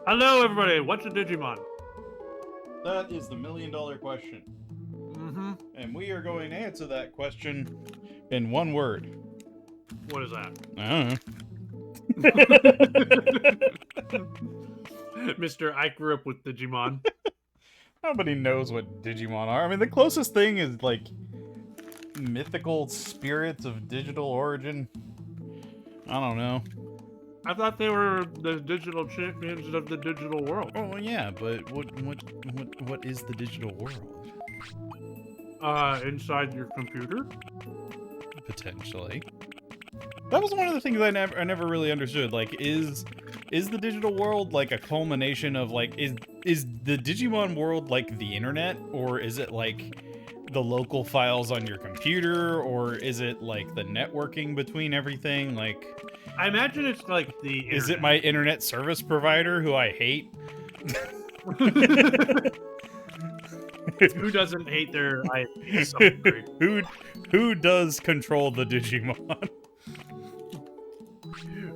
Hello, everybody. What's a Digimon? That is the $1,000,000 question. Mm-hmm. And we are going to answer that question in one word. What is that? I don't know. Mr. I grew up with Digimon. Nobody knows what Digimon are. I mean, the closest thing is like mythical spirits of digital origin. I don't know. I thought they were the digital champions of the digital world. Oh yeah, but what is the digital world? Inside your computer? Potentially. That was one of the things I never really understood. Like, is the digital world like a culmination of like is the Digimon world like the internet, or is it like the local files on your computer, or is it like the networking between everything? Like, I imagine it's like the internet. is it my internet service provider who I hate? Who doesn't hate their ISP? Who does control the Digimon?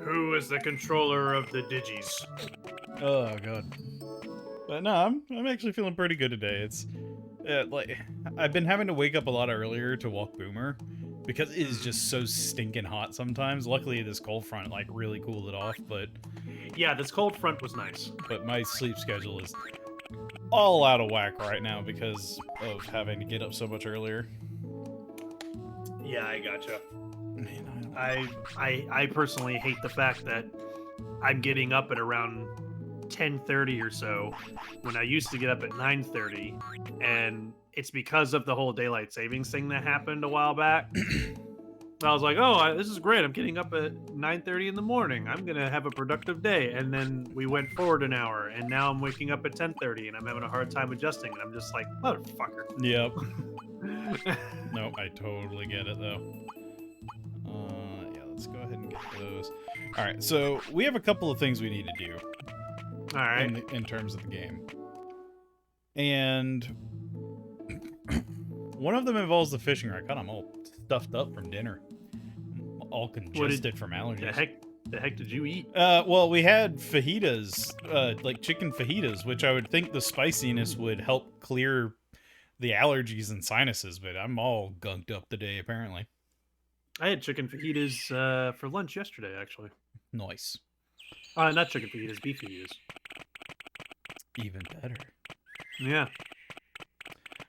Who is the controller of the Digis? Oh god. But no, I'm actually feeling pretty good today. It's like I've been having to wake up a lot earlier to walk Boomer because it is just so stinking hot sometimes. Luckily, this cold front like really cooled it off, but yeah, this cold front was nice. But my sleep schedule is all out of whack right now because of having to get up so much earlier. Yeah, I gotcha. Man, I personally hate the fact that I'm getting up at around 10:30 or so when I used to get up at 9:30, and it's because of the whole daylight savings thing that happened a while back. I was like, oh, this is great. I'm getting up at 9:30 in the morning. I'm going to have a productive day. And then we went forward an hour, and now I'm waking up at 10:30, and I'm having a hard time adjusting. And I'm just like, motherfucker. Yep. No, I totally get it, though. Yeah, let's go ahead and get those. All right, so we have a couple of things we need to do. All right. In terms of the game. And one of them involves the fishing rod. God, I'm all stuffed up from dinner. I'm all congested from allergies. The heck did you eat? Well, we had fajitas, like chicken fajitas, which I would think the spiciness would help clear the allergies and sinuses, but I'm all gunked up today, apparently. I had chicken fajitas for lunch yesterday, actually. Nice. Not chicken fajitas, beef fajitas. Even better. Yeah.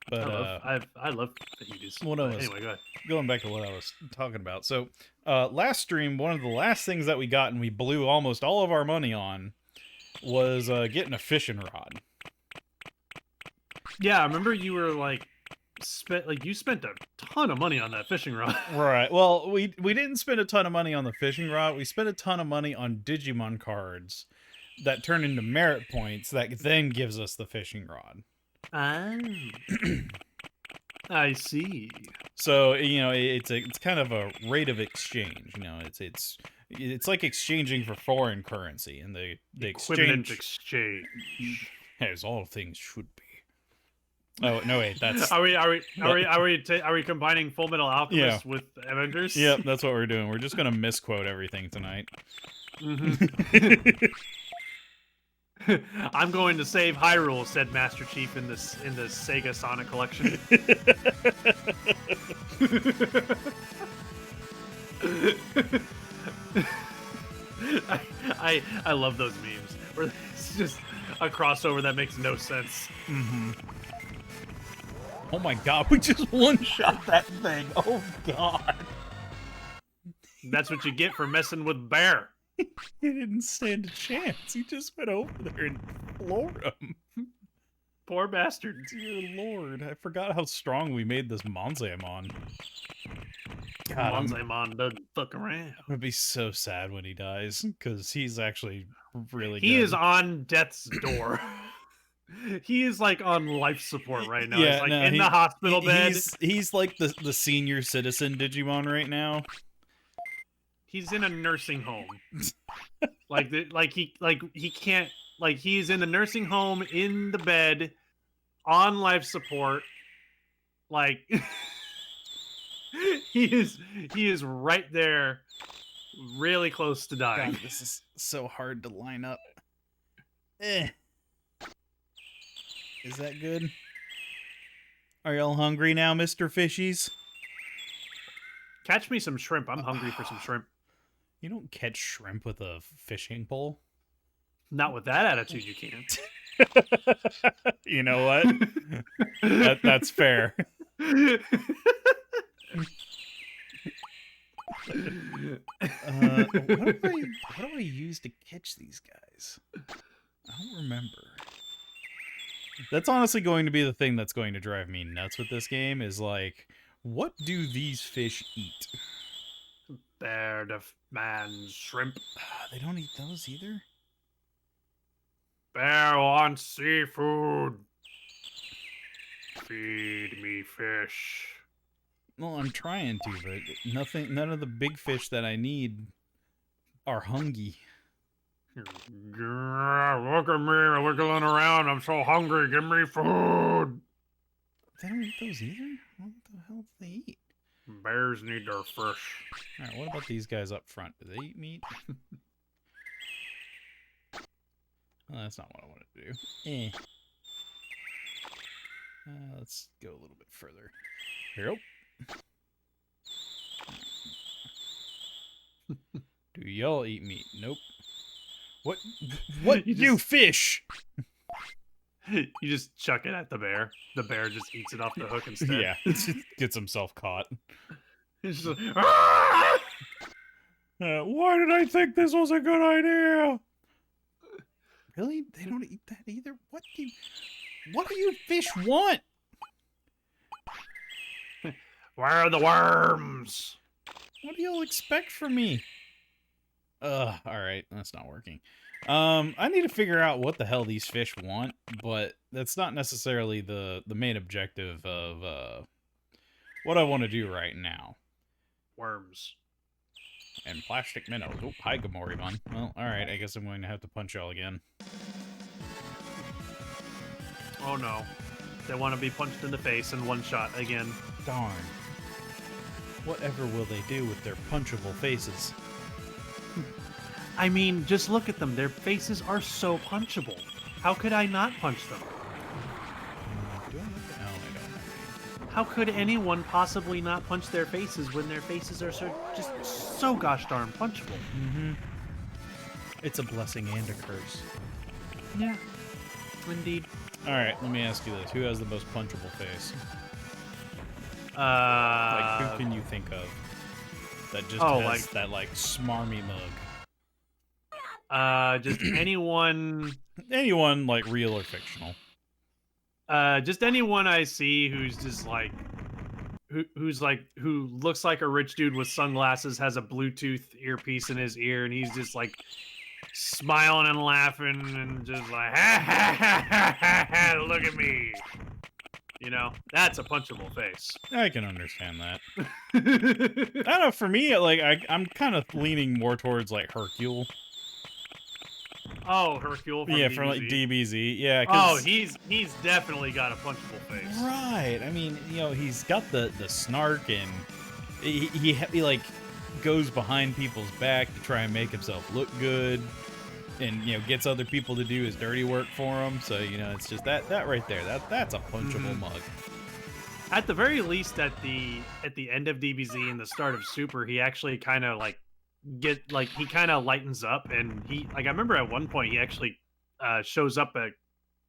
But I love fajitas. Anyway, go ahead. Going back to what I was talking about. So, last stream, one of the last things that we got and we blew almost all of our money on was getting a fishing rod. Yeah, I remember you were like, you spent a ton of money on that fishing rod. Right. Well, we didn't spend a ton of money on the fishing rod. We spent a ton of money on Digimon cards that turn into merit points that then gives us the fishing rod. Oh. I see. So, you know, it's kind of a rate of exchange. You know, it's like exchanging for foreign currency, and the exchange, as all things should be. Oh no! Wait, that's. Are we combining Full Metal Alchemist with Avengers? Yep, that's what we're doing. We're just gonna misquote everything tonight. Mm-hmm. I'm going to save Hyrule," said Master Chief in the Sega Sonic collection. I love those memes where it's just a crossover that makes no sense. Mm-hmm. Oh my god, we just one-shot that thing. Oh god. That's what you get for messing with Bear. He didn't stand a chance. He just went over there and floored him. Poor bastard. Dear Lord, I forgot how strong we made this Monzaemon. God, Monzaemon doesn't fuck around. I'd be so sad when he dies, because he's actually really good. He is on death's door. He is like on life support right now. Yeah, he's like in the hospital bed. He's like the senior citizen Digimon right now. He's in a nursing home. he can't, like, he's in the nursing home in the bed on life support. Like he is right there, really close to dying. God, this is so hard to line up. Eh. Is that good? Are y'all hungry now, Mr. Fishies? Catch me some shrimp. I'm hungry for some shrimp. You don't catch shrimp with a fishing pole. Not with that attitude, you can't. You know what? That's fair. What do I use to catch these guys? I don't remember. That's honestly going to be the thing that's going to drive me nuts with this game is like, what do these fish eat? Bear the man shrimp. They don't eat those either? Bear wants seafood. Feed me fish. Well, I'm trying to, but none of the big fish that I need are hungry. Look at me wiggling around. I'm so hungry. Give me food. They don't eat those either? What the hell do they eat? Bears need their fish. Alright, what about these guys up front? Do they eat meat? Well, that's not what I wanted to do. Let's go a little bit further. Here we go. Do y'all eat meat? Nope. What you fish? You just chuck it at the bear. The bear just eats it off the hook instead. Yeah, just gets himself caught. He's just like, ah! Why did I think this was a good idea? Really? They don't eat that either? What do you fish want? Where are the worms? What do y'all expect from me? Alright, that's not working. I need to figure out what the hell these fish want, but that's not necessarily the main objective of what I want to do right now. Worms. And plastic minnows. Oh, hi, Gamorreon. Well, alright, I guess I'm going to have to punch y'all again. Oh no. They want to be punched in the face in one shot again. Darn. Whatever will they do with their punchable faces? I mean, just look at them. Their faces are so punchable. How could I not punch them? Do I look at... No, I don't. How could anyone possibly not punch their faces when their faces are so gosh darn punchable? Mm-hmm. It's a blessing and a curse. Yeah, indeed. Alright, let me ask you this. Who has the most punchable face? Like, who can you think of that just has that, smarmy mug? Just anyone... Anyone, real or fictional. Just anyone I see who's just, who looks like a rich dude with sunglasses, has a Bluetooth earpiece in his ear, and he's just, smiling and laughing and just ha ha ha ha ha ha, look at me. You know, that's a punchable face. I can understand that. I don't know, for me, I'm kind of leaning more towards, Hercule. Oh, Hercule from DBZ. From, DBZ, yeah. Oh, he's definitely got a punchable face. Right, I mean, he's got the snark, and he goes behind people's back to try and make himself look good, and gets other people to do his dirty work for him. So it's just that right there. That's a punchable mug. At the very least, at the end of DBZ and the start of Super, he actually kind of he kind of lightens up, and he I remember at one point he actually shows up at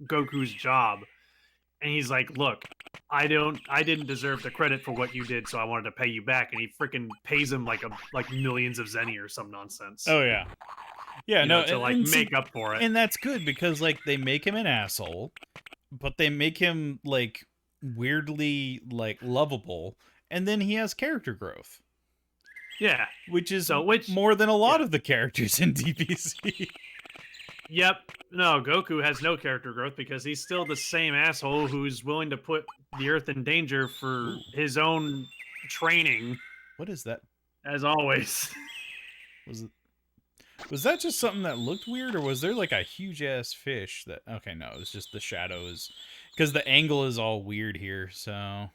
Goku's job, and he's like, "Look, I didn't deserve the credit for what you did, so I wanted to pay you back," and he freaking pays him like millions of zeni or some nonsense. Oh yeah. Yeah, to make up for it. And that's good because they make him an asshole, but they make him weirdly lovable, and then he has character growth. Yeah. Which is more than a lot of the characters in DBZ. Yep. No, Goku has no character growth because he's still the same asshole who's willing to put the Earth in danger for his own training. What is that? As always. Was that just something that looked weird, or was there a huge ass fish that... Okay, no, it was just the shadows. Because the angle is all weird here, so...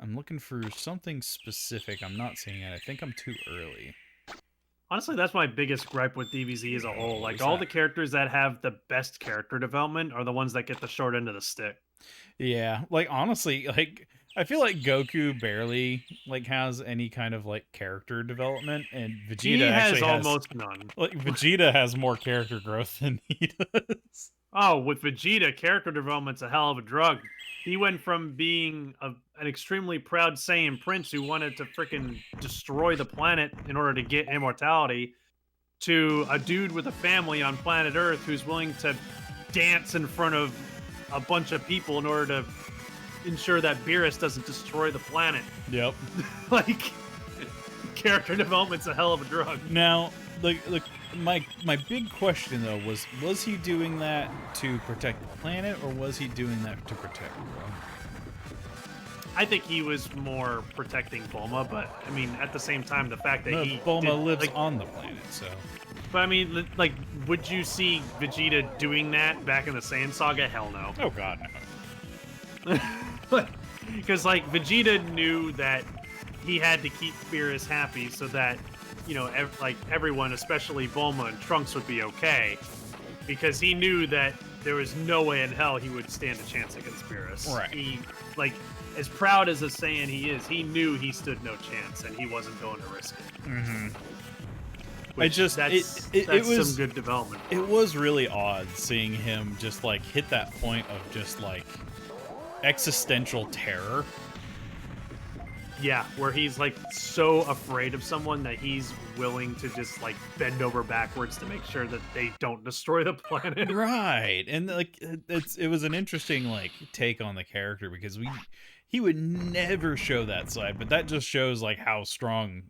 I'm looking for something specific. I'm not seeing it. I think I'm too early. Honestly, that's my biggest gripe with DBZ as a whole. What Like, was all that? the characters that have the best character development are the ones that get the short end of the stick. Yeah, like honestly, like I feel like Goku barely like has any kind of like character development, and Vegeta He has actually has almost none. like Vegeta has more character growth than he does. Oh, with Vegeta, character development's a hell of a drug. He went from being an extremely proud Saiyan prince who wanted to freaking destroy the planet in order to get immortality to a dude with a family on planet Earth who's willing to dance in front of a bunch of people in order to ensure that Beerus doesn't destroy the planet. Yep. Like, character development's a hell of a drug. Now, my big question though was he doing that to protect the planet, or was he doing that to protect Rome? I think he was more protecting Bulma, but I mean, at the same time, the fact that No, he Bulma lives like, on the planet, so. but I mean, like, would you see Vegeta doing that back in the Saiyan Saga? Hell no. Oh God, no. Because like Vegeta knew that he had to keep Beerus happy so that everyone, especially Bulma and Trunks, would be okay. Because he knew that there was no way in hell he would stand a chance against Beerus. Right. He like as proud as a Saiyan he is, he knew he stood no chance and he wasn't going to risk it. Mm-hmm. Which, it that's was some good development. It was really odd seeing him just like hit that point of just like existential terror. Yeah, where he's like so afraid of someone that he's willing to just like bend over backwards to make sure that they don't destroy the planet. Right. And like it was an interesting like take on the character, because he would never show that side, but that just shows like how strong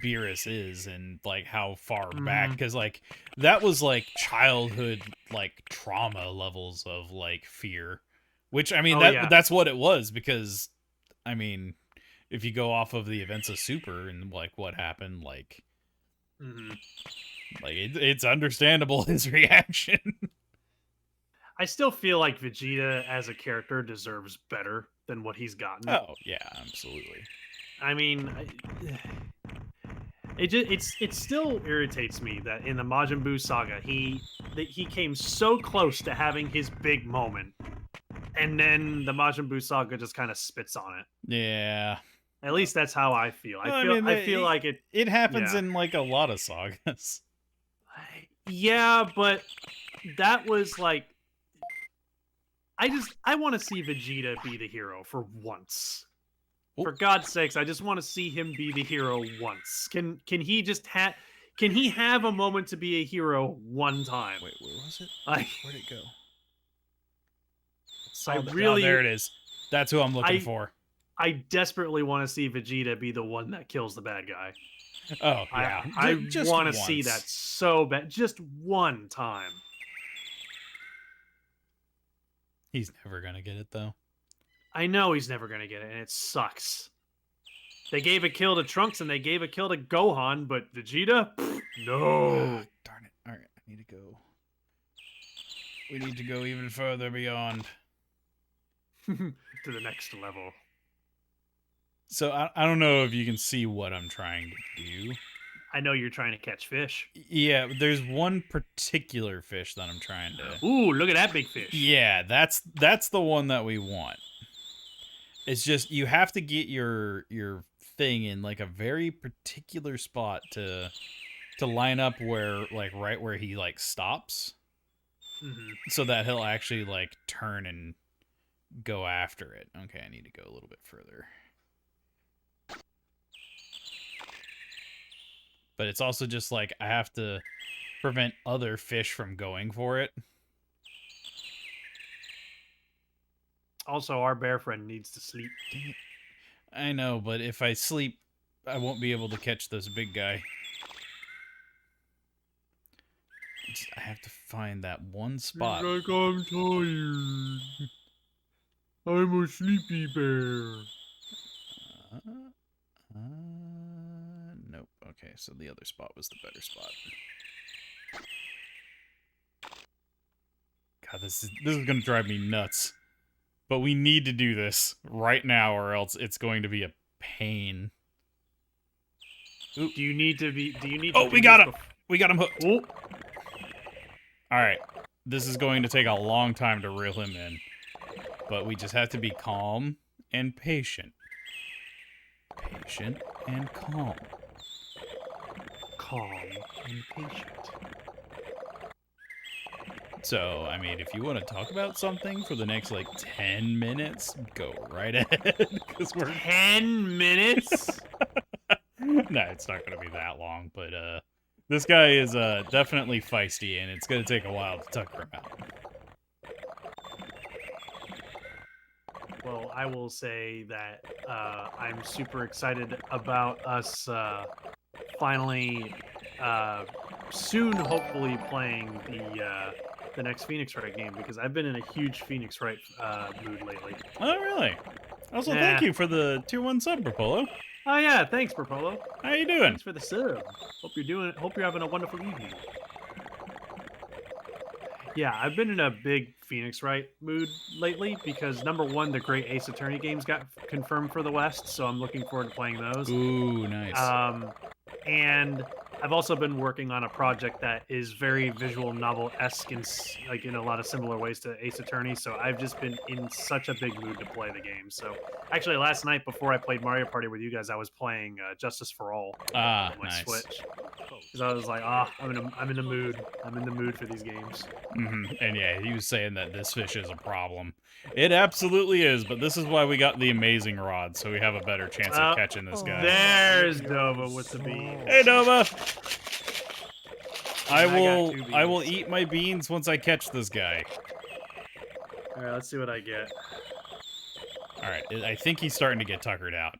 Beerus is and like how far back, because like that was like childhood like trauma levels of like fear, which I mean that's what it was, because I mean, if you go off of the events of Super and like what happened, like like it's understandable his reaction. I still feel like Vegeta as a character deserves better than what he's gotten. Oh yeah, absolutely. I mean, it still irritates me that in the Majin Buu saga he came so close to having his big moment, and then the Majin Buu saga just kind of spits on it. Yeah. At least that's how I feel. I feel like it happens in like a lot of sagas. Yeah, but that was like I want to see Vegeta be the hero for once. For God's sakes, I just want to see him be the hero once. Can he just can he have a moment to be a hero one time? Wait, where was it? Where'd it go? There it is. That's who I'm looking for. I desperately want to see Vegeta be the one that kills the bad guy. Oh, yeah. I want to see that so bad. Just one time. He's never going to get it, though. I know he's never going to get it, and it sucks. They gave a kill to Trunks, and they gave a kill to Gohan, but Vegeta? Pfft, no. Darn it. All right, I need to go. We need to go even further beyond. To the next level. So I don't know if you can see what I'm trying to do. I know you're trying to catch fish. Yeah, there's one particular fish that I'm trying to... Ooh, look at that big fish. Yeah, that's the one that we want. It's just you have to get your thing in like a very particular spot to line up where like right where he like stops. So that he'll actually like turn and go after it. Okay, I need to go a little bit further. But it's also just like I have to prevent other fish from going for it. Also, our bear friend needs to sleep. Dang it. I know, but if I sleep, I won't be able to catch this big guy. I have to find that one spot. It's like I'm tired. I'm a sleepy bear. Nope. Okay, so the other spot was the better spot. God, this is gonna drive me nuts. But we need to do this right now, or else it's going to be a pain. Ooh. Do you need to be? Do you need? Oh, to do we got this him. We got him hooked. Oh, All right. This is going to take a long time to reel him in. But we just have to be calm and patient. Patient and calm. calm and patient. So, I mean, if you want to talk about something for the next, like, 10 minutes, go right ahead. Because we're... 10 minutes? No, it's not going to be that long. But, this guy is, definitely feisty, and it's going to take a while to tucker him out. Well, I will say that I'm super excited about us finally soon, hopefully, playing the next Phoenix Wright game because I've been in a huge Phoenix Wright mood lately. Oh, really? Also, Yeah. thank you for the Tier 1 sub, Rapolo. Oh yeah, thanks, Propolo. How you doing? Thanks for the sub. Hope you're having a wonderful evening. Yeah, I've been in a big Phoenix Wright mood lately because number one, the great Ace Attorney games got confirmed for the West, so I'm looking forward to playing those. Ooh, nice. And I've also been working on a project that is very visual novel-esque and like in a lot of similar ways to Ace Attorney. So I've just been in such a big mood to play the game. So actually, last night before I played Mario Party with you guys, I was playing Justice for All on my Nice. Switch because I was like, I'm in the mood. I'm in the mood for these games. And yeah, he was saying that this fish is a problem. It absolutely is, but this is why we got the amazing rod, so we have a better chance of catching this guy. There's Nova with the beans. Hey, Nova! I got will eat my beans once I catch this guy. All right, let's see what I get. All right, I think he's starting to get tuckered out.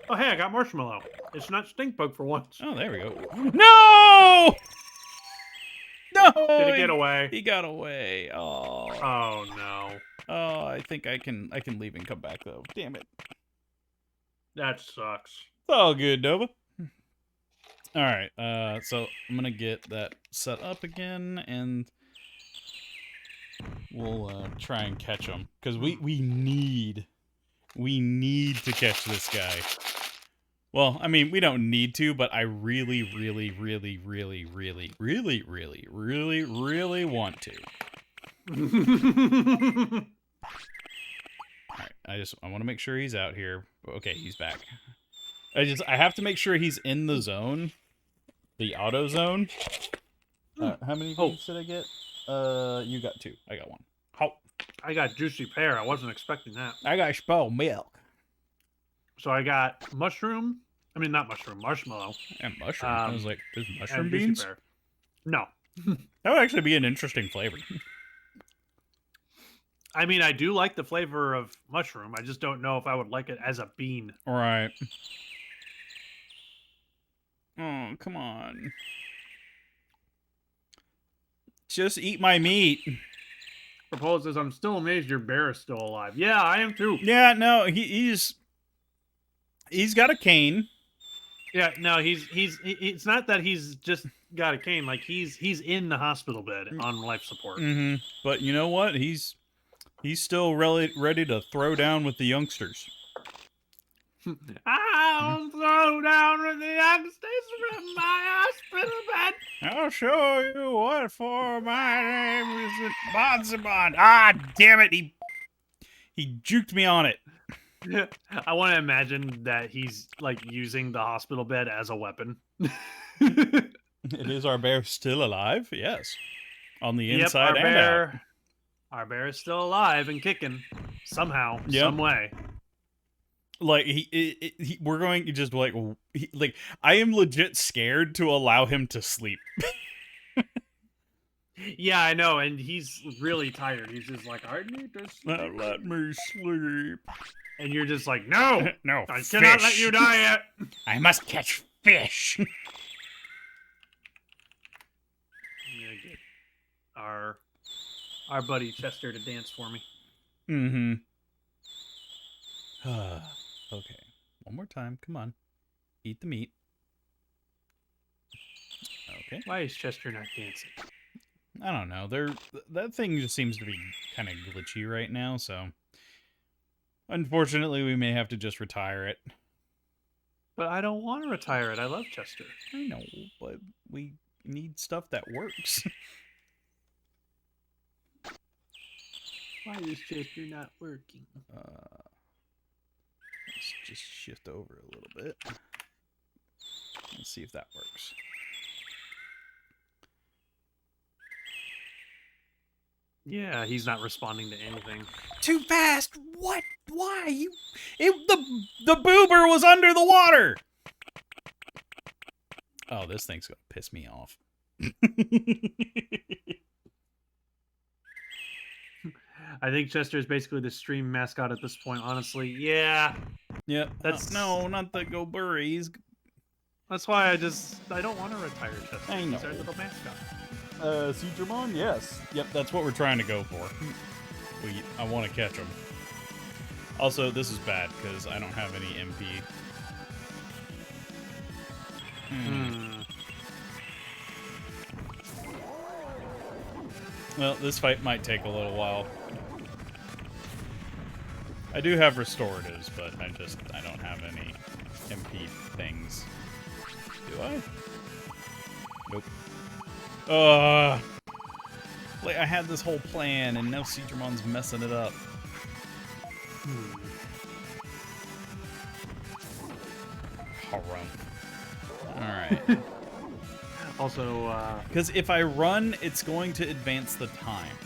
Oh, hey, I got marshmallow. It's not stink bug for once. Oh, there we go. No! No! Did it get away? He got away. Oh. Oh no. Oh, I think I can leave and come back though. Damn it. That sucks. It's all good, Nova. All right. So I'm gonna get that set up again, and we'll try and catch him because we need to catch this guy. Well, I mean, we don't need to, but I really want to. Alright, I want to make sure he's out here. Okay, he's back. I have to make sure he's in the zone. The auto zone. How many beans did I get? You got 2. I got 1. How? I got juicy pear. I wasn't expecting that. I got spoiled milk. So I got mushroom. I mean, not mushroom, marshmallow. And mushroom. I was like, there's mushroom and juicy beans? pear. No. That would actually be an interesting flavor. I mean, I do like the flavor of mushroom. I just don't know if I would like it as a bean. Right. Oh, come on. Just eat my meat. Proposes, I'm still amazed your bear is still alive. Yeah, I am too. Yeah, no, he's got a cane. Yeah, no, it's not that he's just got a cane. Like he's in the hospital bed on life support. Mm-hmm. But you know what? He's still ready to throw down with the youngsters. I'll throw down with the youngsters from my hospital bed. I'll show you what for. My name is Bonzimon. Ah, damn it! He juked me on it. I want to imagine that he's like using the hospital bed as a weapon. Is our bear still alive? Yes. On the inside and out. Our bear is still alive and kicking somehow, some way. Like we're going to just like I am legit scared to allow him to sleep. Yeah, I know, and he's really tired. He's just like, I need to sleep. Let me sleep. And you're just like, no, no, I cannot let you die yet. I must catch fish. I'm gonna get our buddy Chester to dance for me. Mm-hmm. Okay, one more time. Come on, eat the meat. Okay. Why is Chester not dancing? I don't know. That thing just seems to be kind of glitchy right now. So, Unfortunately, we may have to just retire it. But I don't want to retire it. I love Chester. I know, but we need stuff that works. Why is Chester not working? Let's just shift over a little bit. Let's see if that works. Yeah, he's not responding to anything. Too fast! What? Why? The boober was under the water! Oh, this thing's gonna piss me off. I think Chester is basically the stream mascot at this point, honestly. Yeah. Yep. That's no, not the Go Burries. That's why I don't want to retire Chester. I know. He's our little mascot. Digimon? Yes. Yep, that's what we're trying to go for. I want to catch them. Also, this is bad because I don't have any MP. Well, this fight might take a little while. I do have restoratives, but I don't have any MP things. Do I? Nope. Like, I had this whole plan, and now Seedramon's messing it up. Alright. Also, because if I run, it's going to advance the time.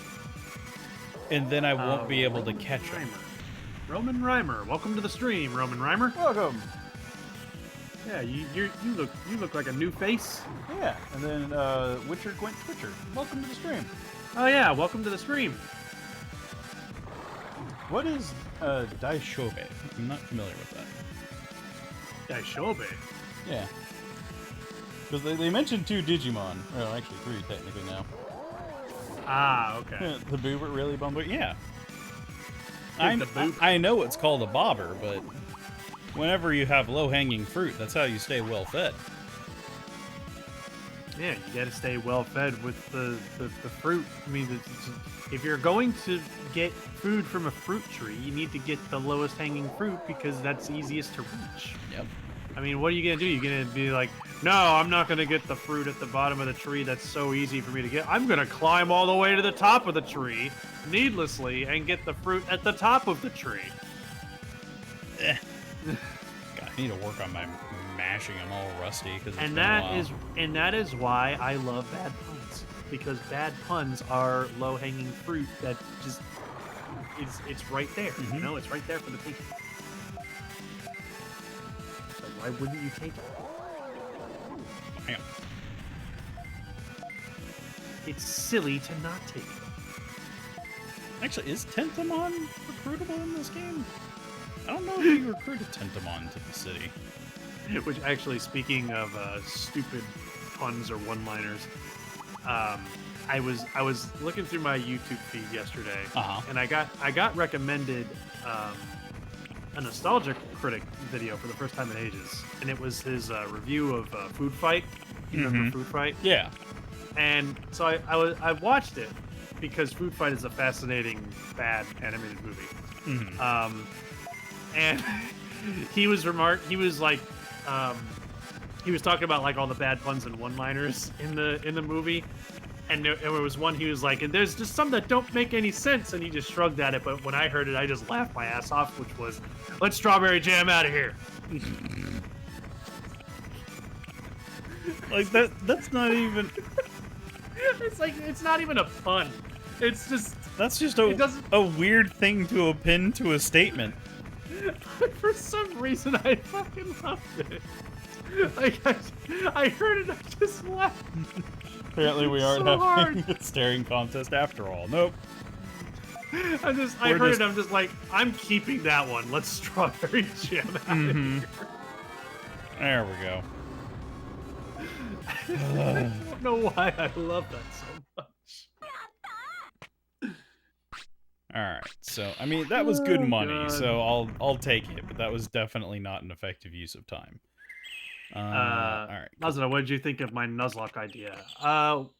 And then I won't be able to catch him. Roman Reimer, welcome to the stream, Roman Reimer. Welcome. Yeah, you look like a new face. Yeah, and then Witcher Gwent Twitcher. Welcome to the stream. Oh yeah, welcome to the stream. What is Daishobe? I'm not familiar with that. Daishobe. Yeah. Because they mentioned 2 Digimon. Well, actually 3 technically now. Ah, okay. The Boober really bummed it. Yeah. I know it's called a bobber, but whenever you have low-hanging fruit, that's how you stay well-fed. Yeah, you gotta stay well-fed with the fruit. I mean, if you're going to get food from a fruit tree, you need to get the lowest hanging fruit because that's easiest to reach. Yep. I mean, what are you gonna do? You're gonna be like, no, I'm not gonna get the fruit at the bottom of the tree. That's so easy for me to get. I'm gonna climb all the way to the top of the tree, needlessly, and get the fruit at the top of the tree. God, I need to work on my mashing. I'm all rusty because And that is why I love bad puns, because bad puns are low-hanging fruit that just it's right there. You know, it's right there for the taking. So why wouldn't you take it? Hang on. It's silly to not take it. Actually, is Tentamon recruitable in this game? I don't know if you recruited Tentamon to the city. Which actually, speaking of stupid puns or one-liners, I was looking through my YouTube feed yesterday, and I got recommended a Nostalgia Critic video for the first time in ages, and it was his review of Food Fight. You remember Food Fight? Yeah. And so I watched it because Food Fight is a fascinating bad animated movie. And he was talking about like all the bad puns and one-liners in the movie, and there was one he was like, and there's just some that don't make any sense, and he just shrugged at it. But when I heard it, I just laughed my ass off, which was, "Let's strawberry jam out of here." Like that's not even. It's like it's not even a pun. It's just That's just a weird thing to append to a statement. For some reason, I fucking loved it. Like I heard it, I just laughed. Apparently we aren't So having A staring contest after all. Nope. I heard it, I'm just like, I'm keeping that one. Let's strawberry jam out of here. There we go. I don't know why I love that so much. All right. So, I mean, that was good money, God. so I'll take it, but that was definitely not an effective use of time. All right. Nuzlocke, what did you think of my Nuzlocke idea? Oh,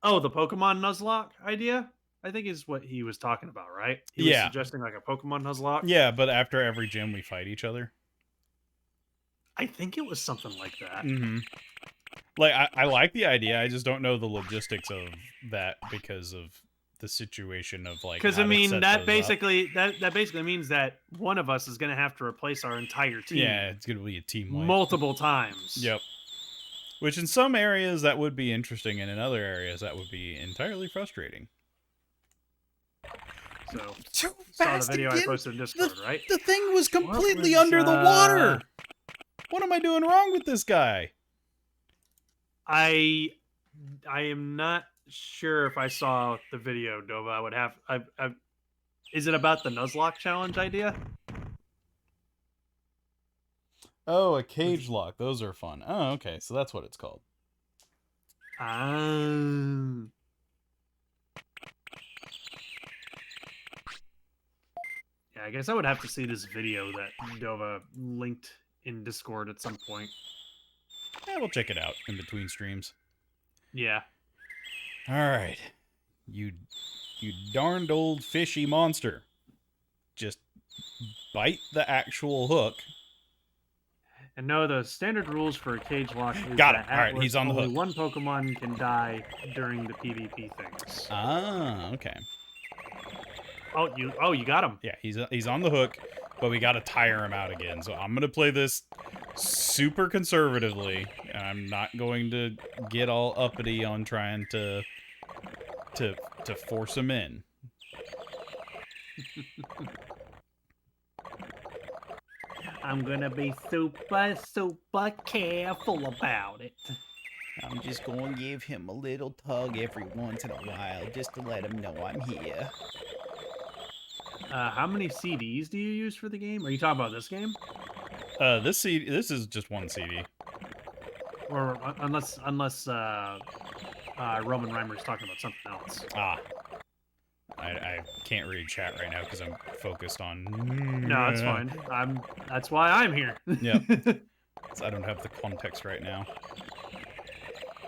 the Pokemon Nuzlocke idea? I think is what he was talking about, right? He was suggesting like a Pokemon Nuzlocke. Yeah, but after every gym we fight each other. I think it was something like that. Mm-hmm. Like, I like the idea. I just don't know the logistics of that because of the situation of like. Because how I to mean, set that those basically that basically means that one of us is going to have to replace our entire up. team. Yeah, it's gonna be a team wipe. Multiple times. Yep. Which in some areas that would be interesting, and in other areas that would be entirely frustrating. So Too saw the fast video again? I posted in Discord, right? The thing was completely was, under the water. What am I doing wrong with this guy? I am not sure if I saw the video, Dova. I would have. Is it about the Nuzlocke challenge idea? Oh, a cage lock. Those are fun. Oh, okay. So that's what it's called. Yeah, I guess I would have to see this video that Dova linked in Discord at some point. Yeah, we'll check it out in between streams. Yeah. All right. You darned old fishy monster. Just bite the actual hook. And no, the standard rules for a cage lock is Got it. that All right, at he's worst on the only hook. one Pokemon can die during the PvP things. Ah, okay. Oh, you got him. Yeah, he's on the hook, but we gotta tire him out again. So I'm gonna play this super conservatively. I'm not going to get all uppity on trying to force him in. I'm gonna be super careful about it. I'm just gonna give him a little tug every once in a while just to let him know I'm here. How many CDs do you use for the game? Are you talking about this game? This is just one CD. Or unless Roman Reimer's talking about something else. Ah. I can't read chat right now because I'm focused on. No, that's fine. That's why I'm here. Yep. I don't have the context right now.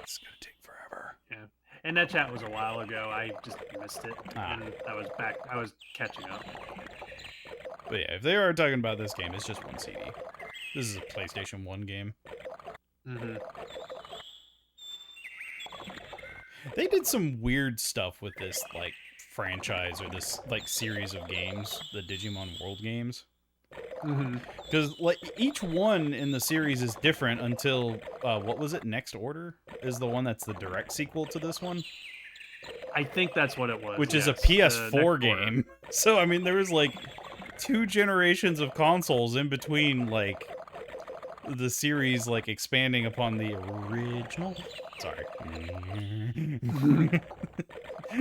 It's gonna take forever. Yeah. And that chat was a while ago. I just missed it. Ah. And I was catching up. But yeah, if they are talking about this game, it's just one CD. This is a PlayStation 1 game. Mm-hmm. They did some weird stuff with this, like, franchise or this, like, series of games, the Digimon World games. Mm-hmm. Because, like, each one in the series is different until, what was it, Next Order? Is the one that's the direct sequel to this one? I think that's what it was. Which is a yes, PS4 game. So, I mean, there was, like, 2 generations of consoles in between, like, the series, like, expanding upon the original. Sorry.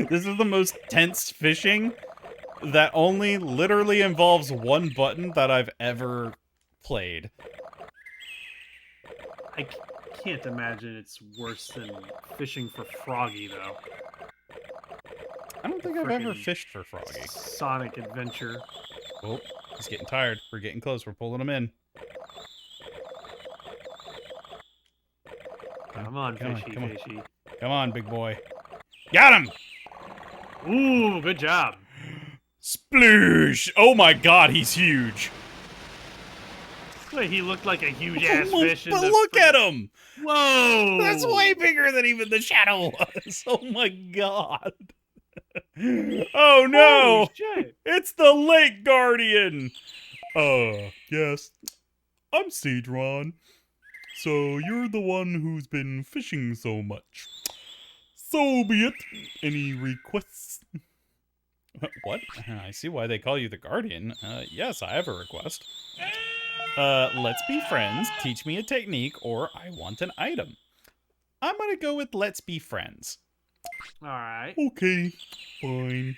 This is the most tense fishing that only literally involves one button that I've ever played. I can't imagine it's worse than fishing for Froggy, though. I don't think I've ever Frickin' fished for Froggy. Sonic Adventure. Oh, he's getting tired. We're getting close. We're pulling him in. Come on, come on, fishy, come on. fishy. Come on, big boy. Got him! Ooh, good job. Sploosh! Oh my god, he's huge. Wait, he looked like a huge-ass fish. But look at him! Whoa! That's way bigger than even the shadow was. Oh my god. Oh no! Holy shit. It's the Lake Guardian! Yes. I'm Cedron. So you're the one who's been fishing so much. So be it. Any requests? What? I see why they call you the Guardian. Yes, I have a request. Let's be friends, teach me a technique, or I want an item. I'm gonna go with let's be friends. Alright. Okay, fine.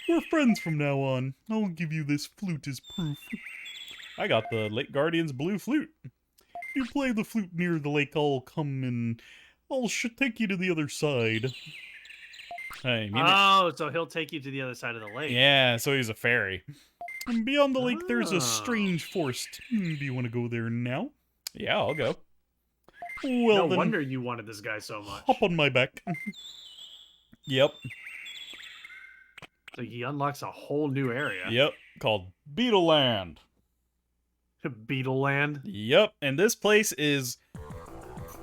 We're friends from now on. I'll give you this flute as proof. I got the Lake Guardian's blue flute. If you play the flute near the lake, I'll come and I'll take you to the other side. Hey, Oh, so he'll take you to the other side of the lake. yeah, so he's a fairy. And beyond the lake, there's Oh. a strange forest. Do you want to go there now? Yeah, I'll go. Well, No then, wonder you wanted this guy so much. hop on my back. Yep. So he unlocks a whole new area. Yep, called Beetle Land. Beetle Land. Yep, and this place is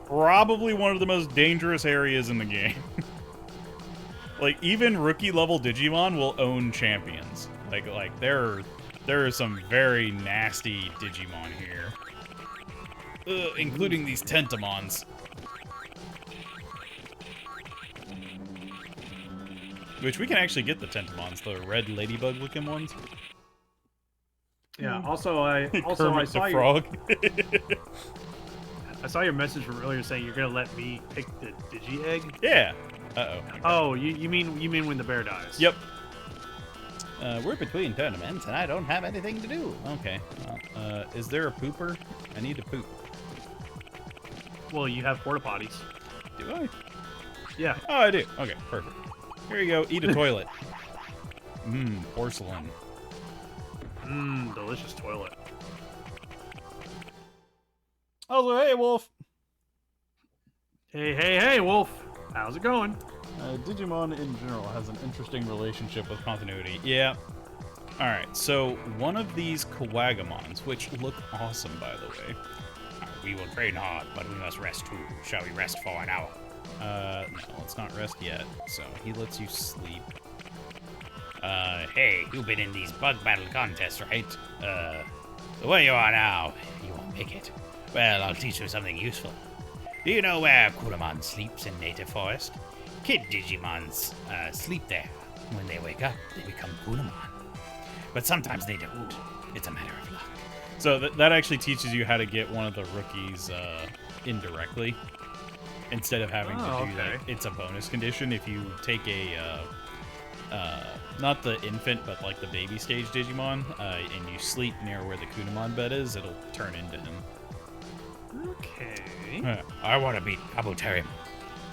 probably one of the most dangerous areas in the game. Like, even rookie-level Digimon will own champions. Like there are some very nasty Digimon here. Including these Tentamons. Which we can actually get the Tentamons, the red ladybug-looking ones. Yeah. Also, I Kermit saw the Frog. I saw your message from earlier saying you're gonna let me pick the Digi Egg. Yeah. Uh-oh. Oh, you mean when the bear dies? Yep. We're between tournaments, and I don't have anything to do. Okay. Well, is there a pooper? I need to poop. Well, you have porta potties. Do I? Yeah. Oh, I do. Okay, perfect. Here you go. Eat a toilet. Mmm, porcelain. Mmm, delicious toilet. Also, hey, Wolf. Hey, Wolf. How's it going? Digimon in general has an interesting relationship with Continuity. Yeah. Alright, so one of these Kawagamons, which look awesome, by the way. We will train hard, but we must rest too. Shall we rest for an hour? No, let's not rest yet. So he lets you sleep. Hey, you've been in these bug battle contests, right? The way you are now, you won't make it. Well, I'll teach you something useful. Do you know where Kuramon sleeps in native forest? Kid Digimons sleep there. When they wake up, they become Kuramon. But sometimes they don't. It's a matter of luck. So that actually teaches you how to get one of the rookies indirectly. Instead of having to do that. It's a bonus condition. If you take a, not the infant, but like the baby stage Digimon, and you sleep near where the Kunamon bed is, it'll turn into him. Okay. I want to beat Kabuterimon.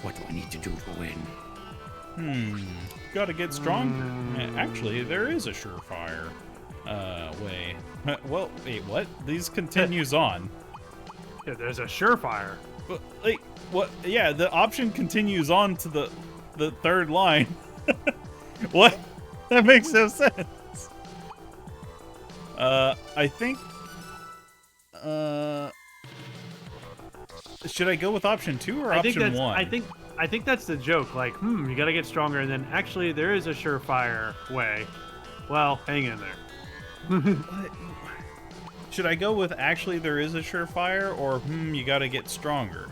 What do I need to do to win? Gotta get stronger. Actually, there is a surefire way. Well, wait, what? These continues on. Yeah, there's a surefire. Like, what? Yeah, the option continues on to the third line. What? That makes no sense. I think. Should I go with option 2 or option 1? I think that's the joke. Like, you gotta get stronger, and then actually there is a surefire way. Well, hang in there. What? Should I go with actually there is a surefire, or you gotta get stronger?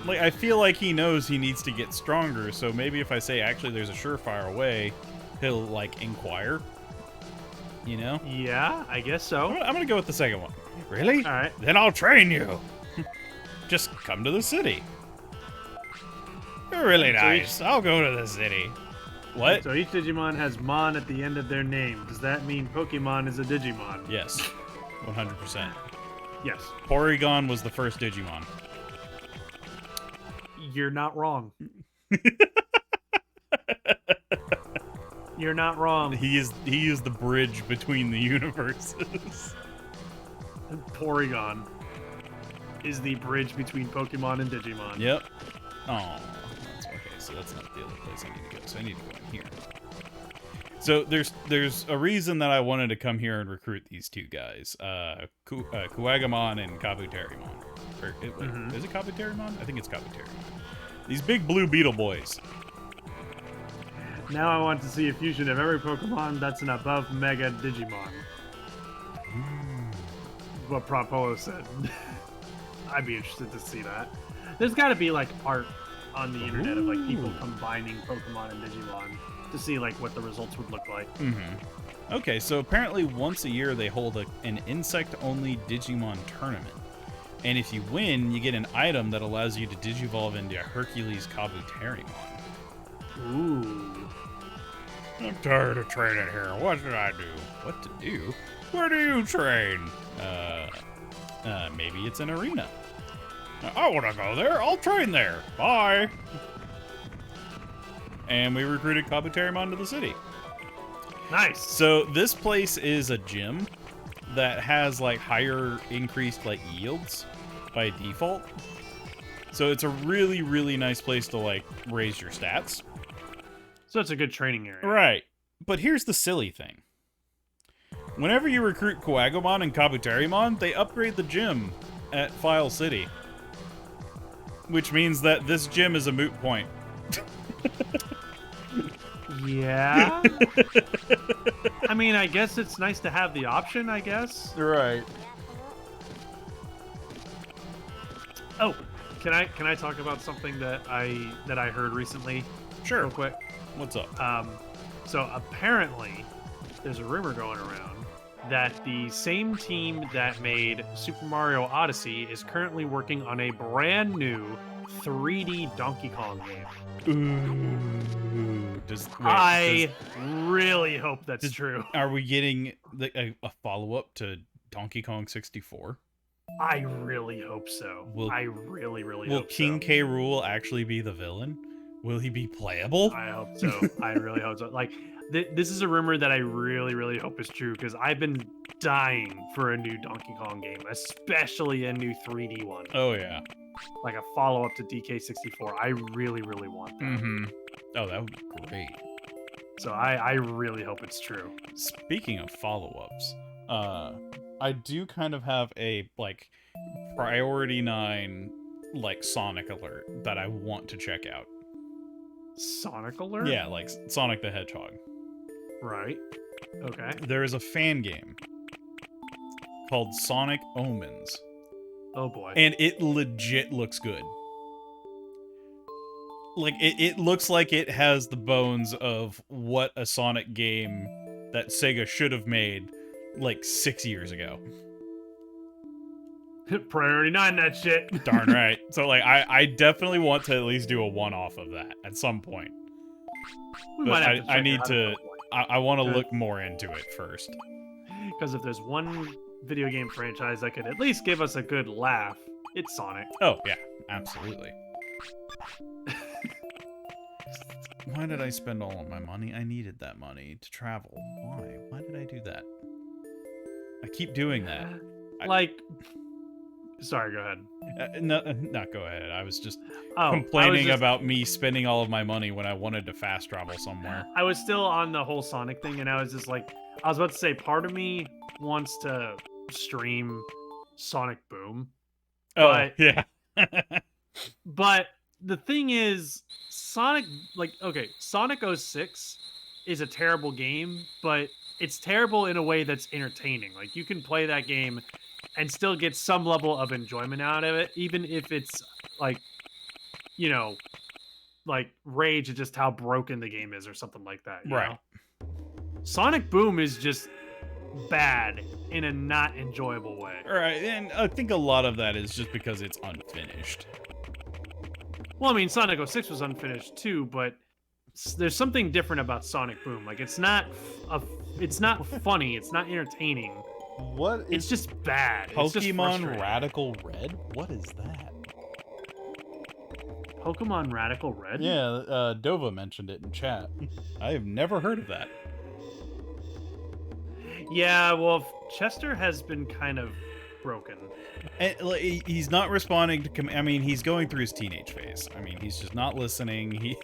Like, I feel like he knows he needs to get stronger, so maybe if I say actually there's a surefire way, he'll, like, inquire. You know? Yeah, I guess so. I'm gonna go with the second one. Really? All right. Then I'll train you. Just come to the city. You're really nice. I'll go to the city. What? So each Digimon has Mon at the end of their name. Does that mean Pokemon is a Digimon? Yes. 100%. Yes. Porygon was the first Digimon. You're not wrong. You're not wrong. He is the bridge between the universes. Porygon is the bridge between Pokemon and Digimon. Yep. Oh, that's okay. So that's not the other place I need to go. So I need to go in here. So there's a reason that I wanted to come here and recruit these two guys, Kuwagamon and Kabuterimon. Is it Kabuterimon? I think it's Kabuterimon. These big blue beetle boys. Now I want to see a fusion of every Pokemon that's an above Mega Digimon. What Propolo said. I'd be interested to see that. There's got to be like art on the internet of like people combining Pokemon and Digimon to see like what the results would look like. Okay, so apparently once a year they hold an insect-only Digimon tournament. And if you win, you get an item that allows you to digivolve into a Hercules Kabuterimon. Ooh. I'm tired of training here. What should I do? What to do? Where do you train? Maybe it's an arena. I want to go there. I'll train there. Bye. And we recruited Kabuterimon to the city. Nice. So this place is a gym that has like higher increased like yields by default. So it's a really, really nice place to like raise your stats. So it's a good training area. Right. But here's the silly thing. Whenever you recruit Coagumon and Kabuterimon, they upgrade the gym at File City. Which means that this gym is a moot point. Yeah. I mean, I guess it's nice to have the option, I guess. Right. Oh, can I talk about something that I heard recently? Sure. Real quick. What's up? So apparently, there's a rumor going around that the same team that made Super Mario Odyssey is currently working on a brand new 3D Donkey Kong game. Ooh. I really hope that's true. Are we getting a follow-up to Donkey Kong 64? I really hope so. I really Will hope King so. K. Rool actually be the villain? Will he be playable? I hope so. I really hope so. Like, this is a rumor that I really hope is true, because I've been dying for a new Donkey Kong game, especially a new 3D one. Oh, yeah. Like a follow-up to DK64. I really want that. Mm-hmm. Oh, that would be great. So I really hope it's true. Speaking of follow-ups, I do kind of have a, like, Priority 9, like, Sonic alert that I want to check out. Sonic Alert? Yeah, like Sonic the Hedgehog. Right. Okay. There is a fan game called Sonic Omens, Oh boy. and it legit looks good. Like, it looks like it has the bones of what a Sonic game that Sega should have made, like, 6 years ago. Priority 9 that shit. Darn right. So, like, I definitely want to at least do a one-off of that at some point. We But might have to I check need it out to... at some point. I want to Okay. look more into it first. Because if there's one video game franchise that could at least give us a good laugh, it's Sonic. Oh, yeah. Absolutely. Why did I spend all of my money? I needed that money to travel. Why? Why did I do that? I keep doing that. Like, sorry, go ahead. No, go ahead. I was just Oh, complaining about me spending all of my money when I wanted to fast travel somewhere. I was still on the whole Sonic thing, and I was just like, I was about to say, part of me wants to stream Sonic Boom. Oh, But- yeah. But the thing is, Sonic 06 is a terrible game, but it's terrible in a way that's entertaining. Like, you can play that game and still get some level of enjoyment out of it, even if it's like, you know, like rage at just how broken the game is or something like that. You Right. know? Sonic Boom is just bad in a not enjoyable way. Right, and I think a lot of that is just because it's unfinished. Well, I mean, Sonic 06 was unfinished too, but there's something different about Sonic Boom. Like, it's not funny, it's not entertaining. What It's is just bad. It's just Pokemon frustrating. Radical Red? What is that? Pokemon Radical Red? Yeah, Dova mentioned it in chat. I have never heard of that. Yeah, well, Chester has been kind of broken. And, like, he's not responding to. I mean, he's going through his teenage phase. I mean, he's just not listening. He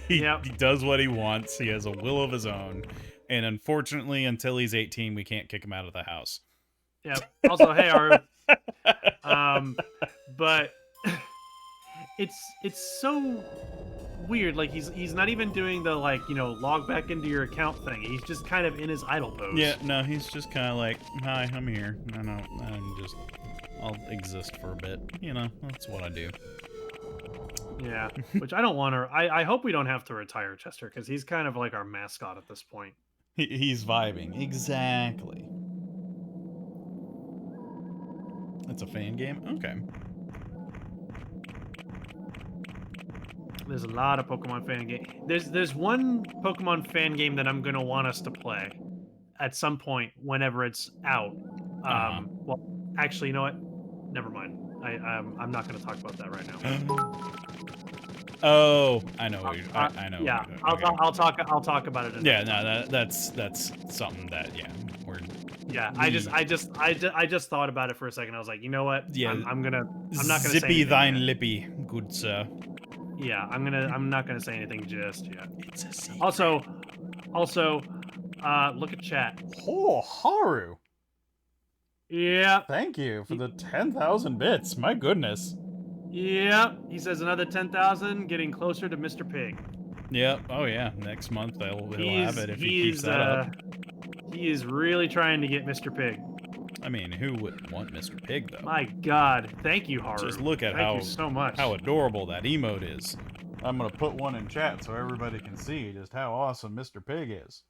Yep. he does what he wants. He has a will of his own, and unfortunately, until he's 18, we can't kick him out of the house. Yep. Also, hey, Aru. But it's so weird. Like, he's not even doing the, like, you know, log back into your account thing. He's just kind of in his idle pose. Yeah, no, he's just kind of like, hi, I'm here. I'll exist for a bit. You know, that's what I do. Yeah, which I don't want to. I hope we don't have to retire Chester, because he's kind of like our mascot at this point. He's vibing. Exactly. It's a fan game? Okay. There's a lot of Pokemon fan game. There's one Pokemon fan game that I'm gonna want us to play at some point whenever it's out. Well, actually, you know what? Never mind. I'm not gonna talk about that right now. Oh, I know. I know. Yeah, Okay. I'll talk about it. Yeah, no, that's something that we're. Yeah, I just thought about it for a second. I was like, you know what? Yeah. I'm not gonna. Zippy say anything thine yet. lippy, good sir. Yeah, I'm not gonna say anything just yet. It's a secret. Also, look at chat. Oh, Haru! Yeah, Thank you for the 10,000 bits. My goodness. yeah. He says another 10,000, getting closer to Mr. Pig. Yep. Oh yeah. Next month he'll have it if he keeps that up. He is really trying to get Mr. Pig. I mean, who wouldn't want Mr. Pig though? My God, thank you, Haru. Just look at thank you so much. how adorable that emote is. I'm gonna put one in chat so everybody can see just how awesome Mr. Pig is.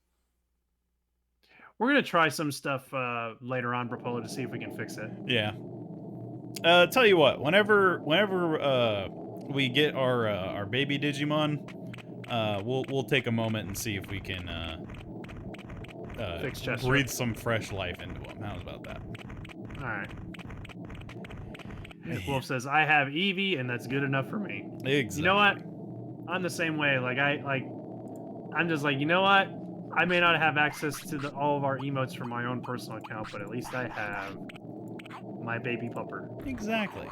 We're gonna try some stuff later on, Propolo, to see if we can fix it. Yeah. Tell you what, whenever we get our baby Digimon, we'll take a moment and see if we can Fix Chester. breathe some fresh life into him. How's about that? All right. Wolf says, "I have Eevee, and that's good enough for me." Exactly. You know what? I'm the same way. I'm just like, you know what? I may not have access to all of our emotes from my own personal account, but at least I have my baby pupper. Exactly.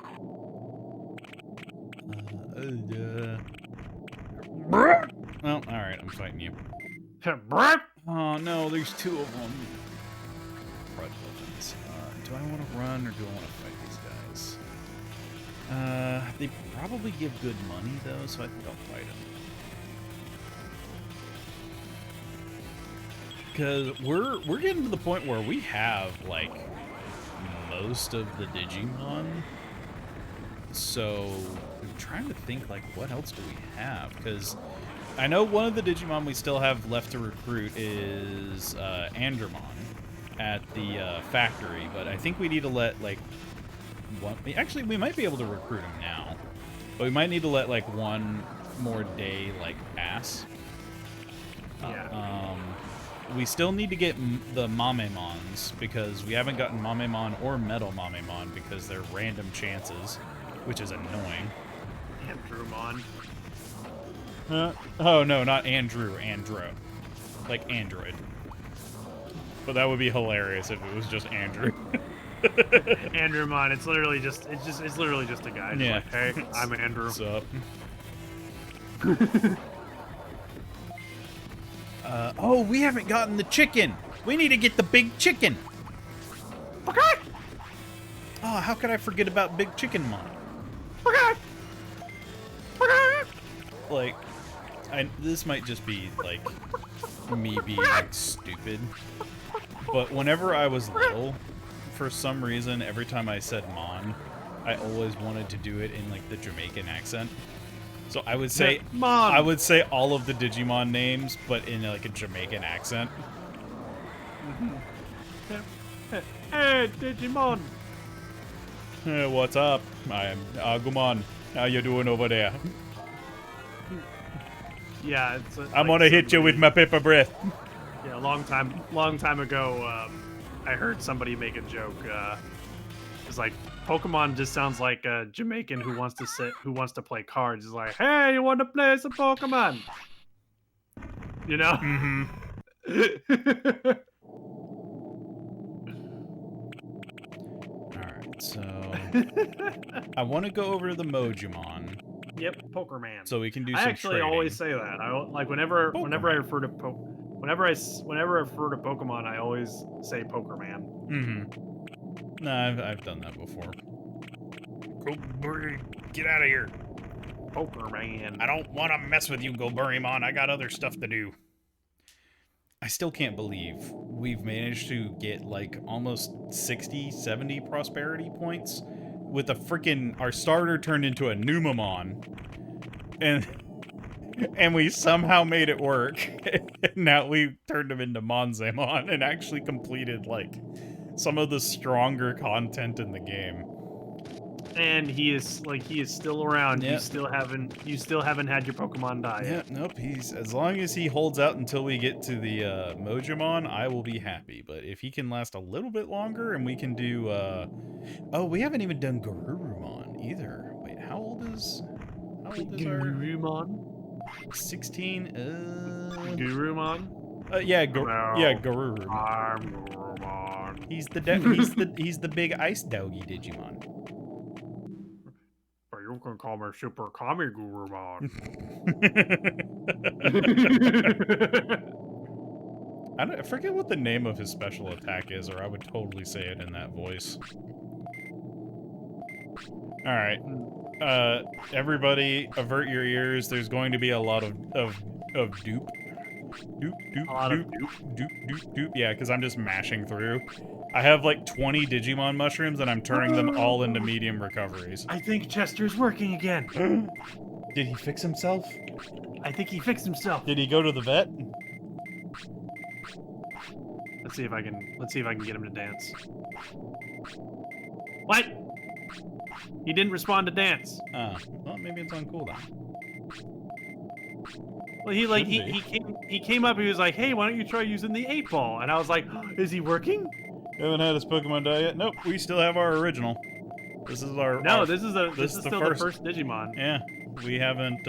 Well, all right, I'm fighting you. Oh no, there's two of them. Crud weapons. Do I want to run or do I want to fight these guys? They probably give good money though, so I think I'll fight them. Because we're getting to the point where we have like most of the Digimon. So I'm trying to think like what else do we have? Because I know one of the Digimon we still have left to recruit is Andromon at the factory, but I think we need to let like one. Actually, we might be able to recruit him now, but we might need to let like one more day like pass. Yeah. We still need to get the Mamemons because we haven't gotten Mamemon or Metal Mamemon because they're random chances, which is annoying. Andromon. Oh no, not Andrew, Andro. Like Android. But that would be hilarious if it was just Andrew. Andromon. It's literally just a guy. Just Yeah. like, hey, I'm Andrew. What's up? Oh, we haven't gotten the chicken. We need to get the big chicken. Oh, how could I forget about Big Chicken Mon? Like, this might just be like me being like, stupid, but whenever I was little, for some reason, every time I said Mon, I always wanted to do it in like the Jamaican accent. So I would say Mon. I would say all of the Digimon names, but in like a Jamaican accent. Hey, Digimon. Hey, what's up? I'm Agumon. How you doing over there? Yeah, it's. I'm gonna hit you with my paper breath. Yeah, a long time ago, I heard somebody make a joke. It's like Pokemon just sounds like a Jamaican who wants to play cards. It's like, hey, you want to play some Pokemon? You know? Mm-hmm. Alright, so I want to go over to the Mojimon. Yep, Pokerman. So we can do some I actually trading. always say that. I like whenever I refer to whenever I refer to Pokemon, I always say Pokerman. Mm-hmm. No, I've done that before. Go, get out of here. Pokerman. I don't want to mess with you, Goburimon. I got other stuff to do. I still can't believe we've managed to get like almost 60, 70 prosperity points with a freaking our starter turned into a Numamon. And we somehow made it work. Now we turned him into Monzamon and actually completed like some of the stronger content in the game. And he is still around. Yep. You still haven't had your Pokemon die Yeah, yet. nope, as long as he holds out until we get to the Mojimon, I will be happy. But if he can last a little bit longer and we can do oh, we haven't even done Garurumon either. Wait, how old is our Gurumon? 16? Gurumon? Yeah, Hello. yeah, Garurumon. I'm Gurumon. He's the big ice doggy Digimon. For you can call me Super Kamigurumon. I forget what the name of his special attack is, or I would totally say it in that voice. Alright. Everybody, avert your ears. There's going to be a lot of dupe. Doop, doop, A lot of doop, doop, doop, doop. Yeah, because I'm just mashing through. I have like 20 Digimon mushrooms, and I'm turning them all into medium recoveries. I think Chester's working again. Did he fix himself? I think he fixed himself. Did he go to the vet? Let's see if I can get him to dance. What? He didn't respond to dance. Well, maybe it's on cooldown. Well, he came up. He was like, "Hey, why don't you try using the 8-ball?" And I was like, "Is he working?" Haven't had his Pokemon die yet. Nope, we still have our original. This is our. No, our, this is still the first Digimon. Yeah, we haven't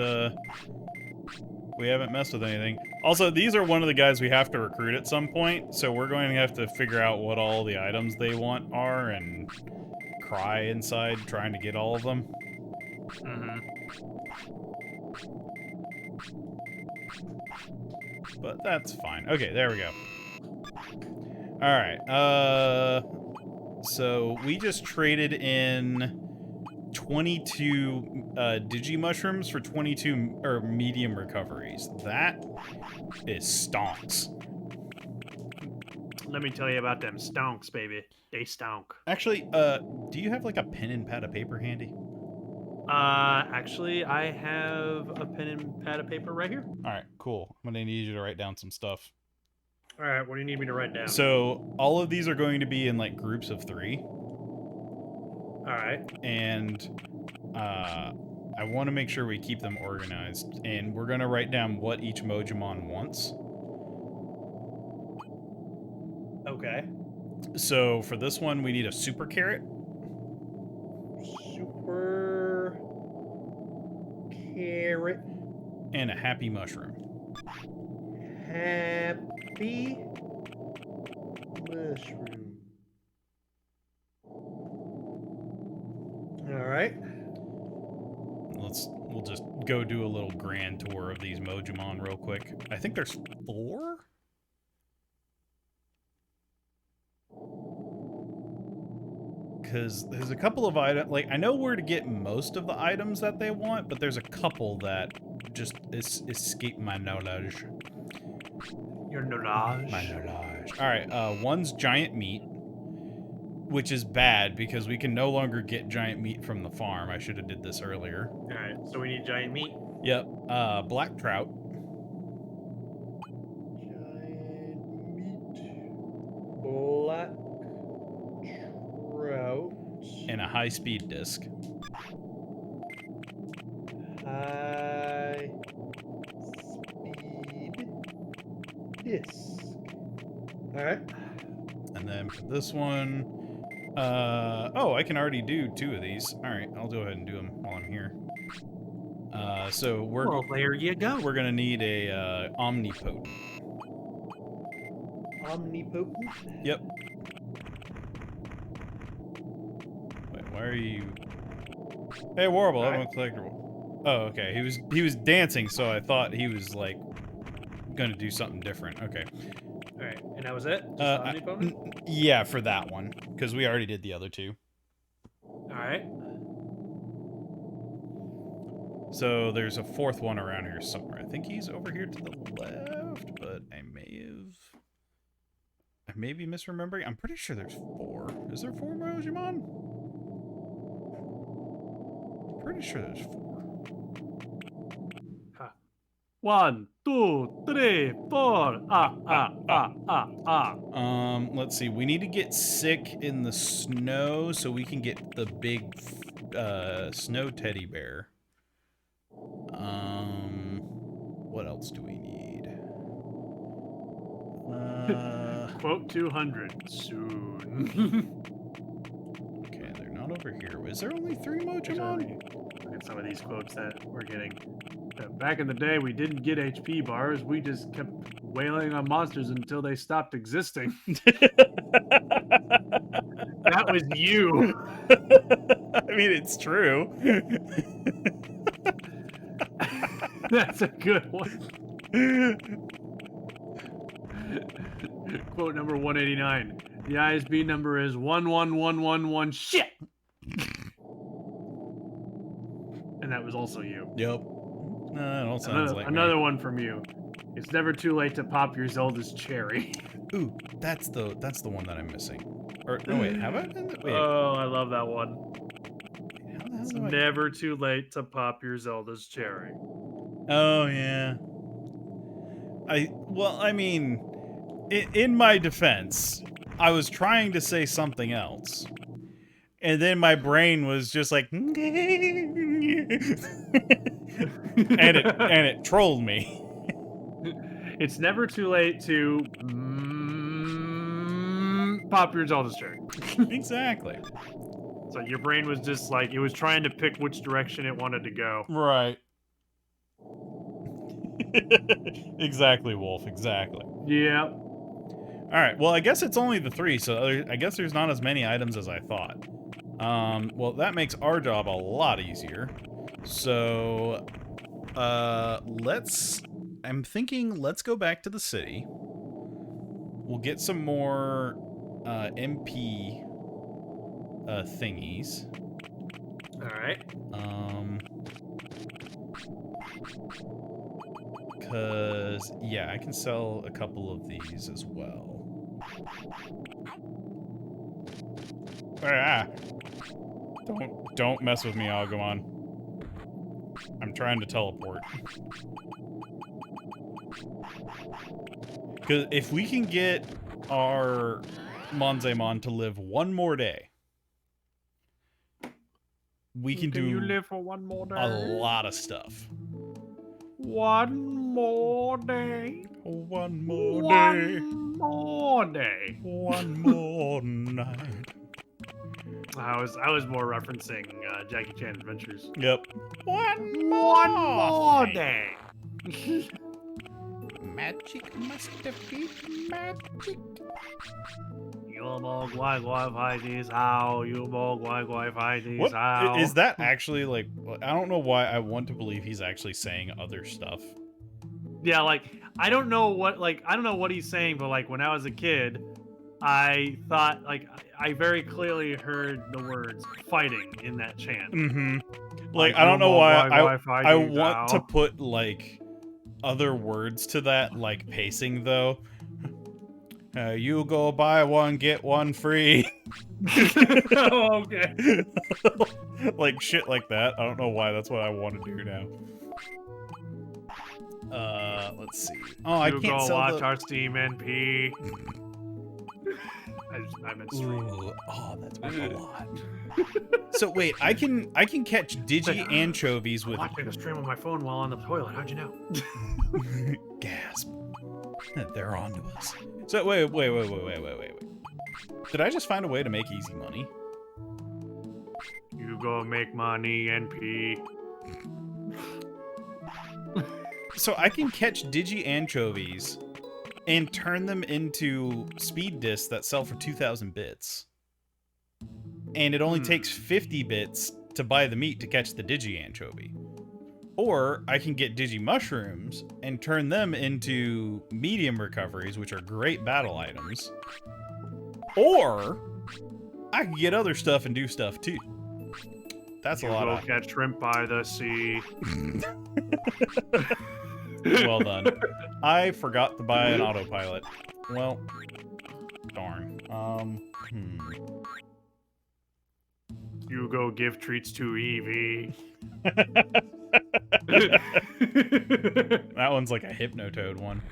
messed with anything. Also, these are one of the guys we have to recruit at some point, so we're going to have to figure out what all the items they want are and cry inside trying to get all of them. Mm-hmm. But that's fine. Okay, there we go. Alright, so we just traded in 22 Digimushrooms for 22 medium recoveries. That is stonks. Let me tell you about them stonks, baby. They stonk. Actually, do you have like a pen and pad of paper handy? Actually, I have a pen and pad of paper right here. Alright, cool. I'm gonna need you to write down some stuff. All right, what do you need me to write down? So, all of these are going to be in like groups of 3. All right. And I want to make sure we keep them organized. And we're going to write down what each Mojimon wants. Okay. So for this one, we need a super carrot. Super carrot. And a happy mushroom. Happy mushroom. All right. We'll just go do a little grand tour of these Mojimon real quick. I think there's 4? Because there's a couple of items, like, I know where to get most of the items that they want, but there's a couple that just escape my knowledge. Your knowledge. My knowledge. Alright, one's giant meat, which is bad because we can no longer get giant meat from the farm. I should have did this earlier. Alright, so we need giant meat. Yep, black trout. Giant meat. Black trout. And a high-speed disc. High speed disc. Alright. And then for this one, oh, I can already do 2 of these. All right, I'll go ahead and do them while I'm here. So Well, there you go. we're gonna need a omnipotent. Omnipotent? Yep. Wait, why are you? Hey, Warble, I'm a collectible. Oh, okay. He was dancing, so I thought he was like gonna do something different. Okay. Alright, and that was it? Just omnipotent? Yeah, for that one, because we already did the other 2. Alright. So there's a 4th one around here somewhere. I think he's over here to the left, but I may be misremembering. I'm pretty sure there's 4. Is there 4 Mojimon? Pretty sure there's 4. 1, 2, 3, 4. Let's see. We need to get sick in the snow so we can get the big snow teddy bear. What else do we need? Quote 200 soon. Okay, they're not over here. Is there only 3 Mojimon? Look at some of these quotes that we're getting. Back in the day, we didn't get HP bars. We just kept wailing on monsters until they stopped existing. That was you. I mean, it's true. That's a good one. Quote number 189. The ISB number is 11111 shit. And that was also you. Yep. It all sounds like Another me. one from you. It's never too late to pop your Zelda's cherry. Ooh, that's the one that I'm missing. Or no, wait, have I? Wait, Oh, I love that one. how the hell It's do I? never too late to pop your Zelda's cherry. Oh yeah. I mean, in my defense, I was trying to say something else. And then my brain was just like and it trolled me. It's never too late to pop your Zelda's cherry. Exactly. So your brain was just like, it was trying to pick which direction it wanted to go. Right. Exactly, Wolf, exactly. Yeah. All right, well, I guess it's only the 3, so I guess there's not as many items as I thought. Well, that makes our job a lot easier. So, I'm thinking let's go back to the city. We'll get some more, MP, thingies. All right. Because, yeah, I can sell a couple of these as well. Ah! Don't mess with me, Agumon. I'm trying to teleport. Because if we can get our Monzemon to live one more day, we can do you live for one more day? a lot of stuff. One more day. One more day. One more day. One more night. I was more referencing Jackie Chan Adventures. Yep. One more day. Magic must defeat magic. You mo guai guai fight these how. You mo guai guai fight these What how. is that actually like? I don't know why I want to believe he's actually saying other stuff. Yeah, like I don't know what he's saying, but like when I was a kid, I thought I very clearly heard the words fighting in that chant. Mm-hmm. Like I don't know why I want to put like other words to that, like pacing though. You go buy one get one free. Oh, okay. Like shit like that. I don't know why. That's what I want to do now. Let's see. Oh, I can't go sell watch the... our Steam NP. I meant stream. Ooh, oh, that's worth a lot. So wait, I can catch Digi anchovies with I'm watching a stream on my phone while on the toilet. How'd you know? gasp. They're onto us. So wait. Did I just find a way to make easy money? You go make money, NP. So I can catch Digi anchovies and turn them into speed discs that sell for 2,000 bits. And it only takes 50 bits to buy the meat to catch the Digi anchovy. Or I can get Digi mushrooms and turn them into medium recoveries, which are great battle items. Or I can get other stuff and do stuff too. That's a lot go of... catch shrimp by the sea. Well done. I forgot to buy an autopilot. Well, darn. You go give treats to Eevee. That one's like a Hypnotoad one.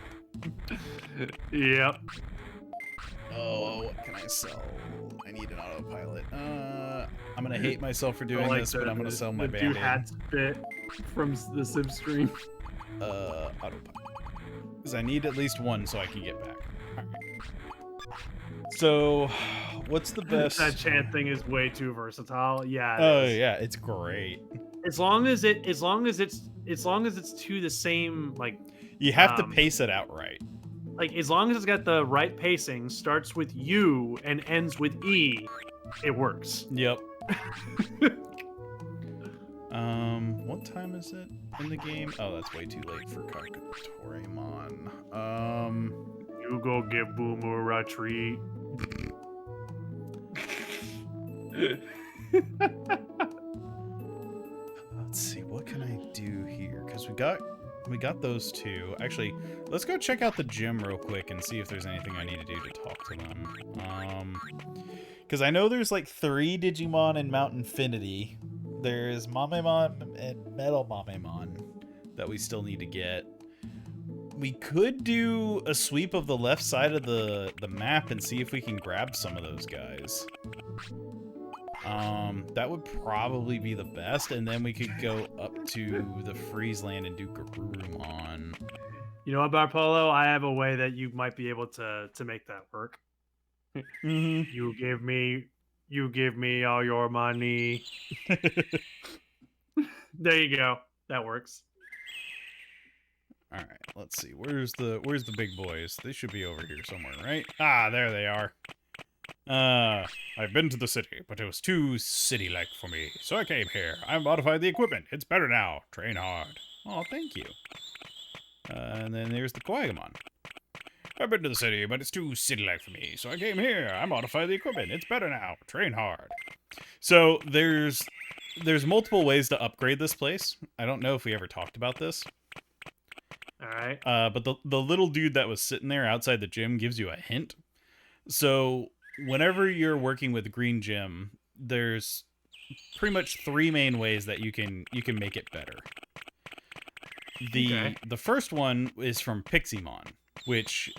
Yep. Oh, what can I sell? I need an autopilot. I'm gonna hate myself for doing Like this, but I'm gonna sell my the two Band-Aid. hats bit from the Sim stream. Autopilot. Because I need at least one so I can get back. Alright. So, what's the best? That chant thing is way too versatile. Yeah. Oh it is. yeah, it's great. As long as it's to the same like. You have to pace it out right. Like as long as it's got the right pacing, starts with U and ends with E, it works. Yep. What time is it in the game? Oh, that's way too late for Kakatorimon. You go give Boomer a treat. Let's see, what can I do here? Because we got those two. Actually, let's go check out the gym real quick and see if there's anything I need to do to talk to them. Because I know there's like 3 Digimon in Mount Infinity. There's Mamemon and Metal Mamemon that we still need to get. We could do a sweep of the left side of the map and see if we can grab some of those guys. That would probably be the best, and then we could go up to the Freeze Land and do Garurumon. You know what, Barpolo? I have a way that you might be able to make that work. Mm-hmm. You give me all your money. There you go. That works. All right, let's see. Where's the big boys? They should be over here somewhere, right? Ah, there they are. I've been to the city, but it was too city-like for me, so I came here. I modified the equipment. It's better now. Train hard. Oh, thank you. And then there's the Quagamon. I've been to the city, but it's too city-like for me, so I came here. I modified the equipment. It's better now. Train hard. So there's multiple ways to upgrade this place. I don't know if we ever talked about this. All right. But the little dude that was sitting there outside the gym gives you a hint. So whenever you're working with Green Gym, there's pretty much 3 main ways that you can make it better. The first one is from Piximon, which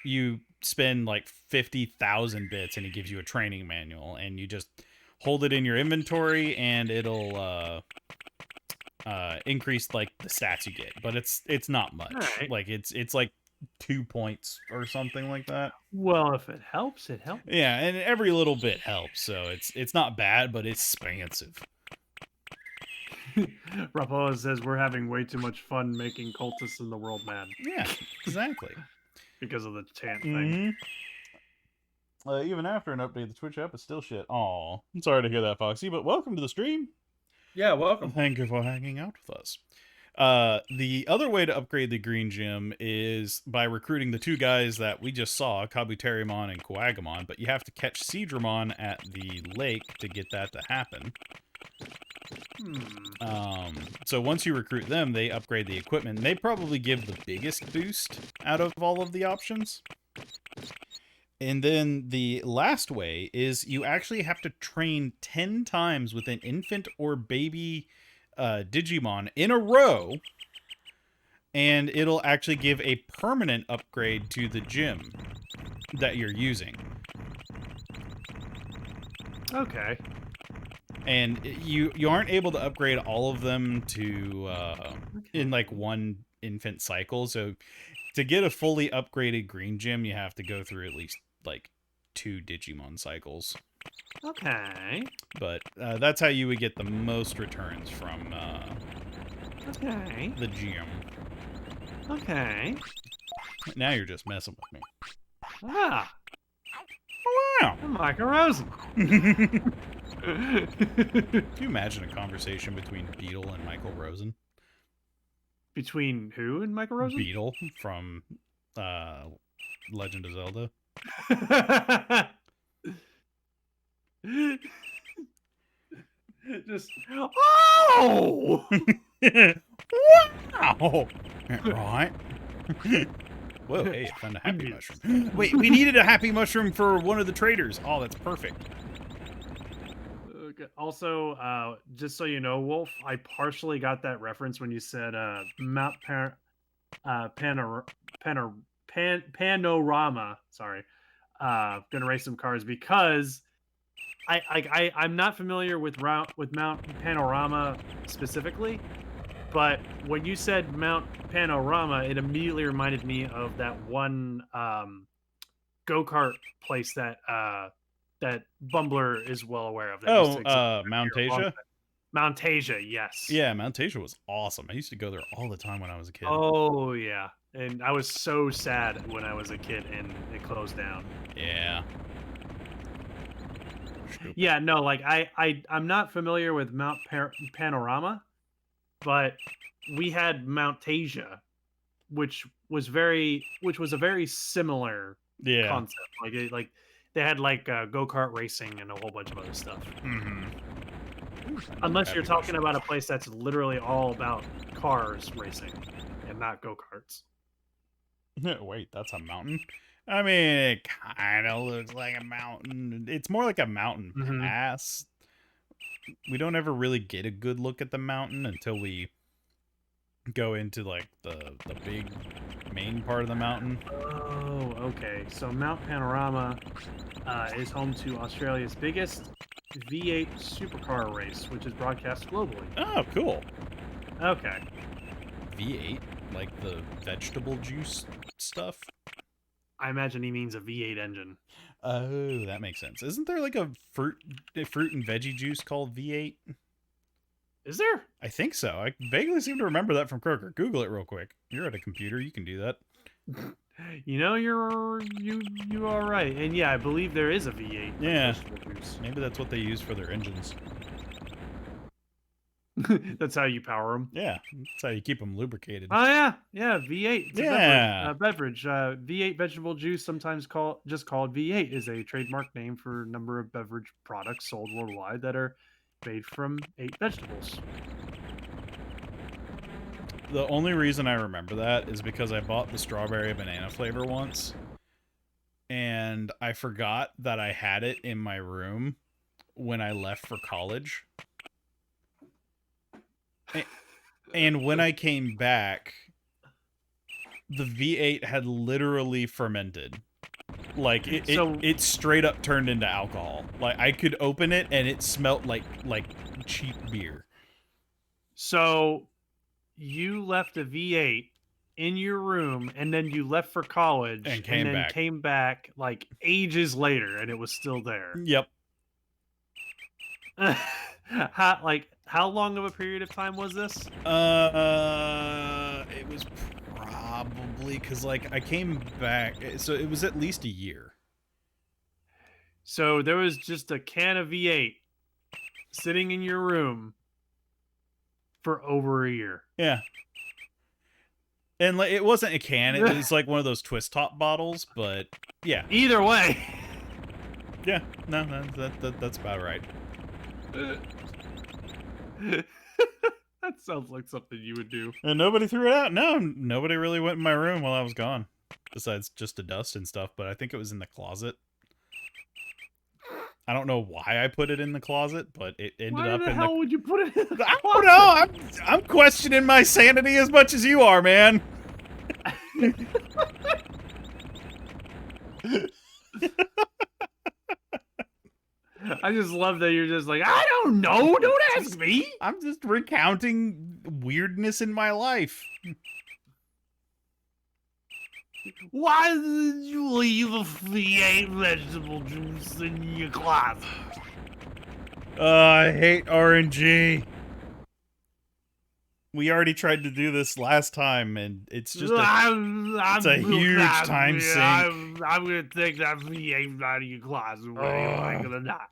you spend like 50,000 bits and it gives you a training manual, and you just hold it in your inventory and it'll increase like the stats you get, but it's not much. Right. Like it's like 2 points or something like that. Well, if it helps, it helps. Yeah, and every little bit helps, so it's not bad, but it's expensive. Rapala says we're having way too much fun making cultists in the world mad Yeah, exactly. because of the chant thing. Even after an update, the Twitch app is still shit. Aw, I'm sorry to hear that, Foxy, but welcome to the stream. Yeah, welcome. Thank you for hanging out with us. The other way to upgrade the Green Gym is by recruiting the 2 guys that we just saw, Kabuterimon and Quagamon, but you have to catch Seadramon at the lake to get that to happen. So once you recruit them, they upgrade the equipment, and they probably give the biggest boost out of all of the options. And then the last way is you actually have to train 10 times with an infant or baby Digimon in a row, and it'll actually give a permanent upgrade to the gym that you're using. Okay. And you aren't able to upgrade all of them to in like one infant cycle. So to get a fully upgraded Green Gym, you have to go through at least like 2 Digimon cycles. Okay. But that's how you would get the most returns from Okay. the gym. Okay. Now you're just messing with me. Ah, Wow. I'm Michael Rosen. Can you imagine a conversation between Beetle and Michael Rosen? Between who and Michael Rosen? Beetle from Legend of Zelda. Just oh! Wow! Right. Whoa, hey, I found a happy mushroom. Wait, we needed a happy mushroom for one of the traders. Oh, that's perfect. Okay. Also, just so you know, Wolf, I partially got that reference when you said Mount Panorama. Sorry, gonna race some cars because I'm not familiar with Mount Panorama specifically, but when you said Mount Panorama, it immediately reminded me of that one go-kart place that that Bumbler is well aware of. That used to exist Mount Asia? Mount Asia, yes. Yeah, Mount Asia was awesome. I used to go there all the time when I was a kid. Oh, yeah. And I was so sad when I was a kid and it closed down. Yeah. Stupid. Yeah, no, like I'm not familiar with Mount Panorama, but we had Mount Tasia, which was a very similar Yeah. concept. Like they had like go-kart racing and a whole bunch of other stuff. Mm-hmm. Unless you're talking about a place that's literally all about cars racing and not go-karts. Wait, that's a mountain? I mean, it kind of looks like a mountain. It's more like a mountain Mhm. pass. We don't ever really get a good look at the mountain until we go into like the big main part of the mountain. Oh, okay. So Mount Panorama is home to Australia's biggest V8 supercar race, which is broadcast globally. Oh, cool. Okay. V8, like the vegetable juice stuff. I imagine he means a V8 engine. Oh, that makes sense. Isn't there like a fruit and veggie juice called V8? Is there? I think so. I vaguely seem to remember that from Kroger. Google it real quick. You're at a computer. You can do that. You know, you are right. And yeah, I believe there is a V8. Yeah. vegetable juice. Maybe that's what they use for their engines. That's how you power them. Yeah, that's how you keep them lubricated. Oh yeah, V8. It's Yeah. a beverage. V8 vegetable juice, sometimes called V8, is a trademark name for a number of beverage products sold worldwide that are made from 8 vegetables. The only reason I remember that is because I bought the strawberry banana flavor once, and I forgot that I had it in my room when I left for college. And when I came back, the V8 had literally fermented. Like it straight up turned into alcohol. Like I could open it and it smelled like cheap beer. So you left a V8 in your room, and then you left for college, And came back like ages later, and it was still there. Yep. How long of a period of time was this? It was probably because like I came back, so it was at least a year. So there was just a can of V8 sitting in your room for over a year. Yeah. And like it wasn't a can; it was like one of those twist top bottles. But yeah. Either way. Yeah. No, that's about right. That sounds like something you would do. And nobody threw it out? No, nobody really went in my room while I was gone, besides just the dust and stuff. But I think it was in the closet. I don't know why I put it in the closet, but it ended up in the. Why the hell would you put it in the I closet? don't know. I'm questioning my sanity as much as you are, man. I just love that you're just like, I don't know. Don't ask me. I'm just recounting weirdness in my life. Why did you leave a V8 vegetable juice in your closet? I hate RNG. We already tried to do this last time, and it's just it's a huge time sink. I'm gonna take that V8 out of your closet. What are you gonna die?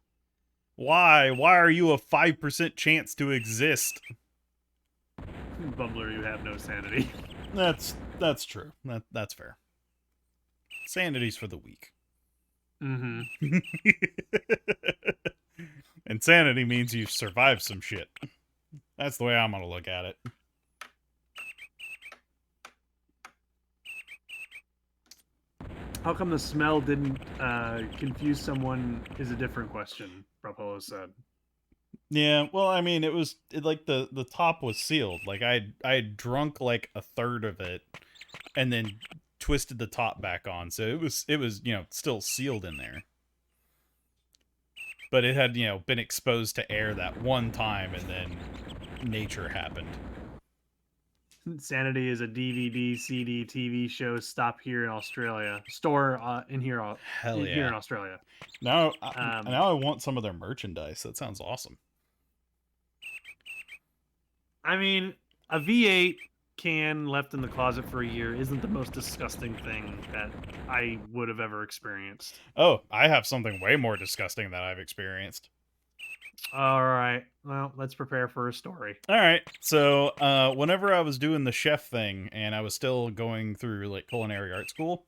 Why? Why are you a 5% chance to exist? Bumbler, you have no sanity. That's true. That's fair. Sanity's for the weak. Mm-hmm. And sanity means you've survived some shit. That's the way I'm gonna look at it. How come the smell didn't confuse someone is a different question, Rapolo said. Yeah, well, I mean, like the top was sealed. Like I had drunk like a third of it, and then twisted the top back on, so it was still sealed in there. But it had been exposed to air that one time, and then nature happened. Sanity is a DVD, CD, TV show. Stop here in Australia. Store in here. Hell yeah. Here in Australia. Now I want some of their merchandise. That sounds awesome. I mean, a V8 can left in the closet for a year isn't the most disgusting thing that I would have ever experienced. Oh, I have something way more disgusting that I've experienced. All right. Well, let's prepare for a story. All right. So, whenever I was doing the chef thing and I was still going through like culinary art school,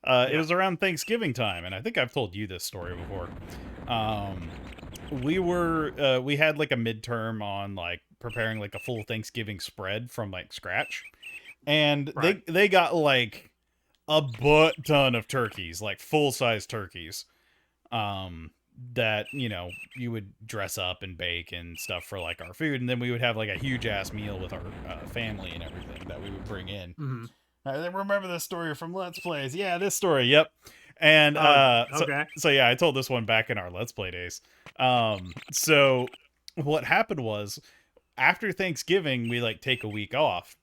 it was around Thanksgiving time, and I think I've told you this story before. We had like a midterm on like preparing like a full Thanksgiving spread from like scratch, and Right. they got like a butt ton of turkeys, like full size turkeys. That, you know, you would dress up and bake and stuff for like our food, and then we would have like a huge ass meal with our family and everything that we would bring in. Mm-hmm. I remember this story from Let's Plays. Yeah, this story. Yep. And okay. so yeah, I told this one back in our Let's Play days. So what happened was after Thanksgiving, we like take a week off,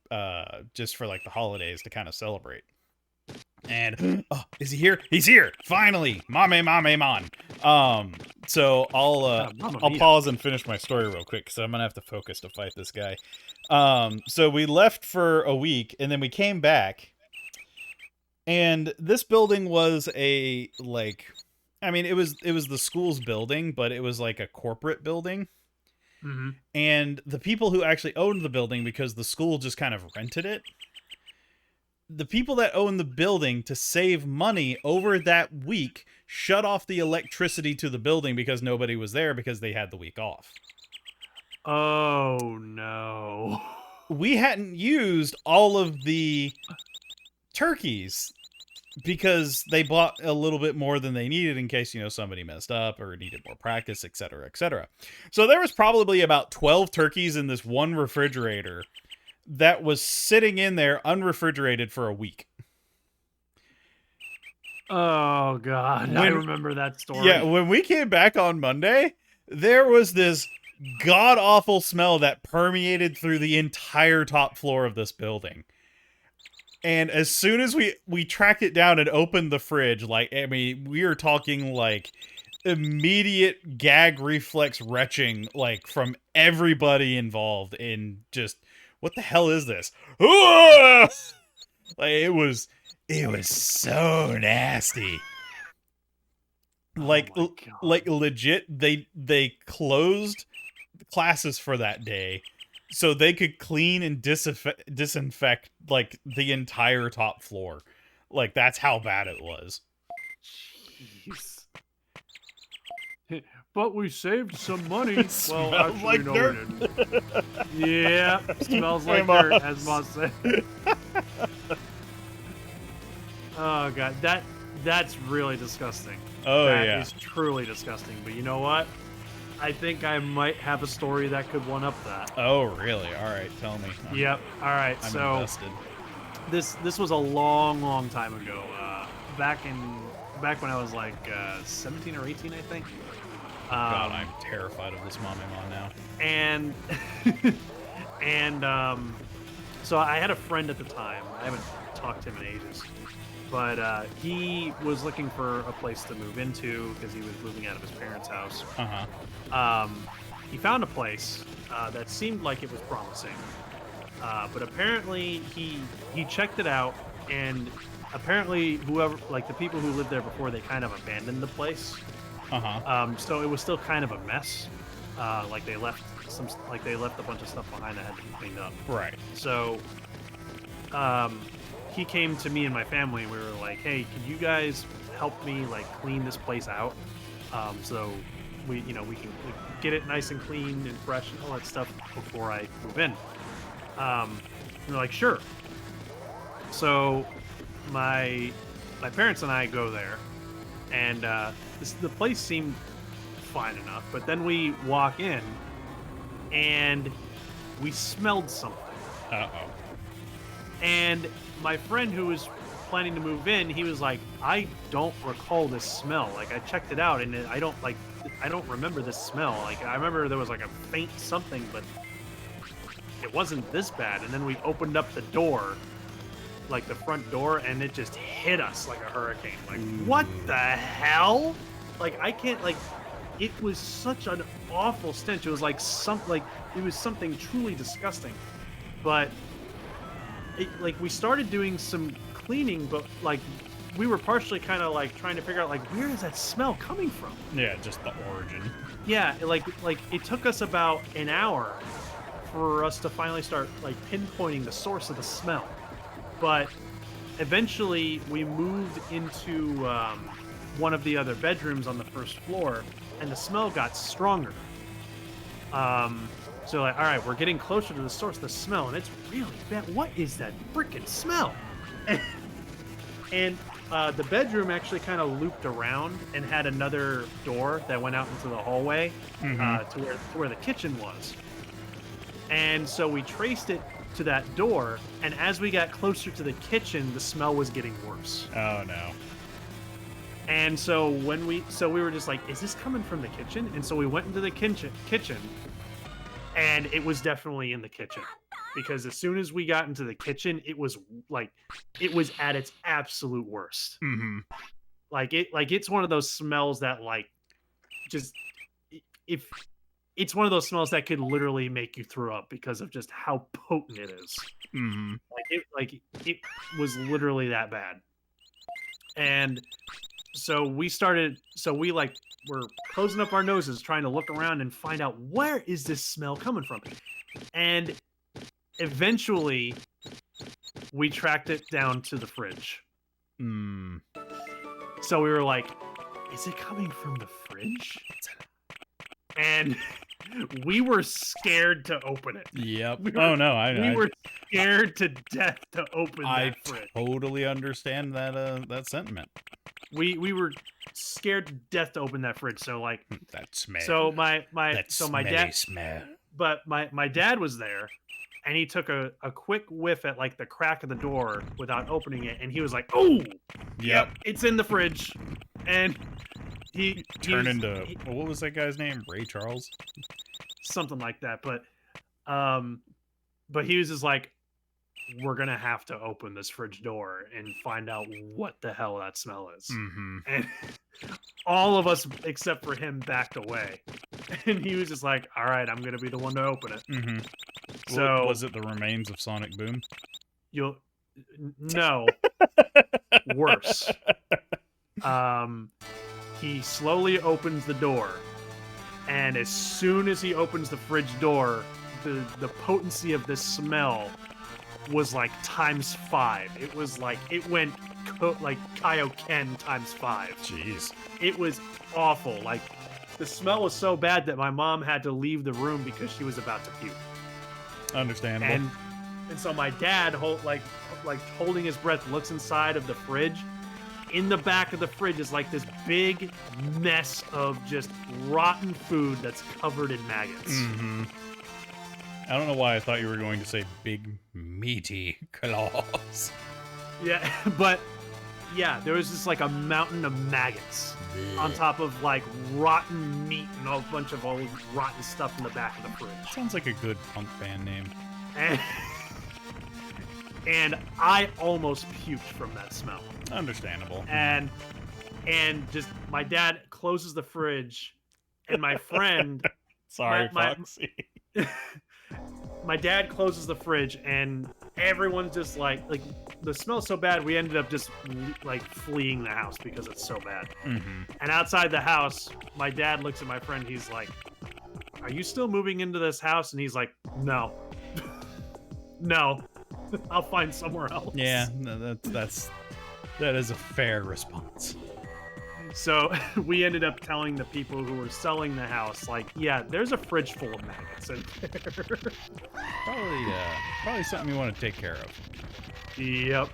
just for like the holidays to kind of celebrate. And oh, is he here? He's here! Finally! Mame mon. So I'll Mamma mia. pause and finish my story real quick because I'm gonna have to focus to fight this guy. So we left for a week and then we came back, and this building was a like, I mean, it was the school's building, but it was like a corporate building. Mm-hmm. And the people who actually owned the building, because the school just kind of rented it, the people that owned the building, to save money over that week, shut off the electricity to the building because nobody was there because they had the week off. Oh no. We hadn't used all of the turkeys because they bought a little bit more than they needed in case, you know, somebody messed up or needed more practice, etc., etc. So there was probably about 12 turkeys in this one refrigerator that was sitting in there unrefrigerated for a week. Oh god, I remember that story. Yeah, when we came back on Monday, there was this god-awful smell that permeated through the entire top floor of this building. And as soon as we tracked it down and opened the fridge, like, I mean, we are talking like immediate gag reflex retching, like, from everybody involved in just, what the hell is this? Like, it was so nasty. Like, oh my God. like legit, they closed classes for that day so they could clean and disinfect like the entire top floor. Like, that's how bad it was. Jeez. But we saved some money. Well, Smells actually, like no, dirt. we didn't. Yeah, smells like Hey, dirt, Moss. as Moss said. Oh god, that's really disgusting. Oh, That yeah. is truly disgusting. But you know what? I think I might have a story that could one up that. Oh, really? All right, tell me. Yep. All right. I'm So invested. this was a long time ago. Back when I was like 17 or 18, I think. God, I'm terrified of this Mamemon now. And so I had a friend at the time. I haven't talked to him in ages, but he was looking for a place to move into because he was moving out of his parents' house. He found a place that seemed like it was promising, but apparently he checked it out, and apparently whoever, like the people who lived there before, they kind of abandoned the place. So it was still kind of a mess. Like they left a bunch of stuff behind that had to be cleaned up. Right. So he came to me and my family, and we were like, "Hey, can you guys help me like clean this place out? So we can get it nice and clean and fresh and all that stuff before I move in." And we're like, "Sure." So my parents and I go there, and the place seemed fine enough, but then we walk in and we smelled something. Uh-oh. And my friend who was planning to move in, he was like, "I don't recall this smell. Like, I checked it out, and I don't remember this smell. Like, I remember there was like a faint something, but it wasn't this bad." And then we opened up the door, like the front door, and it just hit us like a hurricane. Like, what the hell? Like, I can't, like, it was such an awful stench. It was like it was something truly disgusting. But like we started doing some cleaning, but like we were partially kind of like trying to figure out like where is that smell coming from? Yeah, just the origin. Yeah, like it took us about an hour for us to finally start like pinpointing the source of the smell. But eventually we moved into one of the other bedrooms on the first floor, and the smell got stronger. So like, all right, we're getting closer to the source of the smell, and it's really bad. What is that freaking smell? And the bedroom actually kind of looped around and had another door that went out into the hallway to where the kitchen was. And so we traced it to that door, and as we got closer to the kitchen, the smell was getting worse. Oh no. And so we were just like, is this coming from the kitchen? And so we went into the kitchen, and it was definitely in the kitchen. Because as soon as we got into the kitchen, it was at its absolute worst. Mm-hmm. It's one of those smells that if it's one of those smells that could literally make you throw up because of just how potent it is. Mm-hmm. It was literally that bad. And so we're closing up our noses, trying to look around and find out where is this smell coming from. And eventually we tracked it down to the fridge. So we were like, is it coming from the fridge? And we were scared to open it. Yep. We were scared to death to open I that fridge. totally understand that sentiment. We were scared to death to open that fridge. So like That smell. so my dad smell. but my dad was there, and he took a quick whiff at like the crack of the door without opening it, and he was like, "Oh, Yep. it's in the fridge." And he Turn was- into what was that guy's name? Ray Charles? something like that. But he was just like, we're gonna have to open this fridge door and find out what the hell that smell is. Mm-hmm. And all of us except for him backed away, and he was just like, all right, I'm gonna be the one to open it. Mm-hmm. So was it the remains of Sonic Boom? no, worse. He slowly opens the door, and as soon as he opens the fridge door, the potency of this smell was like ×5. It was like it went like Kaioken ×5. Jeez. It was awful. Like the smell was so bad that my mom had to leave the room because she was about to puke. Understandable. And so my dad holding his breath looks inside of the fridge. In the back of the fridge is like this big mess of just rotten food that's covered in maggots. Mm-hmm. I don't know why I thought you were going to say big meaty claws. Yeah, but yeah, there was just like a mountain of maggots on top of like rotten meat and a bunch of old rotten stuff in the back of the fridge. Sounds like a good punk band name. And I almost puked from that smell. Understandable. And just my dad closes the fridge, and my friend Sorry, my- Foxy. my dad closes the fridge, and everyone's just like the smell's so bad we ended up just like fleeing the house because it's so bad. Mm-hmm. And outside the house, my dad looks at my friend. He's like, "Are you still moving into this house?" And he's like, "No, no, I'll find somewhere else." Yeah, no, that is a fair response. So we ended up telling the people who were selling the house, like, "Yeah, there's a fridge full of maggots in there." Probably something you want to take care of. Yep.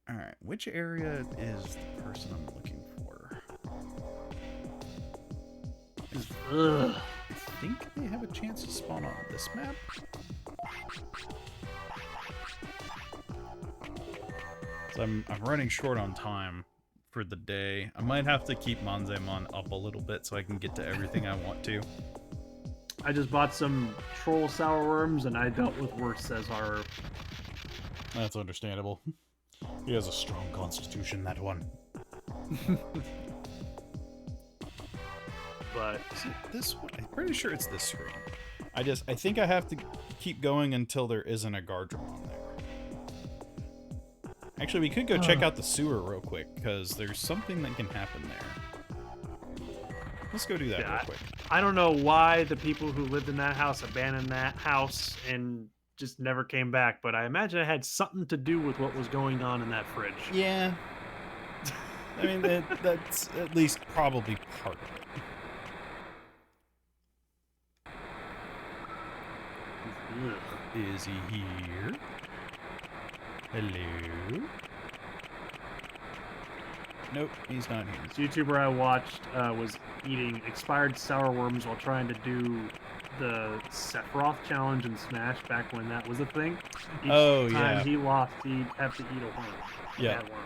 All right, which area is the person I'm looking for? Ugh. I think they have a chance to spawn on this map. So I'm running short on time for the day. I might have to keep Manzemon up a little bit so I can get to everything I want to. I just bought some troll sour worms, and I dealt with worse as horror. That's understandable. He has a strong constitution, that one. But Is it this one? I'm pretty sure it's this screen. I think I have to keep going until there isn't a Guardramon there. Actually, we could go check out the sewer real quick, because there's something that can happen there. Let's go do that real quick. I don't know why the people who lived in that house abandoned that house and just never came back, but I imagine it had something to do with what was going on in that fridge. Yeah. I mean, that's at least probably part of it. Ugh. Is he here? Hello? Nope, he's not here. This YouTuber I watched was eating expired sour worms while trying to do the Sephiroth challenge in Smash back when that was a thing. Each time he lost, he'd have to eat a worm. Yeah. That worm.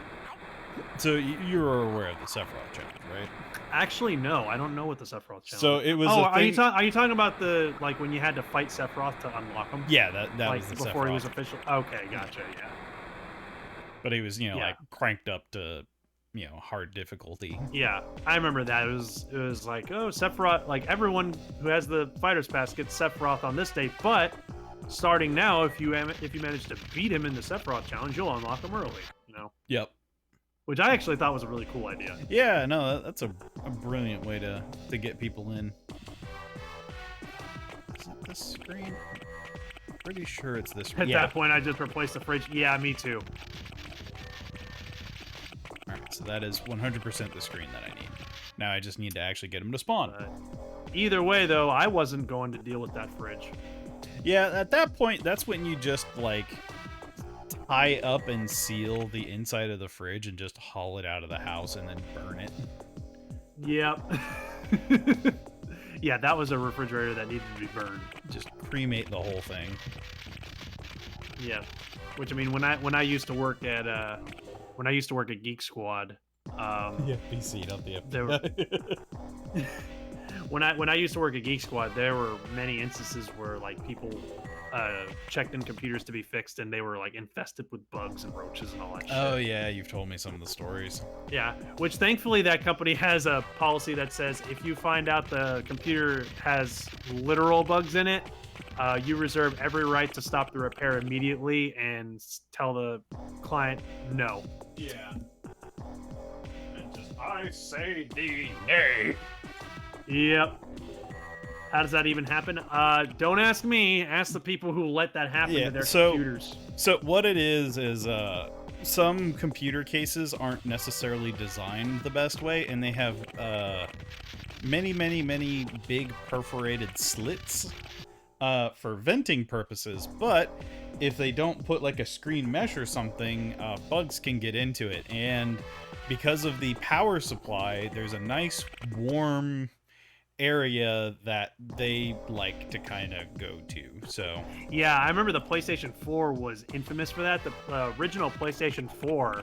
So you were aware of the Sephiroth challenge, right? Actually, no. I don't know what the Sephiroth challenge is. So it was are you talking about the, like, when you had to fight Sephiroth to unlock him? Yeah, that like, was the before Sephiroth. he was official. Okay, gotcha, yeah. But he was, like, cranked up to, hard difficulty. Yeah, I remember that. It was like, oh, Sephiroth, like, everyone who has the Fighter's Pass gets Sephiroth on this date, but starting now, if you manage to beat him in the Sephiroth challenge, you'll unlock him early, Yep. Which I actually thought was a really cool idea. Yeah, no, that's a brilliant way to get people in. Is it this screen? Pretty sure it's this screen. At that point, I just replaced the fridge. Yeah, me too. Alright, so that is 100% the screen that I need. Now I just need to actually get him to spawn. Either way, though, I wasn't going to deal with that fridge. Yeah, at that point, that's when you just, like, tie up and seal the inside of the fridge and just haul it out of the house and then burn it. Yep. Yeah, that was a refrigerator that needed to be burned. Just cremate the whole thing. Yeah. Which, I mean, when I used to work at Geek Squad, yeah, PC, not the there were, when I used to work at Geek Squad, there were many instances where, like, people checked in computers to be fixed, and they were, like, infested with bugs and roaches and all that shit. Oh yeah, you've told me some of the stories. Yeah, which thankfully that company has a policy that says if you find out the computer has literal bugs in it, you reserve every right to stop the repair immediately and tell the client no. Yeah. And just, I say nay. Yep. How does that even happen? Don't ask me. Ask the people who let that happen to their computers. So what it is some computer cases aren't necessarily designed the best way, and they have many big perforated slits for venting purposes. But if they don't put, like, a screen mesh or something, bugs can get into it. And because of the power supply, there's a nice warm area that they like to kind of go to. So yeah, I remember the PlayStation 4 was infamous for that. The original PlayStation 4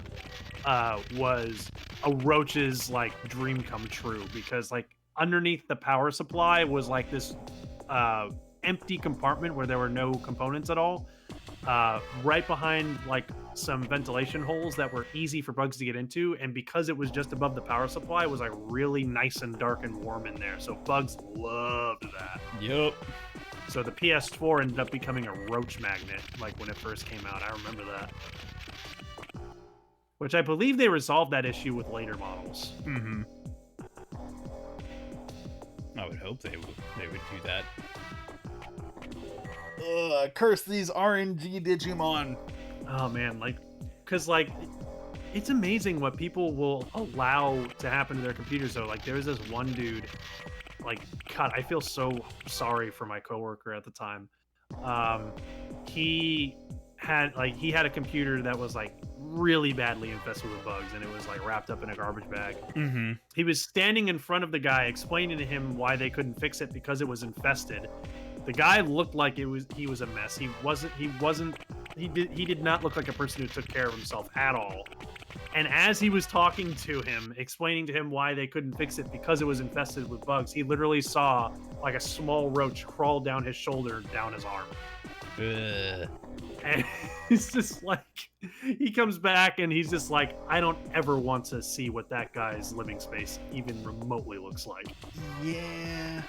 was a roach's, like, dream come true, because, like, underneath the power supply was, like, this empty compartment where there were no components at all, right behind, like, some ventilation holes that were easy for bugs to get into, and because it was just above the power supply, it was, like, really nice and dark and warm in there, so bugs loved that. Yep. So the PS4 ended up becoming a roach magnet, like, when it first came out. I remember that. Which I believe they resolved that issue with later models. Mm-hmm. I would hope they would do that. Curse these RNG Digimon. Oh man, like, because, like, it's amazing what people will allow to happen to their computers, though. Like, there was this one dude, like, God, I feel so sorry for my coworker at the time. He had a computer that was, like, really badly infested with bugs, and it was, like, wrapped up in a garbage bag. Mm-hmm. He was standing in front of the guy explaining to him why they couldn't fix it because it was infested. The guy looked like he was a mess. He did not look like a person who took care of himself at all. And as he was talking to him, explaining to him why they couldn't fix it because it was infested with bugs, he literally saw, like, a small roach crawl down his shoulder, down his arm. Ugh. And it's just like, he comes back and he's just like, I don't ever want to see what that guy's living space even remotely looks like. Yeah.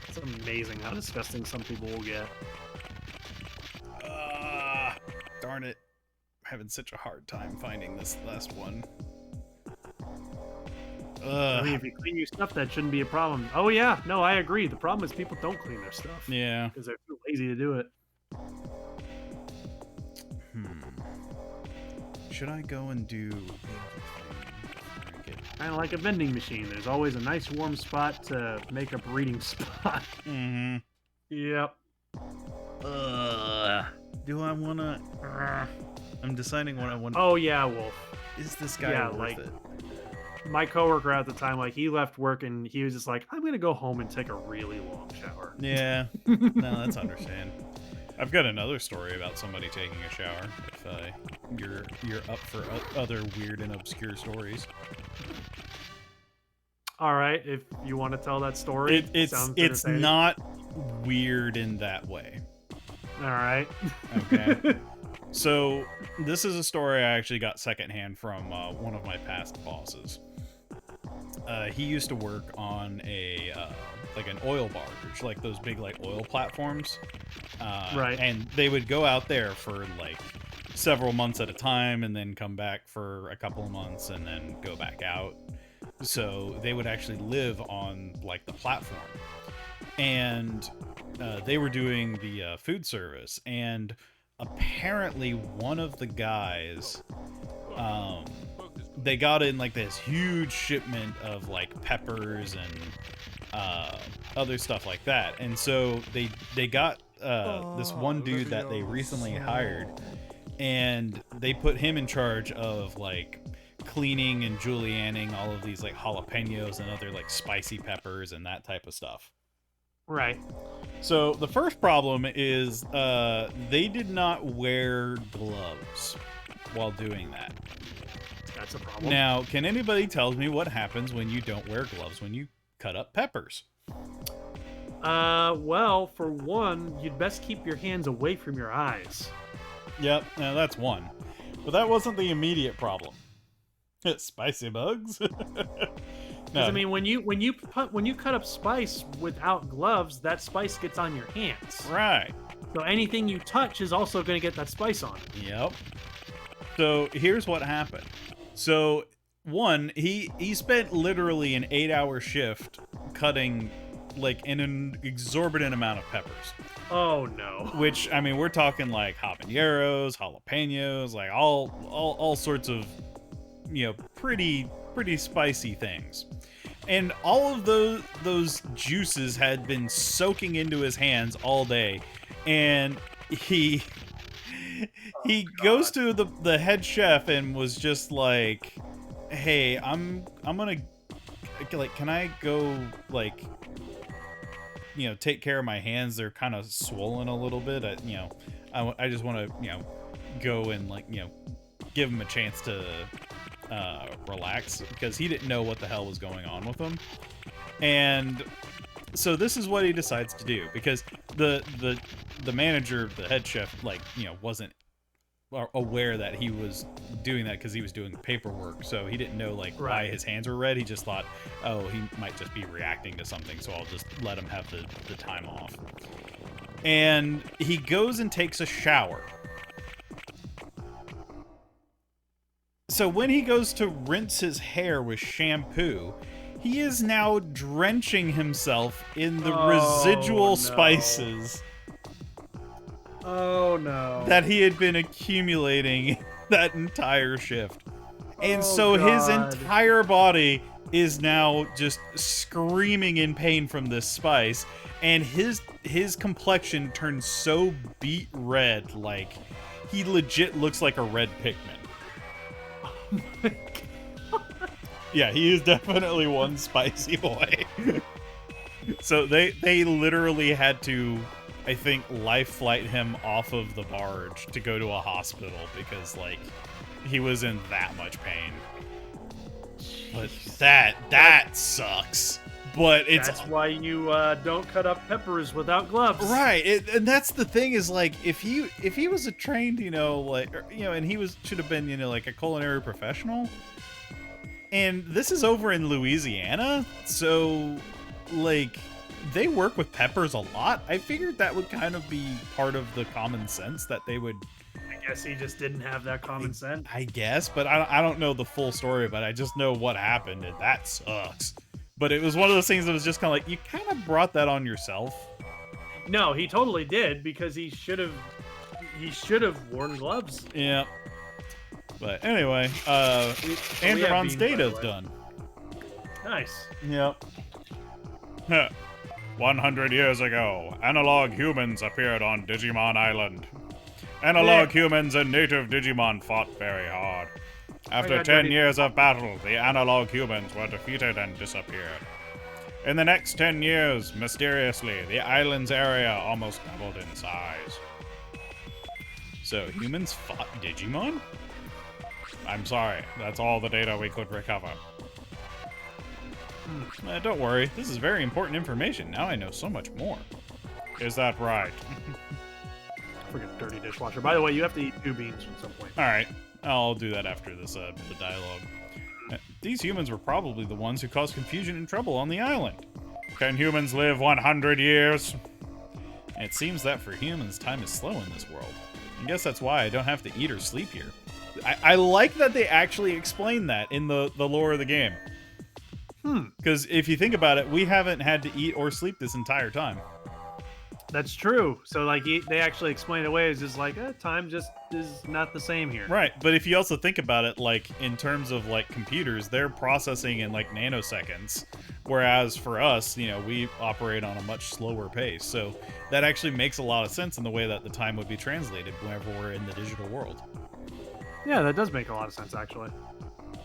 It's amazing how disgusting some people will get. Darn it. having such a hard time finding this last one. I mean, if you clean your stuff, that shouldn't be a problem. Oh yeah, no, I agree. The problem is people don't clean their stuff. Yeah. Because they're too lazy to do it. Should I go and do... Kind of like a vending machine. There's always a nice warm spot to make a breeding spot. Mm-hmm. Yep. Do I want to... I'm deciding what I want. Oh yeah, Wolf. Is this guy Yeah, worth like- it? My coworker at the time, like, he left work and he was just like, I'm gonna go home and take a really long shower. Yeah. No, that's understand. I've got another story about somebody taking a shower. If you're up for other weird and obscure stories. All right, if you want to tell that story, It's sounds it's entertaining. not weird in that way. All right. Okay. So this is a story I actually got secondhand from one of my past bosses. He used to work on a like an oil barge, like those big like oil platforms. Right. And they would go out there for like several months at a time, and then come back for a couple of months, and then go back out. So they would actually live on like the platform, and they were doing the food service, and apparently one of the guys, they got in like this huge shipment of like peppers and other stuff like that, and so they got this one dude that they recently hired, and they put him in charge of like cleaning and julienning all of these like jalapenos and other like spicy peppers and that type of stuff. Right. So the first problem is they did not wear gloves while doing that. That's a problem. Now, can anybody tell me what happens when you don't wear gloves when you cut up peppers? Well, for one, you'd best keep your hands away from your eyes. Yep, now that's one. But that wasn't the immediate problem. Spicy bugs. Because I mean, when you cut up spice without gloves, that spice gets on your hands. Right. So anything you touch is also going to get that spice on. Yep. So here's what happened. So one, he spent literally an 8-hour shift cutting like an exorbitant amount of peppers. Oh no. Which, I mean, we're talking like habaneros, jalapenos, like all sorts of, you know, pretty spicy things. And all of those juices had been soaking into his hands all day. And he goes to the head chef and was just like, "Hey, I'm gonna, like, can I go, like, you know, take care of my hands? They're kind of swollen a little bit. I just want to, you know, go and, like, you know, give him a chance to relax," because he didn't know what the hell was going on with him. And so this is what he decides to do, because the manager, the head chef, like, you know, wasn't aware that he was doing that because he was doing paperwork, so he didn't know like why his hands were red. He just thought, oh, he might just be reacting to something, so I'll just let him have the time off. And he goes and takes a shower. So when he goes to rinse his hair with shampoo, he is now drenching himself in the residual spices Oh no. that he had been accumulating that entire shift. And so God. his entire body is now just screaming in pain from this spice, and his complexion turns so beet red, like he legit looks like a red pigment. Oh my God. Yeah, he is definitely one spicy boy. So they literally had to, I think, life flight him off of the barge to go to a hospital because, like, he was in that much pain. But that sucks. But That's why you don't cut up peppers without gloves. right, and that's the thing is, like, if he was a trained, you know, like, you know, and he should have been, you know, like a culinary professional. And this is over in Louisiana, so, like, they work with peppers a lot. I figured that would kind of be part of the common sense that they would guess he just didn't have that common sense. I guess, but I don't know the full story, but I just know what happened, and that sucks. But it was one of those things that was just kind of like, you kind of brought that on yourself. No, he totally did, because he should have worn gloves. Yeah. But anyway, Andromon's data's done. Nice. Yep. 100 years ago, analog humans appeared on Digimon Island. Analog humans and native Digimon fought very hard. After 10 years of battle, the analog humans were defeated and disappeared. In the next 10 years, mysteriously, the island's area almost doubled in size. So, humans fought Digimon? I'm sorry, that's all the data we could recover. Don't worry, this is very important information. Now I know so much more. Is that right? Freaking dirty dishwasher. By the way, you have to eat 2 beans at some point. Alright, I'll do that after this, the dialogue. These humans were probably the ones who caused confusion and trouble on the island. Can humans live 100 years? It seems that for humans, time is slow in this world. I guess that's why I don't have to eat or sleep here. I like that they actually explain that in the lore of the game. Because if you think about it, we haven't had to eat or sleep this entire time. That's true. So, like, they actually explain it away as just like, time just is not the same here. Right, but if you also think about it, like, in terms of, like, computers, they're processing in, like, nanoseconds. Whereas for us, you know, we operate on a much slower pace. So that actually makes a lot of sense in the way that the time would be translated whenever we're in the digital world. Yeah, that does make a lot of sense, actually.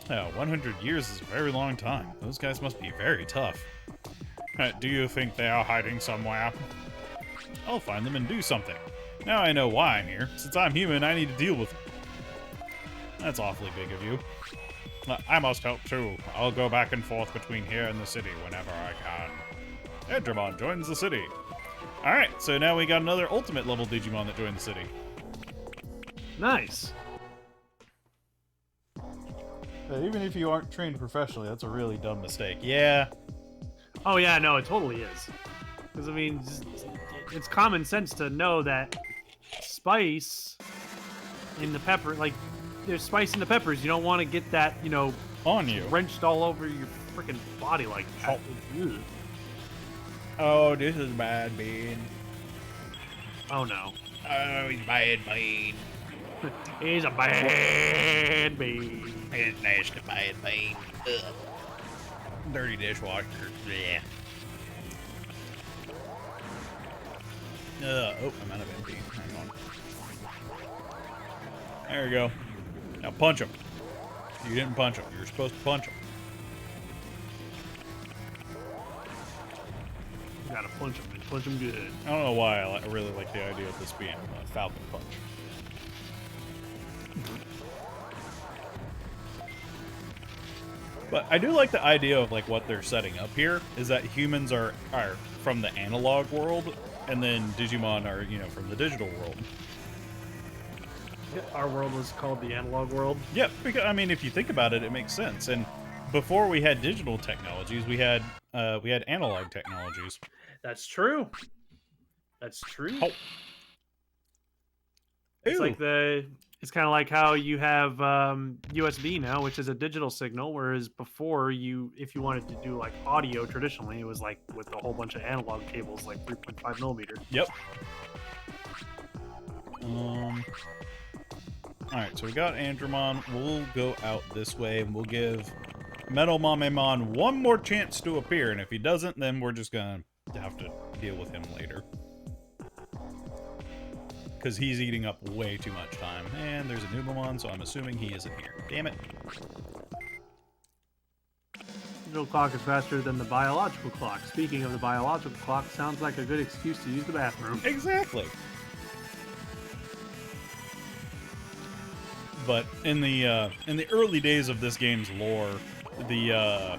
Yeah, 100 years is a very long time. Those guys must be very tough. Do you think they are hiding somewhere? I'll find them and do something. Now I know why I'm here. Since I'm human, I need to deal with it. That's awfully big of you. I must help too. I'll go back and forth between here and the city whenever I can. Edramon joins the city. Alright, so now we got another ultimate level Digimon that joined the city. Nice. Even if you aren't trained professionally, that's a really dumb mistake. Yeah. Oh, yeah, no, it totally is. Because, I mean, it's common sense to know that spice in the pepper, like, there's spice in the peppers. You don't want to get that, you know, On you. wrenched all over your freaking body like that. Ugh. Oh, this is bad, Bean. Oh, no. Oh, he's bad, Bean. He's a bad bee. It's nice to bad, Bean. Ugh. Dirty dishwasher. Yeah. Oh, I'm out of MP. Hang on. There you go. Now punch him. You didn't punch him. You're supposed to punch him. You gotta punch him. Punch him good. I don't know why I really like the idea of this being a Falcon Punch. But I do like the idea of like what they're setting up here is that humans are from the analog world, and then Digimon are, you know, from the digital world. Our world was called the analog world. Yep, because I mean, if you think about it, it makes sense. And before we had digital technologies, we had analog technologies. That's true. That's true. Oh. It's Ew. like it's kind of like how you have USB now, which is a digital signal, whereas before if you wanted to do like audio traditionally, it was like with a whole bunch of analog cables, like 3.5 millimeter. Yep. Alright, so we got Andromon. We'll go out this way, and we'll give Metal Mamemon one more chance to appear, and if he doesn't, then we're just gonna have to deal with him later. Because he's eating up way too much time. And there's a Numemon, so I'm assuming he isn't here. Damn it. Digital clock is faster than the biological clock. Speaking of the biological clock, sounds like a good excuse to use the bathroom. Exactly. But in the early days of this game's lore, the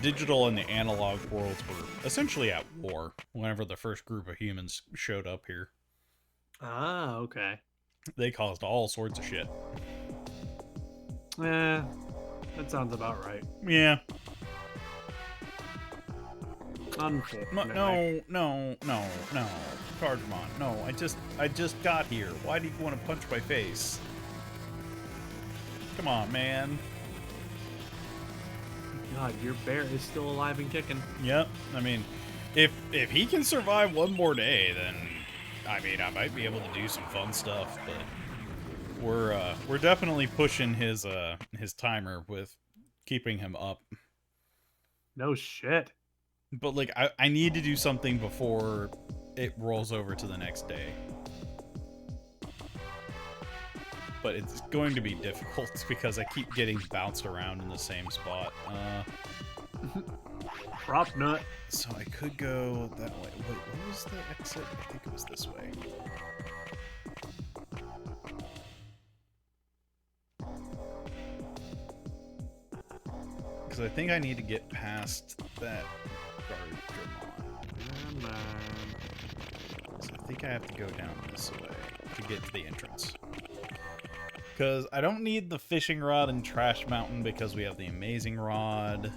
digital and the analog worlds were essentially at war whenever the first group of humans showed up here. Ah, okay. They caused all sorts of shit. That sounds about right. Yeah. Unfortunately. No. Chargemon, no. I just got here. Why do you want to punch my face? Come on, man. God, your bear is still alive and kicking. Yep. I mean, if he can survive one more day, then I mean, I might be able to do some fun stuff. But we're definitely pushing his timer with keeping him up. No shit. But like, I need to do something before it rolls over to the next day. But it's going to be difficult because I keep getting bounced around in the same spot. Prop nut. So I could go that way. Wait, what was the exit? I think it was this way. Because I think I need to get past that Gargamon. So I think I have to go down this way to get to the entrance. Because I don't need the fishing rod and Trash Mountain because we have the amazing rod.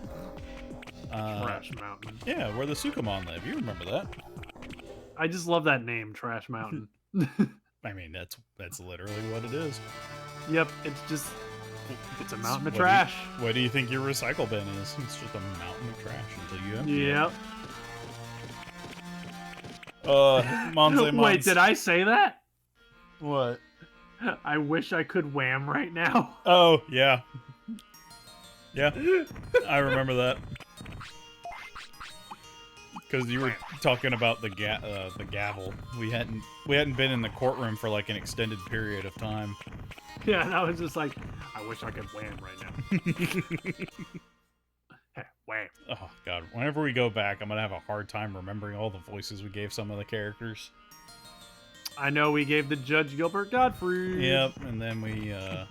Trash Mountain. Yeah, where the Sukamon live. You remember that? I just love that name, Trash Mountain. I mean, that's literally what it is. Yep, it's a mountain of What trash. What do you think your recycle bin is? It's just a mountain of trash until you empty Yep. it. Monze Wait, did I say that? What? I wish I could wham right now. Oh, yeah. Yeah, I remember that. Because you were talking about the gavel. We hadn't been in the courtroom for like an extended period of time. Yeah, and I was just like, I wish I could wham right now. Hey, wham. Oh god, whenever we go back, I'm gonna have a hard time remembering all the voices we gave some of the characters. I know we gave the Judge Gilbert Godfrey. Yep, and then we had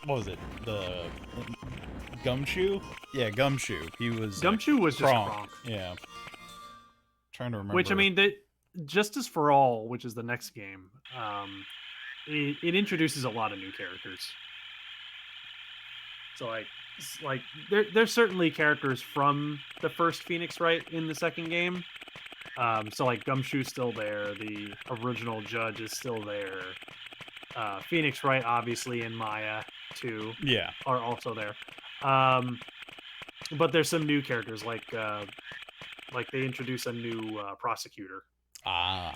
what was it? The Gumshoe? Yeah, Gumshoe. He was Gumshoe was just Kronk. Kronk. Yeah. Trying to remember. Which, I mean, Justice for All, which is the next game, it introduces a lot of new characters. So, like there's certainly characters from the first Phoenix Wright in the second game. So, like, Gumshoe's still there. The original Judge is still there. Phoenix Wright, obviously, and Maya, too, yeah, are also there. But there's some new characters, like they introduce a new prosecutor. Ah.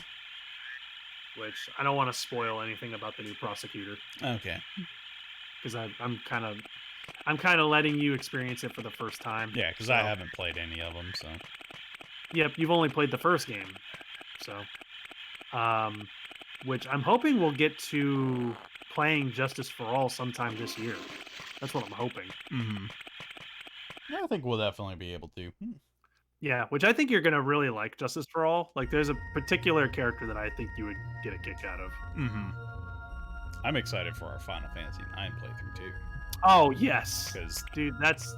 Which I don't want to spoil anything about the new prosecutor. Okay. Because I'm kind of letting you experience it for the first time. Yeah, because I haven't played any of them, so. Yep, you've only played the first game, so. Which I'm hoping we'll get to playing Justice for All sometime this year. That's what I'm hoping. Mm-hmm. Yeah, I think we'll definitely be able to. Yeah, which I think you're gonna really like Justice for All. Like, there's a particular character that I think you would get a kick out of. Mm-hmm. I'm excited for our Final Fantasy IX playthrough too. Oh yes, Because dude, that's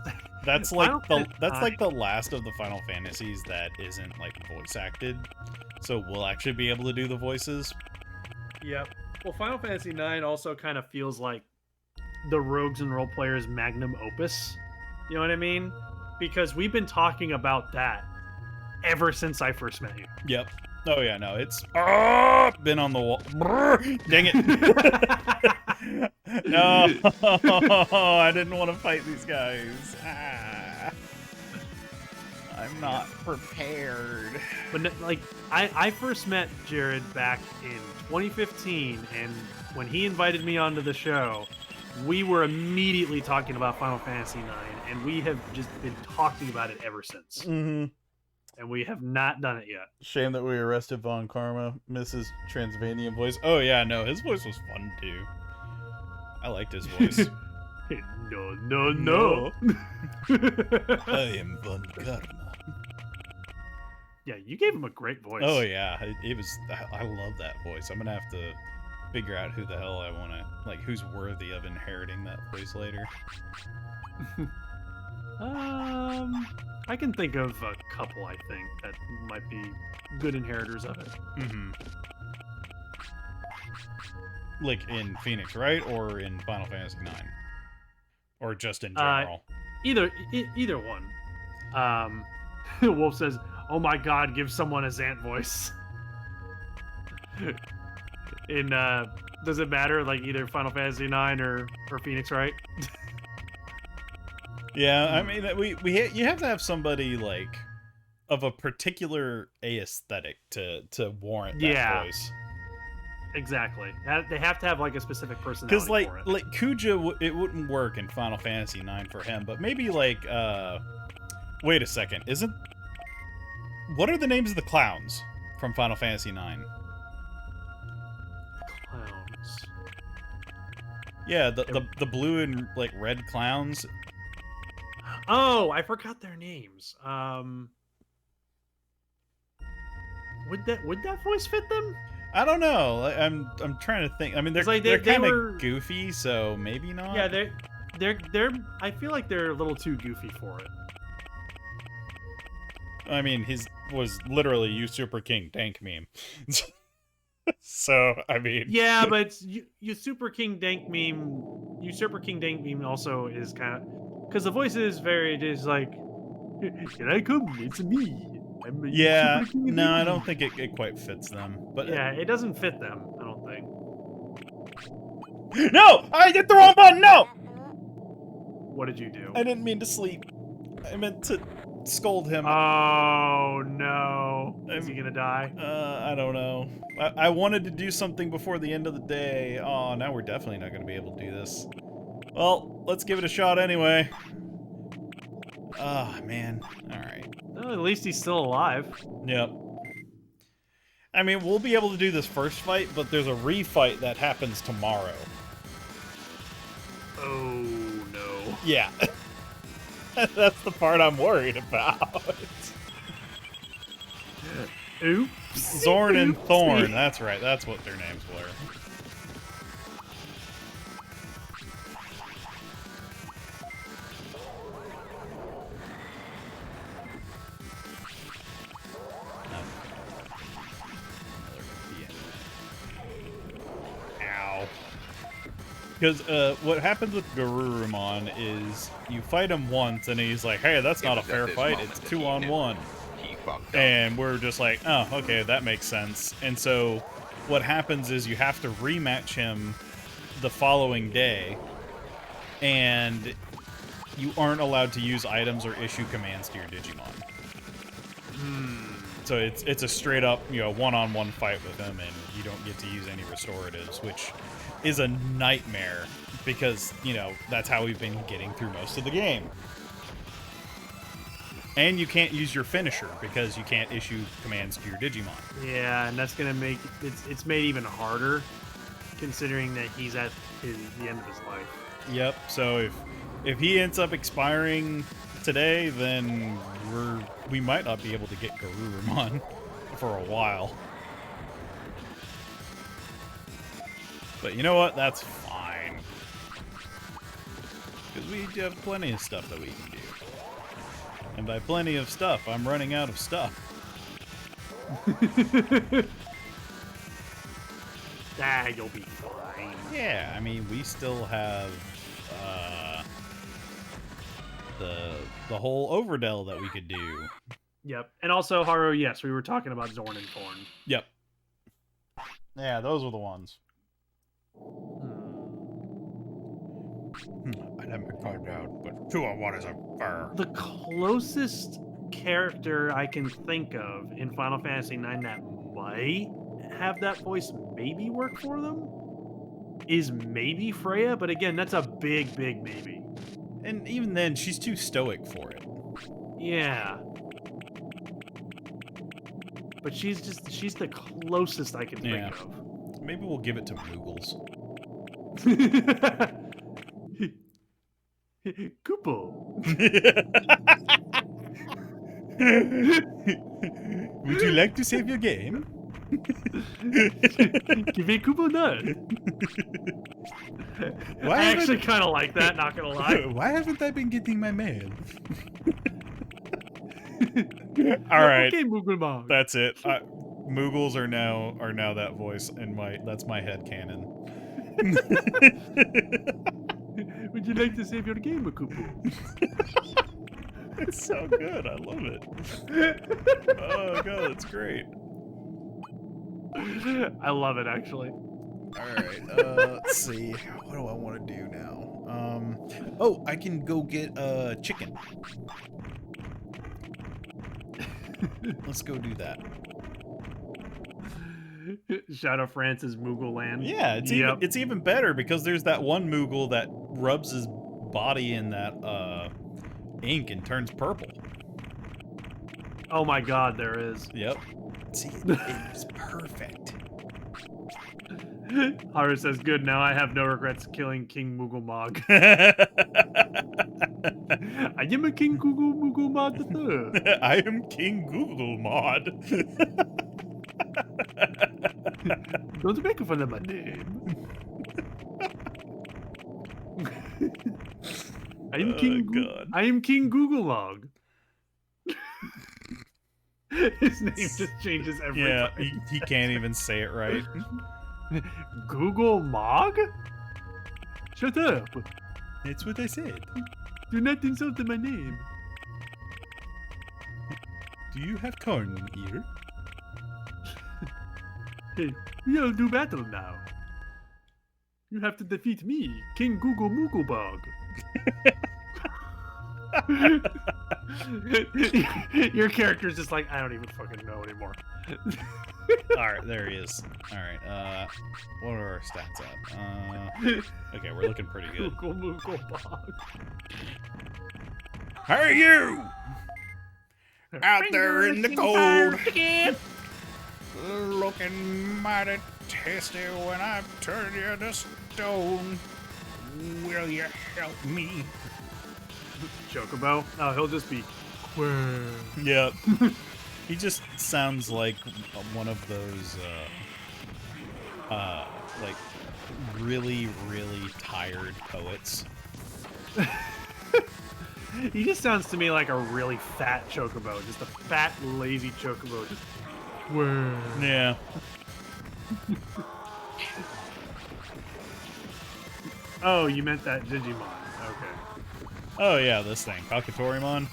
like the last of the Final Fantasies that isn't like voice acted. So we'll actually be able to do the voices. Yep. Well, Final Fantasy IX also kind of feels like the Rogues and Role Players magnum opus. You know what I mean? Because we've been talking about that ever since I first met you. Yep. Oh yeah, no, it's been on the wall. Dang it! No, I didn't want to fight these guys. I'm not prepared. But like, I first met Jared back in 2015, and when he invited me onto the show, we were immediately talking about Final Fantasy IX, and we have just been talking about it ever since. Mm-hmm. And we have not done it yet. Shame that we arrested Von Karma, Mrs. Transylvanian voice. Oh yeah, no, his voice was fun too. I liked his voice. No. I am Von Karma. Yeah, you gave him a great voice. Oh yeah, it was. I love that voice. I'm gonna have to figure out who the hell I want to, like, who's worthy of inheriting that voice later. I can think of a couple, I think, that might be good inheritors of it. Mm-hmm. Like in Phoenix, right? Or in Final Fantasy IX? or just in general? Either one. Wolf says, "Oh my God, give someone a Zant voice." In does it matter? Like either Final Fantasy IX or Phoenix Wright? Yeah, I mean, you have to have somebody like of a particular aesthetic to warrant that voice. Exactly. They have to have like a specific personality. Because for it. like Kuja, it wouldn't work in Final Fantasy IX for him, but maybe like wait a second, what are the names of the clowns from Final Fantasy IX? Clowns. Yeah, the blue and like red clowns. Oh, I forgot their names. Would that voice fit them? I don't know. I'm trying to think. I mean, they're like they're they kind were- of goofy, so maybe not. Yeah, they're. I feel like they're a little too goofy for it. I mean, his was literally "You Super King Dank" meme. So I mean, Yeah, but you Super King Dank meme. You Super King Dank meme also is kind of because the voice is very just like, "Here I come, it's me." I'm yeah. Super King No, I Dank don't Meme." think it quite fits them. But Yeah, it doesn't fit them. I don't think. No, I hit the wrong button. No, What did you do? I didn't mean to sleep. I meant to scold him. Oh no! Is he gonna die? I don't know. I wanted to do something before the end of the day. Oh, now we're definitely not going to be able to do this. Well, let's give it a shot anyway. Ah, man. All right. Well, at least he's still alive. Yep. I mean, we'll be able to do this first fight, but there's a refight that happens tomorrow. Oh no! Yeah. That's the part I'm worried about. Oops. Zorn and Oopsie. Thorn. That's right. That's what their names were. Ow. Because what happens with Garurumon is you fight him once and he's like, hey, that's not a fair fight, it's 2-on-1. And we're just like, oh, okay, that makes sense. And so what happens is you have to rematch him the following day, and you aren't allowed to use items or issue commands to your Digimon. So it's a straight up, one-on-one fight with him, and you don't get to use any restoratives, which is a nightmare because, that's how we've been getting through most of the game. And you can't use your finisher because you can't issue commands to your Digimon. Yeah, and that's gonna make it's made even harder, considering that he's at the end of his life. Yep. So if he ends up expiring today, then we might not be able to get Garurumon for a while. But you know what? That's fine. Because we have plenty of stuff that we can do. And by plenty of stuff, I'm running out of stuff. You'll be fine. Yeah, I mean, we still have the whole Overdell that we could do. Yep. And also, Haru, yes, we were talking about Zorn and Thorn. Yep. Yeah, those were the ones. I let my card down, but 2-on-1 is a fur. The closest character I can think of in Final Fantasy IX that might have that voice maybe work for them is maybe Freya, but again, that's a big, big maybe. And even then, she's too stoic for it. Yeah. But she's the closest I can think of. Maybe we'll give it to Moogles. Koopo. Would you like to save your game? Give me a Koopo nut. I actually kind of like that, not gonna lie. Why haven't I been getting my mail? All right, Okay, Moogle. that's it. Moogles are now that voice, and that's my headcanon. Would you like to save your game, Akupu? It's so good. I love it. Oh god, that's great. I love it, actually. All right. Let's see. What do I want to do now? Oh, I can go get a chicken. Let's go do that. Shadow France's Moogle Land. Yeah, it's even better because there's that one Moogle that rubs his body in that ink and turns purple. Oh my god, there is. Yep. See, it's perfect. Haru says, good, now I have no regrets killing King Moogle Mog. I am a King Moogle Mod the Third. I am King Google Mod. Don't make fun of my name. I am King God. I am King Google Log. His name just changes every Yeah, time. he can't even say it right. Google Mog? Shut up. That's what I said. Do not insult my name. Do you have corn ear? Hey, we'll do battle now. You have to defeat me, King Google Moogle Bog. Your character's just like, I don't even fucking know anymore. Alright, there he is. Alright, what are our stats at? Okay, we're looking pretty good. Google Moogle Bog. Hey, you! Out there in the cold! Looking mighty tasty when I turn you to stone. Will you help me? Chocobo? Oh, he'll just be. Yep. He just sounds like one of those, like, really, really tired poets. He just sounds to me like a really fat Chocobo. Just a fat, lazy Chocobo. Just. Yeah. Oh, you meant that Digimon. Okay. Oh, yeah, this thing. Kakatorimon.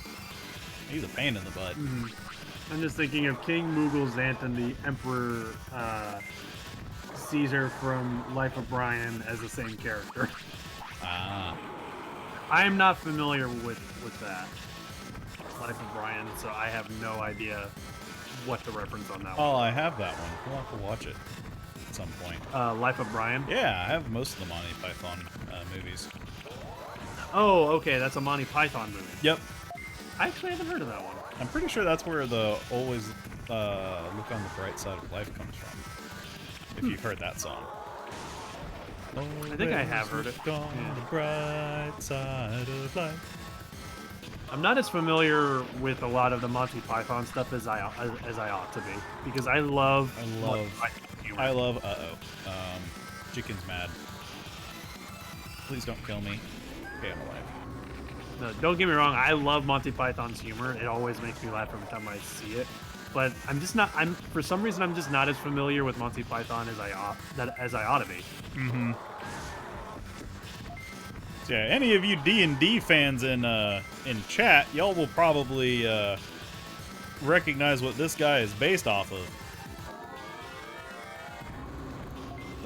He's a pain in the butt. I'm just thinking of King Moogle Xanthan, the Emperor Caesar from Life of Brian, as the same character. Ah. I am not familiar with that Life of Brian, so I have no idea what the reference on that Oh, I have that one. We'll have to watch it at some point. one. Life of Brian. Yeah, I have most of the Monty Python movies. Oh, okay, that's a Monty Python movie. Yep. I actually haven't heard of that one. I'm pretty sure that's where the always look on the bright side of life comes from. If you've heard that song. I think I have heard it. Look on the bright side of life. I'm not as familiar with a lot of the Monty Python stuff as I ought to be, because I love Monty Python humor. I love Chicken's mad. Please don't kill me. Okay, I'm alive. No, don't get me wrong. I love Monty Python's humor. It always makes me laugh every time I see it. But I'm just not. For some reason I'm just not as familiar with Monty Python as I ought to be. Mm-hmm. So yeah, any of you D&D fans in chat, y'all will probably recognize what this guy is based off of.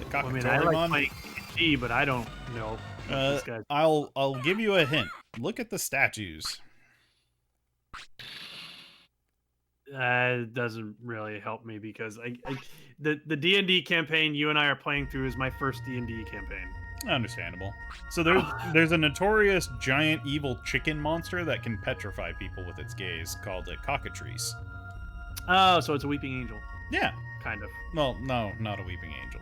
The Well, I mean, I like Kakatorimon. playing D&D, but I don't know. What this guy's... I'll give you a hint. Look at the statues. It doesn't really help me because the D&D campaign you and I are playing through is my first D&D campaign. Understandable. So there's a notorious giant evil chicken monster that can petrify people with its gaze called a cockatrice. Oh, so it's a weeping angel, Yeah. kind of. Well, no, not a weeping angel.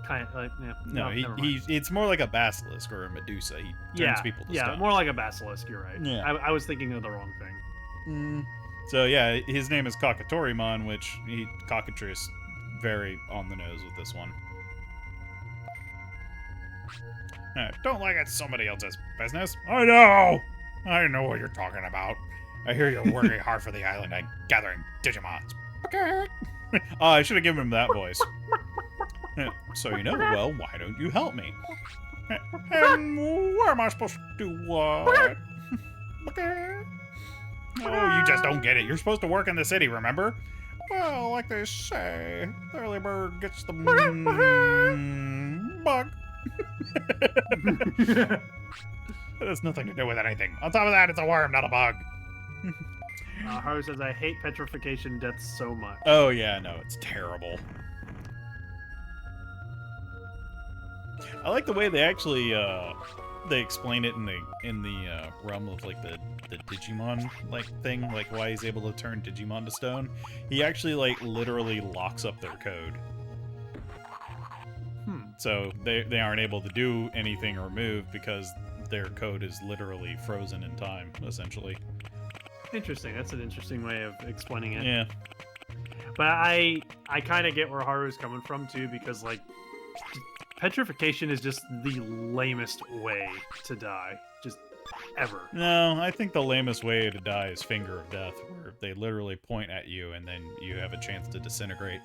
Kind of like, yeah. No, never mind. it's more like a basilisk or a Medusa. He turns people to stone. more like a basilisk. You're right. Yeah. I was thinking of the wrong thing. So yeah, his name is Kakatorimon, which cockatrice, very on the nose with this one. Don't like it's somebody else's business. I know what you're talking about. I hear you're working hard for the island and gathering Digimons. Oh, I should have given him that voice. So you know, well, why don't you help me? And where am I supposed to do what? Oh, you just don't get it. You're supposed to work in the city, remember? Well, like they say, the early bird gets the bug. That has nothing to do with anything. On top of that, it's a worm, not a bug. Haru says, I hate petrification deaths so much. Oh, yeah, no, it's terrible. I like the way they actually, they explain it in the realm of, like, the Digimon, like, thing, like, why he's able to turn Digimon to stone. He actually, like, literally locks up their code. So they aren't able to do anything or move because their code is literally frozen in time, essentially. Interesting. That's an interesting way of explaining it. Yeah. But I kind of get where Haru's coming from, too, because, like, petrification is just the lamest way to die. Just ever. No, I think the lamest way to die is Finger of Death, where they literally point at you and then you have a chance to disintegrate.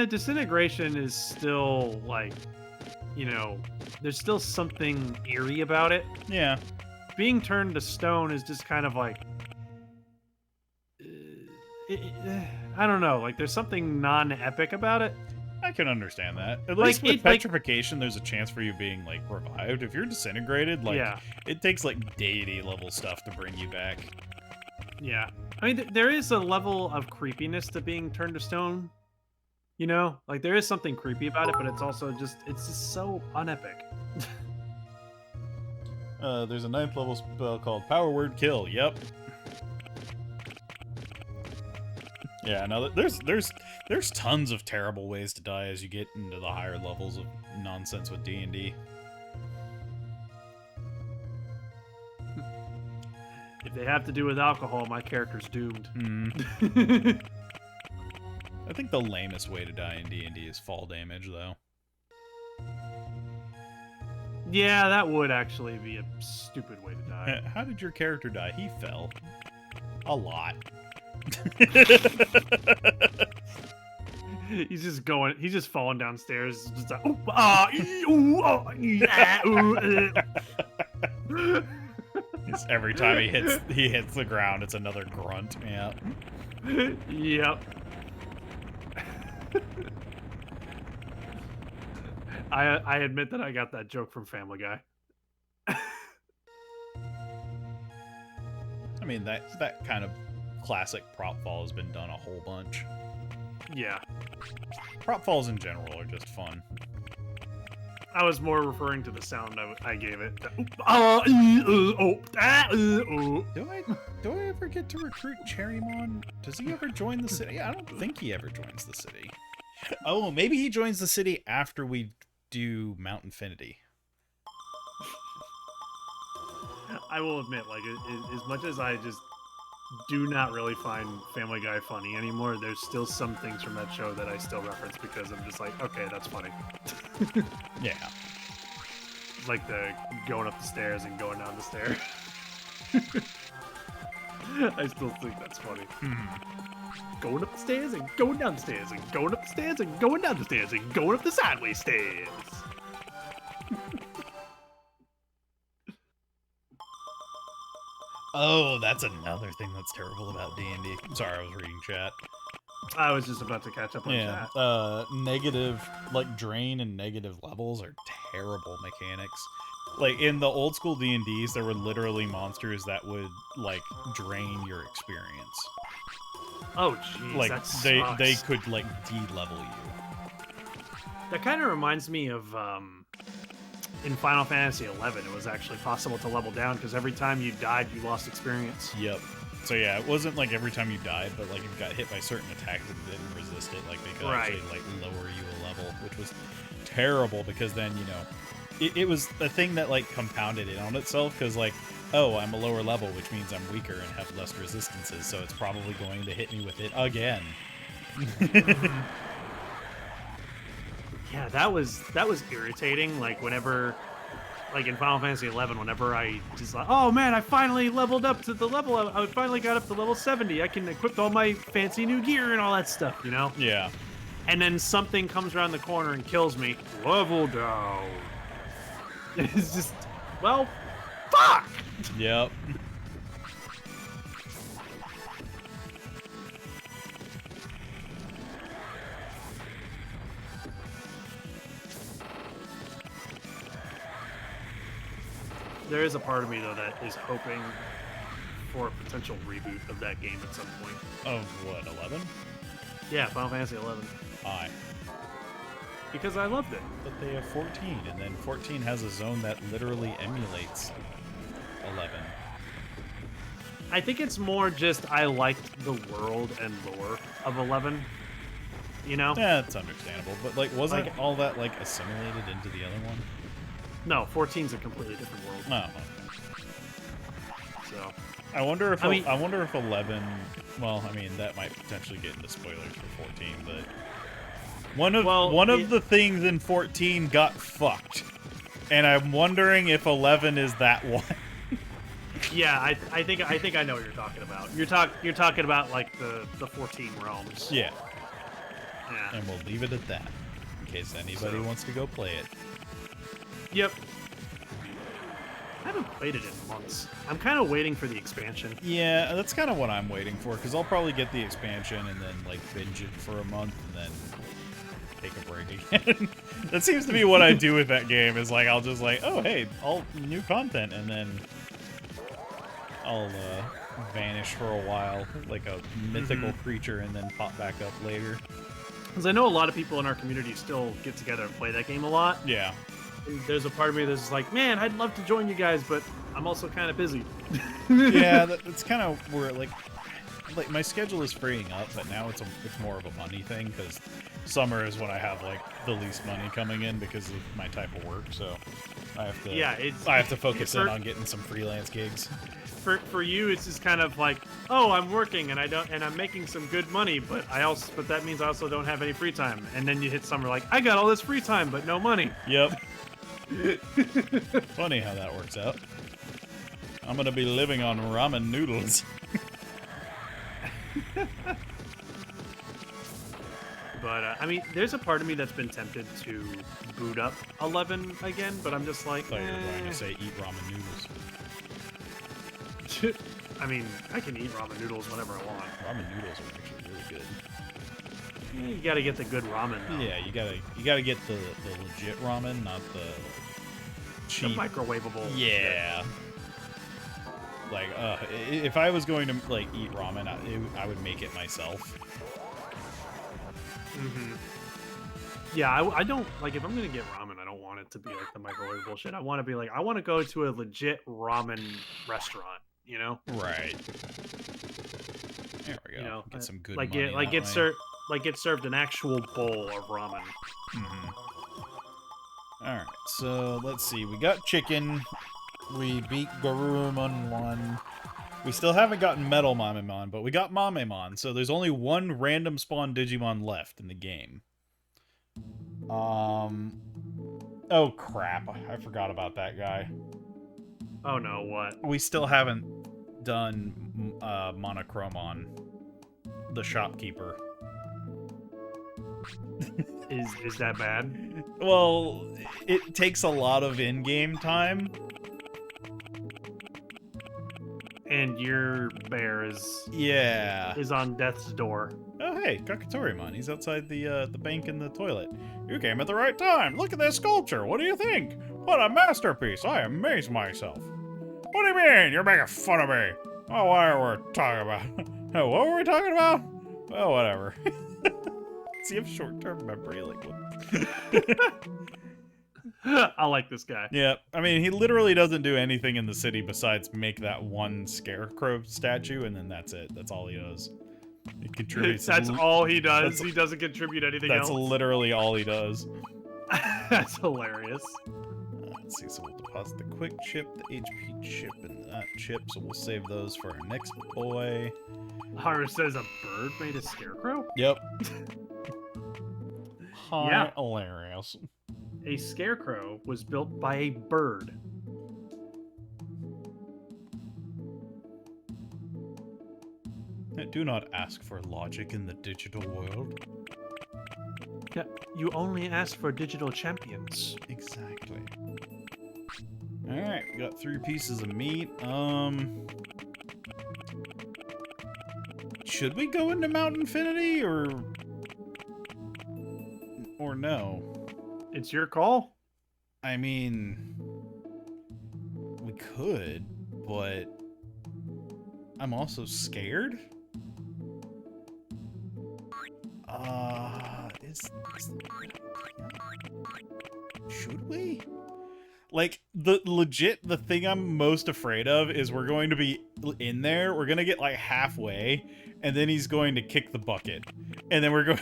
Disintegration is still, like, you know, there's still something eerie about it. Yeah. Being turned to stone is just kind of like, I don't know, like, there's something non-epic about it. I can understand that. At Like, least with it, like- petrification, there's a chance for you being, like, revived. If you're disintegrated, like, Yeah. it takes, like, deity-level stuff to bring you back. Yeah. I mean, there is a level of creepiness to being turned to stone. You know? Like, there is something creepy about it, but it's also just, it's just so unepic. There's a 9th level spell called Power Word Kill. Yep. Yeah, no, there's tons of terrible ways to die as you get into the higher levels of nonsense with D&D. If they have to do with alcohol, my character's doomed. I think the lamest way to die in D&D is fall damage, though. Yeah, that would actually be a stupid way to die. How did your character die? He fell. A lot. He's just falling downstairs. Just like, ooh, ah, ooh, oh, yeah, ooh, Every time he hits the ground, it's another grunt. Yeah. Yep. I admit that I got that joke from Family Guy. I mean, that kind of classic prop fall has been done a whole bunch. Yeah. Prop falls in general are just fun. I was more referring to the sound I gave it. Do I ever get to recruit Cherrymon? Does he ever join the city? I don't think he ever joins the city. Oh, maybe he joins the city after we do Mount Infinity. I will admit, like, as much as I just do not really find Family Guy funny anymore, there's still some things from that show that I still reference because I'm just like, okay, that's funny. Yeah. Like the going up the stairs and going down the stairs. I still think that's funny. Going up the stairs and going down the stairs and going up the stairs and going down the stairs and going up the sideways stairs. Oh, that's another thing that's terrible about D&D. Sorry, I was reading chat. I was just about to catch up on chat. Negative, like, drain and negative levels are terrible mechanics. Like, in the old school D&Ds, there were literally monsters that would, like, drain your experience. Oh, jeez, Like, that they sucks. could, like, de-level you. That kind of reminds me of, in Final Fantasy XI, it was actually possible to level down because every time you died, you lost experience. Yep. So yeah, it wasn't like every time you died, but like if you got hit by certain attacks and didn't resist it, like they could actually like lower you a level, which was terrible because then, you know, it was a thing that like compounded it on itself because like, oh, I'm a lower level, which means I'm weaker and have less resistances, so it's probably going to hit me with it again. Yeah, that was irritating. Like whenever, like in Final Fantasy XI, whenever I just like, oh man, I finally leveled up to the level. I finally got up to level 70. I can equip all my fancy new gear and all that stuff. You know? Yeah. and then something comes around the corner and kills me. Level down. It's just, well, fuck! Yep. There is a part of me, though, that is hoping for a potential reboot of that game at some point. Of what, 11? Yeah, Final Fantasy 11. Aye. Because I loved it. But they have 14, and then 14 has a zone that literally emulates 11. I think it's more just I liked the world and lore of 11. You know? Yeah, it's understandable. But, like, wasn't Like- all that, like, assimilated into the other one? No, 14's a completely different world. No. So, I wonder if I wonder if 11. Well, I mean that might potentially get into spoilers for 14, but one of the things in 14 got fucked, and I'm wondering if 11 is that one. yeah, I think I know what you're talking about. You're talking about like the 14 realms. Yeah, Yeah. and we'll leave it at that in case anybody wants to go play it. Yep. I haven't played it in months. I'm kind of waiting for the expansion. Yeah, that's kind of what I'm waiting for, because I'll probably get the expansion and then like binge it for a month and then take a break again. That seems to be what I do with that game. Is like I'll just like, oh hey, all new content, and then I'll vanish for a while like a mythical creature and then pop back up later. Because I know a lot of people in our community still get together and play that game a lot. Yeah. There's a part of me that's like, man, I'd love to join you guys, but I'm also kind of busy. Yeah, that's kind of where like my schedule is freeing up, but now it's more of a money thing because summer is when I have like the least money coming in because of my type of work. So I have to I have to focus in on getting some freelance gigs. For you, it's just kind of like, oh, I'm working and I'm making some good money, but that means I also don't have any free time. And then you hit summer like, I got all this free time but no money. Yep. Funny how that works out. I'm gonna be living on ramen noodles. But I mean, there's a part of me that's been tempted to boot up 11 again, but I'm just like, I thought you were going to say eat ramen noodles. I mean, I can eat ramen noodles whenever I want. Ramen noodles are actually really good. You gotta get the good ramen, though. Yeah, you gotta get the legit ramen, not the The cheap. microwavable. Yeah. Like, if I was going to like eat ramen, I would make it myself. Mm-hmm. Yeah, I don't like if I'm gonna get ramen, I don't want it to be like the microwavable shit. I want to be like, I want to go to a legit ramen restaurant. You know? Right. There we go. You know, Get some good like money get served an actual bowl of ramen. Alright, so let's see. We got chicken. We beat Garurumon 1. We still haven't gotten Metal Mamemon, but we got Mamemon, so there's only one random spawn Digimon left in the game. Oh crap, I forgot about that guy. Oh no, what? We still haven't done Monochromon, the shopkeeper. Is that bad? Well, it takes a lot of in-game time. And your bear is on death's door. Oh hey, Kakatorimon. He's outside the bank in the toilet. You came at the right time. Look at this sculpture. What do you think? What a masterpiece. I amaze myself. What do you mean? You're making fun of me. Oh, what were we talking about? Oh, what were we talking about? Oh, whatever. Does he have short-term memory? Like what? I like this guy. Yeah, I mean, he literally doesn't do anything in the city besides make that one scarecrow statue, and then that's it. That's all he does. He contributes. That's all he does. He doesn't contribute anything else. That's literally all he does. That's hilarious. Let's see, so we'll deposit the quick chip, the HP chip, and that chip, so we'll save those for our next boy. Haru says a bird made a scarecrow? Yep. Yeah. Hilarious. A scarecrow was built by a bird. Do not ask for logic in the digital world. You only asked for digital champions. Exactly. Alright, we got 3 pieces of meat. Should we go into Mount Infinity or no? It's your call. I mean, we could, but I'm also scared. Should we? Like, the thing I'm most afraid of is we're going to be in there, we're going to get like halfway, and then he's going to kick the bucket. And then we're going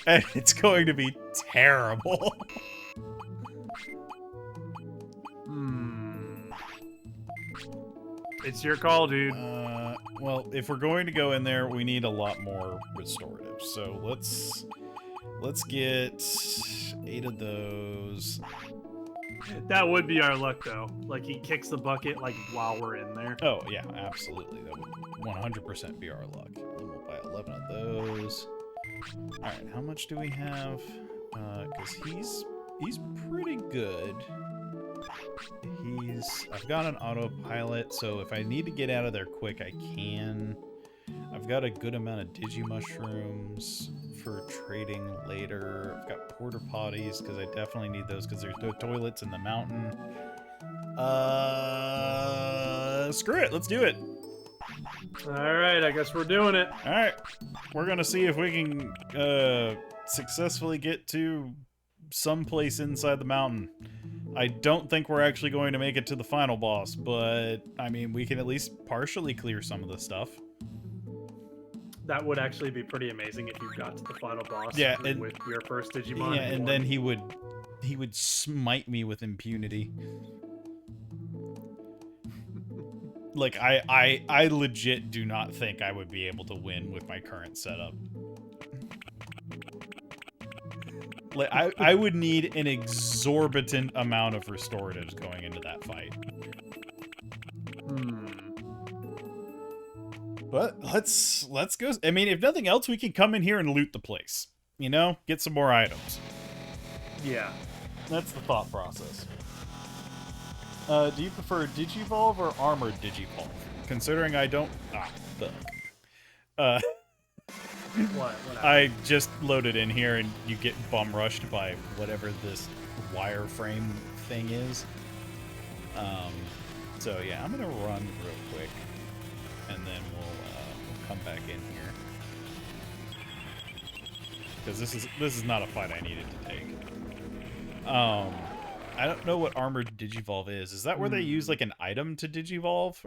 and it's going to be terrible. It's your call, dude. Well, if we're going to go in there, we need a lot more restorative. So let's get 8 of those. That would be our luck, though. Like, he kicks the bucket, like, while we're in there. Oh, yeah, absolutely. That would 100% be our luck. Then we'll buy 11 of those. Alright, how much do we have? Because he's pretty good. I've got an autopilot, so if I need to get out of there quick, I can. I've got a good amount of Digimushrooms for trading later. I've got porta potties, because I definitely need those, because there's no toilets in the mountain. Screw it, let's do it. Alright, I guess we're doing it. Alright, we're gonna see if we can successfully get to someplace inside the mountain. I don't think we're actually going to make it to the final boss, but, I mean, we can at least partially clear some of the stuff. That would actually be pretty amazing if you got to the final boss with your first Digimon. Yeah, and then he would smite me with impunity. Like, I legit do not think I would be able to win with my current setup. Like, I would need an exorbitant amount of restoratives going into that fight. But let's go. I mean, if nothing else, we can come in here and loot the place. You know? Get some more items. Yeah. That's the thought process. Do you prefer Digivolve or Armored Digivolve? Considering I don't... fuck. What I just loaded in here and you get bum rushed by whatever this wireframe thing is. So yeah, I'm gonna run real quick, and then we'll come back in here because this is not a fight I needed to take. I don't know what Armored Digivolve is. Is that where they use like an item to Digivolve?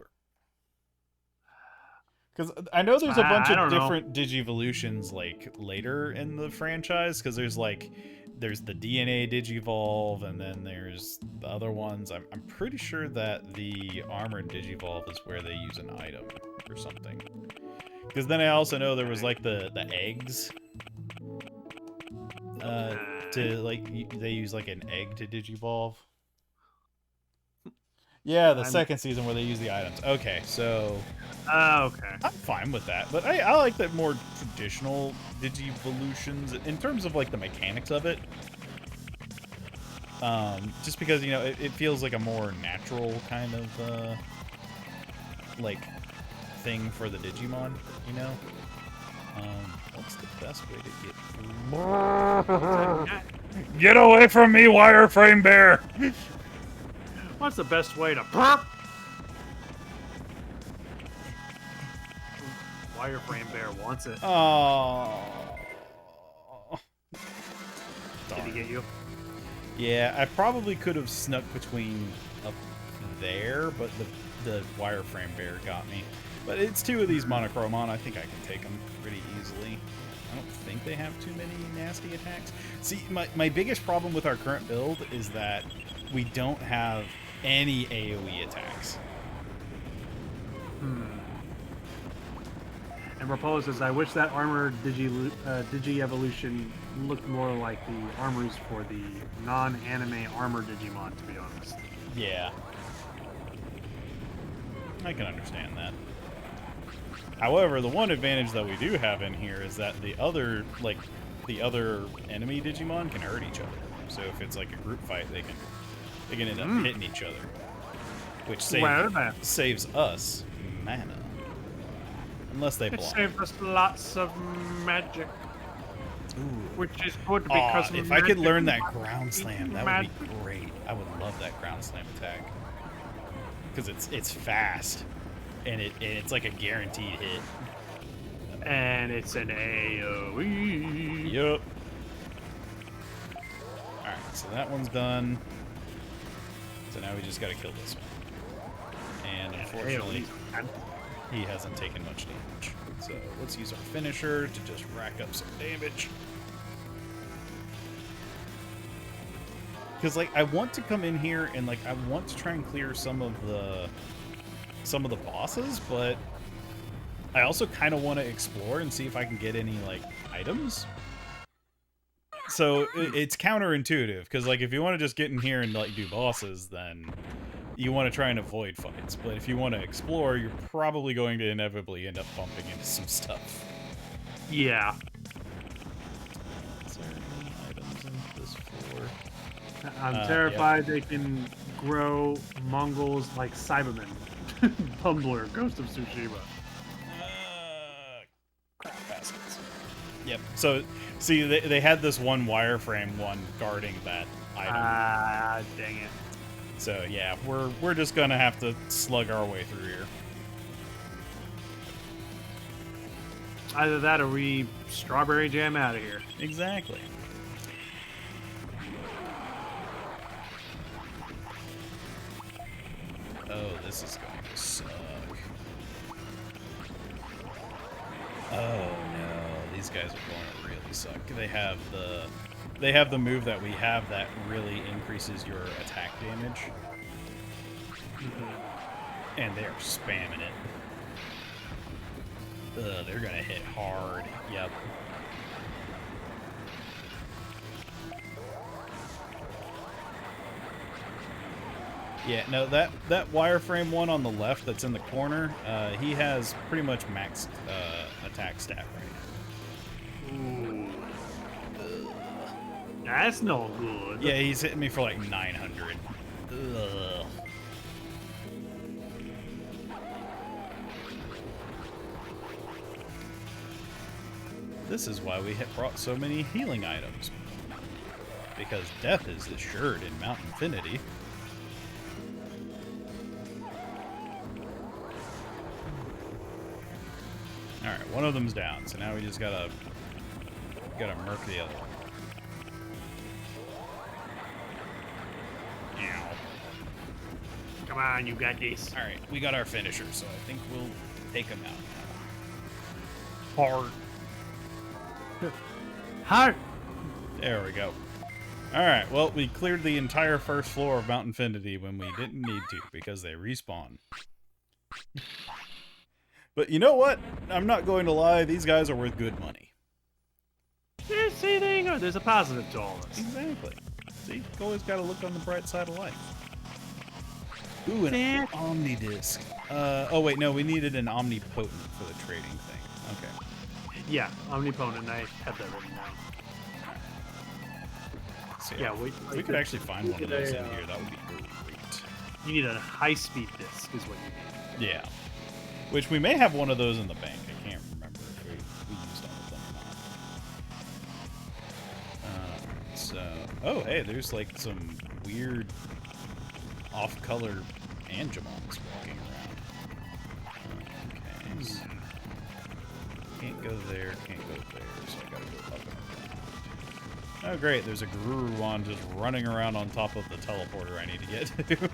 Because I know there's a bunch of different Digivolutions like later in the franchise. Because there's the DNA Digivolve, and then there's the other ones. I'm pretty sure that the Armored Digivolve is where they use an item or something. Because then I also know there was like the eggs. They use like an egg to Digivolve. Yeah, the second season where they use the items. Okay, so... okay. I'm fine with that, but I like the more traditional Digivolutions in terms of, like, the mechanics of it. Just because, you know, it feels like a more natural kind of, like, thing for the Digimon, you know? What's the best way to get... Get away from me, wireframe bear! What's the best way to burp? Wireframe bear wants it. Oh. Did he get you? Yeah, I probably could have snuck between up there, but the wireframe bear got me. But it's 2 of these Monochromon. I think I can take them pretty easily. I don't think they have too many nasty attacks. See, my biggest problem with our current build is that we don't have any AoE attacks. And proposes, I wish that armor Digi-Evolution looked more like the armors for the non-anime armor Digimon, to be honest. Yeah. I can understand that. However, the one advantage that we do have in here is that the other enemy Digimon can hurt each other. So if it's like a group fight, they can end up hitting each other, which saves us mana. Unless they block. It saved us lots of magic. Ooh. Which is good because if I could learn that ground slam, that would be great. I would love that ground slam attack. Because it's fast. And it's like a guaranteed hit. And it's an AoE. Yup. Alright, so that one's done. So now we just gotta kill this one. And unfortunately, he hasn't taken much damage. So let's use our finisher to just rack up some damage. Because like I want to come in here and like I want to try and clear some of the bosses, but I also kind of want to explore and see if I can get any like items. So it's counterintuitive because like if you want to just get in here and like do bosses, then you want to try and avoid fights. But if you want to explore, you're probably going to inevitably end up bumping into some stuff. Yeah. Is there any items in this floor? I'm terrified they can grow Mongols like Cybermen. Bumbler, Ghost of Tsushima. Crap baskets. Yep. So, see, they had this one wireframe one guarding that item. Ah, dang it. So, yeah, we're just gonna have to slug our way through here. Either that or we strawberry jam out of here. Exactly. Oh, this is going to suck. Oh no, these guys are going to really suck. They have the move that we have that really increases your attack damage. And they're spamming it. Ugh, they're gonna hit hard. Yep. Yeah, no, that wireframe one on the left that's in the corner, he has pretty much maxed attack stat right now. Ooh. That's no good. Yeah, he's hitting me for like 900. Ugh. This is why we brought so many healing items. Because death is assured in Mount Infinity. Alright, one of them's down, so now we just gotta murk the other one. Ow. Come on, you got this. Alright, we got our finisher, so I think we'll take him out now. Hard. Hard. There we go. Alright, well, we cleared the entire first floor of Mount Infinity when we didn't need to, because they respawn. But you know what? I'm not going to lie, these guys are worth good money. Yeah, see, there you go. There's a positive to all this. Exactly. See, you always got to look on the bright side of life. Ooh, an Omnidisc. Oh wait, no, we needed an Omnipotent for the trading thing. Okay. Yeah, Omnipotent. I have that written down. So, Yeah, we could actually find one of those in here. That would be great. You need a high-speed disc, is what you need. Yeah. Which we may have one of those in the bank. I can't remember if we used all of them or not. So, oh hey, there's like some weird off-color Angemons walking around. Okay. So can't go there, can't go there, so I gotta go up and around. Oh great, there's a Guruwan just running around on top of the teleporter I need to get to.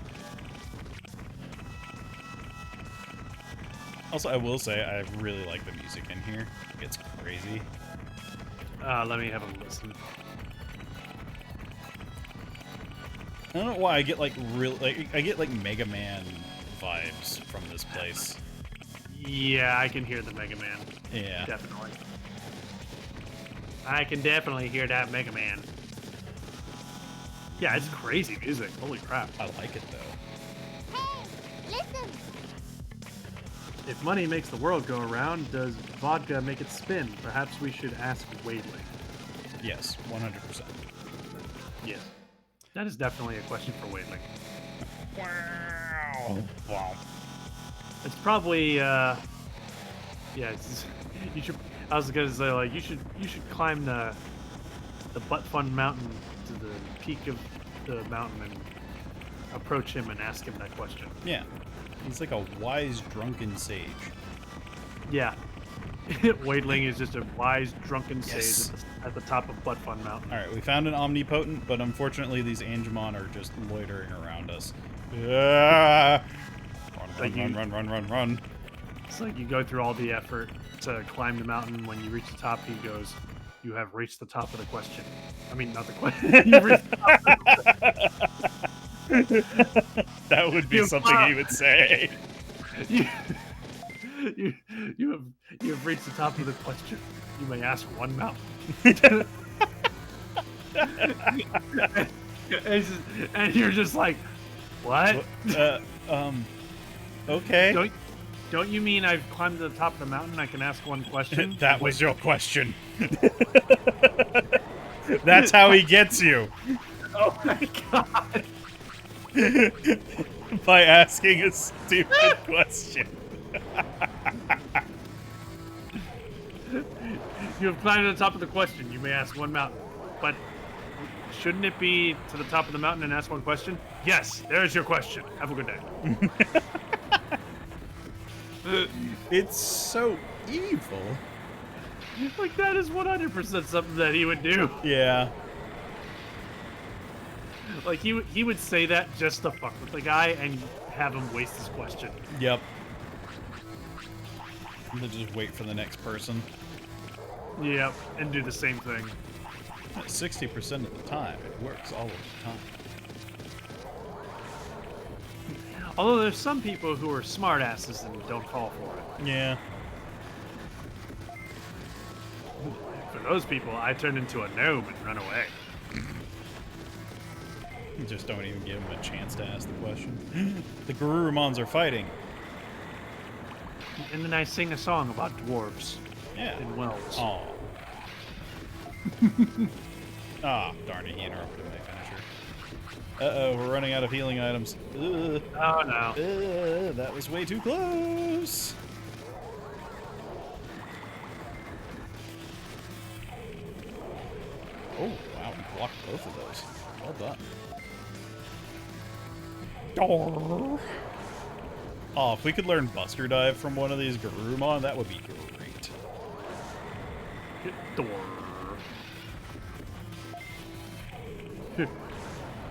Also, I will say, I really like the music in here. It's crazy. Let me have a listen. I don't know why I get like I get like Mega Man vibes from this place. Yeah, I can hear the Mega Man. Yeah. Definitely. I can definitely hear that Mega Man. Yeah, it's crazy music. Holy crap. I like it though. Hey, listen! If money makes the world go around, does vodka make it spin? Perhaps we should ask Wadeling. Yes, 100%. Yes. That is definitely a question for Wadeling. Wow. It's probably, yeah, you should, I was gonna say, like, you should climb the Butt Fun Mountain to the peak of the mountain and approach him and ask him that question. Yeah. He's like a wise, drunken sage. Yeah. Wadeling is just a wise, drunken Yes. sage at the top of Butt Fun Mountain. Alright, we found an omnipotent, but unfortunately these Angemon are just loitering around us. Ah! Run. It's like you go through all the effort to climb the mountain. When you reach the top, he goes, "You have reached the top of the question." I mean, not the question. You reached the top of the question. That would be something he would say. You have reached the top of the question. You may ask one mountain. And you're just like, what? Okay. Don't you mean I've climbed to the top of the mountain? I can ask one question. That was your question. That's how he gets you. Oh my god! By asking a stupid question. You have climbed to the top of the question. You may ask one mountain, but shouldn't it be to the top of the mountain and ask one question? Yes, there's your question. Have a good day. It's so evil. Like, that is 100% something that he would do. Yeah. Like, he would say that just to fuck with the guy and have him waste his question. Yep. And then just wait for the next person. Yep, and do the same thing. 60% of the time, it works all of the time. Although there's some people who are smartasses and don't fall for it. Yeah. For those people, I turn into a gnome and run away. You just don't even give him a chance to ask the question. The Garurumons are fighting. And then I sing a song about dwarves Yeah. in wells. Aw. Ah, darn it, he interrupted my finisher. Uh-oh, we're running out of healing items. Oh no. That was way too close. Oh, wow, we blocked both of those. Well done. Oh, if we could learn Buster Dive from one of these Garurumon, that would be great. Door.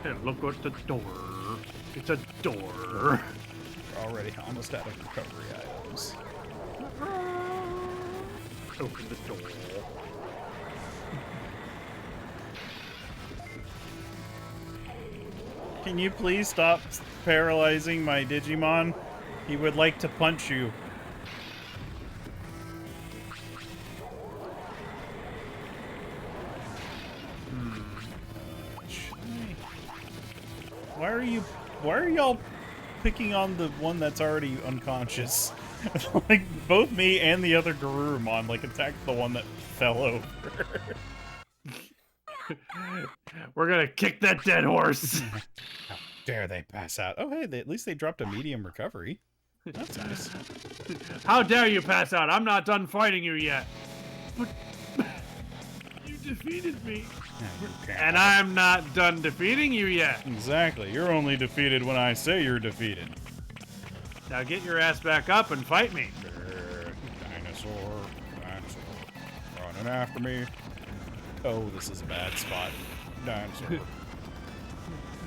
And look at the door. It's a door. We're already almost out of recovery items. Open the door. Can you please stop paralyzing my Digimon? He would like to punch you. Why are y'all picking on the one that's already unconscious? Like, both me and the other Garurumon, like, attacked the one that fell over. We're gonna kick that dead horse. How dare they pass out? Oh, hey, at least they dropped a medium recovery. That's nice. How dare you pass out? I'm not done fighting you yet. But you defeated me. And I'm not done defeating you yet. Exactly. You're only defeated when I say you're defeated. Now get your ass back up and fight me. Dinosaur. Running after me. Oh, this is a bad spot. Dinosaur.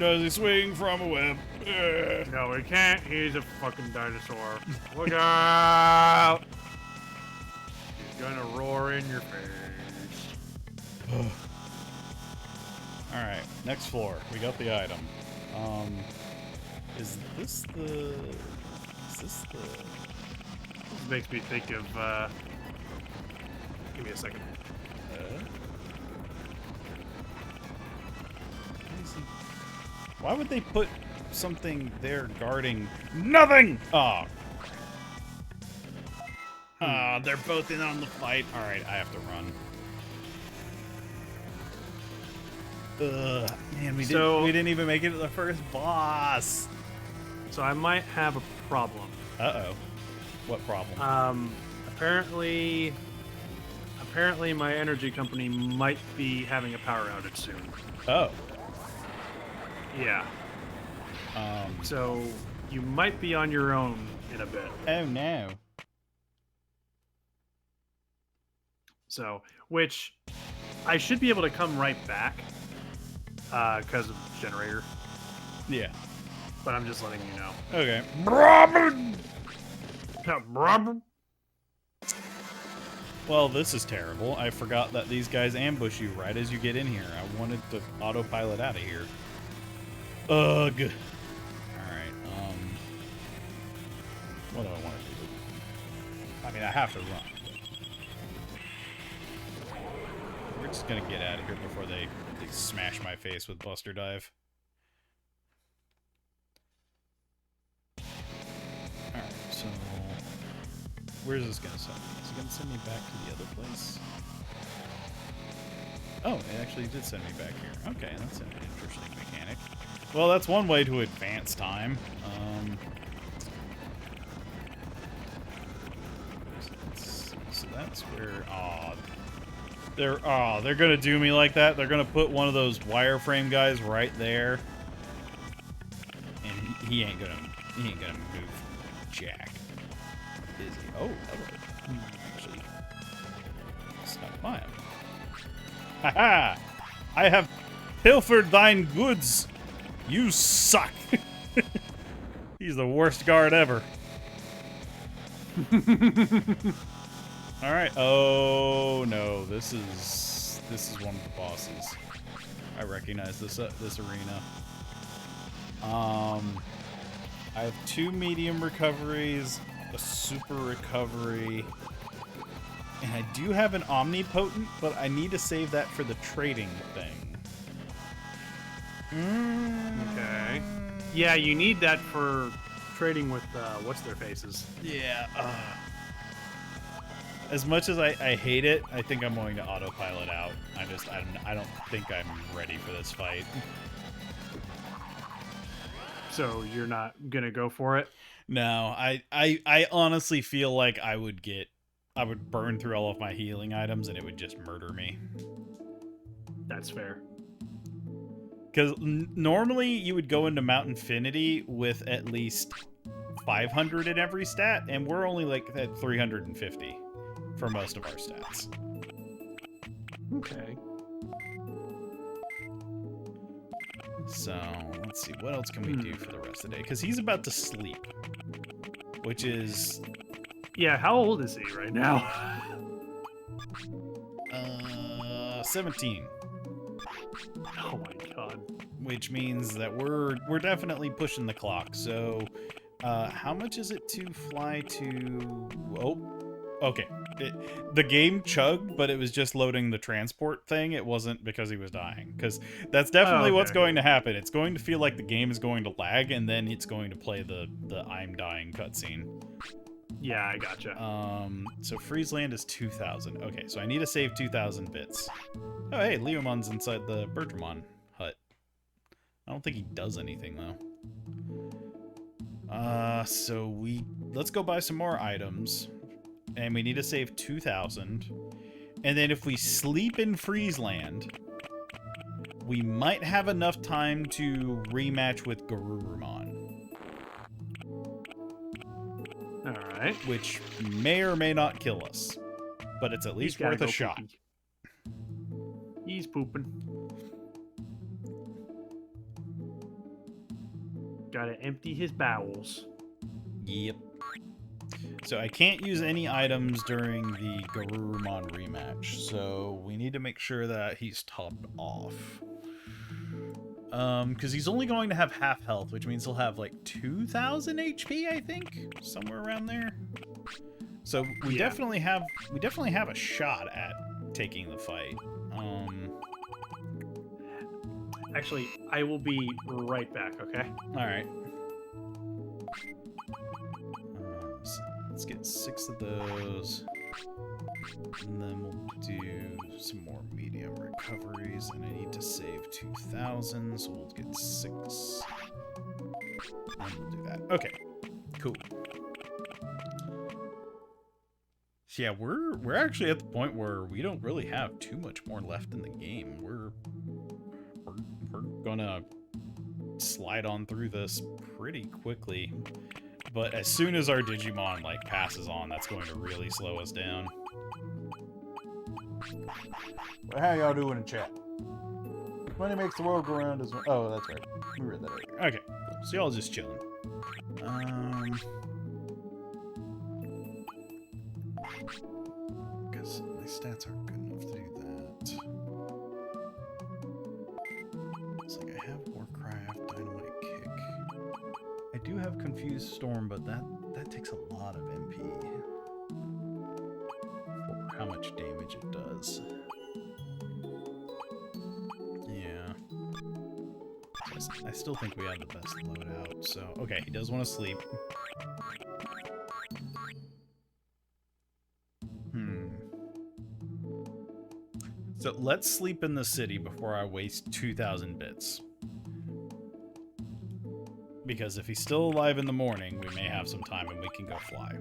Does he swing from a web? No, he can't. He's a fucking dinosaur. Look out! He's gonna roar in your face. Alright, next floor. We got the item. Is this the... This makes me think of, give me a second. Why would they put something there guarding nothing? Oh. They're both in on the fight. All right, I have to run. Man, we didn't even make it to the first boss. So I might have a problem. Uh-oh. What problem? Apparently my energy company might be having a power outage soon. Oh. Yeah. So you might be on your own in a bit. Oh no. So, which I should be able to come right back because of generator, Yeah. but I'm just letting you know. Okay. Well, this is terrible. I forgot that these guys ambush you right as you get in here. I wanted to autopilot out of here. Ugh. Alright, what do I want to do? I mean, I have to run. But we're just gonna get out of here before they smash my face with Buster Dive. Alright, so... where's this gonna send me? Is it gonna send me back to the other place? Oh, it actually did send me back here. Okay, that's an interesting mechanic. Well, that's one way to advance time. So that's where... they're gonna do me like that. They're gonna put one of those wireframe guys right there. And he ain't gonna move jack. Is he? Oh, hello. Actually, stop by him. Haha! I have pilfered thine goods. You suck. He's the worst guard ever. All right. Oh no, this is one of the bosses. I recognize this arena. I have 2 medium recoveries, a super recovery, and I do have an omnipotent, but I need to save that for the trading thing. Okay. Yeah, you need that for trading with what's their faces. Yeah. As much as I hate it, I think I'm going to autopilot out. I don't think I'm ready for this fight. So you're not gonna go for it? No, I honestly feel like I would burn through all of my healing items and it would just murder me. That's fair. Because normally you would go into Mount Infinity with at least 500 in every stat, and we're only like at 350 for most of our stats. Okay. So, let's see. What else can we do for the rest of the day? Because he's about to sleep. Which is... Yeah, how old is he right now? 17. Oh my god. Which means that we're definitely pushing the clock. So, how much is it to fly to... Oh, okay. The game chugged, but it was just loading the transport thing. It wasn't because he was dying. Because that's definitely what's going to happen. It's going to feel like the game is going to lag, and then it's going to play the I'm dying cutscene. Yeah, I gotcha. So Freeze Land is 2,000. Okay, so I need to save 2,000 bits. Oh, hey, Leomon's inside the Bertramon hut. I don't think he does anything, though. So let's go buy some more items. And we need to save 2,000. And then if we sleep in Freeze Land, we might have enough time to rematch with Garurumon. Alright. Which may or may not kill us. But it's at least worth a shot. Poopy. He's pooping. Gotta empty his bowels. Yep. So I can't use any items during the Garurumon rematch, so we need to make sure that he's topped off. Because he's only going to have half health, which means he'll have like 2,000 HP, I think, somewhere around there. So we definitely have a shot at taking the fight. Actually, I will be right back, okay? All right. Let's let's get 6 of those. And then we'll do some more medium recoveries. And I need to save 2,000, so we'll get 6. And we'll do that. Okay, cool. So yeah, we're actually at the point where we don't really have too much more left in the game. We're gonna slide on through this pretty quickly. But as soon as our Digimon, like, passes on, that's going to really slow us down. Well, how y'all doing in chat? Money makes the world go round as well. Oh, that's right. We read that earlier. Okay, cool. So y'all just chilling. Because my stats aren't good enough to do that. It's like I have Warcraft, Dynamite Kick. I do have Confused Storm, but that takes a lot of MP for how much damage it does. Yeah. So I still think we have the best loadout, so... Okay, he does want to sleep. So let's sleep in the city before I waste 2,000 bits. Because if he's still alive in the morning, we may have some time and we can go fly.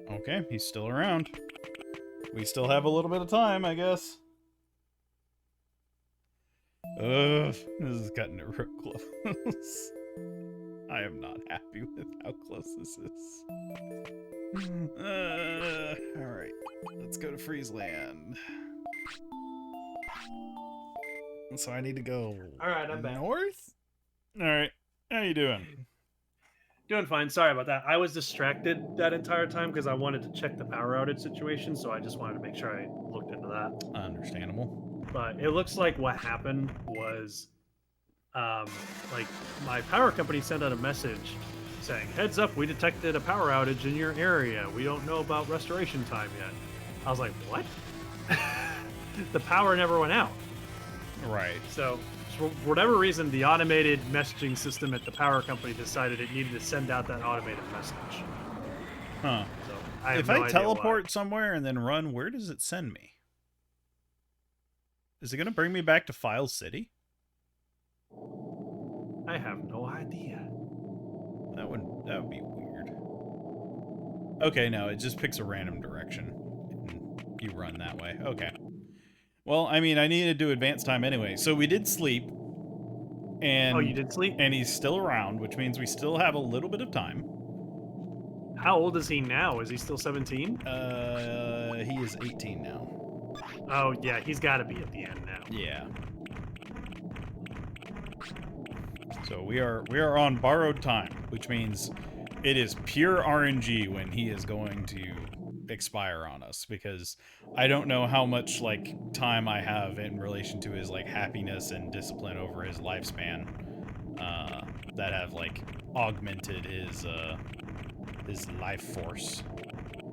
Okay, he's still around. We still have a little bit of time, I guess. Ugh, this is cutting it real close. I am not happy with how close this is. Alright, let's go to Freeze Land. So I need to go Alright, I'm back. north? Alright, how you doing? Doing fine. Sorry about that. I was distracted that entire time because I wanted to check the power outage situation, so I just wanted to make sure I looked into that. Understandable. But it looks like what happened was, like, my power company sent out a message saying, "Heads up, we detected a power outage in your area. We don't know about restoration time yet." I was like, what? The power never went out. Right. So, for whatever reason, the automated messaging system at the power company decided it needed to send out that automated message. Huh. So, I have If no I idea teleport somewhere and then run, where does it send me? Is it going to bring me back to File City? why. I have no idea. That would be weird. Okay, no, it just picks a random direction. And you run that way. Okay. Well, I mean, I needed to do advance time anyway. So we did sleep. And, Oh, you did sleep? And he's still around, which means we still have a little bit of time. How old is he now? Is he still 17? He is 18 now. Oh, yeah, he's got to be at the end now. Yeah. So we are on borrowed time, which means it is pure RNG when he is going to expire on us, because I don't know how much, like, time I have in relation to his, like, happiness and discipline over his lifespan that have, like, augmented his life force.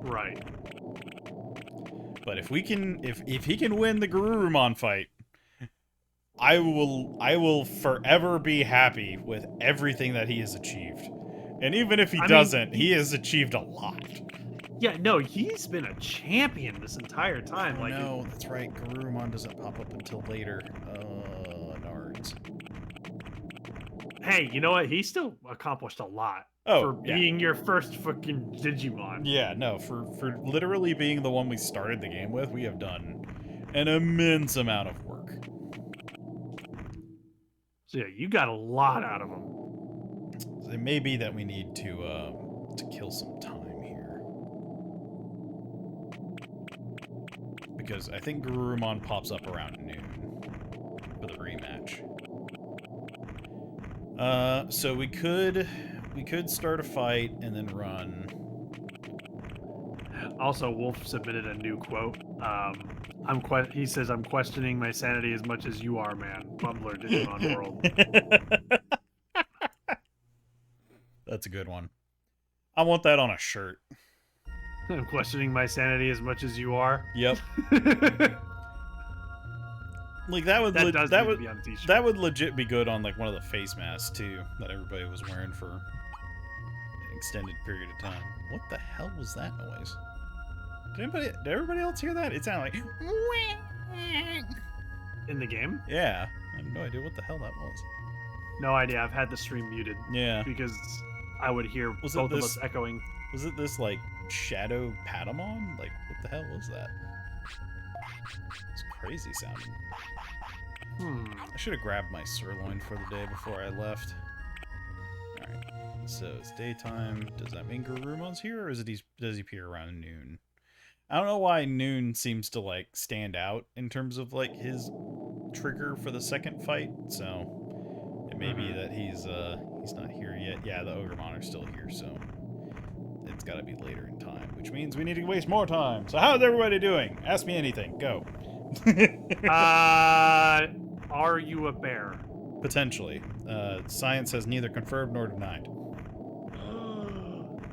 Right. But if we can, if he can win the Garurumon fight, I will forever be happy with everything that he has achieved. And even if he doesn't, he has achieved a lot. Yeah, no, he's been a champion this entire time. Oh, like, no, that's right. Garurumon doesn't pop up until later. Nards. Hey, you know what? He still accomplished a lot for being your first fucking Digimon. Yeah, no, for literally being the one we started the game with, we have done an immense amount of work. So yeah, you got a lot out of him. So it may be that we need to kill some time here. Because I think Garurumon pops up around noon for the rematch. So we could start a fight and then run. Also, Wolf submitted a new quote. He says, "I'm questioning my sanity as much as you are, man." Bumbler, Digimon World. That's a good one. I want that on a shirt. I'm questioning my sanity as much as you are. Yep. Like that would That does that need would to be on a t-shirt. that would legit be good on like one of the face masks too that everybody was wearing for an extended period of time. What the hell was that noise? Did everybody else hear that? It sounded like In the game? yeah. I have no idea what the hell that was. No idea. I've had the stream muted Yeah. because I would hear Was it both of this- us echoing. Was it this like shadow Patamon? Like what the hell was that? It's crazy sounding. I should have grabbed my sirloin for the day before I left. Alright. So it's daytime. Does that mean Garumon's here, or does he appear around noon? I don't know why noon seems to like stand out in terms of like his trigger for the second fight, so it may be that he's not here yet. Yeah, the Ogremon are still here, so it's gotta be later in time, which means we need to waste more time. So how's everybody doing? Ask me anything. Go. Are you a bear? Potentially. Science has neither confirmed nor denied.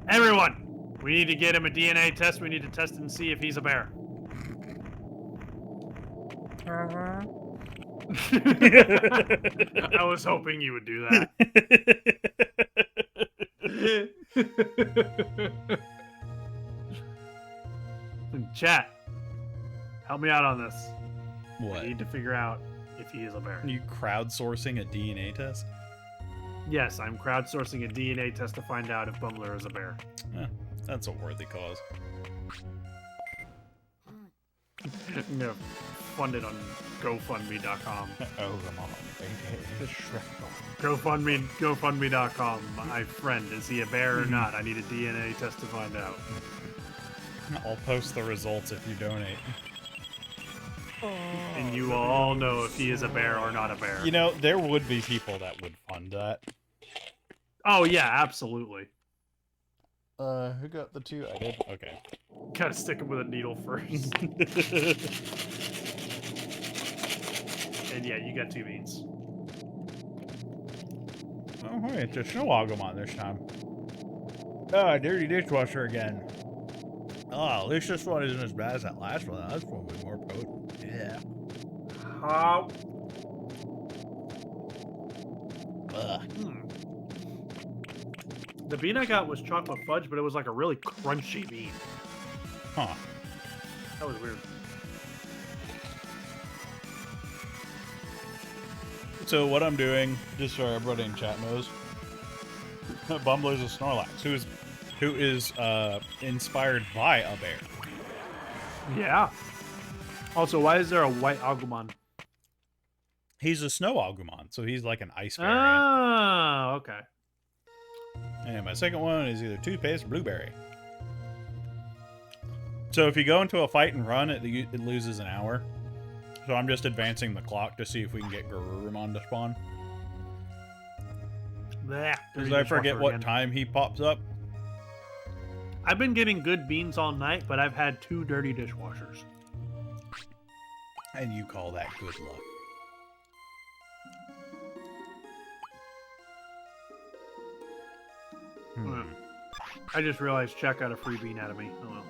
Everyone, we need to get him a DNA test. We need to test and see if he's a bear. I was hoping you would do that. Chat, help me out on this. What? I need to figure out if he is a bear. Are you crowdsourcing a DNA test? Yes, I'm crowdsourcing a DNA test to find out if Bumbler is a bear. That's a worthy cause. I'm gonna fund it on GoFundMe.com. GoFundMe.com. My friend, is he a bear or not? I need a DNA test to find out. I'll post the results if you donate. And you will all know if he is a bear or not a bear. You know, there would be people that would fund that. Oh yeah, absolutely. Who got the two? I did. Okay. Gotta stick him with a needle first. And yeah, you got 2 beans. Oh, hey, it's a snow Agumon this time. Ah, dirty dishwasher again. Oh, at least this one isn't as bad as that last one. That last one was more potent. Yeah. How? Ugh. The bean I got was chocolate fudge, but it was like a really crunchy bean. Huh. That was weird. So what I'm doing, just so everybody in chat knows, Bumbler's a Snorlax, who is inspired by a bear. Yeah. Also, why is there a white Agumon? He's a snow Agumon, so he's like an ice variant. Oh, okay. And my second one is either toothpaste or blueberry. So if you go into a fight and run, it loses an hour. So I'm just advancing the clock to see if we can get Garurumon to spawn. Blech, Because dirty I forget dishwasher what again. time he pops up. I've been getting good beans all night, but I've had 2 dirty dishwashers. And you call that good luck. I just realized Chuck got a free bean out of me. Oh well.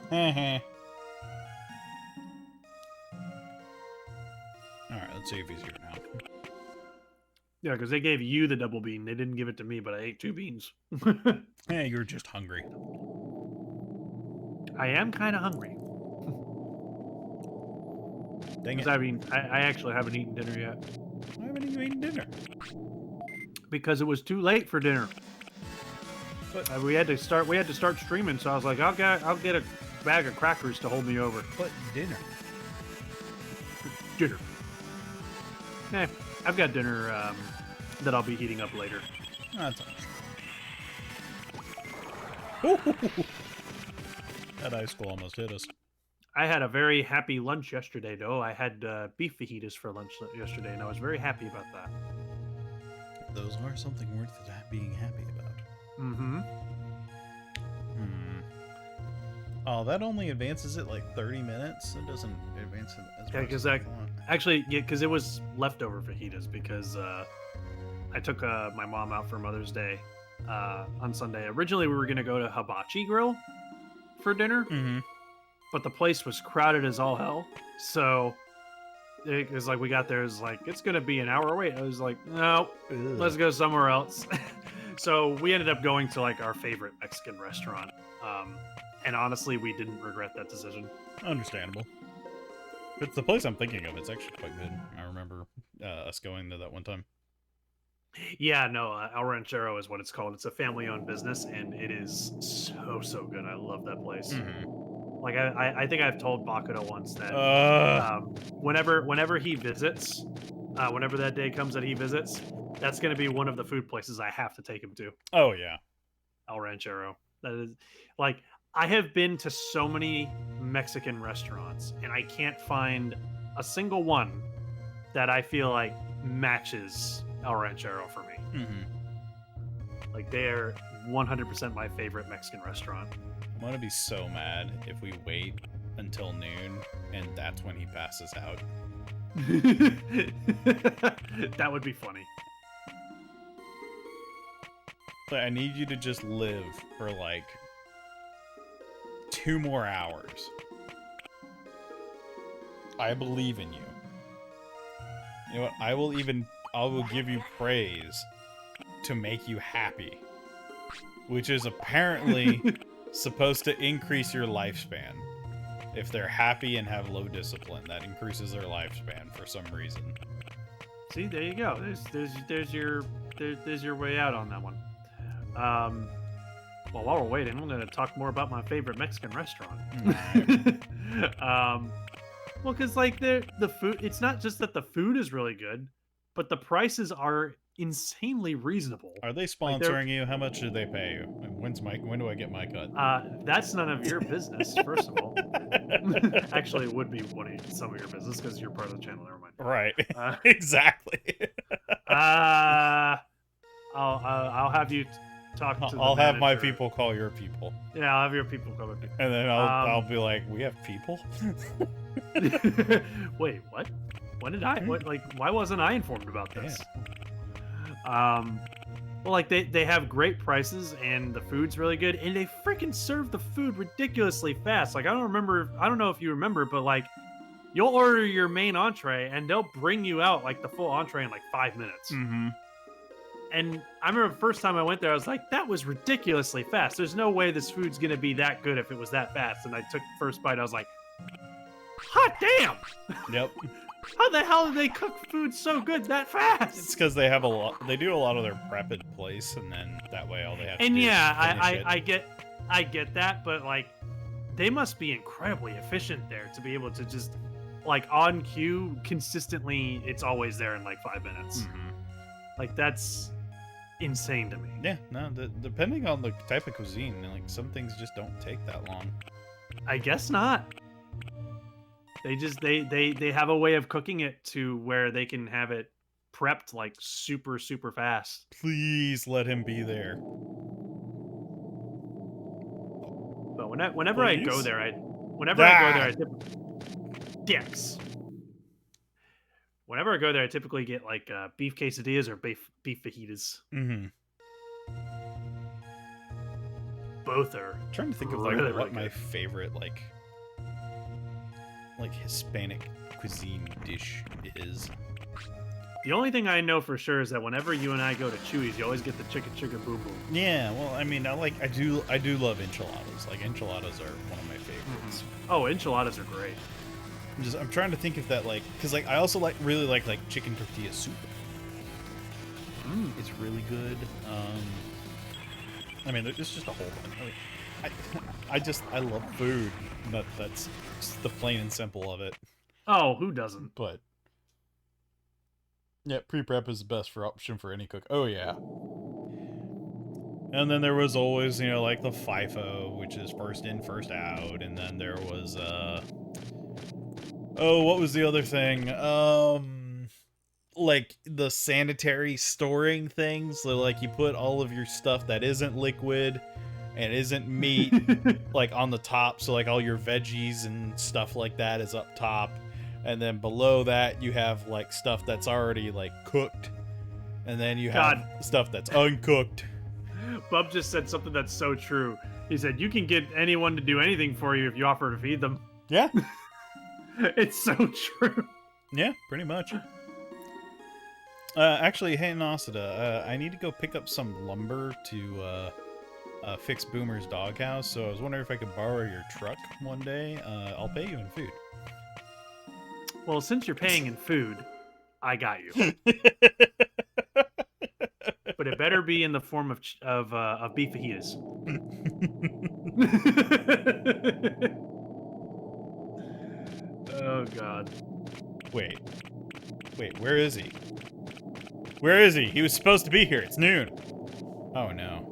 Alright, let's see if he's here now. Yeah, because they gave you the double bean. They didn't give it to me, but I ate 2 beans. Yeah, you're just hungry. I am kind of hungry. Dang it. Because I mean, I actually haven't eaten dinner yet. Why haven't you eaten dinner? Because it was too late for dinner. But We had to start streaming, so I was like, I'll get a bag of crackers to hold me over. but dinner. Dinner. I've got dinner that I'll be heating up later. That's understandable. That ice skull almost hit us. I had a very happy lunch yesterday, though. I had beef fajitas for lunch yesterday, and I was very happy about that. Those are something worth being happy about. Mm-hmm. Oh, that only advances it like 30 minutes. It doesn't advance it as Yeah, much because as I want. actually, yeah, because it was leftover fajitas. Because I took my mom out for Mother's Day on Sunday. Originally, we were gonna go to Hibachi Grill for dinner, Mm-hmm. but the place was crowded as all hell. So it was like we got there, it was like, it's gonna be an hour wait. I was like, no, let's go somewhere else. So we ended up going to like our favorite Mexican restaurant. And honestly, we didn't regret that decision. Understandable. It's the place I'm thinking of. It's actually quite good. I remember us going there that one time. Yeah, no, El Ranchero is what it's called. It's a family-owned business, and it is so good. I love that place. Mm-hmm. Like I think I've told Bakuto once that whenever he visits, whenever that day comes that he visits, that's going to be one of the food places I have to take him to. Oh, yeah. El Ranchero. That is like, I have been to so many Mexican restaurants, and I can't find a single one that I feel like matches El Ranchero for me. Mm-hmm. Like, they're 100% my favorite Mexican restaurant. I'm gonna be so mad if we wait until noon and that's when he passes out. That would be funny. But I need you to just live for like 2 more hours. I believe in you. You know what? I will give you praise to make you happy. Which is apparently supposed to increase your lifespan. If they're happy and have low discipline, that increases their lifespan for some reason. See, there you go. There's your way out on that one. Well, while we're waiting, I'm going to talk more about my favorite Mexican restaurant. Well, because like the food, it's not just that the food is really good, but the prices are insanely reasonable. Are they sponsoring you? How much do they pay you? When do I get my cut? That's none of your business, first of all. Actually, it would be some of your business because you're part of the channel. Never mind. Right. Exactly. I'll have you talk to. I'll have my manager. people call your people. Yeah, I'll have your people call with you. And then I'll be like, we have people? Wait, what? When did I? What? Like, why wasn't I informed about this? Well, like they have great prices and the food's really good, and they freaking serve the food ridiculously fast. Like I don't know if you remember, but like you'll order your main entree and they'll bring you out like the full entree in like 5 minutes. Mm-hmm. And I remember the first time I went there, I was like, that was ridiculously fast. There's no way this food's gonna be that good if it was that fast. And I took the first bite, I was like, hot damn! Yep. How the hell do they cook food so good that fast? It's because they have they do a lot of their prep in place, and then that way all they have to And do yeah, is finish it. I get that, but like, they must be incredibly efficient there to be able to just like on cue consistently. It's always there in like 5 minutes. Mhm. Like that's insane to me. Yeah, no, depending on the type of cuisine, like some things just don't take that long. I guess not. They just they have a way of cooking it to where they can have it prepped like super fast. Please let him be there. But whenever I go Please? there, I dicks. Whenever I go there, I typically get like beef quesadillas or beef fajitas. Mm-hmm. Both are I'm trying to think of really, like what really my good. favorite like Hispanic cuisine dish is. The only thing I know for sure is that whenever you and I go to Chewy's, you always get the chicken boom boom. Yeah, well, I mean, I do love enchiladas. Like enchiladas are one of my favorites. Oh, enchiladas are great. I'm trying to think of that because I also really like chicken tortilla soup. It's really good. I mean, it's just a whole bunch. I love food. That's just the plain and simple of it. Oh, who doesn't? But yeah, pre-prep is the best option for any cook. Oh yeah. And then there was always, like the FIFO, which is first in, first out, and then there was what was the other thing? Like the sanitary storing things. So like you put all of your stuff that isn't liquid and isn't meat like on the top, so like all your veggies and stuff like that is up top, and then below that you have like stuff that's already like cooked, and then you have stuff that's uncooked. Bub just said something that's so true. He said, you can get anyone to do anything for you if you offer to feed them. Yeah. It's so true. Yeah, pretty much. Actually, hey, Nosida, I need to go pick up some lumber to fix Boomer's doghouse, so I was wondering if I could borrow your truck one day. I'll pay you in food. Well, since you're paying in food, I got you. But it better be in the form of beef fajitas. Oh God. Wait, where is he? Where is he? He was supposed to be here. It's noon. Oh no.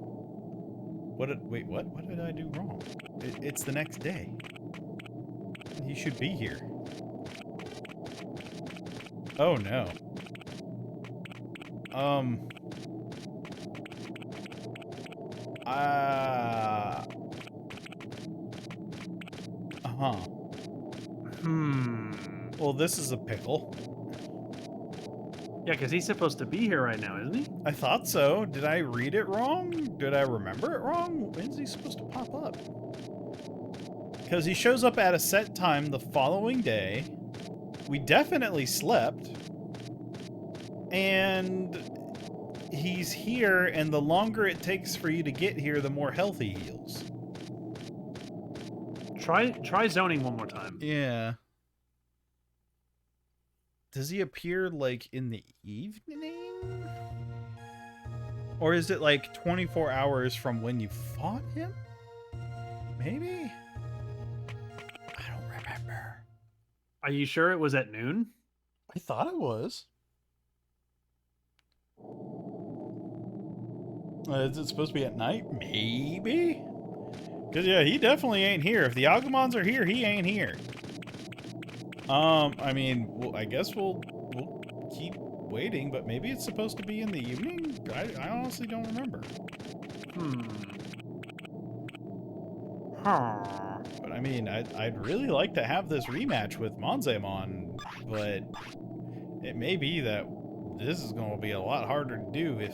What did I do wrong? It's the next day. He should be here. Oh no. Well, this is a pickle. Yeah, because he's supposed to be here right now, isn't he? I thought so. Did I read it wrong? Did I remember it wrong? When's he supposed to pop up? Because he shows up at a set time the following day. We definitely slept. And he's here, and the longer it takes for you to get here, the more health he heals. Try zoning one more time. Yeah. Does he appear, like, in the evening? Or is it, like, 24 hours from when you fought him? Maybe? I don't remember. Are you sure it was at noon? I thought it was. Is it supposed to be at night? Maybe? Because, yeah, he definitely ain't here. If the Agumons are here, he ain't here. I mean, well, I guess we'll keep waiting, but maybe it's supposed to be in the evening? I honestly don't remember. But, I mean, I'd really like to have this rematch with Monzaemon, but it may be that this is going to be a lot harder to do if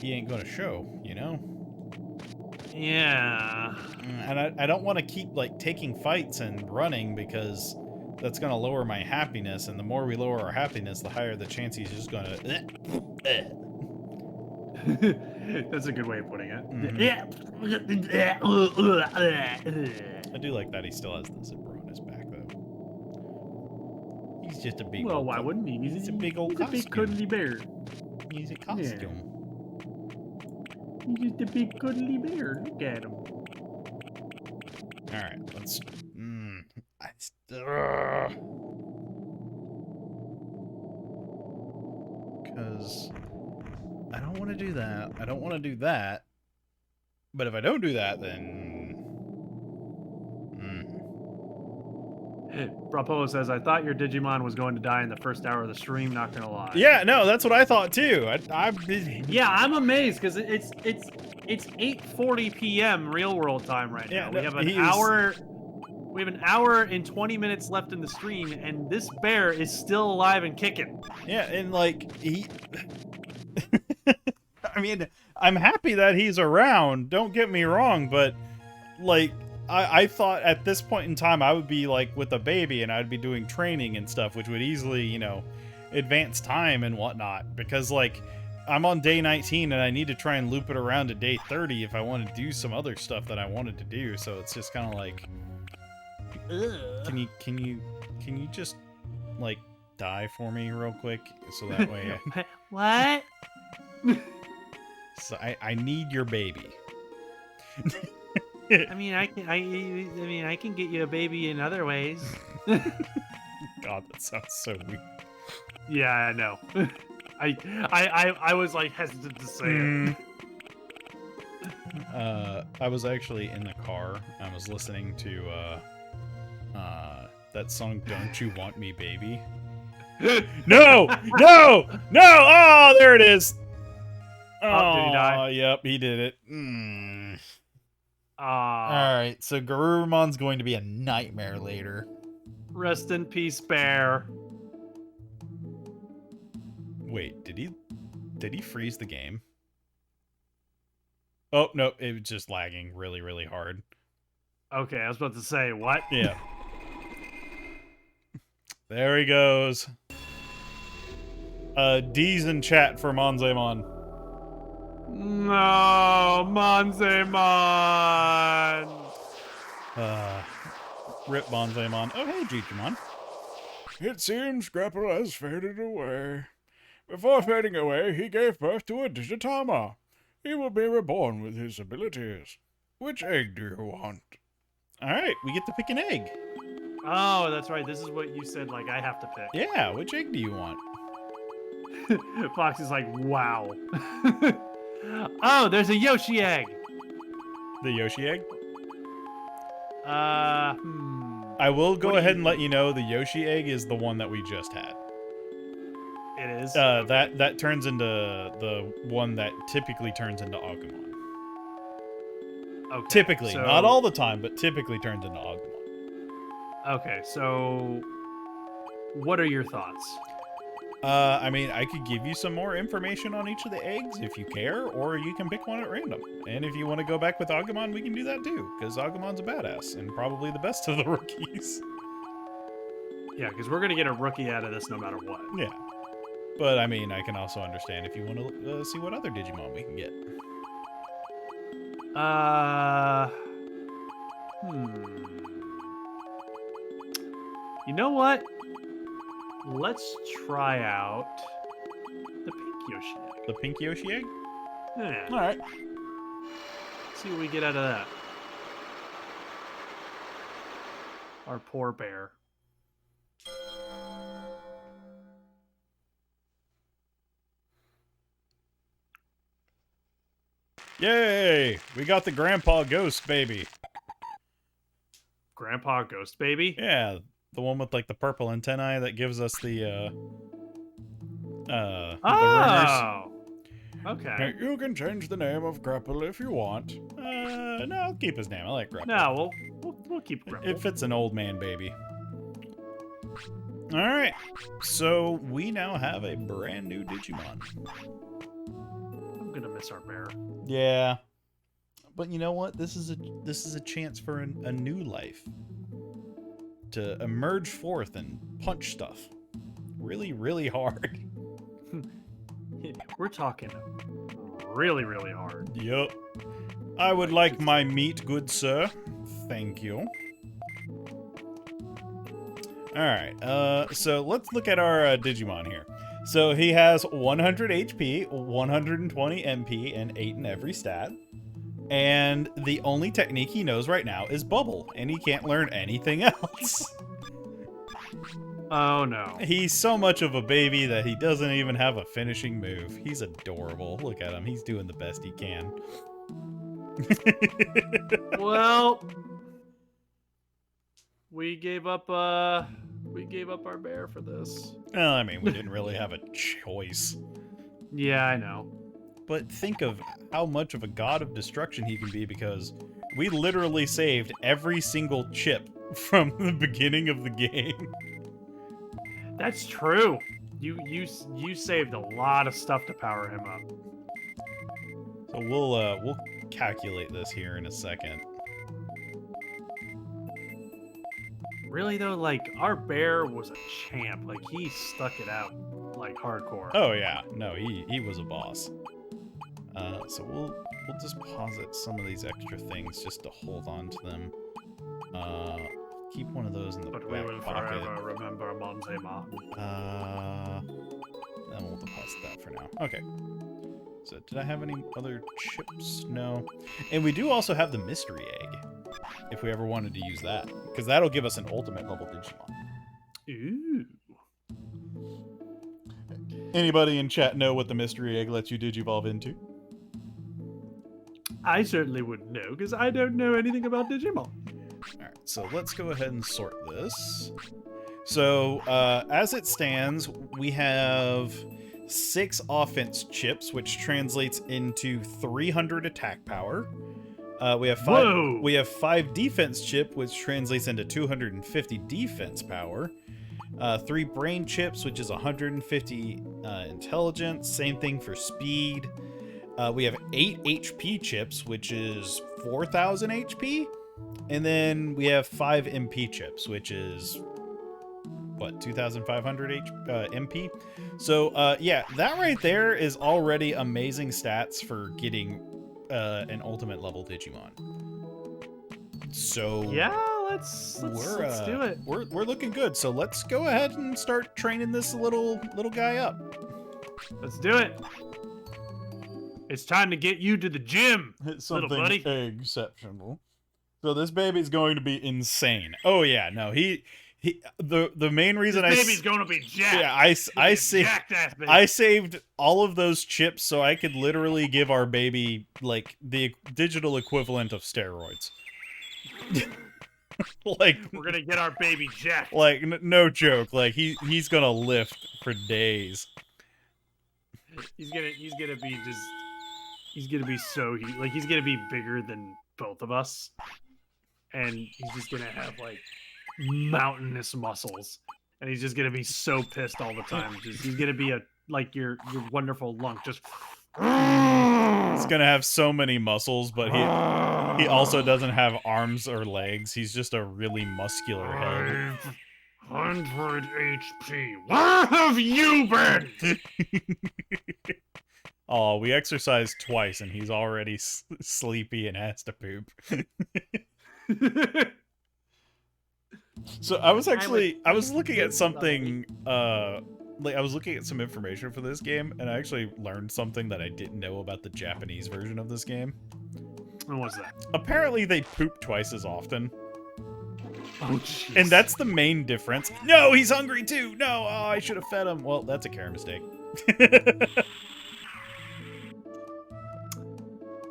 he ain't going to show, you know? Yeah. And I don't want to keep, like, taking fights and running because that's going to lower my happiness, and the more we lower our happiness, the higher the chance he's just going to... That's a good way of putting it. I do like that he still has the zipper on his back, though. He's just a big Well, old why wouldn't he? He's a big old He's a big costume. cuddly bear. He's a costume. He's just a big cuddly bear. Look at him. Alright, let's... Because I don't want to do that. I don't want to do that. But if I don't do that, then... Brapo says, I thought your Digimon was going to die in the first hour of the stream, not gonna lie. Yeah, no, that's what I thought too. Yeah, I'm amazed because it's 8:40 p.m. real world time right now. Yeah, We have an hour. We have an hour and 20 minutes left in the stream, and this bear is still alive and kicking. Yeah, and like he I mean, I'm happy that he's around, don't get me wrong, but like I thought at this point in time I would be like with a baby and I'd be doing training and stuff, which would easily, you know, advance time and whatnot, because like I'm on day 19 and I need to try and loop it around to day 30 if I want to do some other stuff that I wanted to do. So it's just kind of like, can you just like die for me real quick so that way What? So I need your baby. I mean, I can get you a baby in other ways. God, that sounds so weird. Yeah, I know. I was like hesitant to say it. I was actually in the car. I was listening to that song "Don't You Want Me, Baby." No! No! No! Oh, there it is. Oh, did he die? Yep, he did it. All right, so Garurumon's going to be a nightmare later. Rest in peace, bear. Wait, did he freeze the game? Oh, no, it was just lagging really, really hard. Okay, I was about to say, what? Yeah. There he goes. D's in chat for Monzemon. No, Monzemon! Rip Monzemon. Oh, hey, Digimon. It seems Grapple has faded away. Before fading away, he gave birth to a Digitama. He will be reborn with his abilities. Which egg do you want? Alright, we get to pick an egg. Oh, that's right. This is what you said, like, I have to pick. Yeah, which egg do you want? Fox is like, wow. Oh, there's a Yoshi egg. The Yoshi egg? Hmm. I will go What do ahead you and let you know the Yoshi egg is the one that we just had. It is? That turns into the one that typically turns into Agumon. Okay. Typically, so, not all the time, but typically turns into Agumon. Okay, so what are your thoughts? I mean, I could give you some more information on each of the eggs if you care, or you can pick one at random. And if you want to go back with Agumon, we can do that too, because Agumon's a badass, and probably the best of the rookies. Yeah, because we're going to get a rookie out of this no matter what. Yeah. But, I mean, I can also understand if you want to see what other Digimon we can get. You know what? Let's try out the pink Yoshi egg. The pink Yoshi egg? Yeah. Alright. See what we get out of that. Our poor bear. Yay! We got the Grandpa Ghost, baby. Grandpa Ghost Baby? Yeah, the one with, like, the purple antennae that gives us the rumors. Oh! Okay. You can change the name of Grapple if you want. No, I'll keep his name. I like Grandpa. No, we'll keep Grandpa. It fits an old man baby. Alright, so we now have a brand new Digimon. I'm gonna miss our bear. Yeah. But you know what? This is a chance for a new life. To emerge forth and punch stuff. Really, really hard. We're talking really, really hard. Yup. I would like my meat, good sir. Thank you. Alright, so let's look at our Digimon here. So he has 100 HP, 120 MP, and 8 in every stat. And the only technique he knows right now is Bubble, and he can't learn anything else. Oh no. He's so much of a baby that he doesn't even have a finishing move. He's adorable. Look at him. He's doing the best he can. Well, we gave up our bear for this. Well, I mean, we didn't really have a choice. Yeah, I know. But think of how much of a god of destruction he can be, because we literally saved every single chip from the beginning of the game. That's true. You saved a lot of stuff to power him up. So we'll calculate this here in a second. Really though, like our bear was a champ. Like he stuck it out like hardcore. Oh yeah, no, he was a boss. So we'll just posit some of these extra things just to hold on to them. Keep one of those in the But we back will pocket. forever remember Monzemon. Then we'll deposit that for now. Okay. So did I have any other chips? No. And we do also have the mystery egg, if we ever wanted to use that, because that'll give us an ultimate level Digimon. Ooh. Anybody in chat know what the mystery egg lets you Digivolve into? I certainly wouldn't know because I don't know anything about Digimon. Alright, so let's go ahead and sort this. So, as it stands, we have 6 offense chips, which translates into 300 attack power. We have 5. Whoa! We have 5 defense chip, which translates into 250 defense power. 3 brain chips, which is 150 intelligence. Same thing for speed. We have 8 HP chips, which is 4,000 HP. And then we have 5 MP chips, which is, what, 2,500 MP? So, yeah, that right there is already amazing stats for getting an ultimate level Digimon. So Yeah, let's do it. We're looking good. So let's go ahead and start training this little guy up. Let's do it. It's time to get you to the gym, It's little something buddy. exceptional. So this baby's going to be insane. Oh yeah, no, the main reason This baby's gonna be jacked. yeah, I saved Jacked ass baby. I saved all of those chips so I could literally give our baby like the digital equivalent of steroids. Like We're gonna get our baby jacked. like no joke. Like he's gonna lift for days. He's gonna be so he's gonna be bigger than both of us, and he's just gonna have like mountainous muscles, and he's just gonna be so pissed all the time. He's gonna be your wonderful lunk. Just He's gonna have so many muscles, but he also doesn't have arms or legs. He's just a really muscular head. 100 HP. Where have you been? Oh, we exercised twice, and he's already sleepy and has to poop. So I was looking at something, like I was looking at some information for this game, and I actually learned something that I didn't know about the Japanese version of this game. What was that? Apparently they poop twice as often. Oh, jeez. And that's the main difference. No, he's hungry too! No, oh, I should have fed him. Well, that's a care mistake.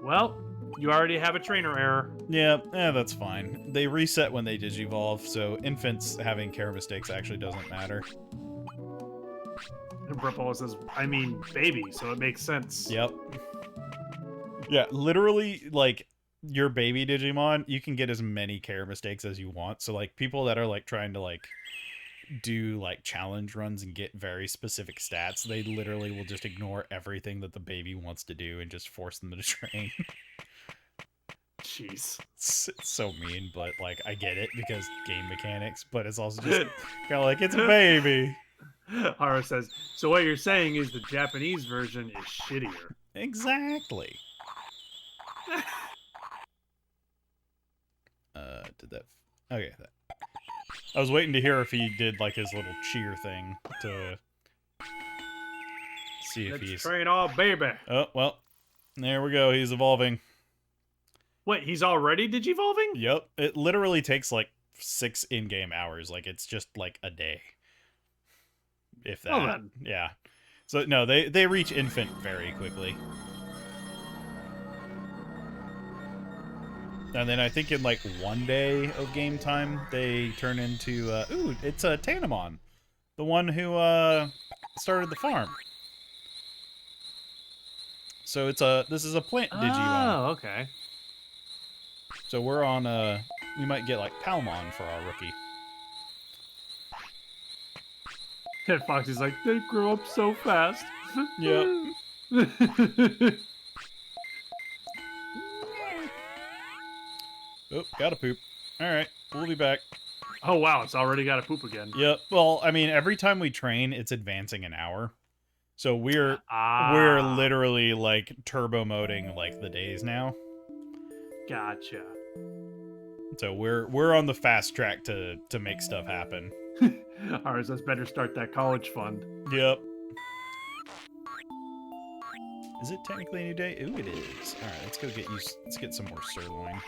Well, you already have a trainer error. Yeah, that's fine. They reset when they digivolve, so infants having care mistakes actually doesn't matter. And Bripolo says, I mean, baby, so it makes sense. Yep. Yeah, literally, like, your baby Digimon, you can get as many care mistakes as you want. So, like, people that are, like, trying to, like, do, like, challenge runs and get very specific stats, they literally will just ignore everything that the baby wants to do and just force them to train. Jeez. It's so mean, but, like, I get it because game mechanics, but it's also just kind of like, it's a baby. Hara says, so what you're saying is the Japanese version is shittier. Exactly. Did that... Okay, that... I was waiting to hear if he did, like, his little cheer thing to see if Let's he's... train all baby. Oh, well, there we go. He's evolving. Wait, he's already digivolving? Yep. It literally takes, like, 6 in-game hours. Like, it's just, like, a day. If that. Oh, man. Yeah. So, no, they reach infant very quickly. And then I think in, like, 1 day of game time, they turn into, ooh, it's Tanamon. The one who, started the farm. So this is a plant Digimon. Oh, okay. So we're on, we might get, like, Palmon for our rookie. And Foxy's like, they grow up so fast. Yep. Oh, gotta poop. Alright, we'll be back. Oh, wow, it's already got to poop again. Yep. Well, I mean, every time we train, it's advancing an hour. So we're literally, like, turbo moding, like, the days now. Gotcha. So we're on the fast track to make stuff happen. Ours, let's better start that college fund. Yep. Is it technically a new day? Ooh, it is. All right, let's get some more sirloin.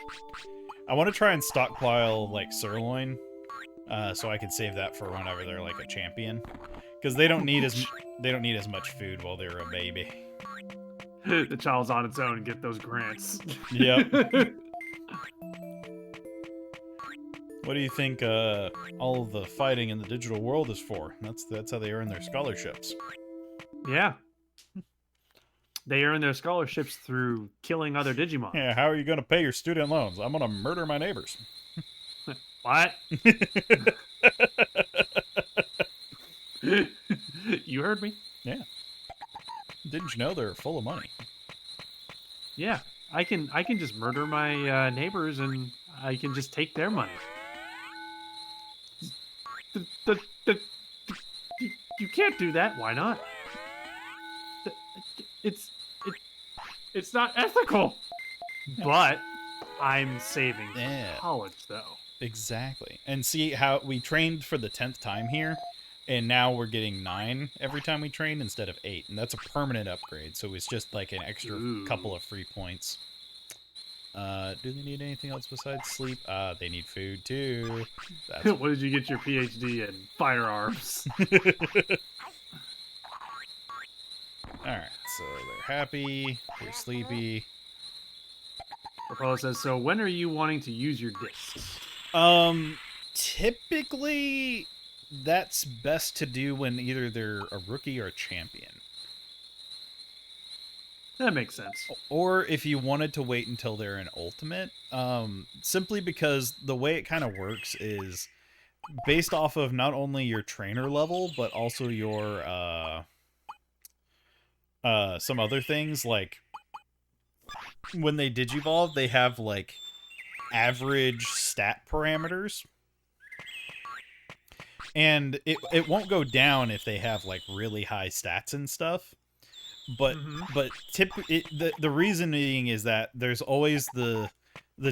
I want to try and stockpile like sirloin, so I can save that for whenever they're like a champion, because they don't need as much food while they're a baby. The child's on its own and get those grants. Yep. What do you think all of the fighting in the digital world is for? That's how they earn their scholarships. Yeah. They earn their scholarships through killing other Digimon. Yeah, how are you going to pay your student loans? I'm going to murder my neighbors. What? You heard me. Yeah. Didn't you know they're full of money? Yeah, I can just murder my neighbors and I can just take their money. You can't do that. Why not? Th- It's it, it's not ethical. But I'm saving for Yeah. college, though. Exactly. And see how we trained for the 10th time here, and now we're getting 9 every time we train instead of 8, and that's a permanent upgrade, so it's just like an extra couple Ooh. of free points. Do they need anything else besides sleep? They need food too. That's What did you get your PhD in? Firearms. Alright, so they're happy, they're sleepy. Rapala says, so when are you wanting to use your discs? Typically that's best to do when either they're a rookie or a champion. That makes sense. Or if you wanted to wait until they're an ultimate, simply because the way it kind of works is based off of not only your trainer level, but also your, some other things, like when they digivolve, they have, like, average stat parameters. And it won't go down if they have, like, really high stats and stuff. But the reason being is that there's always the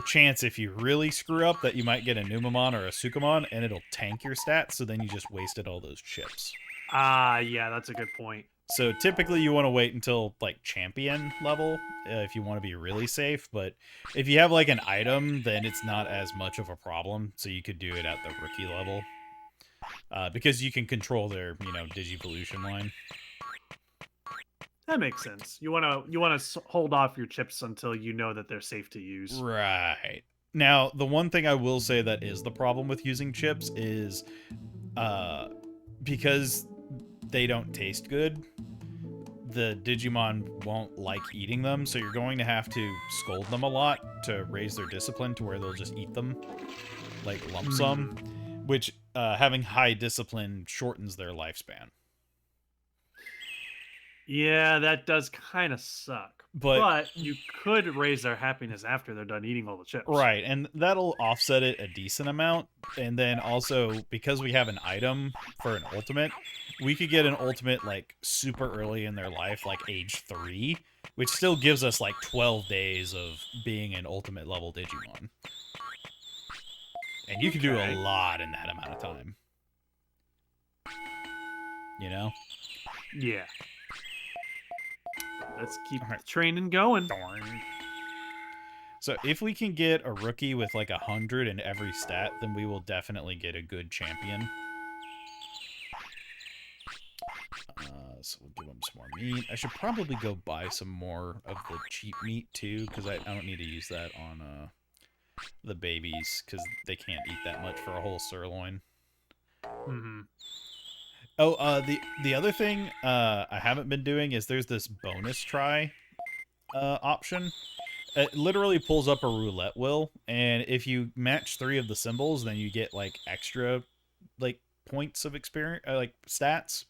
chance if you really screw up that you might get a Numamon or a Sukamon and it'll tank your stats, so then you just wasted all those chips. Yeah, that's a good point. So typically you want to wait until like champion level if you want to be really safe, but if you have like an item, then it's not as much of a problem, so you could do it at the rookie level. Because you can control their, Digivolution line. That makes sense. You wanna hold off your chips until you know that they're safe to use. Right. Now, the one thing I will say that is the problem with using chips is because they don't taste good, the Digimon won't like eating them, so you're going to have to scold them a lot to raise their discipline to where they'll just eat them, like lump sum, which having high discipline shortens their lifespan. Yeah, that does kind of suck. But you could raise their happiness after they're done eating all the chips. Right, and that'll offset it a decent amount. And then also, because we have an item for an ultimate, we could get an ultimate, like, super early in their life, like age 3, which still gives us, like, 12 days of being an ultimate level Digimon. And you can do a lot in that amount of time. You know? Yeah. Let's keep the training going. Darn. So if we can get a rookie with like 100 in every stat, then we will definitely get a good champion. So we'll give them some more meat. I should probably go buy some more of the cheap meat too, because I don't need to use that on the babies, because they can't eat that much for a whole sirloin. Mm-hmm. Oh, the other thing I haven't been doing is there's this bonus try option. It literally pulls up a roulette wheel, and if you match 3 of the symbols, then you get like extra like points of experience, like stats.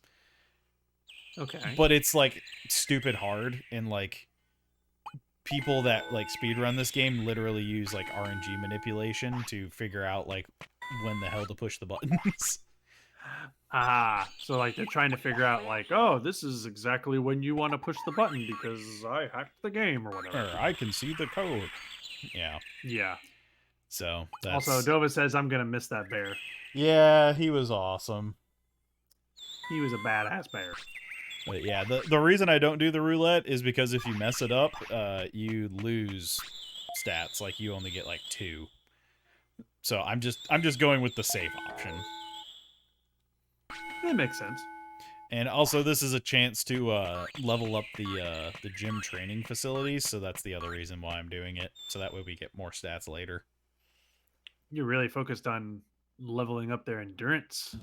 Okay. But it's like stupid hard, and like people that like speedrun this game literally use like RNG manipulation to figure out like when the hell to push the buttons. So like they're trying to figure out like, oh, this is exactly when you want to push the button because I hacked the game or whatever. Or I can see the code. Yeah. Yeah. So that's... Also, Dova says I'm gonna miss that bear. Yeah, he was awesome. He was a badass bear. But yeah, the reason I don't do the roulette is because if you mess it up, you lose stats. Like you only get like 2. So I'm just going with the safe option. That makes sense. And also, this is a chance to level up the gym training facilities, so that's the other reason why I'm doing it. So that way we get more stats later. You're really focused on leveling up their endurance.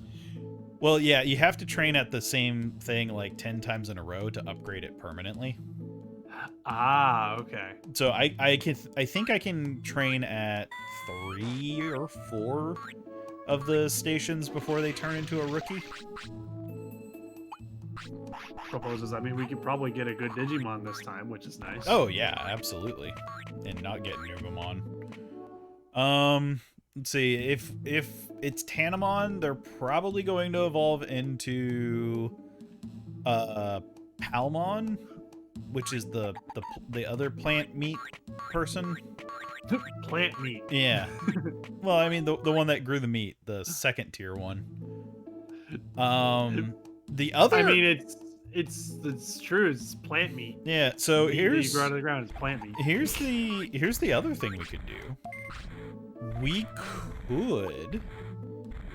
Well, yeah, you have to train at the same thing like 10 times in a row to upgrade it permanently. Okay. So I think I can train at 3 or 4 of the stations before they turn into a rookie. proposes. I mean, we could probably get a good Digimon this time, which is nice. Oh yeah, absolutely, and not get Nubamon. Let's see, if it's Tanamon, they're probably going to evolve into Palmon, which is the other plant meat person. Plant meat. Yeah. Well, I mean the one that grew the meat, the second tier one. The other. I mean, it's true. It's plant meat. Yeah. So Meat that here's you grow out of the ground. It's plant meat. here's the other thing we could do. We could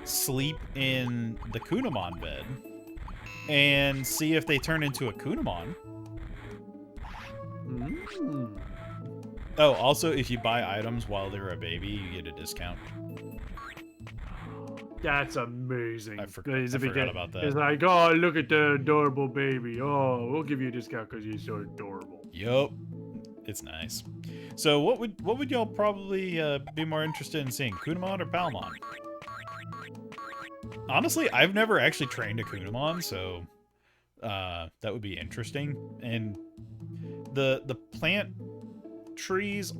sleep in the Kunamon bed and see if they turn into a Kunamon. Mm. Oh, also, if you buy items while they're a baby, you get a discount. That's amazing. I forgot about that. It's like, oh, look at the adorable baby. Oh, we'll give you a discount because you're so adorable. Yup. It's nice. So what would y'all probably be more interested in seeing, Kunamon or Palmon? Honestly, I've never actually trained a Kunamon, so that would be interesting. And the plant trees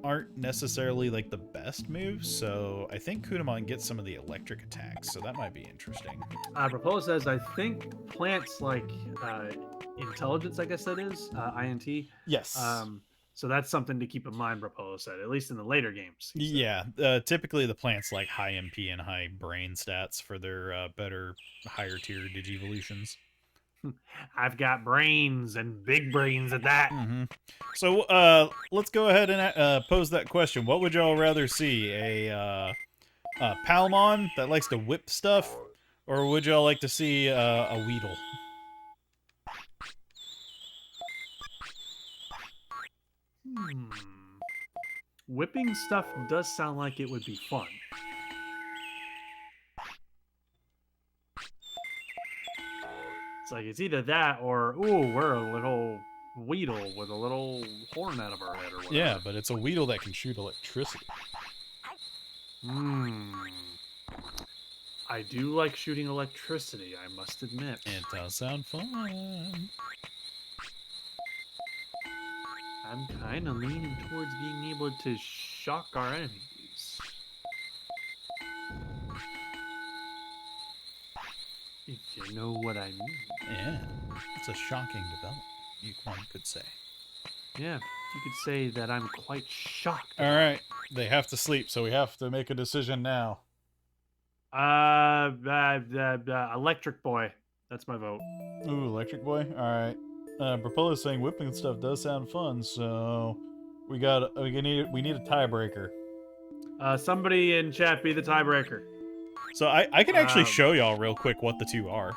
aren't necessarily like the best moves, so I think Kunamon gets some of the electric attacks, so that might be interesting. Propose says, I think plants like intelligence, I guess that is, INT. Yes. So that's something to keep in mind, Propose said, at least in the later games. Yeah, typically the plants like high MP and high brain stats for their better, higher tier Digivolutions. I've got brains and big brains at that. Mm-hmm. So let's go ahead and pose that question. What would y'all rather see? A Palmon that likes to whip stuff, or would y'all like to see a Weedle? Whipping stuff does sound like it would be fun. It's like it's either that or, ooh, we're a little Weedle with a little horn out of our head or whatever. Yeah, but it's a Weedle that can shoot electricity. I do like shooting electricity, I must admit. It does sound fun. I'm kind of leaning towards being able to shock our enemies. If you know what I mean. Yeah, it's a shocking development, one could say. Yeah, you could say that I'm quite shocked. All right, they have to sleep, so we have to make a decision now. Electric Boy. That's my vote. Ooh, Electric Boy. All right. Propolo is saying whipping stuff does sound fun, so we need a tiebreaker. Somebody in chat be the tiebreaker. So I can actually show y'all real quick what the two are.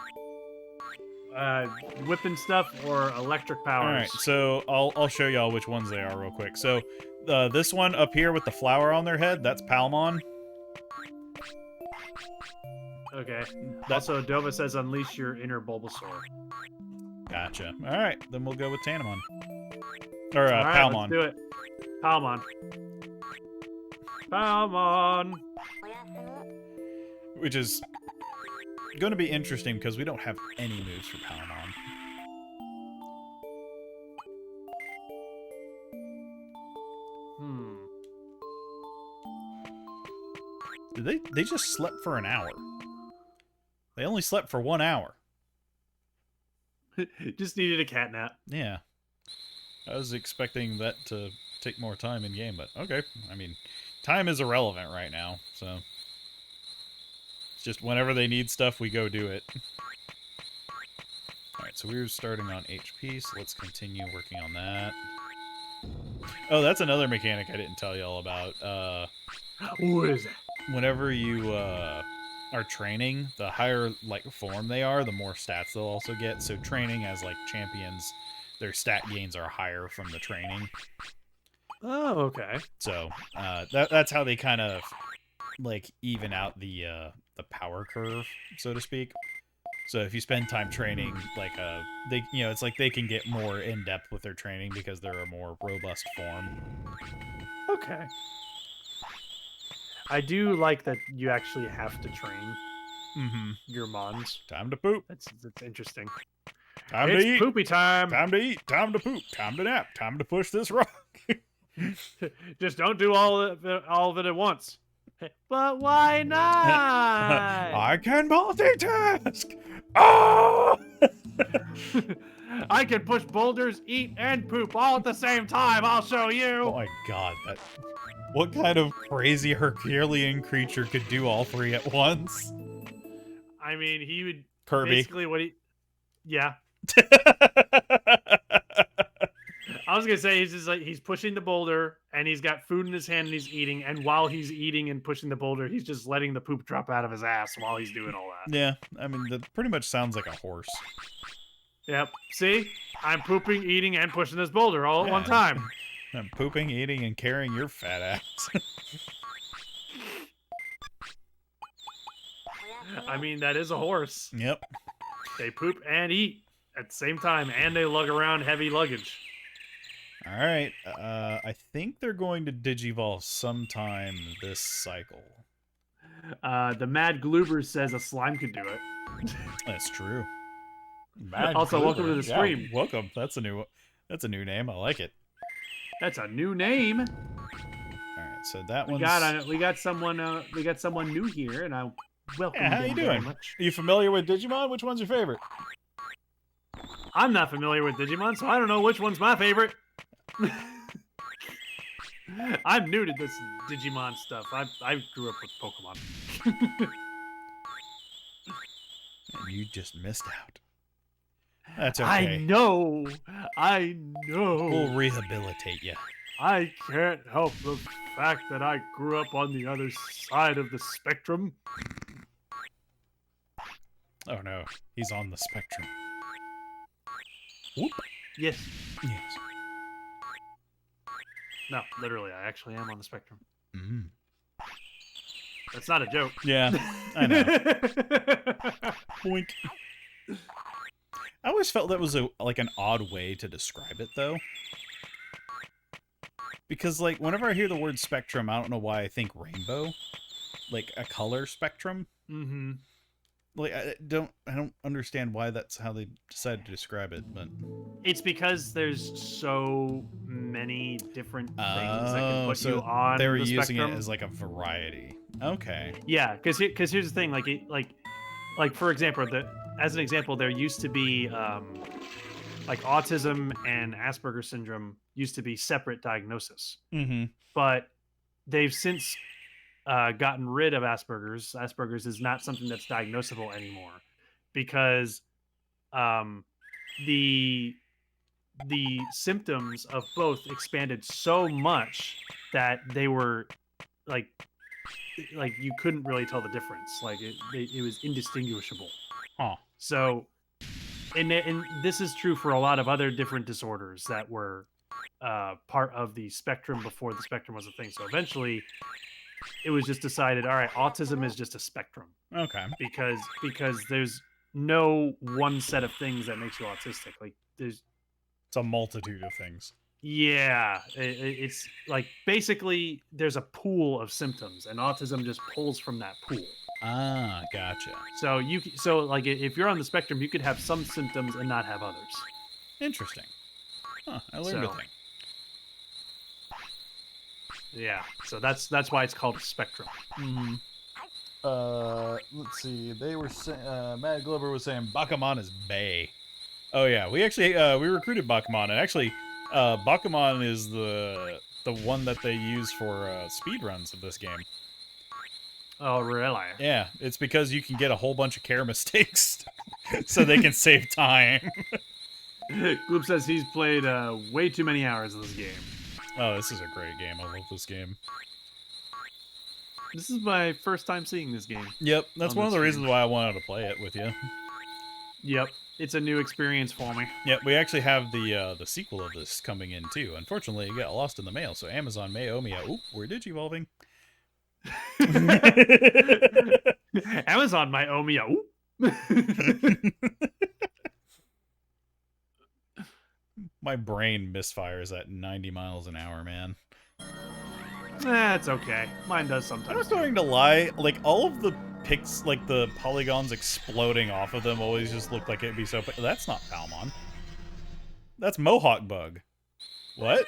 Whipping stuff or electric powers. All right, so I'll show y'all which ones they are real quick. So this one up here with the flower on their head, that's Palmon. Okay. Also, Dova says unleash your inner Bulbasaur. Gotcha. All right, then we'll go with Tanamon. Or All right, Palmon. let's do it. Palmon. Palmon. Which is going to be interesting because we don't have any moves for Palmon. They just slept for an hour. They only slept for 1 hour. Just needed a cat nap. Yeah. I was expecting that to take more time in game, but okay. I mean, time is irrelevant right now, so it's just whenever they need stuff, we go do it. Alright, so we're starting on HP, so let's continue working on that. Oh, that's another mechanic I didn't tell y'all about. What is that? Whenever you are training, the higher form they are, the more stats they'll also get. So training as champions, their stat gains are higher from the training. Oh, okay. So that's how they kind of even out the power curve, so to speak. So if you spend time training, it's like they can get more in depth with their training because they're a more robust form. Okay. I do like that you actually have to train your mons. Time to poop. That's interesting. Time to It's eat. poopy time. Time to eat. Time to poop. Time to nap. Time to push this rock. Just don't do all of it at once. But why not? I can multitask. Oh! I can push boulders, eat, and poop all at the same time. I'll show Oh you. my god, what kind of crazy Herculean creature could do all three at once? I mean, he would Kirby. basically what he. Yeah, I was gonna say he's just like he's pushing the boulder and he's got food in his hand and he's eating, and while he's eating and pushing the boulder, he's just letting the poop drop out of his ass while he's doing all that. Yeah, I mean, that pretty much sounds like a horse. Yep. See, I'm pooping, eating, and pushing this boulder all at one Yeah. time. I'm pooping, eating, and carrying your fat ass. I mean, that is a horse. Yep. They poop and eat at the same time, and they lug around heavy luggage. All right. I think they're going to Digivolve sometime this cycle. The Mad Gloober says a slime could do it. That's true. Also, welcome to the stream. Yeah, welcome. That's a new name. I like it. That's a new name. All right. So that We one's. got someone new here, and I welcome Yeah, how them you very doing? much. Are you familiar with Digimon? Which one's your favorite? I'm not familiar with Digimon, so I don't know which one's my favorite. I'm new to this Digimon stuff. I grew up with Pokemon. And you just missed out. That's I okay. know. We'll rehabilitate you. I can't help the fact that I grew up on the other side of the spectrum. Oh no, he's on the spectrum. Whoop. Yes. Yes. No, literally, I actually am on the spectrum. Mm. That's not a joke. Yeah, I know. Boink. I always felt that was like an odd way to describe it, though. Because, like, whenever I hear the word spectrum, I don't know why I think rainbow. Like, a color spectrum. Mm-hmm. Like, I don't understand why that's how they decided to describe it, but... It's because there's so many different things that can put so you on they were the using spectrum. it as, like, a variety. Okay. Yeah, because here's the thing, like for example, as an example, there used to be like autism and Asperger's syndrome used to be separate diagnosis, Mm-hmm. but they've since gotten rid of Asperger's. Asperger's is not something that's diagnosable anymore because the symptoms of both expanded so much that they were like you couldn't really tell the difference. Like it was indistinguishable. Huh. So, and this is true for a lot of other different disorders that were part of the spectrum before the spectrum was a thing. So eventually, it was just decided, all right, autism is just a spectrum Okay. because there's no one set of things that makes you autistic. Like there's It's a multitude of things. yeah, it's like basically there's a pool of symptoms, and autism just pulls from that pool. Ah, gotcha. So like if you're on the spectrum, you could have some symptoms and not have others. Interesting. Huh, I learned a So- thing. Yeah, so that's why it's called a spectrum. Mm-hmm. Let's see. They were saying, Matt Glover was saying Bakuman is bae. Oh yeah, we actually we recruited Bakuman, and actually, Bakuman is the one that they use for speed runs of this game. Oh, really? Yeah, it's because you can get a whole bunch of care mistakes, so they can save time. Gloop says he's played way too many hours of this game. Oh, this is a great game. I love this game. This is my first time seeing this game. Yep, that's On one the of the stream. reasons why I wanted to play it with you. Yep, it's a new experience for me. Yep, we actually have the sequel of this coming in too. Unfortunately, it got lost in the mail, so Amazon may owe me a. Oop, we're digivolving. Amazon might owe me a. Ooh. My brain misfires at 90 miles an hour, man. That's okay. Mine does I'm sometimes. starting to lie. Like all of the picks, like the polygons exploding off of them always just look like it'd be so... That's not Palmon. That's Mohawk Bug. What?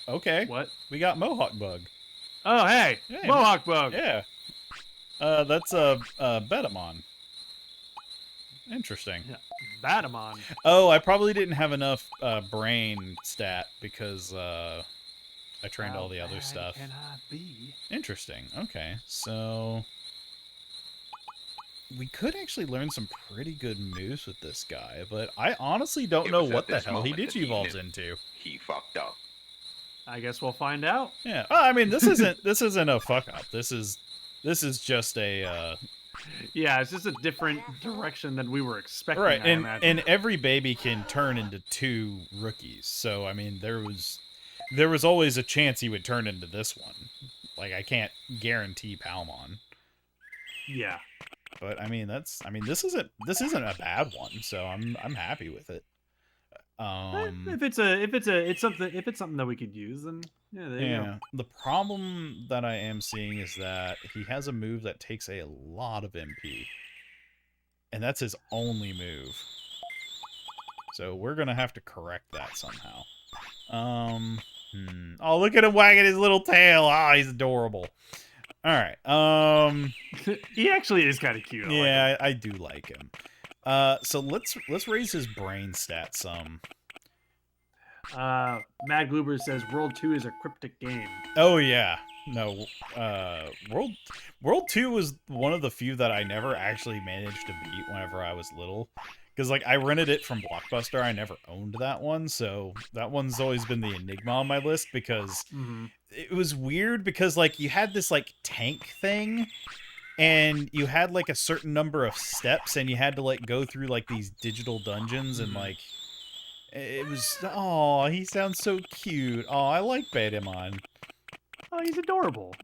Okay. What? We got Mohawk Bug. Oh, hey! Hey, Mohawk Bug! Yeah. That's Betamon. Interesting. Yeah. Batamon. Oh, I probably didn't have enough brain stat because I trained all the other stuff. Can I be? Interesting. Okay, so we could actually learn some pretty good moves with this guy, but I honestly don't know what the hell he Digivolves into. He fucked up. I guess we'll find out. Yeah. Oh, I mean, this isn't a fuck up. This is just a Yeah, it's just a different direction than we were expecting. right. I imagine. And every baby can turn into 2 rookies. So I mean, there was always a chance he would turn into this one. Like, I can't guarantee Palmon. Yeah. But I mean, this isn't a bad one, so I'm happy with it. If it's something that we could use, then yeah, there you go. The problem that I am seeing is that he has a move that takes a lot of MP, and that's his only move. So we're gonna have to correct that somehow. Oh, look at him wagging his little tail. Ah, he's adorable. All right. He actually is kind of cute. Yeah, I do like him. So let's raise his brain stat some. Mad Gloober says World 2 is a cryptic game. Oh yeah. No, World 2 was one of the few that I never actually managed to beat whenever I was little. Because, like, I rented it from Blockbuster. I never owned that one, so that one's always been the enigma on my list because it was weird because, like, you had this, like, tank thing, and you had, like, a certain number of steps, and you had to, like, go through, like, these digital dungeons, and, like, it was... Oh, he sounds so cute. Oh, I like Betamon. Oh, he's adorable.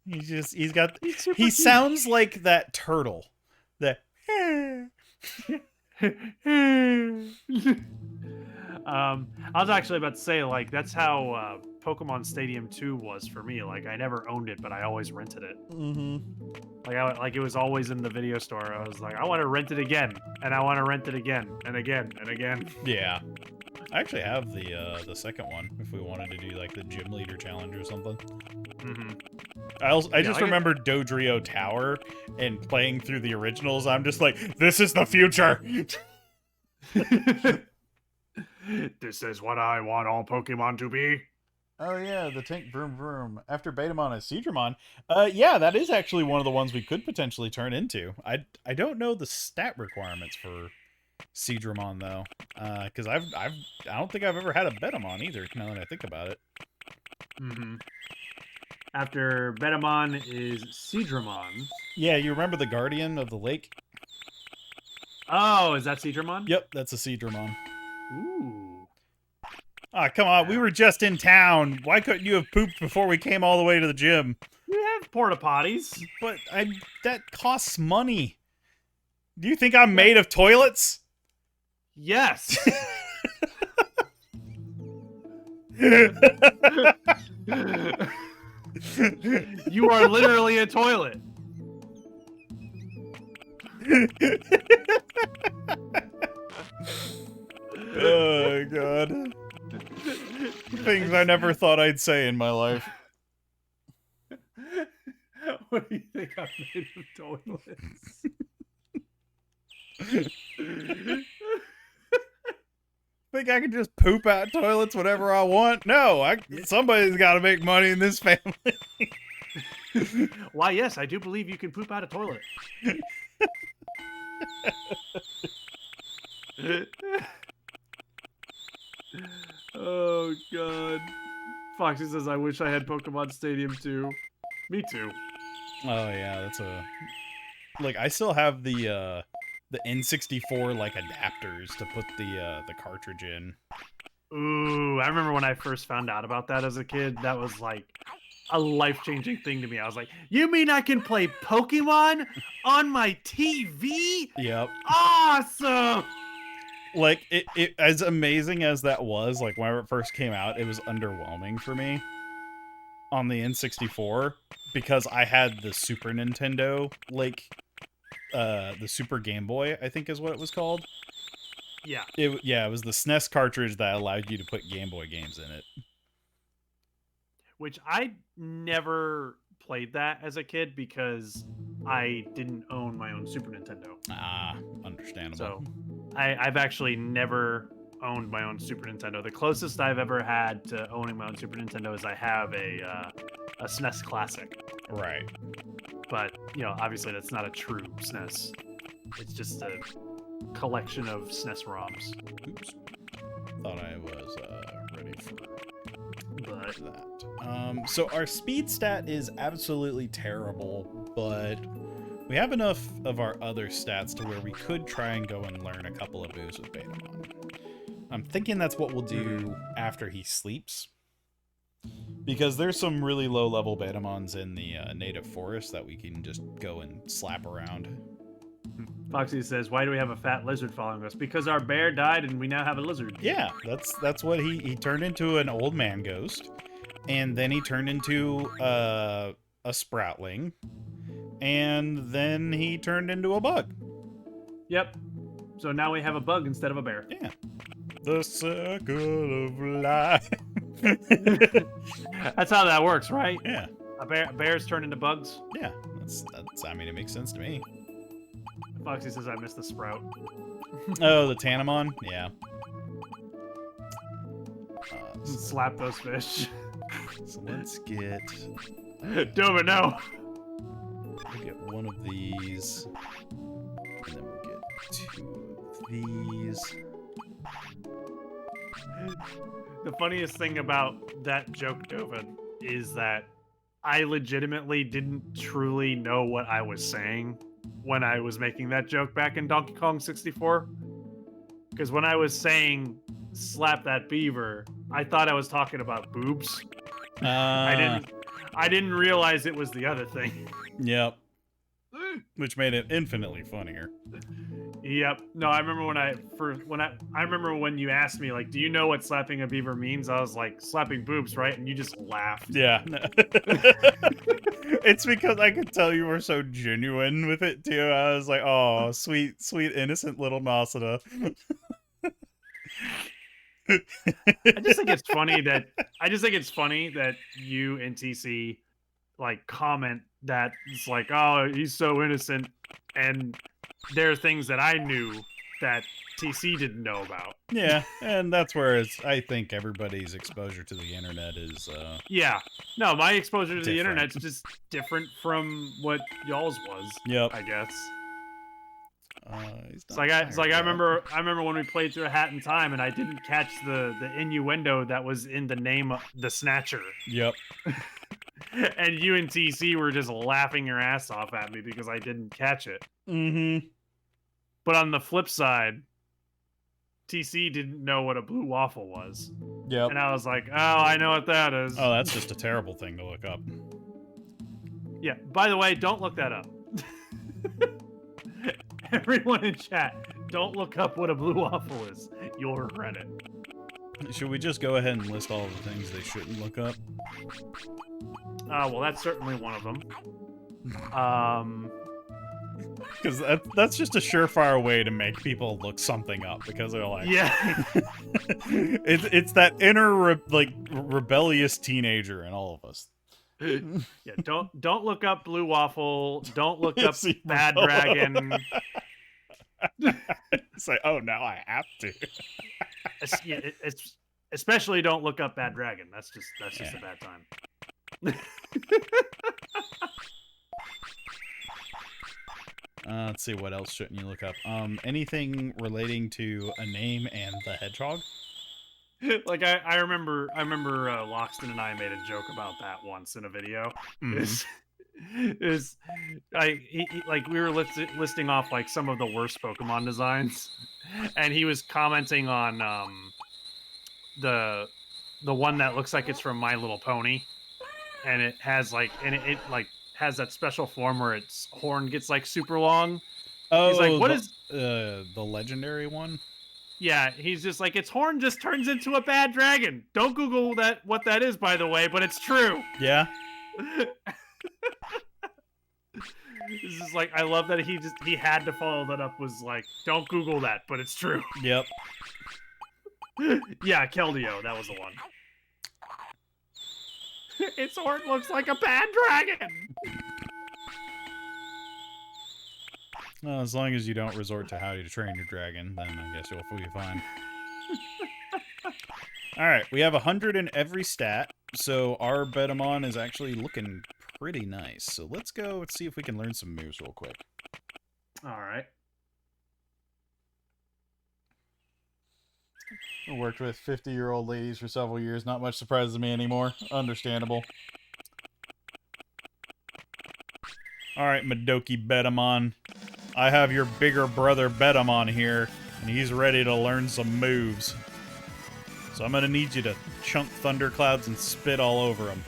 He sounds like that turtle. That... I was actually about to say, like, that's how Pokemon Stadium 2 was for me. Like, I never owned it, but I always rented it. Like, it was always in the video store. I was like, I want to rent it again, and I want to rent it again, and again, and again. Yeah. I actually have the second one, if we wanted to do, like, the gym leader challenge or something. I just remember Dodrio Tower and playing through the originals. I'm just like, this is the future! This is what I want all Pokemon to be. Oh yeah, the tank vroom vroom. After Betamon is Seadramon. Yeah, that is actually one of the ones we could potentially turn into. I don't know the stat requirements for Seadramon though. Because I don't think I've ever had a Betamon either, now that I think about it. After Betamon is Seadramon. Yeah, you remember the Guardian of the Lake? Oh, is that Seadramon? Yep, that's a Seadramon. Ooh. Ah, come on, we were just in town. Why couldn't you have pooped before we came all the way to the gym? We have porta potties. But that costs money. Do you think I'm made of toilets? Yes. You are literally a toilet. Oh, God. Things I never thought I'd say in my life. What do you think I'm made of toilets? Think I can just poop out toilets whenever I want? No, somebody's got to make money in this family. Why, yes, I do believe you can poop out a toilet. Oh, God. Foxy says, I wish I had Pokemon Stadium 2. Me too. Oh, yeah, that's a... Like, I still have the N64, like, adapters to put the cartridge in. Ooh, I remember when I first found out about that as a kid. That was, like, a life-changing thing to me. I was like, you mean I can play Pokemon on my TV? Yep. Awesome! Like, it as amazing as that was, like, when it first came out, it was underwhelming for me on the N64 because I had the Super Nintendo, like, the Super Game Boy, I think is what it was called. Yeah. It was the SNES cartridge that allowed you to put Game Boy games in it. Which I never played that as a kid because I didn't own my own Super Nintendo. Ah, understandable. So I've actually never owned my own Super Nintendo. The closest I've ever had to owning my own Super Nintendo is I have a SNES Classic. Right. But, obviously that's not a true SNES. It's just a collection of SNES ROMs. Oops. Thought I was ready for But that. So our speed stat is absolutely terrible, but we have enough of our other stats to where we could try and go and learn a couple of moves with Betamon. I'm thinking that's what we'll do after he sleeps. Because there's some really low-level Betamons in the native forest that we can just go and slap around. Foxy says, "Why do we have a fat lizard following us? Because our bear died and we now have a lizard." Yeah, that's what he turned into, an old man ghost, and then he turned into a sproutling, and then he turned into a bug. Yep. So now we have a bug instead of a bear. Yeah. The circle of life. That's how that works, right? Yeah. Bears turn into bugs. Yeah. I mean, it makes sense to me. Foxy says, "I missed the sprout." Oh, the Tanamon? Yeah. Slap those fish. So let's get... Dova, no. We'll get one of these. And then we'll get two of these. The funniest thing about that joke, Dova, is that I legitimately didn't truly know what I was saying when I was making that joke back in Donkey Kong 64. Because when I was saying slap that beaver, I thought I was talking about boobs. I didn't realize it was the other thing. Yep. Which made it infinitely funnier. Yep. No, I remember I remember when you asked me, like, do you know what slapping a beaver means? I was like, slapping boobs, right? And you just laughed. Yeah. It's because I could tell you were so genuine with it too. I was like, oh, sweet, innocent little Masada. I just think it's funny that you and TC like comment that it's like, oh, he's so innocent, and there are things that I knew that TC didn't know about. Yeah, and that's where I think everybody's exposure to the internet is yeah. No, my exposure to the different. internet's just different from what y'all's was. Yep. I guess. It's like I remember when we played through A Hat in Time and I didn't catch the innuendo that was in the name of the Snatcher. Yep. And you and TC were just laughing your ass off at me because I didn't catch it. Mm-hmm. But on the flip side, TC didn't know what a blue waffle was. Yep. And I was like, oh, I know what that is. Oh, that's just a terrible thing to look up. Yeah. By the way, don't look that up. Everyone in chat, don't look up what a blue waffle is. You'll regret it. Should we just go ahead and list all the things they shouldn't look up? Well, that's certainly one of them. Because that's just a surefire way to make people look something up, because they're like, yeah, it's that inner rebellious teenager in all of us. Yeah. Don't look up blue waffle. Don't look up Bad Dragon. It's like, oh, now I have to. It's especially don't look up Bad Dragon. That's just a bad time. Let's see, what else shouldn't you look up? Anything relating to a name and the hedgehog? Like I remember Loxton and I made a joke about that once in a video. Like we were listing off like some of the worst Pokemon designs, and he was commenting on the one that looks like it's from My Little Pony, and it has like it has that special form where its horn gets like super long. Oh, he's like, what is the legendary one? Yeah, he's just like, its horn just turns into a bad dragon. Don't Google what that is, by the way, but it's true. Yeah. This is like, I love that he had to follow that up, was like, don't Google that, but it's true. Yep. Yeah, Keldeo, that was the one. Its horn looks like a bad dragon! Well, as long as you don't resort to how to train your dragon, then I guess you'll be fine. Alright, we have 100 in every stat, so our Betamon is actually looking pretty nice. So let's go and see if we can learn some moves real quick. Alright. I worked with 50-year-old ladies for several years. Not much surprises me anymore. Understandable. Alright, Madoki Betamon. I have your bigger brother Betamon here, and he's ready to learn some moves. So I'm gonna need you to chunk thunderclouds and spit all over them.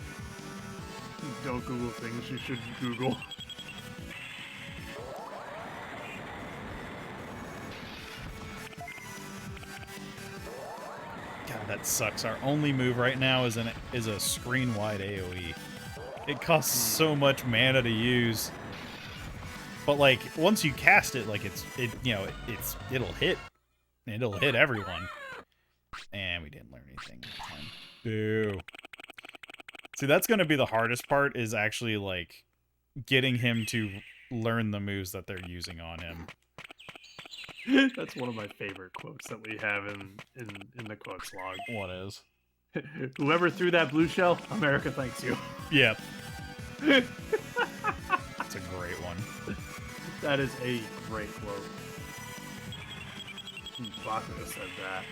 Don't Google things you should Google. God, that sucks. Our only move right now is a screen-wide AoE. It costs so much mana to use. But like once you cast it, like it'll hit. It'll hit everyone. And we didn't learn anything this time. Boo. See, that's gonna be the hardest part, is actually like getting him to learn the moves that they're using on him. That's one of my favorite quotes that we have in the quotes log. What is? Whoever threw that blue shell, America thanks you. Yep. That's a great one. That is a great quote. Bakugo said that.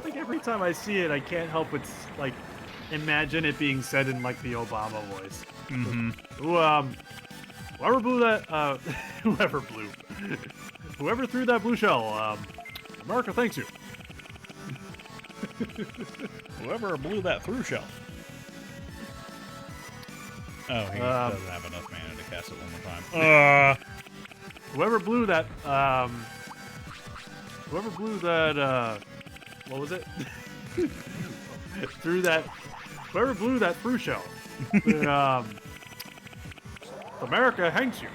Like every time I see it, I can't help but like imagine it being said in like the Obama voice. Mm-hmm. Whoever blew that, whoever threw that blue shell, America thanks you. Whoever blew that through shell. Oh, he doesn't have enough mana to cast it one more time. Whoever blew that, what was it? Whoever blew that through shell, America hangs you.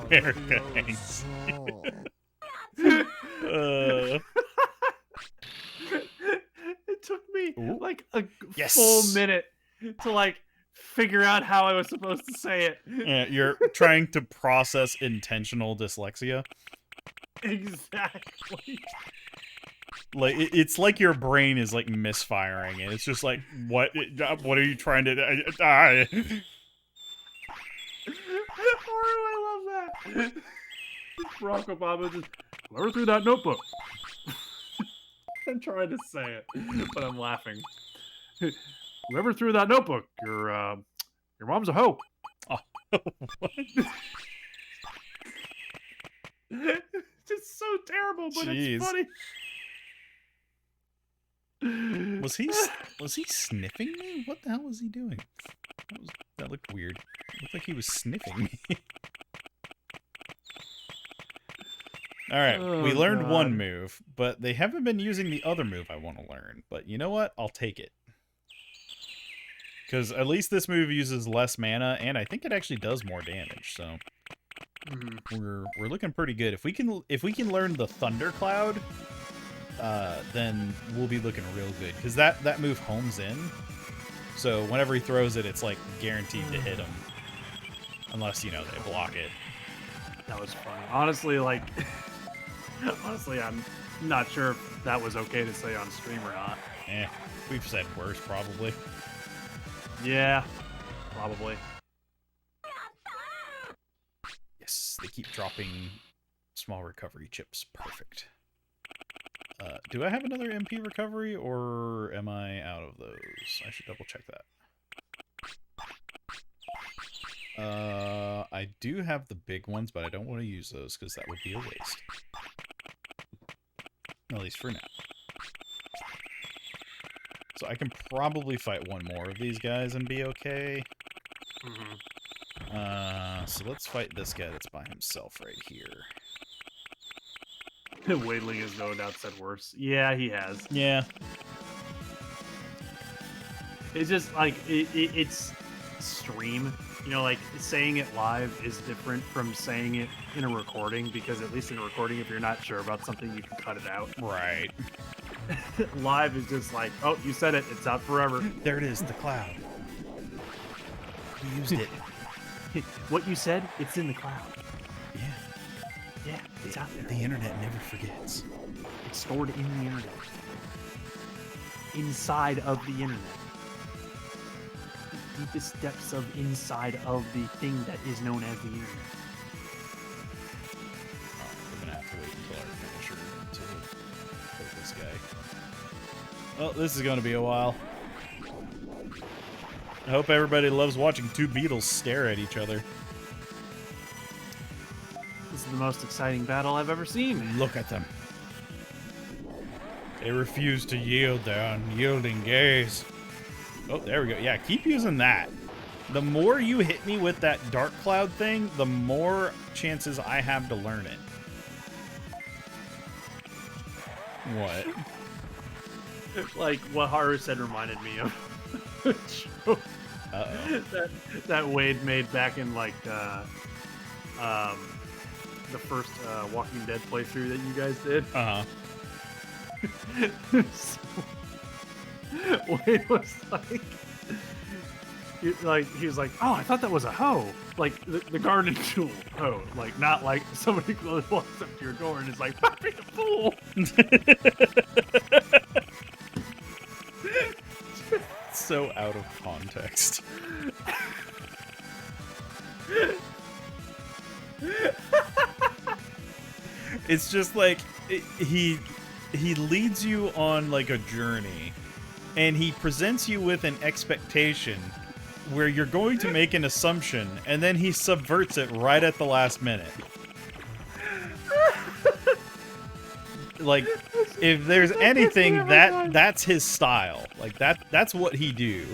America hangs you. It took me like a Yes. full minute to like figure out how I was supposed to say it. Yeah, you're trying to process intentional dyslexia. Exactly. Like it's like your brain is like misfiring, and it's just like, what are you trying to? I love that. Barack Obama just whoever threw that notebook. I'm trying to say it, but I'm laughing. Whoever threw that notebook, your mom's a hoe. Oh, what? It's just so terrible, but Jeez. it's funny. Was he sniffing me? What the hell was he doing? That looked weird. It looked like he was sniffing me. Alright, we learned one move, but they haven't been using the other move I want to learn. But you know what? I'll take it. Because at least this move uses less mana, and I think it actually does more damage, so we're looking pretty good. If we can learn the Thundercloud, then we'll be looking real good. Because that move homes in, so whenever he throws it, it's like guaranteed to hit him. Unless, they block it. That was funny. Honestly, like... Honestly, I'm not sure if that was okay to say on stream or not. We've said worse, probably. Yeah, probably. Yes, they keep dropping small recovery chips. Perfect. Do I have another MP recovery, or am I out of those? I should double check that. I do have the big ones, but I don't want to use those because that would be a waste. At least for now. So I can probably fight one more of these guys and be okay. Mm-hmm. So let's fight this guy that's by himself right here. Wadling has no doubt said worse. Yeah, he has. Yeah. It's just like it's stream. You know, like saying it live is different from saying it in a recording, because at least in a recording, if you're not sure about something, you can cut it out. Right. Live is just like, oh, you said it, it's out forever. There it is, the cloud. We used it. What you said, it's in the cloud. Yeah. Yeah, it's out there. The internet never forgets. It's stored in the internet. Inside of the internet. The deepest depths of inside of the thing that is known as the internet. We're gonna have to wait until our finisher to kill this guy. Well, this is gonna be a while. I hope everybody loves watching two beetles stare at each other. This is the most exciting battle I've ever seen. Look at them. They refuse to yield their unyielding gaze. Oh, there we go. Yeah, keep using that. The more you hit me with that dark cloud thing, the more chances I have to learn it. What? Like what Haru said reminded me of Uh-oh. that Wade made back in like the first Walking Dead playthrough that you guys did. Uh-huh. So, Wade was like, he was like, oh, I thought that was a hoe, like the garden tool hoe, like not like somebody walks up to your door and is like, "Pop me a fool." So out of context. It's just like he leads you on like a journey, and he presents you with an expectation where you're going to make an assumption, and then he subverts it right at the last minute. Like, if there's anything, that's his style. Like that's what he do.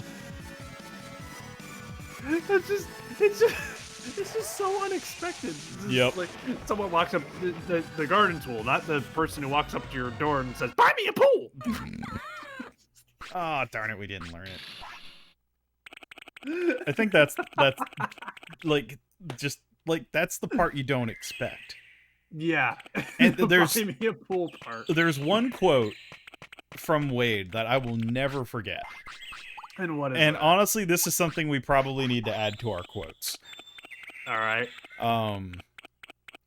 It's just so unexpected. It's just Yep. like someone walks up the garden tool, not the person who walks up to your door and says, "Buy me a pool." Oh, darn it, we didn't learn it. I think that's like just like that's the part you don't expect. Yeah, And the there's- buy me a pool part. There's one quote from Wade that I will never forget. And what is And that? honestly, this is something we probably need to add to our quotes. All right.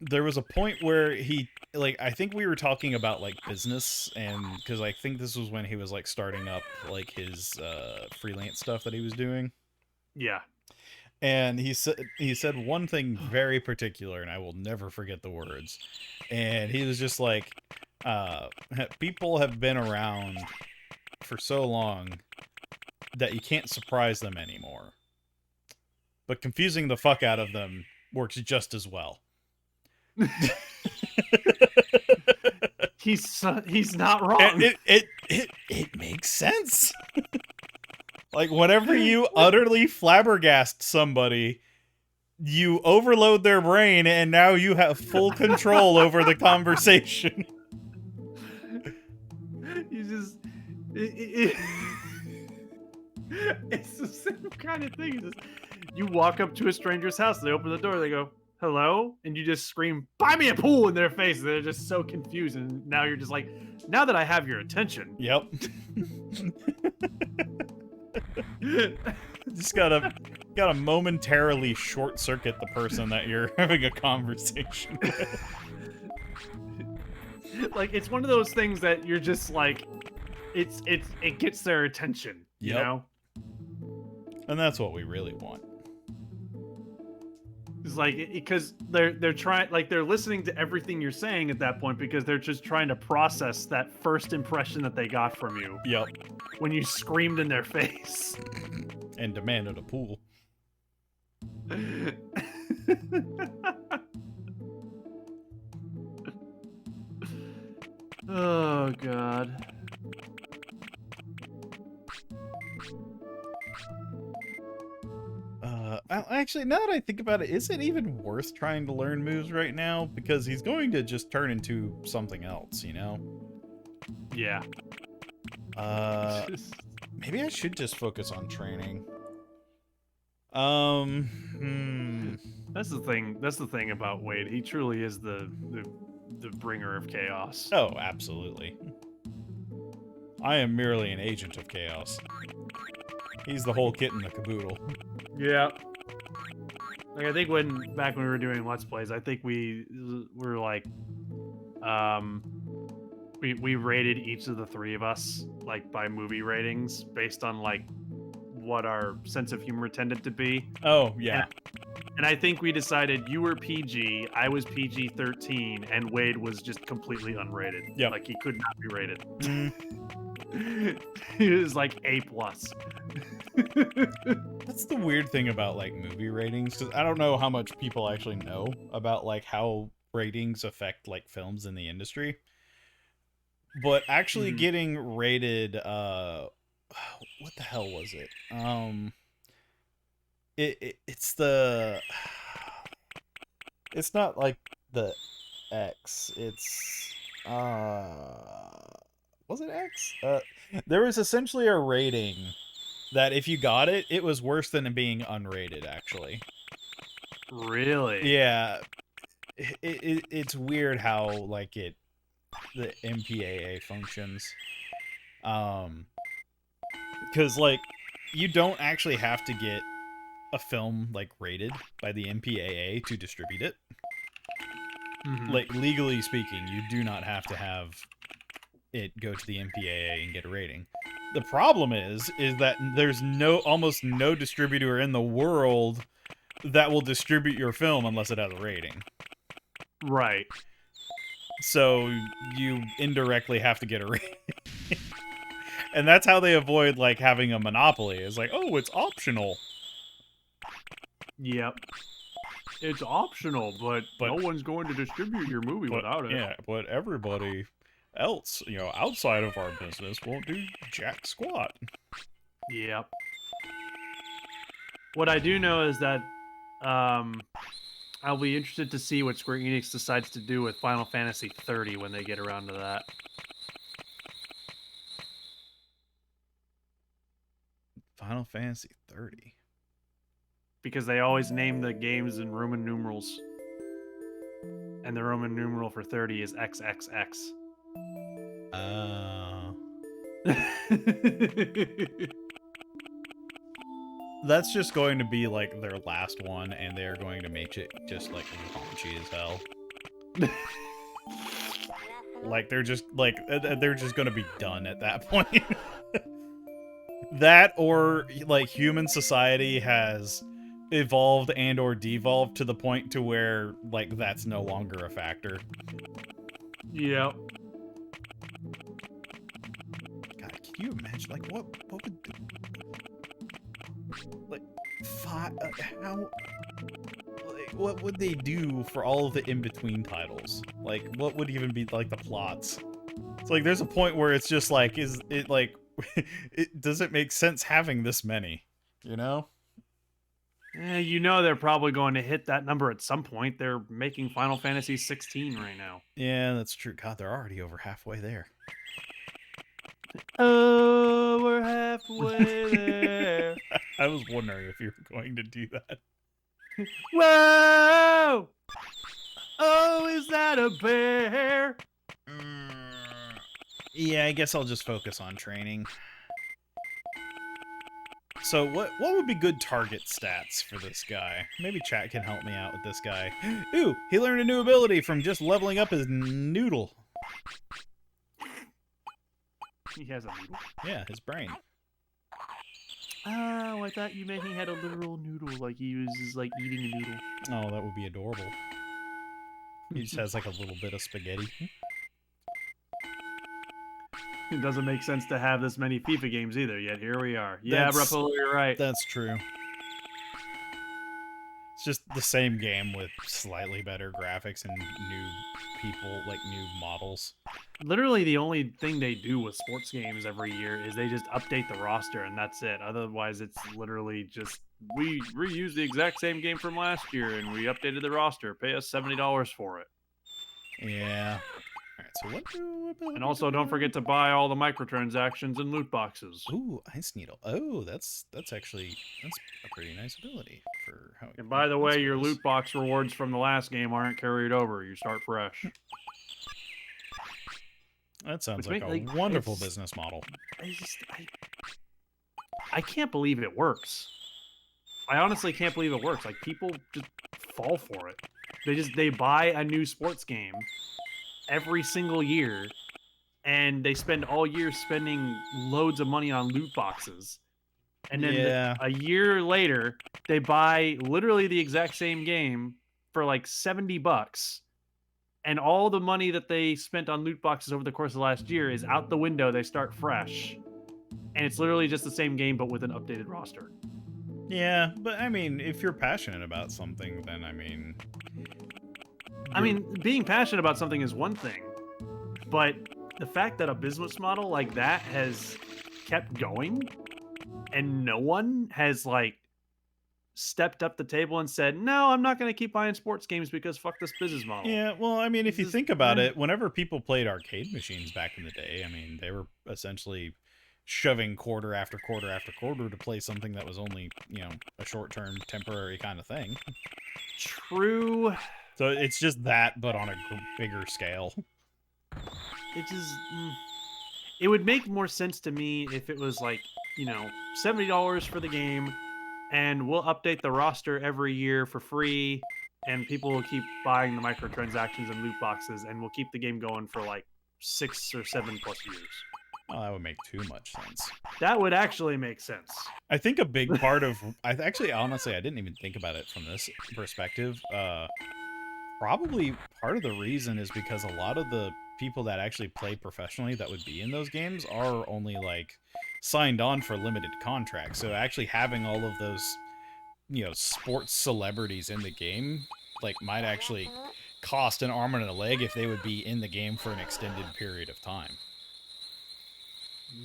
There was a point where he, like, I think we were talking about, like, business, and, because I think this was when he was, like, starting up, like, his, freelance stuff that he was doing. Yeah. And he said one thing very particular, and I will never forget the words. And he was just like, people have been around for so long that you can't surprise them anymore. But confusing the fuck out of them works just as well. He's not wrong. And it makes sense. Like, whenever you utterly flabbergast somebody, you overload their brain, and now you have full control over the conversation. You just it's the same kind of thing. It's just, you walk up to a stranger's house, they open the door, they go, "Hello," and you just scream, "Buy me a pool," in their face. They're just so confused, and now you're just like, now that I have your attention. Yep. Just gotta momentarily short circuit the person that you're having a conversation with. Like, it's one of those things that you're just like, it gets their attention, you Yep. know? And that's what we really want. It's like, because they're trying, like, they're listening to everything you're saying at that point, because they're just trying to process that first impression that they got from you Yep. when you screamed in their face. And demanded a pool. Oh god. actually, now that I think about it, is it even worth trying to learn moves right now? Because he's going to just turn into something else, you know? Yeah. Maybe I should just focus on training. That's the thing. That's the thing about Wade. He truly is the bringer of chaos. Oh, absolutely. I am merely an agent of chaos. He's the whole kit and the caboodle. Yeah. Like I think back when we were doing Let's Plays, I think we were like, we rated each of the three of us like by movie ratings based on like what our sense of humor tended to be. Oh, yeah. And I think we decided you were PG, I was PG-13, and Wade was just completely unrated. Yep. Like he could not be rated. Mm. He was like A+. That's the weird thing about like movie ratings, because I don't know how much people actually know about like how ratings affect like films in the industry. But actually getting rated, what the hell was it? It's not like the X. It's was it X? There was essentially a rating that if you got it, it was worse than being unrated, actually. Really? Yeah. It's weird how like the MPAA functions. Because like you don't actually have to get a film like rated by the MPAA to distribute it. Like legally speaking, you do not have to have it go to the MPAA and get a rating. The problem is that there's almost no distributor in the world that will distribute your film unless it has a rating. Right. So you indirectly have to get a rating. And that's how they avoid like having a monopoly. It's like, oh, it's optional. Yep. It's optional, but no one's going to distribute your movie without it. Yeah, but everybody else, outside of our business won't do jack squat. Yep. What I do know is that I'll be interested to see what Square Enix decides to do with Final Fantasy 30 when they get around to that. Final Fantasy 30. Because they always name the games in Roman numerals. And the Roman numeral for 30 is XXX. That's just going to be like their last one, and they're going to make it just like raunchy as hell. Like they're just going to be done at that point. That or like human society has evolved and or devolved to the point to where like that's no longer a factor. Yep. God, can you imagine like what would like how like what would they do for all of the in-between titles? Like what would even be like the plots? It's like there's a point where it's just like is it like it doesn't make sense having this many, you know? They're probably going to hit that number at some point. They're making Final Fantasy 16 right now. Yeah, that's true. God, they're already over halfway there. Oh, we're halfway there. I was wondering if you were going to do that. Whoa! Oh, is that a bear? Yeah, I guess I'll just focus on training. So what would be good target stats for this guy? Maybe chat can help me out with this guy. Ooh, he learned a new ability from just leveling up his noodle. He has a noodle? Yeah, his brain. Oh, I thought you meant he had a literal noodle, like he was just, like eating a noodle. Oh, that would be adorable. He just has like a little bit of spaghetti. It doesn't make sense to have this many FIFA games either, yet here we are. Yeah, Ruffalo, you're right. That's true. It's just the same game with slightly better graphics and new people, like new models. Literally the only thing they do with sports games every year is they just update the roster and that's it. Otherwise, it's literally just we reused the exact same game from last year and we updated the roster. Pay us $70 for it. Yeah. All right. So what And also, don't forget to buy all the microtransactions and loot boxes. Ooh, Ice Needle. Oh, that's actually that's a pretty nice ability for how. And by the way, your goes. loot box rewards from the last game aren't carried over. You start fresh. That sounds Which like make- a wonderful it's- business model. I can't believe it works. I honestly can't believe it works. Like, people just fall for it. They buy a new sports game every single year, and they spend all year spending loads of money on loot boxes. And then Yeah. a year later, they buy literally the exact same game for like $70. And all the money that they spent on loot boxes over the course of the last year is out the window. They start fresh. And it's literally just the same game, but with an updated roster. Yeah, but I mean, if you're passionate about something, then I mean, being passionate about something is one thing, but the fact that a business model like that has kept going and no one has like stepped up the table and said, no, I'm not going to keep buying sports games because fuck this business model. yeah. Well, I mean, if you This is- think about it, whenever people played arcade machines back in the day, I mean, they were essentially shoving quarter after quarter after quarter to play something that was only, a short-term, temporary kind of thing. True. So it's just that, but on a bigger scale. It just it would make more sense to me if it was like, $70 for the game, and we'll update the roster every year for free, and people will keep buying the microtransactions and loot boxes, and we'll keep the game going for like 6 or 7+ years. Oh, that would make too much sense. That would actually make sense. I think a big part of honestly, I didn't even think about it from this perspective. Probably part of the reason is because a lot of the people that actually play professionally that would be in those games are only like signed on for limited contracts. So actually having all of those, sports celebrities in the game, like, might actually cost an arm and a leg if they would be in the game for an extended period of time.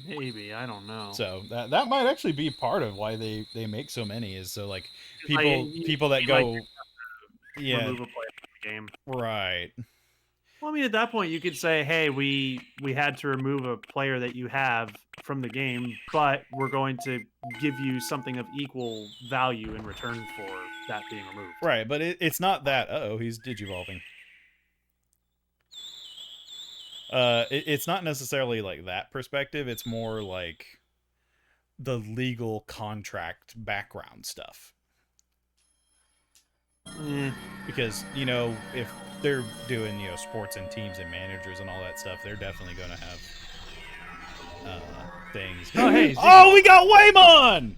Maybe, I don't know. So that might actually be part of why they make so many, is so like people that you go, like yeah, remove a player from the game. right. Well, I mean, at that point, you could say, "Hey, we had to remove a player that you have from the game, but we're going to give you something of equal value in return for that being removed." Right, but it's not that. He's digivolving. It's not necessarily like that perspective. It's more like the legal contract background stuff. Because, if they're doing, sports and teams and managers and all that stuff, they're definitely going to have things. Oh, hey, Oh, we got Waymon!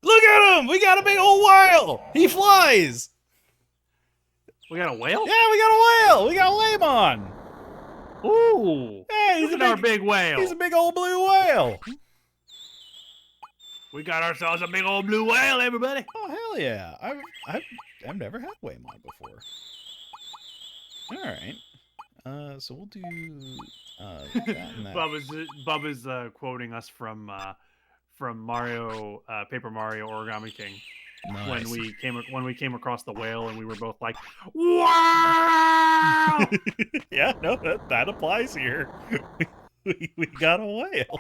Look at him! We got a big old whale! He flies! We got a whale? Yeah, we got a whale! We got Waymon! Ooh! Hey, Look at our big whale. He's a big old blue whale! We got ourselves a big old blue whale, everybody. Oh, hell yeah. I've never had Waymon before. Alright. So we'll do that and that. Bubba's quoting us from Mario, Paper Mario Origami King. Nice. When we came across the whale, and we were both like, "Wow!" Yeah, no, that applies here. we got a whale.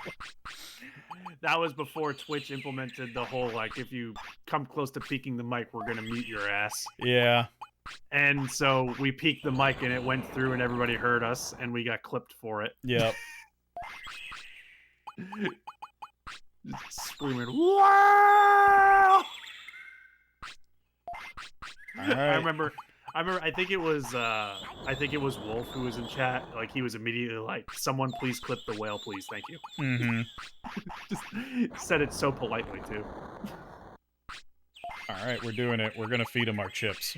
That was before Twitch implemented the whole, like, if you come close to peeking the mic, we're gonna mute your ass. Yeah. And so we peeked the mic, and it went through, and everybody heard us, and we got clipped for it. Yep. Screaming, "Wow!" All right. I remember. I think it was Wolf who was in chat. Like, he was immediately like, "Someone please clip the whale, please, thank you." Mm-hmm. Just said it so politely too. All right, we're doing it. We're gonna feed him our chips.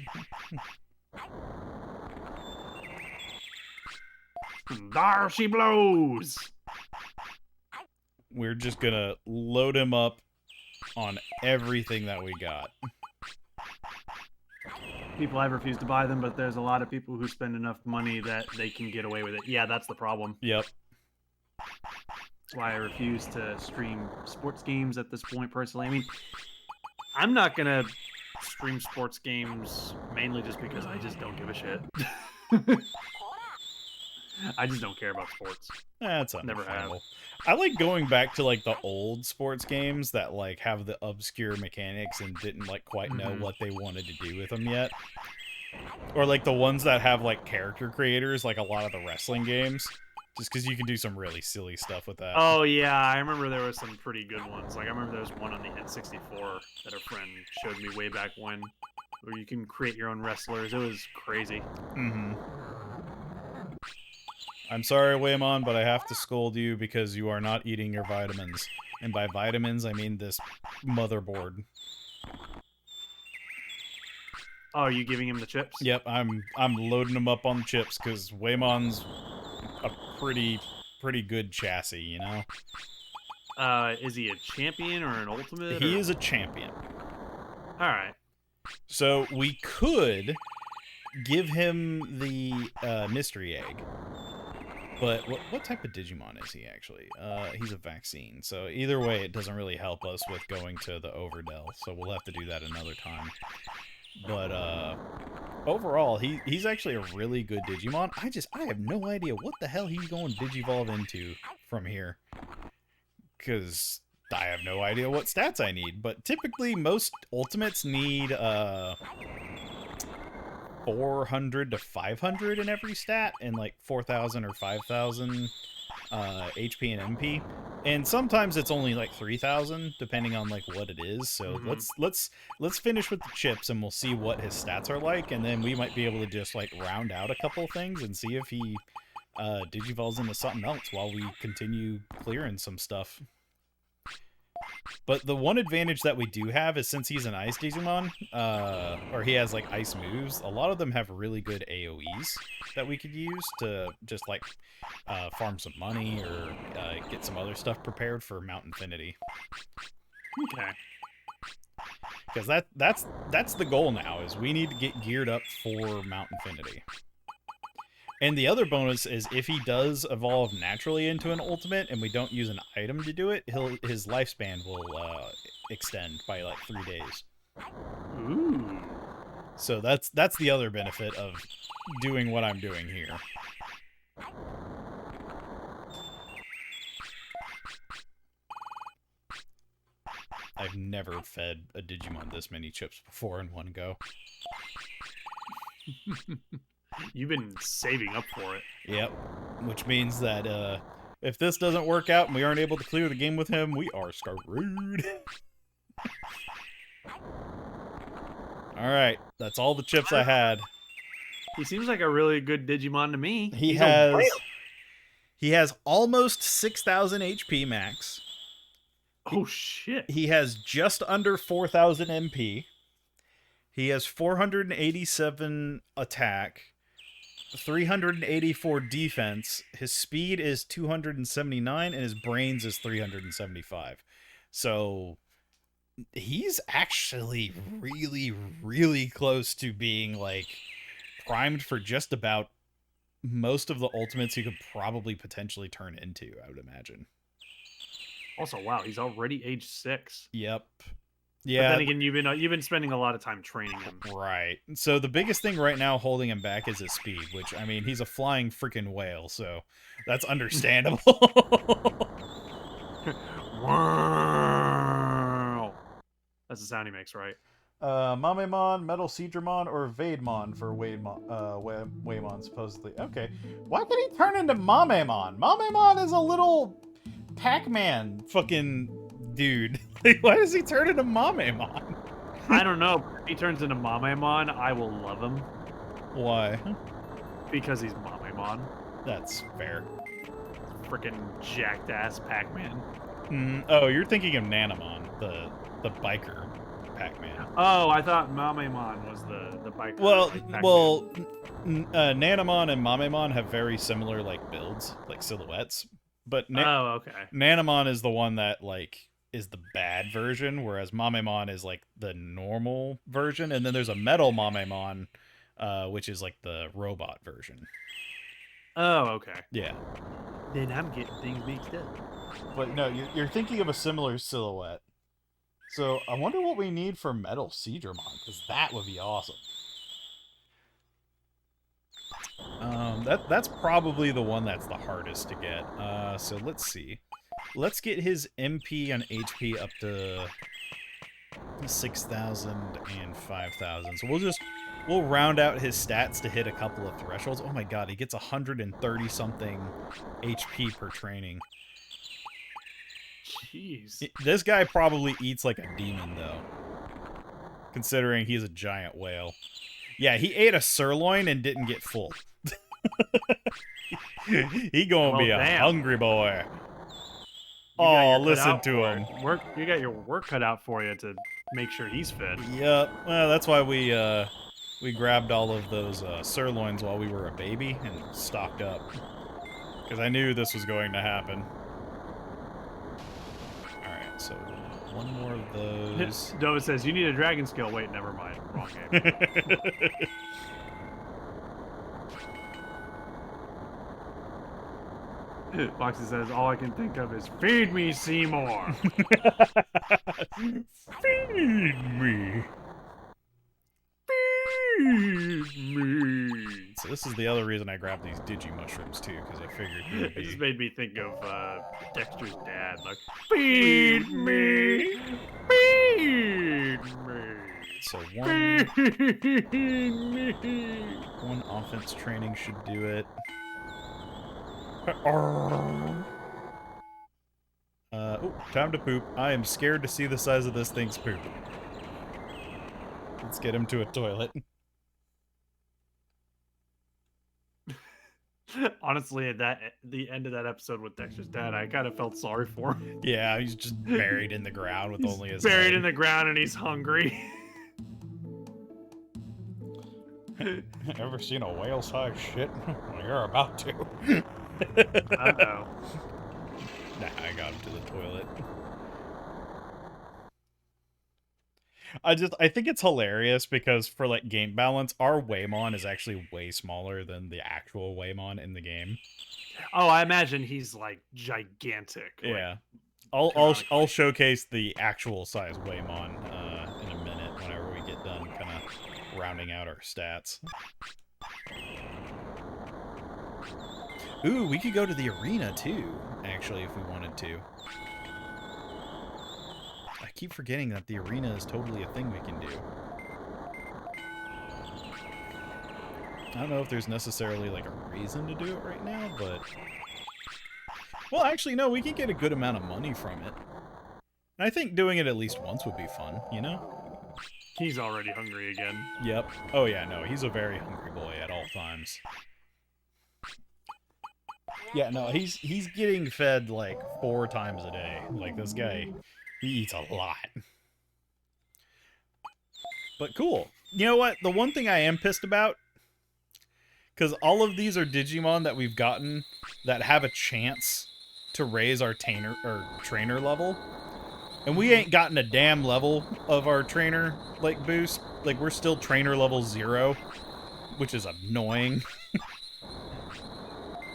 There she blows. We're just gonna load him up on everything that we got. People have refused to buy them, but there's a lot of people who spend enough money that they can get away with it. Yeah, that's the problem. Yep. That's why I refuse to stream sports games at this point, personally. I mean, I'm not gonna stream sports games mainly just because I just don't give a shit. I just don't care about sports. That's Never have. understandable. I like going back to like the old sports games that like have the obscure mechanics and didn't like quite know what they wanted to do with them yet. Or like the ones that have like character creators, like a lot of the wrestling games. Just because you can do some really silly stuff with that. Oh yeah, I remember there was some pretty good ones. Like I remember there was one on the N64 that a friend showed me way back when, where you can create your own wrestlers. It was crazy. Mm-hmm. I'm sorry, Waymon, but I have to scold you because you are not eating your vitamins. And by vitamins, I mean this motherboard. Oh, are you giving him the chips? Yep, I'm loading them up on the chips because Waymon's a pretty good chassis, you know? Is he a champion or an ultimate? He is a champion. Alright. So we could give him the mystery egg. But what type of Digimon is he, actually? He's a vaccine. So either way, it doesn't really help us with going to the Overdell. So we'll have to do that another time. But overall, he's actually a really good Digimon. I have no idea what the hell he's going to Digivolve into from here. Because I have no idea what stats I need. But typically, most Ultimates need 400 to 500 in every stat, and like 4,000 or 5,000 HP and MP. And sometimes it's only like 3,000, depending on like what it is. So let's finish with the chips, and we'll see what his stats are like, and then we might be able to just like round out a couple of things and see if he digivolves into something else while we continue clearing some stuff. But the one advantage that we do have is since he's an ice Digimon, or he has like ice moves, a lot of them have really good AoEs that we could use to just like farm some money or get some other stuff prepared for Mount Infinity. Okay. Because that's the goal now, is we need to get geared up for Mount Infinity. And the other bonus is if he does evolve naturally into an ultimate and we don't use an item to do it, his lifespan will extend by like 3 days. Ooh. So that's the other benefit of doing what I'm doing here. I've never fed a Digimon this many chips before in one go. You've been saving up for it. Yep. Which means that if this doesn't work out and we aren't able to clear the game with him, we are screwed. Alright, that's all the chips I had. He seems like a really good Digimon to me. He has almost 6,000 HP max. Oh shit. He has just under 4,000 MP. He has 487 attack, 384 defense. His speed is 279, and his brains is 375. So he's actually really, really close to being like primed for just about most of the ultimates he could probably potentially turn into, I would imagine. Also, wow, he's already age 6. Yep. But Yeah. then again, you've been spending a lot of time training him. Right. So the biggest thing right now holding him back is his speed, which, I mean, he's a flying freaking whale, so that's understandable. Wow. That's the sound he makes, right? Mamemon, Metal Seadramon, or Vademon for Waymon, supposedly. Okay. Why can he turn into Mamemon? Mamemon is a little Pac-Man fucking dude. Why does he turn into Mamemon? I don't know. If he turns into Mamemon, I will love him. Why? Because he's Mamemon. That's fair. Freaking jacked ass Pac-Man. Oh, you're thinking of Nanamon, the biker Pac-Man. Oh, I thought Mamemon was the biker. Well, like Nanamon and Mamemon have very similar like builds, like silhouettes. But oh, okay. Nanamon is the one that like is the bad version, whereas Mamemon is like the normal version, and then there's a metal Mamemon, which is like the robot version. Oh, okay. Yeah. Then I'm getting things mixed up. But no, you're thinking of a similar silhouette. So I wonder what we need for Metal Seedramon, because that would be awesome. That's probably the one that's the hardest to get. So let's see. Let's get his MP and HP up to 6,000 and 5,000. So we'll round out his stats to hit a couple of thresholds. Oh my god, he gets 130 something HP per training. Jeez. This guy probably eats like a demon though, considering he's a giant whale. Yeah, he ate a sirloin and didn't get full. He gonna be a hungry boy. Oh, listen to him. You got your work cut out for you to make sure he's fed. Yep. Well, that's why we grabbed all of those sirloins while we were a baby and stocked up, because I knew this was going to happen. All right, so one more of those. Nova says you need a dragon skill. Wait, never mind. Wrong game. Foxy says, all I can think of is, feed me, Seymour! Feed me! Feed me! So this is the other reason I grabbed these Digi-mushrooms, too, because I figured he would be... It just made me think of Dexter's dad, like, feed me! Feed me! So feed me! One offense training should do it. Oh, time to poop. I am scared to see the size of this thing's poop. Let's get him to a toilet. Honestly, at the end of that episode with Dexter's dad, I kind of felt sorry for him. Yeah, he's just buried in the ground with only his buried head. in the ground and he's hungry. Ever seen a whale-sized shit? Well, you're about to. Uh-oh. Nah, I got him to the toilet. I think it's hilarious because for like game balance, our Waymon is actually way smaller than the actual Waymon in the game. Oh, I imagine he's like gigantic. Yeah. I'll showcase the actual size Waymon in a minute whenever we get done kind of rounding out our stats. Ooh, we could go to the arena too, actually, if we wanted to. I keep forgetting that the arena is totally a thing we can do. I don't know if there's necessarily like a reason to do it right now, but... Well, actually, no, we can get a good amount of money from it. And I think doing it at least once would be fun, you know? He's already hungry again. Yep. Oh yeah, no, he's a very hungry boy at all times. Yeah, no, he's getting fed like 4 times a day. Like, this guy, he eats a lot. But cool. You know what? The one thing I am pissed about, because all of these are Digimon that we've gotten that have a chance to raise our trainer level. And we ain't gotten a damn level of our trainer, like, boost. Like, we're still trainer level 0, which is annoying.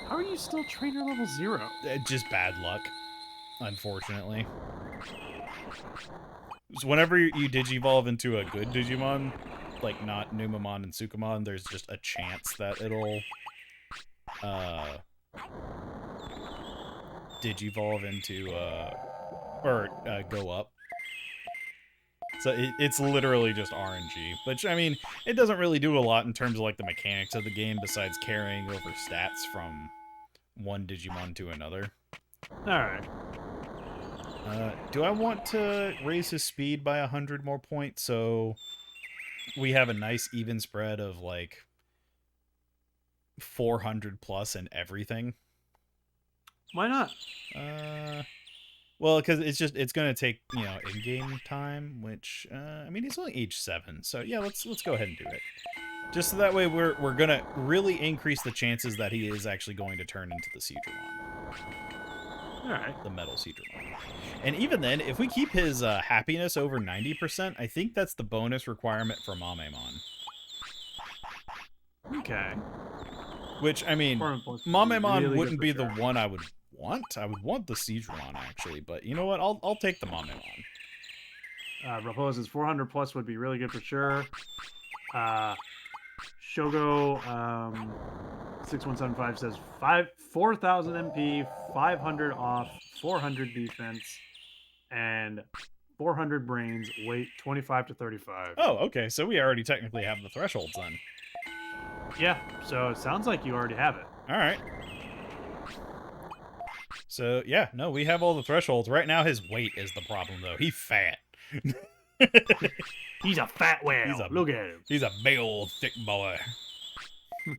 How are you still trainer level 0? Just bad luck, unfortunately. So whenever you Digivolve into a good Digimon, like not Numamon and Sukamon, there's just a chance that it'll Digivolve into go up. So it's literally just RNG, which, I mean, it doesn't really do a lot in terms of like the mechanics of the game besides carrying over stats from one Digimon to another. Alright. Do I want to raise his speed by 100 more points so we have a nice even spread of like 400 plus in everything? Why not? Well, because it's going to take, you know, in-game time, which, I mean, he's only age 7, so yeah, let's go ahead and do it. Just so that way we're going to really increase the chances that he is actually going to turn into the Seedramon. Alright. The Metal Seedramon. And even then, if we keep his happiness over 90%, I think that's the bonus requirement for Mamemon. Okay. Which, I mean, Mamemon really wouldn't be the one I would want. I would want the Seedramon, actually, but you know what? I'll take the Mamemon. Proposes 400 plus would be really good for sure. Shogo 6175 says 4,000 MP, 500 off, 400 defense, and 400 brains. Weight 25 to 35. Oh, okay. So we already technically have the thresholds then. Yeah. So it sounds like you already have it. All right. So yeah, no, we have all the thresholds. Right now, his weight is the problem, though. He's fat. He's a fat whale. Look at him. He's a big old thick boy. I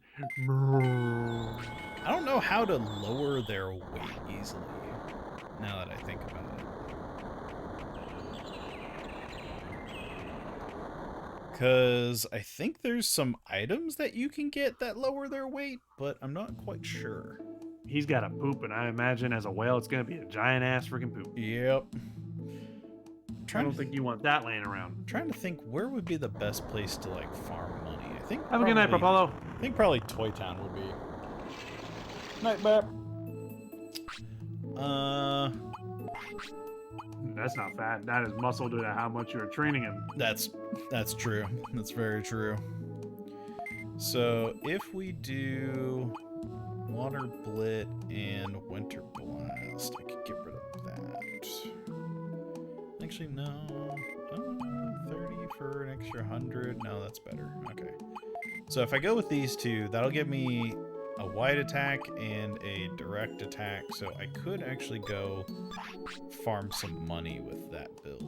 don't know how to lower their weight easily, now that I think about it. Because I think there's some items that you can get that lower their weight, but I'm not quite sure. He's got a poop, and I imagine as a whale, it's going to be a giant-ass freaking poop. Yep. I don't think you want that laying around. Trying to think where would be the best place to, like, farm money. I think Have a good night, Papalo. I think probably Toy Town would be. Night, Bap. That's not fat. That is muscle due to how much you're training him. That's true. That's very true. So if we do Water Blit and Winter Blast, I could get rid of that. Actually, no. 30 for an extra 100. No, that's better. Okay. So if I go with these two, that'll give me a wide attack and a direct attack. So I could actually go farm some money with that build.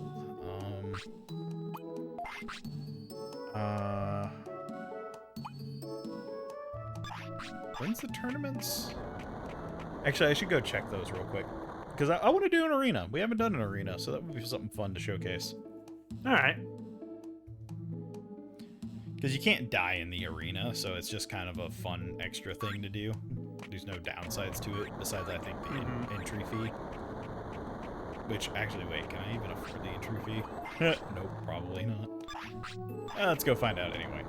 When's the tournaments? Actually, I should go check those real quick. Because I want to do an arena. We haven't done an arena, so that would be something fun to showcase. All right. Because you can't die in the arena, so it's just kind of a fun extra thing to do. There's no downsides to it, besides, I think, the entry fee. Which, actually, wait, can I even afford the entry fee? Nope, probably not. Let's go find out anyway.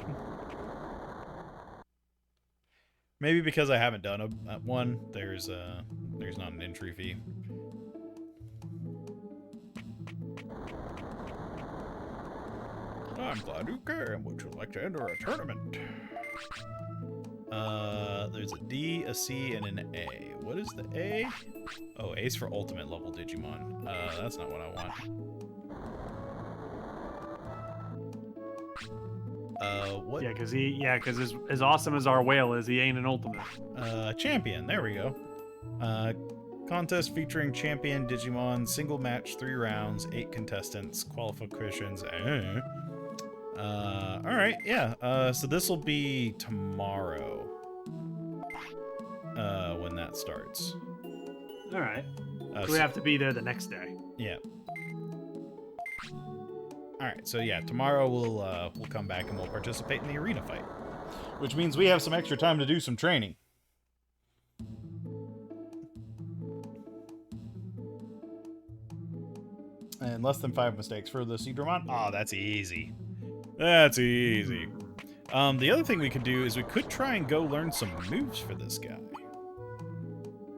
Maybe because I haven't done one, there's not an entry fee. I'm glad you came. Would you like to enter a tournament? There's a D, a C, and an A. What is the A? Oh, A's for ultimate level Digimon. That's not what I want. What? Yeah, because as awesome as our whale is, he ain't an ultimate. Champion. There we go. Contest featuring champion Digimon, single match, 3 rounds, 8 contestants, qualifications. Alright, yeah. So this will be tomorrow. When that starts. Alright. So we have to be there the next day. Yeah. Alright, so yeah, tomorrow we'll come back and we'll participate in the arena fight. Which means we have some extra time to do some training. And less than 5 mistakes for the Seedramon. Oh, that's easy. That's easy. The other thing we could do is we could try and go learn some moves for this guy.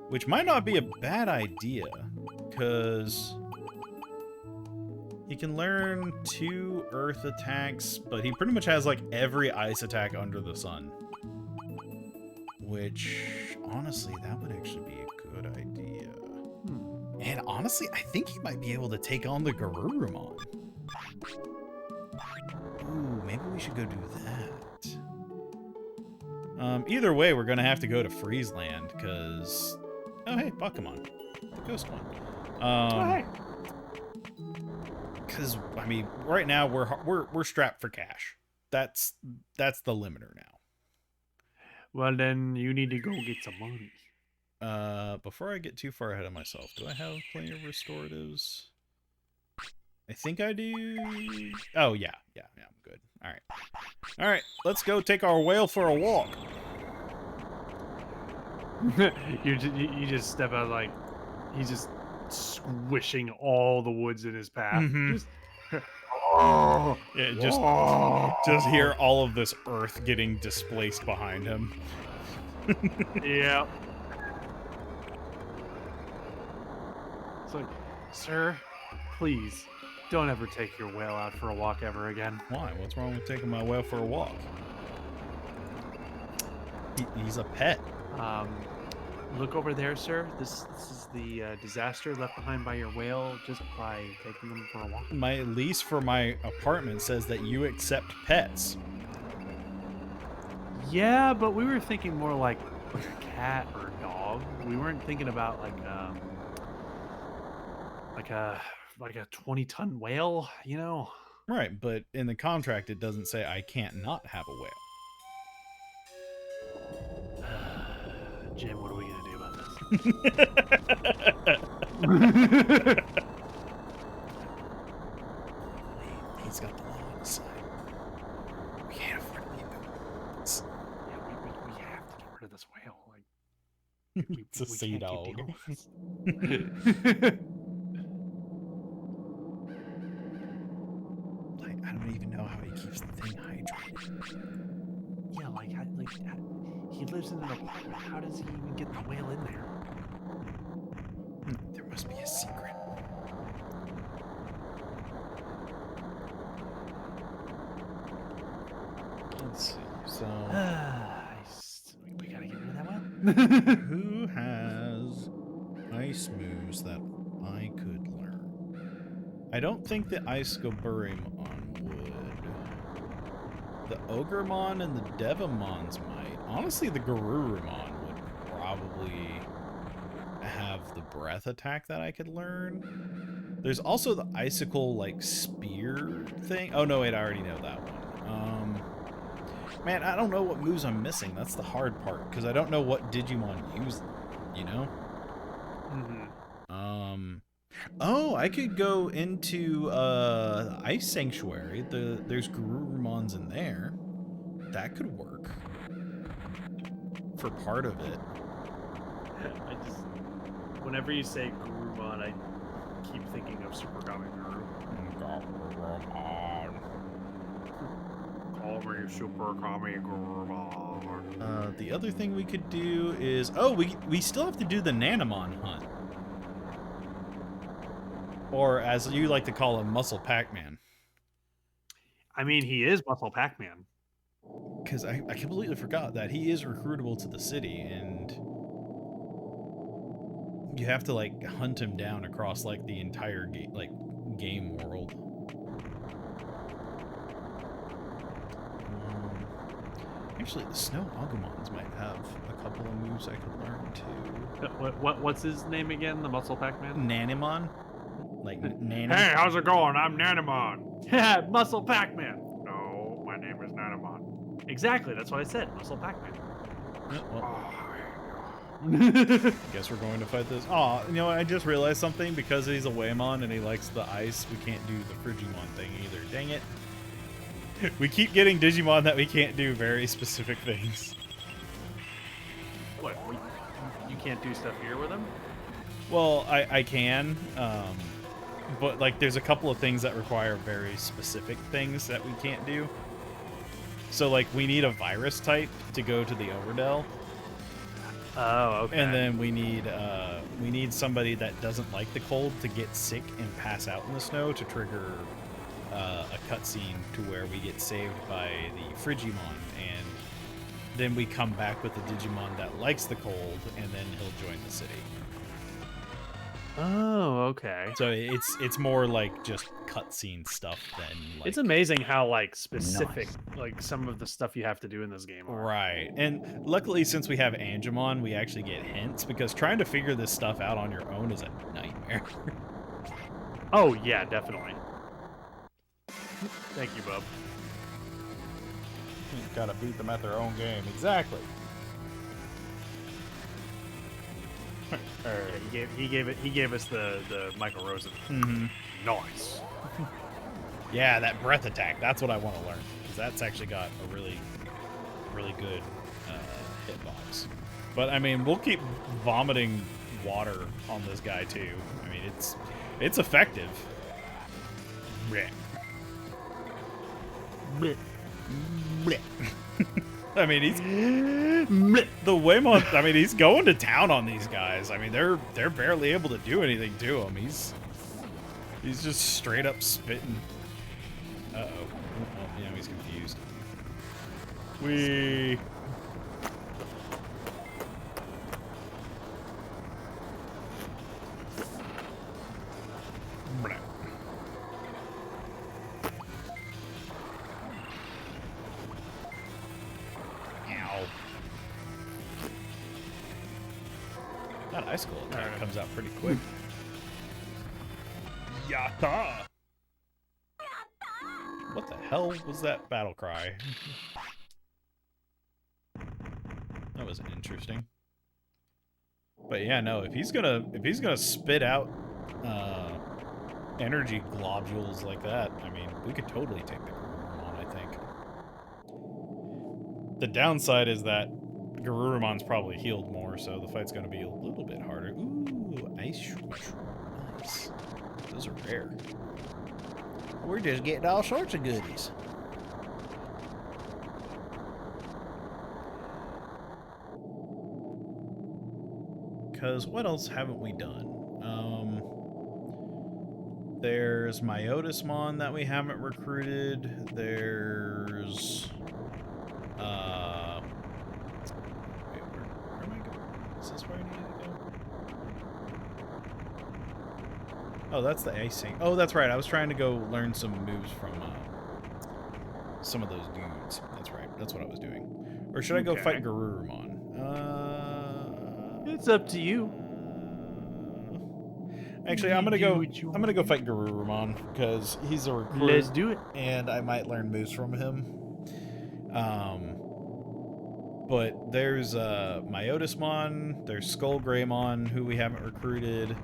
Which might not be a bad idea, because he can learn 2 earth attacks, but he pretty much has like every ice attack under the sun. Which, honestly, that would actually be a good idea. And honestly, I think he might be able to take on the Garurumon. Ooh, maybe we should go do that. Either way, we're gonna have to go to Freeze Land, because... Oh, hey, Pokemon. The ghost one. Because, I mean, right now, we're strapped for cash. That's the limiter now. Well, then you need to go get some money. Before I get too far ahead of myself, do I have plenty of restoratives? I think I do. Oh, yeah, I'm good. All right, let's go take our whale for a walk. you just step out like he's just squishing all the woods in his path. Just, yeah, just hear all of this earth getting displaced behind him. Yeah. It's like, sir, please Don't ever take your whale out for a walk ever again. Why? What's wrong with taking my whale for a walk? He's a pet. Look over there, sir. This is the disaster left behind by your whale just by taking them for a walk. My lease for my apartment says that you accept pets. Yeah, but we were thinking more like a cat or a dog. We weren't thinking about like a 20-ton whale, you know? Right, but in the contract it doesn't say I can't not have a whale. Jim, what are we gonna do about this? He's got the law on his side. We can't afford to leave him. Yeah, we have to get rid of this whale. Like, It's a sea can't keep dog. dealing with Like, I don't even know how he keeps the thing hydrated. Yeah, he lives in an apartment. How does he even get the whale in there? There must be a secret. Let's see. So, We gotta get rid of that whale. who has ice moves that I could learn? I don't think the Ice Goburimon would. The Ogremon and the Devamons might. Honestly, the Garurumon would probably have the breath attack that I could learn. There's also the icicle, like, spear thing. Oh, no, wait, I already know that one. Man, I don't know what moves I'm missing. That's the hard part, because I don't know what Digimon use them, you know? Oh, I could go into Ice Sanctuary. There's Garurumons in there. That could work for part of it. Whenever you say Gurumon, I keep thinking of Super Kami Guru. Garurumon. Call me Super Kami Gurumon. The other thing we could do is... Oh, we still have to do the Nanamon hunt. Or, as you like to call him, Muscle Pac-Man. I mean, he is Muscle Pac-Man. Because I completely forgot that he is recruitable to the city, and you have to, like, hunt him down across, like, the entire game world. Actually, the Snow Agumons might have a couple of moves I could learn, too. What's his name again? The Muscle Pac-Man? Nanimon? Like, Nanimon? Hey, how's it going? I'm Nanimon. Yeah, Muscle Pac-Man. No, my name is Nanimon. Exactly, that's what I said. Muscle Pac-Man. Guess we're going to fight this. Oh, you know, I just realized something. Because he's a Waymon and he likes the ice, we can't do the Frigimon thing either. Dang it. We keep getting Digimon that we can't do very specific things. What? You can't do stuff here with him? Well, I can, but like there's a couple of things that require very specific things that we can't do. So like we need a virus type to go to the Overdell. Oh, okay. And then we need somebody that doesn't like the cold to get sick and pass out in the snow to trigger a cutscene to where we get saved by the Frigimon, and then we come back with the Digimon that likes the cold, and then he'll join the city. Oh, okay. So it's more like just cutscene stuff than like... It's amazing how like specific like some of the stuff you have to do in this game are. Right. And luckily, since we have Angemon, we actually get hints, because trying to figure this stuff out on your own is a nightmare. Oh yeah, definitely. Thank you, bub. You gotta beat them at their own game. Exactly. Yeah, he gave us the Michael Rosen. Mm-hmm. Nice. Yeah, that breath attack. That's what I want to learn, because that's actually got a really, really good hitbox. But I mean, we'll keep vomiting water on this guy too. I mean, it's effective. Blech. Blech. Blech. I mean, he's the Waymon. I mean, he's going to town on these guys. I mean, they're barely able to do anything to him. He's just straight up spitting. Uh-oh. Oh, yeah, he's confused. Wee. That ice skull attack comes out pretty quick. Yatta! What the hell was that battle cry? That was interesting. But yeah, no, if he's gonna spit out energy globules like that, I mean, we could totally take the Garurumon, I think. The downside is that Garurumon's probably healed more, so the fight's gonna be a little bit harder. Ooh, ice mushroom. Nice. Those are rare. We're just getting all sorts of goodies. Because what else haven't we done? There's Myotismon that we haven't recruited. There's... Wait, where am I going? Is this where I needed to go? Oh, that's the icing. Oh, that's right. I was trying to go learn some moves from some of those dudes. That's right. That's what I was doing. Or should I go fight Garurumon? It's up to you. Actually, I'm gonna go fight Garurumon because he's a recruit. Let's do it. And I might learn moves from him. But there's Myotismon, there's Skull Greymon, who we haven't recruited.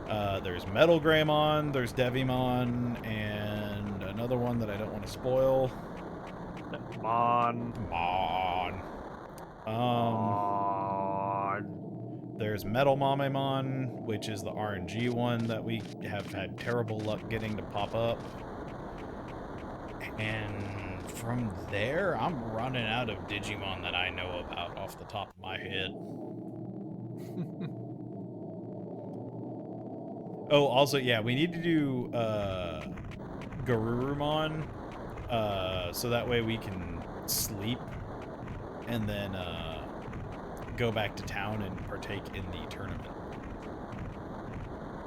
There's Metal Greymon, there's Devimon, and another one that I don't want to spoil. Mon. There's Metal Mamemon, which is the RNG one that we have had terrible luck getting to pop up. And from there, I'm running out of Digimon that I know about off the top of my head. Oh, also, yeah, we need to do Garurumon, so that way we can sleep and then go back to town and partake in the tournament.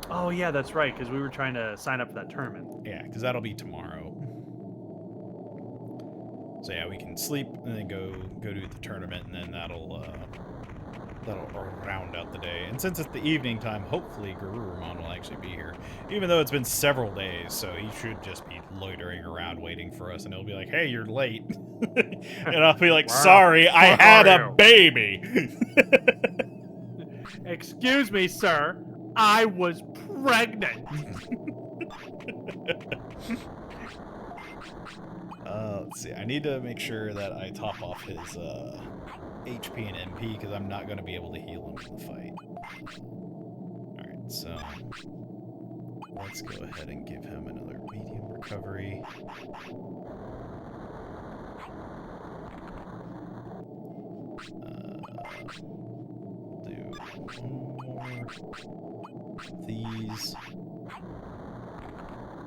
Oh yeah, that's right, because we were trying to sign up for that tournament. Yeah, because that'll be tomorrow. So yeah, we can sleep and then go do the tournament, and then that'll round out the day. And since it's the evening time, hopefully Garurumon will actually be here. Even though it's been several days, so he should just be loitering around waiting for us, and he'll be like, "Hey, you're late." And I'll be like, "Sorry, I had a baby." Excuse me, sir. I was pregnant. Let's see. I need to make sure that I top off his HP and MP because I'm not going to be able to heal him in the fight. Alright, so let's go ahead and give him another medium recovery. Do one more of these.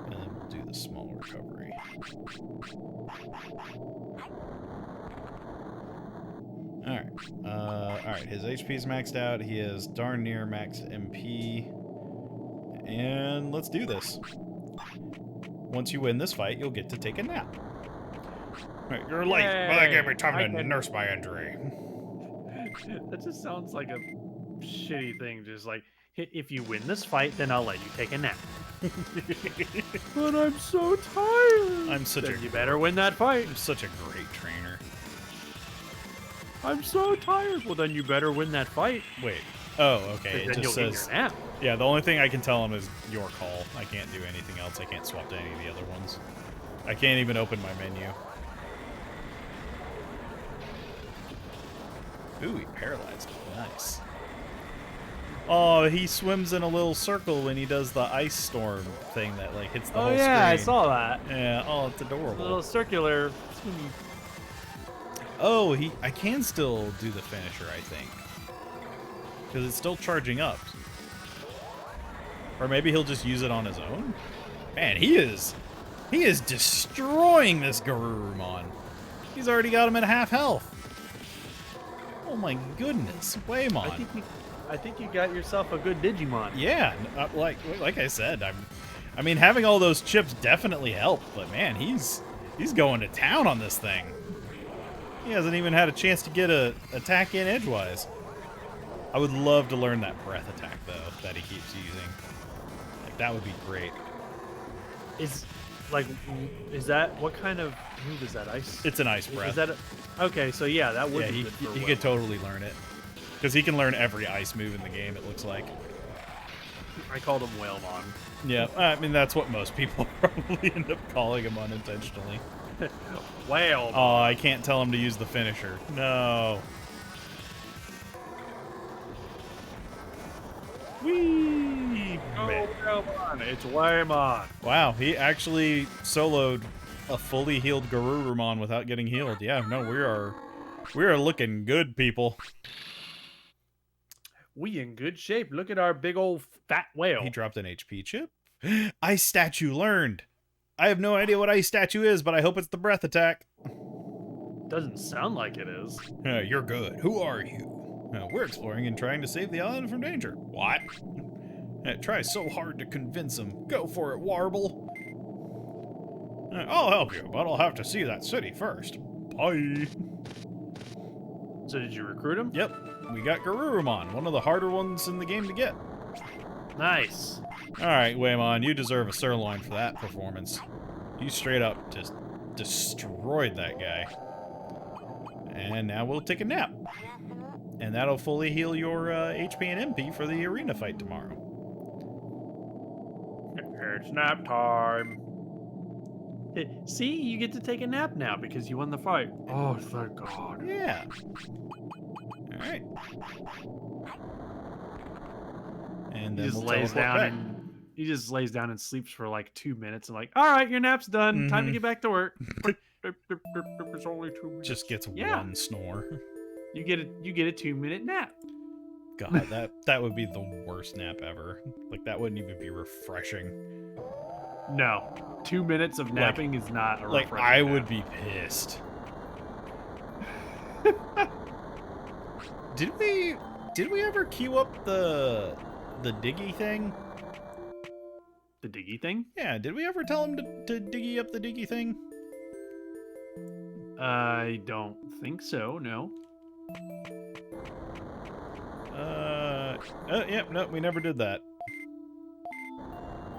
And then we'll do the small recovery. Alright, his HP's maxed out. He is darn near max MP. And let's do this. Once you win this fight, you'll get to take a nap. Right, you're late, but that gave me time to nurse my injury. That just sounds like a shitty thing. Just like, if you win this fight, then I'll let you take a nap. But I'm so tired. You better win that fight. I'm such a great trainer. I'm so tired. Well, then you better win that fight. Wait. Oh, okay. It then just you'll says. get your nap. Yeah, the only thing I can tell him is your call. I can't do anything else. I can't swap to any of the other ones. I can't even open my menu. Ooh, he paralyzed me. Nice. Oh, he swims in a little circle when he does the ice storm thing that like hits the whole screen. Oh yeah, I saw that. Yeah. Oh, it's adorable. A little circular. Oh, I can still do the finisher, I think, because it's still charging up. Or maybe he'll just use it on his own? Man, he is destroying this Garurumon. He's already got him at half health. Oh my goodness, Waymon. I think you got yourself a good Digimon. Yeah, like I said, I mean, having all those chips definitely helped, but man, he's going to town on this thing. He hasn't even had a chance to get a attack in edgewise. I would love to learn that breath attack though that he keeps using. Like that would be great. Is that what kind of move is that? Ice? It's an ice breath. Is that okay? So yeah, that would be good for he Will. could totally learn it because he can learn every ice move in the game. It looks like. I called him Whalemon. Yeah, I mean that's what most people probably end up calling him unintentionally. Whale. Oh, I can't tell him to use the finisher. No. Whee! Oh, Whalemon. It's Whalemon. Wow, he actually soloed a fully healed Garurumon without getting healed. Yeah, no, we are looking good, people. We in good shape. Look at our big old fat whale. He dropped an HP chip. Ice statue learned. I have no idea what ice statue is, but I hope it's the breath attack. Doesn't sound like it is. You're good. Who are you? We're exploring and trying to save the island from danger. What? Try so hard to convince him. Go for it, Warble. I'll help you, but I'll have to see that city first. Bye. So did you recruit him? Yep, we got Garurumon, one of the harder ones in the game to get. Nice. Alright, Waymon, you deserve a sirloin for that performance. You straight up just destroyed that guy. And now we'll take a nap. And that'll fully heal your HP and MP for the arena fight tomorrow. It's nap time. See, you get to take a nap now because you won the fight. Oh, thank God. Yeah. Alright. And then we'll teleport back. He just lays down and sleeps for like 2 minutes and like, all right, your nap's done. Time to get back to work. It's only 2 minutes. Just gets one snore. You get a 2-minute nap. God, that would be the worst nap ever. Like that wouldn't even be refreshing. No, 2 minutes of napping is not a refreshing Like I nap. would be pissed. Did we ever queue up the diggy thing? The diggy thing? Yeah, did we ever tell him to diggy up the diggy thing? I don't think so, no. Yep, no, we never did that.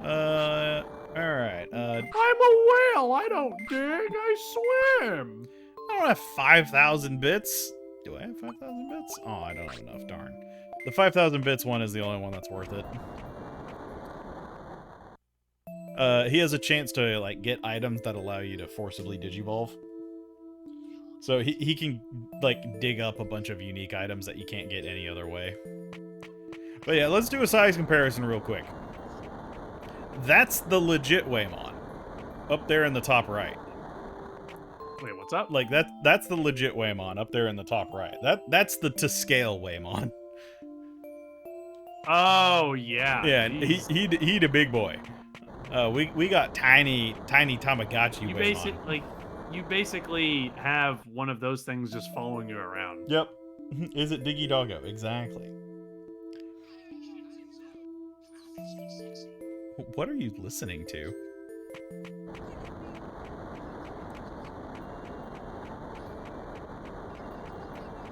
Alright, I'm a whale, I don't dig, I swim. I don't have 5,000 bits. Do I have 5,000 bits? Oh, I don't have enough, darn. The 5,000 bits one is the only one that's worth it. He has a chance to, like, get items that allow you to forcibly digivolve. So he can, like, dig up a bunch of unique items that you can't get any other way. But yeah, let's do a size comparison real quick. That's the legit Waymon. Up there in the top right. Wait, what's up? Like, that's the legit Waymon up there in the top right. That's the to-scale Waymon. Oh, yeah. Yeah, geez. he the big boy. We got tiny Tamagotchi Waymon. You basically have one of those things just following you around. Yep. Is it Diggy Doggo? Exactly. What are you listening to?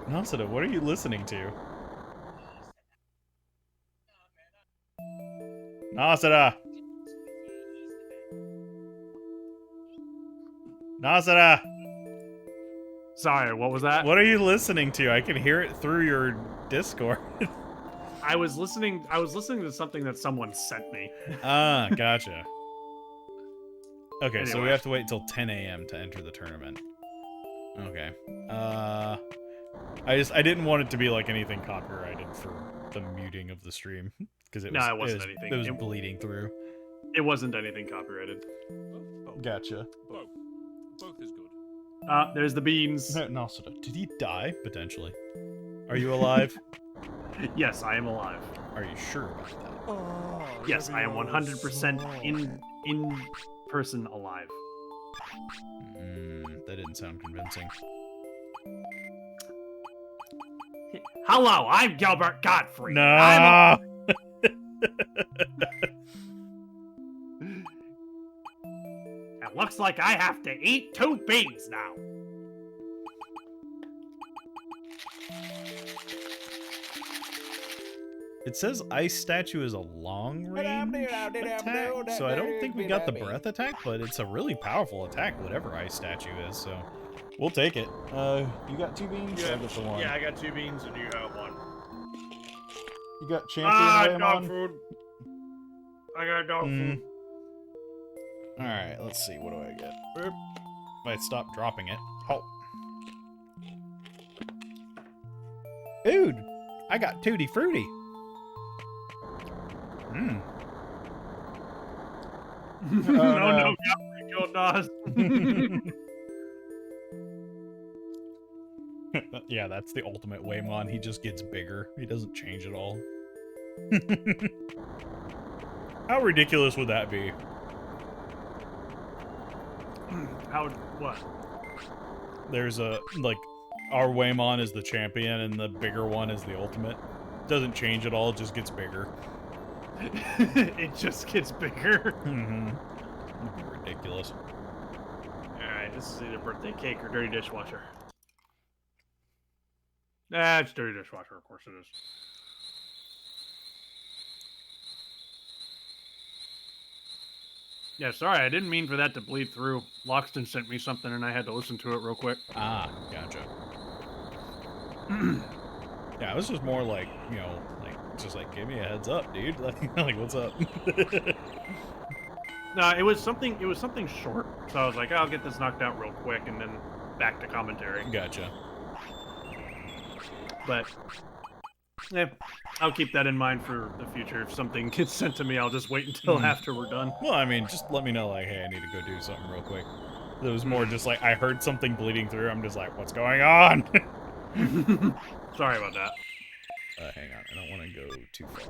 Nasada, what are you listening to? Nasada! Nasada! Sorry, what was that? What are you listening to? I can hear it through your Discord. I was listening to something that someone sent me. Ah, gotcha. Okay, so we Anyway. have to wait until 10 a.m. to enter the tournament. Okay. I didn't want it to be like anything copyrighted for the muting of the stream because it wasn't anything. It was bleeding through. It wasn't anything copyrighted. Gotcha. Both is good. There's the beans. Nasada, did he die potentially? Are you alive? Yes, I am alive. Are you sure about that? Yes, I am 100% in person alive. That didn't sound convincing. Hello, I'm Gilbert Godfrey. No! It looks like I have to eat 2 beans now. It says Ice Statue is a long-range attack, so I don't think we got the breath attack, but it's a really powerful attack, whatever Ice Statue is, so we'll take it. You got 2 beans? I got the 1. Yeah, I got 2 beans and you have 1. You got champion dog Waymon? food. I got dog food. Alright, let's see, what do I get? If I stop dropping it. Oh. Dude, I got Tutti Frutti. No, Godfrey killed Nas. Yeah, that's the ultimate Waymon. He just gets bigger. He doesn't change at all. How ridiculous would that be? How, what? There's a, like, our Waymon is the champion and the bigger one is the ultimate. Doesn't change at all, it just gets bigger. It just gets bigger. It'd be ridiculous. Alright, this is either birthday cake or dirty dishwasher. Nah, it's dirty dishwasher, of course it is. Yeah, sorry, I didn't mean for that to bleed through. Loxton sent me something and I had to listen to it real quick. Ah, gotcha. Yeah, it was just more like, you know, like, just like, give me a heads up, dude. Like what's up? No, it was something short. So I was like, I'll get this knocked out real quick and then back to commentary. Gotcha. But yeah, I'll keep that in mind for the future. If something gets sent to me, I'll just wait until after we're done. Well, I mean, just let me know, like, hey, I need to go do something real quick. It was more just like, I heard something bleeding through, I'm just like, what's going on? Sorry about that. Hang on, I don't want to go too far.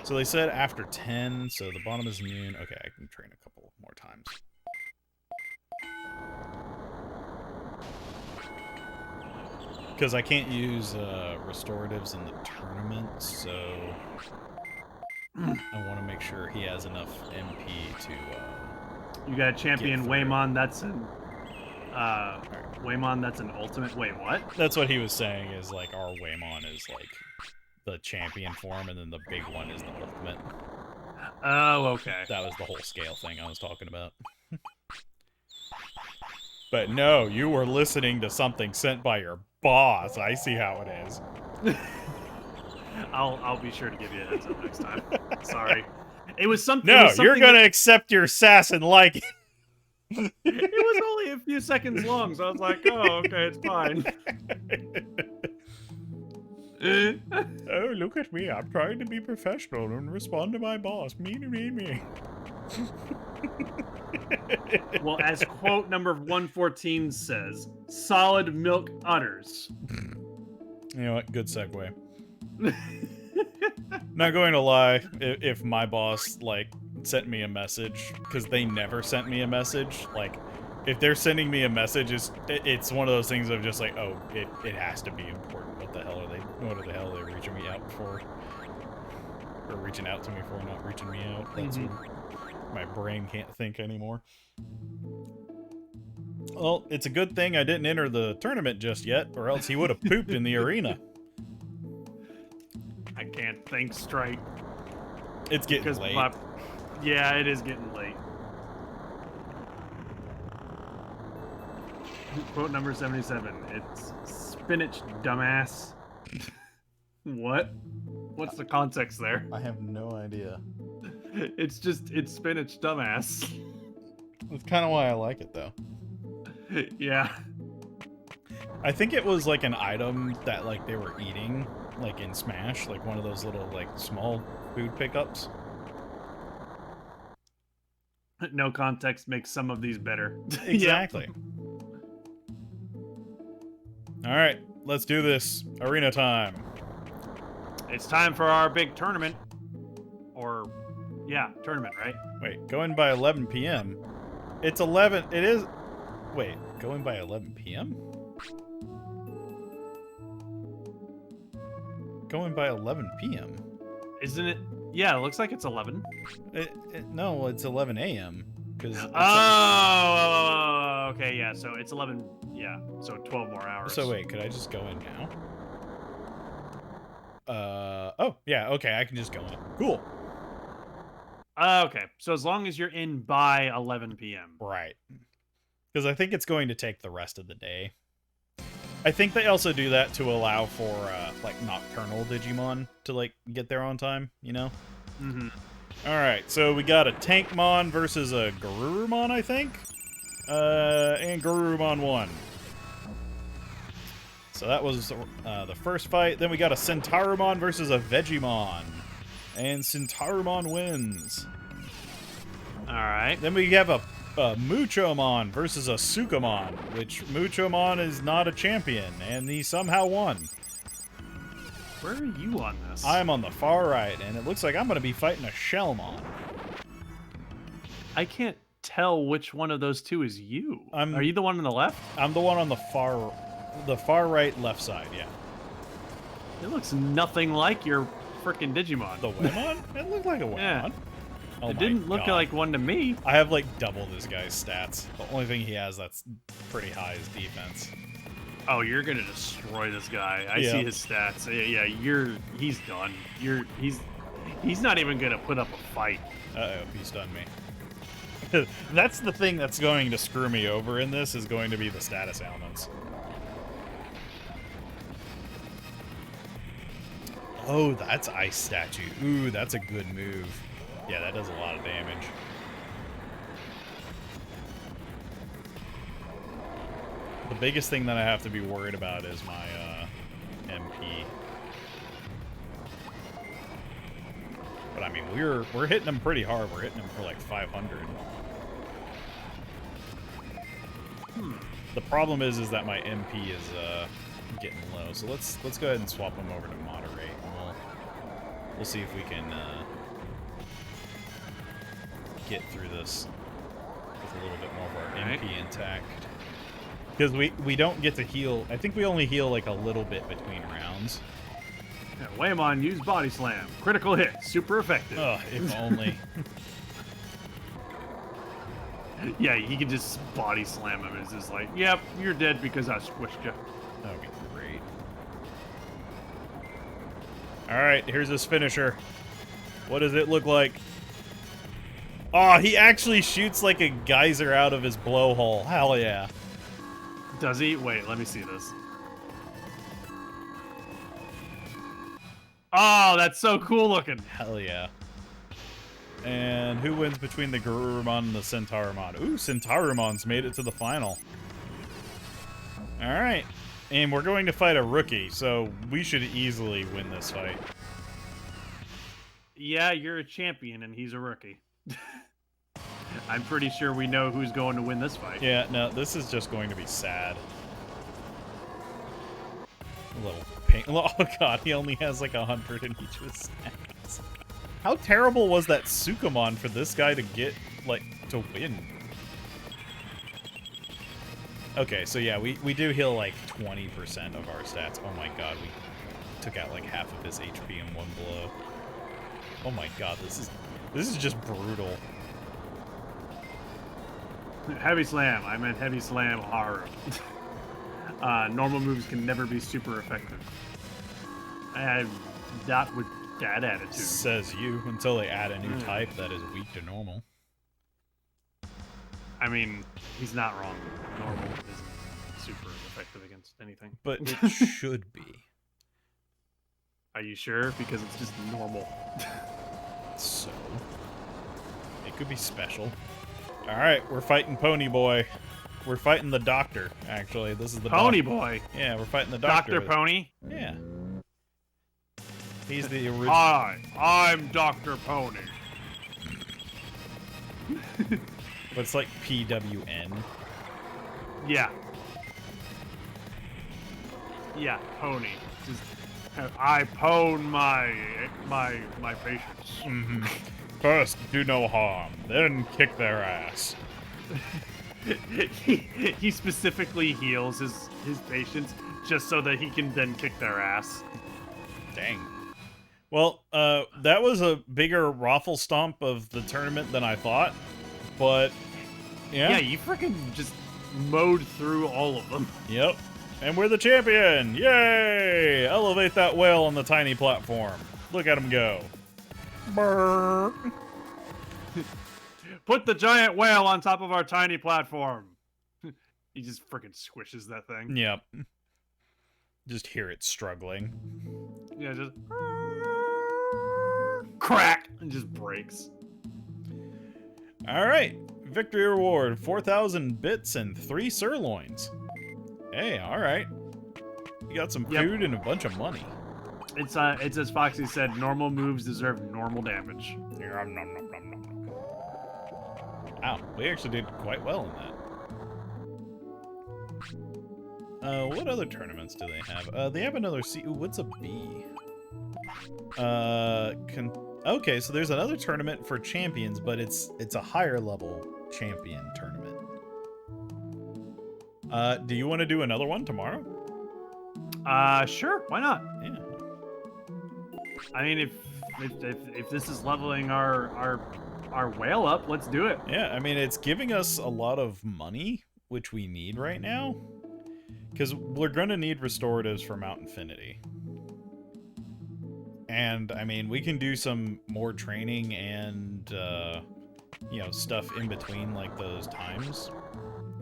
So they said after 10, so the bottom is immune. Okay, I can train a couple more times. Because I can't use restoratives in the tournament, so I want to make sure he has enough MP to. You got a champion Get through. Waymon. That's an Waymon. That's an ultimate. Wait, what? That's what he was saying. Is like our Waymon is like the champion form, and then the big one is the ultimate. Oh, okay. That was the whole scale thing I was talking about. But no, you were listening to something sent by your boss. I see how it is. I'll be sure to give you a heads up next time. Sorry. It was something. No, you're gonna accept your sass and like it. It was only a few seconds long, so I was like, oh, okay, it's fine. Oh, look at me. I'm trying to be professional and respond to my boss. Me. Well, as quote number 114 says, solid milk udders. You know what? Good segue. Not going to lie, if my boss, like, sent me a message, because they never sent me a message, like, if they're sending me a message, it's one of those things of just like, oh, it has to be important. What the hell are they reaching me out for? Or reaching out to me for, not reaching me out. That's what my brain can't think anymore. Well, it's a good thing I didn't enter the tournament just yet, or else he would have pooped in the arena. I can't think straight. It's getting late. Yeah, it is getting late. Quote number 77. It's spinach, dumbass. What? What's the context there? I have no idea. It's spinach, dumbass. That's kind of why I like it, though. Yeah. I think it was like an item that like they were eating, like in Smash, like one of those little like small food pickups. No context makes some of these better. Exactly. All right, let's do this. Arena time. It's time for our big tournament. Or Yeah, tournament, right? Wait, going by 11 p.m. It's 11. It is. Wait, going by 11 p.m. Going by 11 p.m. Isn't it? Yeah, it looks like it's 11. No, it's 11 a.m. Because Oh, okay, yeah. So it's 11. Yeah, so 12 more hours. So wait, could I just go in now? Oh yeah, okay, I can just go in. Cool. Okay, so as long as you're in by 11 p.m. Right. Because I think it's going to take the rest of the day. I think they also do that to allow for like nocturnal Digimon to like get there on time, you know? Mm-hmm. Alright, so we got a Tankmon versus a Garurumon, I think? And Garurumon won. So that was the first fight. Then we got a Centarumon versus a Vegemon. And Centarumon wins. Alright. Then we have a Muchomon versus a Sukamon, which Muchomon is not a champion, and he somehow won. Where are you on this? I'm on the far right, and it looks like I'm going to be fighting a Shellmon. I can't tell which one of those two is you. I'm- Are you the one on the left? I'm the one on the far right left side, yeah. It looks nothing like your freaking Digimon. The Waymon? It looked like a Waymon. Yeah. Oh It my didn't look God. like one to me. I have like double this guy's stats. The only thing he has that's pretty high is defense. Oh, you're gonna destroy this guy. I Yeah. see his stats. Yeah, he's done. He's not even gonna put up a fight. Uh-oh, he stunned me. That's the thing that's going to screw me over in this, is going to be the status ailments. Oh, that's Ice Statue. Ooh, that's a good move. Yeah, that does a lot of damage. The biggest thing that I have to be worried about is my MP. But I mean, we're hitting him pretty hard. We're hitting him for like 500. The problem is that my MP is getting low. So let's go ahead and swap him over to moderate. And we'll see if we can get through this with a little bit more of our MP intact. Because we don't get to heal. I think we only heal like a little bit between rounds. Yeah, Waymon, use Body Slam. Critical hit. Super effective. Ugh, if only. Yeah, he can just Body Slam him. It's just like, yep, you're dead because I squished you. That would be great. Alright, here's his finisher. What does it look like? Oh, he actually shoots like a geyser out of his blowhole. Hell yeah. Does he? Wait, let me see this. Oh, that's so cool looking. Hell yeah. And who wins between the Garurumon and the Centarumon? Ooh, Centarumon's made it to the final. Alright. And we're going to fight a rookie, so we should easily win this fight. Yeah, you're a champion and he's a rookie. I'm pretty sure we know who's going to win this fight. Yeah, no, this is just going to be sad. A little pain. Oh god, he only has like 100 in each of his stats. How terrible was that Sukamon for this guy to get, like, to win? Okay, so yeah, we do heal like 20% of our stats. Oh my god, we took out like half of his HP in one blow. Oh my god, this is just brutal. Heavy Slam. I meant Heavy Slam Haru. Normal moves can never be super effective. Not with that attitude. Says you, until they add a new type that is weak to normal. I mean, he's not wrong. Normal isn't super effective against anything. But it should be. Are you sure? Because it's just normal. So, it could be special. Alright, we're fighting Pony Boy. We're fighting the Doctor, actually. This is the Pony doc- Boy. Yeah, we're fighting the Doctor. Dr. Pony. Yeah. He's the original. I'm Dr. Pony. But it's like PWN. Yeah. Yeah, Pony. Just, I pwn my patients. Mm-hmm. First, do no harm, then kick their ass. he specifically heals his patients just so that he can then kick their ass. Dang. Well, that was a bigger raffle stomp of the tournament than I thought, but Yeah, you freaking just mowed through all of them. Yep. And we're the champion! Yay! Elevate that whale on the tiny platform. Look at him go. Brrr. Put the giant whale on top of our tiny platform. He just freaking squishes that thing. Yep. Just hear it struggling. Yeah, just crack and just breaks. All right. Victory reward, 4,000 bits and 3 sirloins. Hey, all right. You got some food and a bunch of money. It's as Foxy said, normal moves deserve normal damage. Wow, we actually did quite well in that. What other tournaments do they have? They have another Ooh, what's a B? Okay, so there's another tournament for champions, but it's a higher level champion tournament. Do you want to do another one tomorrow? Sure, why not? Yeah. I mean, if this is leveling our whale up, let's do it. Yeah, I mean, it's giving us a lot of money, which we need right now. Because we're going to need restoratives for Mount Infinity. And, I mean, we can do some more training and, you know, stuff in between, like, those times.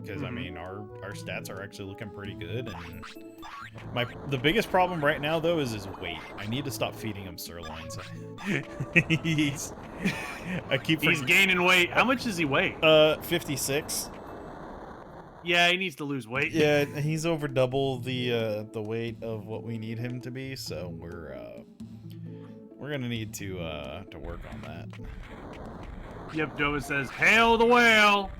Because, I mean, our stats are actually looking pretty good. And the biggest problem right now, though, is his weight. I need to stop feeding him sirloins. He's gaining weight. How much does he weigh? 56. Yeah, he needs to lose weight. Yeah, he's over double the weight of what we need him to be, so we're gonna need to work on that. Yep, Dova says, "Hail the whale!"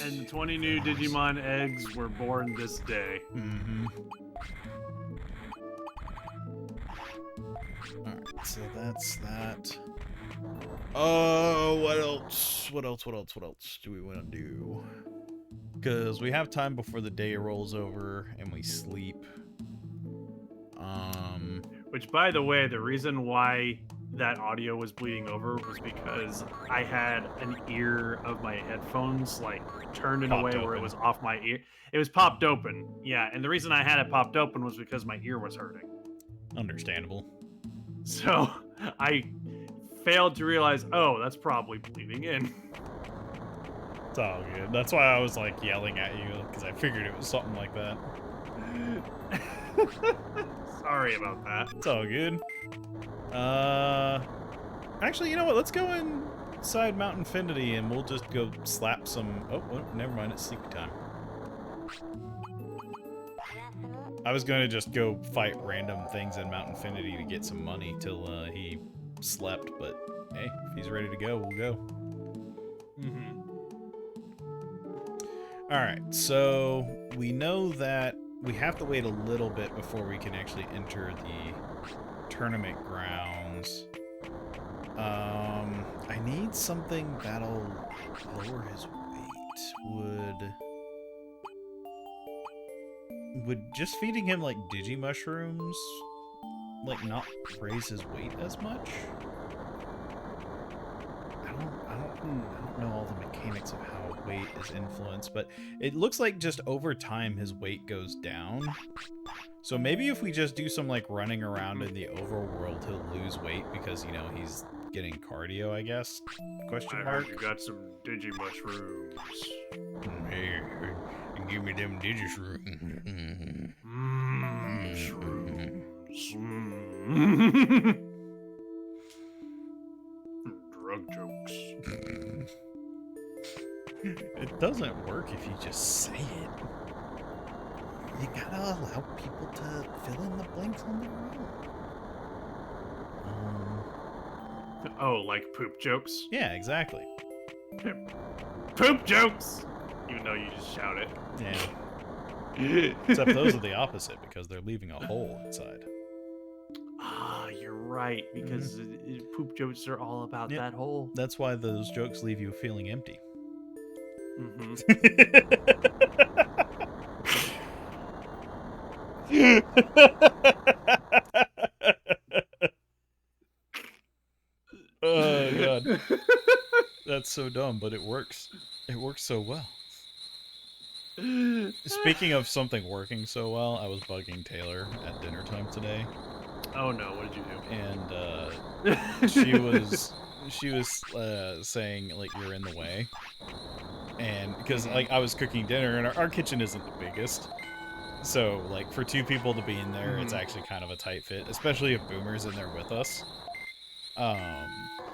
And 20 new Digimon eggs were born this day. Mm-hmm. Alright, so that's that. Oh, what else? What else do we want to do? Because we have time before the day rolls over and we sleep. Which, by the way, the reason why that audio was bleeding over was because I had an ear of my headphones like turned in a way where it was off my ear. It was popped open. Yeah, and the reason I had it popped open was because my ear was hurting. Understandable. So I failed to realize, oh, that's probably bleeding in. It's all good. That's why I was like yelling at you, because I figured it was something like that. Sorry about that. It's all good. Actually, you know what? Let's go inside Mount Infinity and we'll just go slap some... Oh, never mind. It's sleepy time. I was going to just go fight random things in Mount Infinity to get some money till he slept, but hey, if he's ready to go, we'll go. Mm-hmm. Alright, so we know that we have to wait a little bit before we can actually enter the tournament grounds. I need something that'll lower his weight. Would just feeding him like digi mushrooms like not raise his weight as much? I don't know all the mechanics of how weight is influenced, but it looks like just over time his weight goes down. So maybe if we just do some like running around in the overworld, he'll lose weight because, you know, he's getting cardio, I guess. Question mark. I heard you got some digi mushrooms. Hey, give me them digishrooms. Shrooms. Drug jokes. It doesn't work if you just say it. You gotta allow people to fill in the blanks on their own. Oh, like poop jokes? Yeah, exactly. Poop jokes! Even though you just shout it. Yeah. Except those are the opposite because they're leaving a hole inside. right, because poop jokes are all about Yep. that hole. That's why those jokes leave you feeling empty. Mm-hmm. Oh god. That's so dumb, but it works. It works so well. Speaking of something working so well, I was bugging Taylor at dinner time today, Oh no, what did you do? and she was saying like you're in the way, and because like I was cooking dinner and our kitchen isn't the biggest, so like for two people to be in there, it's actually kind of a tight fit, especially if Boomer's in there with us.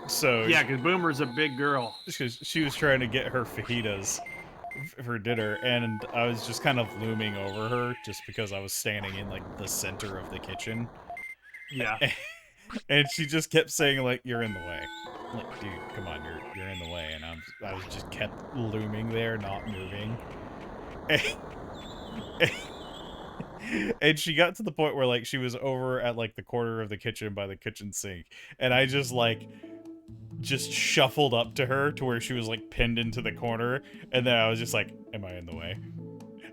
So Yeah, because Boomer's a big girl. she was trying to get her fajitas for dinner, and I was just kind of looming over her just because I was standing in like the center of the kitchen. Yeah. And she just kept saying like you're in the way. I'm like, dude, come on, you're in the way. And I was just kept looming there, not moving. And she got to the point where like she was over at like the corner of the kitchen by the kitchen sink, and I just shuffled up to her to where she was like pinned into the corner, and then I was just like, am I in the way?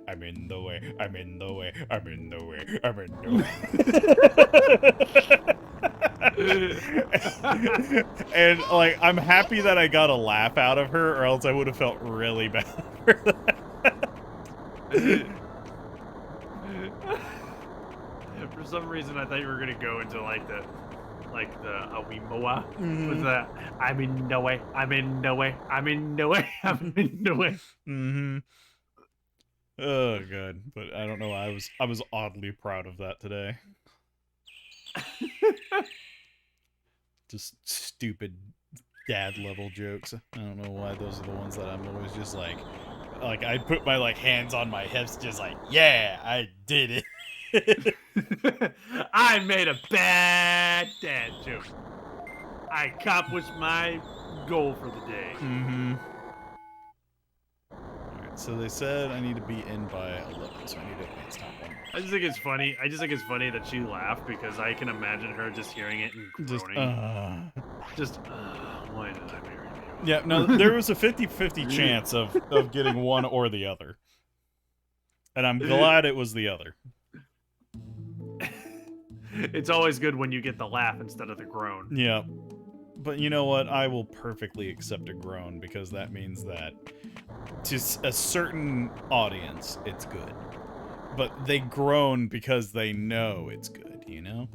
I'm in the way. I'm in the way. I'm in the way. I'm in the way. And like I'm happy that I got a laugh out of her, or else I would have felt really bad for that. For some reason, I thought you were gonna go into like the Awimoa Mhm. with the I'm in the way, I'm in the way, I'm in the way, I'm in the way. Mm-hmm. Oh god, but I don't know. I was oddly proud of that today. Just stupid dad level jokes. I don't know why those are the ones that I'm always just like I put my like hands on my hips, just like, yeah, I did it. I made a bad dad joke. I accomplished my goal for the day. Mm-hmm. Alright, so they said I need to be in by 11, so I need to advance top one. I just think it's funny. I just think it's funny that she laughed because I can imagine her just hearing it and groaning. Why did I marry you? Yeah, no, there was a 50-50 chance of getting one or the other. And I'm glad it was the other. It's always good when you get the laugh instead of the groan. Yeah. But you know what? I will perfectly accept a groan, because that means that to a certain audience, it's good. But they groan because they know it's good, you know?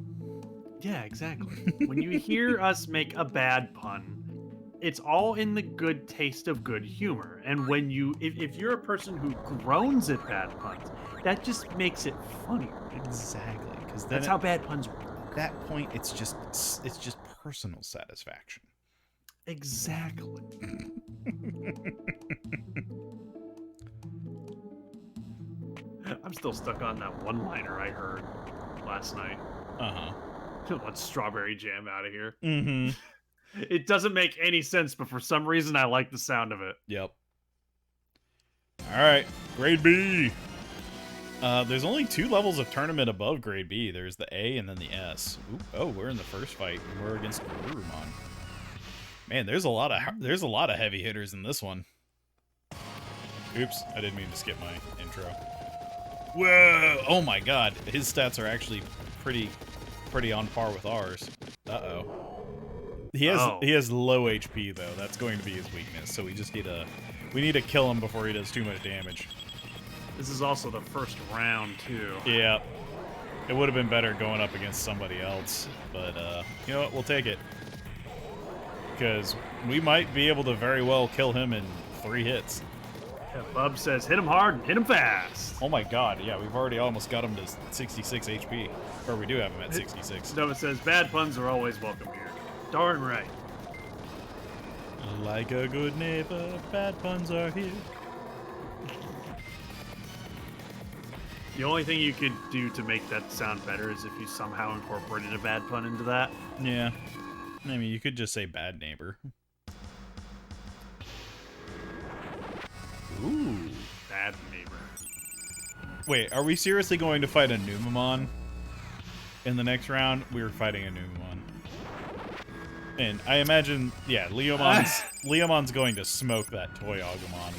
Yeah, exactly. When you hear us make a bad pun, it's all in the good taste of good humor. And when you, if you're a person who groans at bad puns, that just makes it funnier. Exactly, because That's how bad puns work. At that point, it's just personal satisfaction. Exactly. I'm still stuck on that one-liner I heard last night. Let's strawberry jam out of here. Mm-hmm. It doesn't make any sense, but for some reason I like the sound of it. Yep. Alright, grade B. There's only 2 levels of tournament above grade B. There's the A and then the S. Ooh, oh, we're in the first fight. We're against Gurumon. Man, there's a lot of heavy hitters in this one. Oops, I didn't mean to skip my intro. Whoa! Oh my god, his stats are actually pretty on par with ours. Uh-oh. He has low HP though. That's going to be his weakness. So we just need to kill him before he does too much damage. This is also the first round too. Yeah. It would have been better going up against somebody else, but you know what? We'll take it. Because we might be able to very well kill him in 3 hits. Yeah, Bub says, hit him hard and hit him fast. Oh my god, yeah, we've already almost got him to 66 HP. Or we do have him at 66. Nova says, bad puns are always welcome here. Darn right. Like a good neighbor, bad puns are here. The only thing you could do to make that sound better is if you somehow incorporated a bad pun into that. Yeah. I mean, you could just say bad neighbor. Ooh. Bad neighbor. Wait, are we seriously going to fight a Numemon in the next round? We're fighting a Numemon. And I imagine, yeah, Leomon's going to smoke that toy Agumon.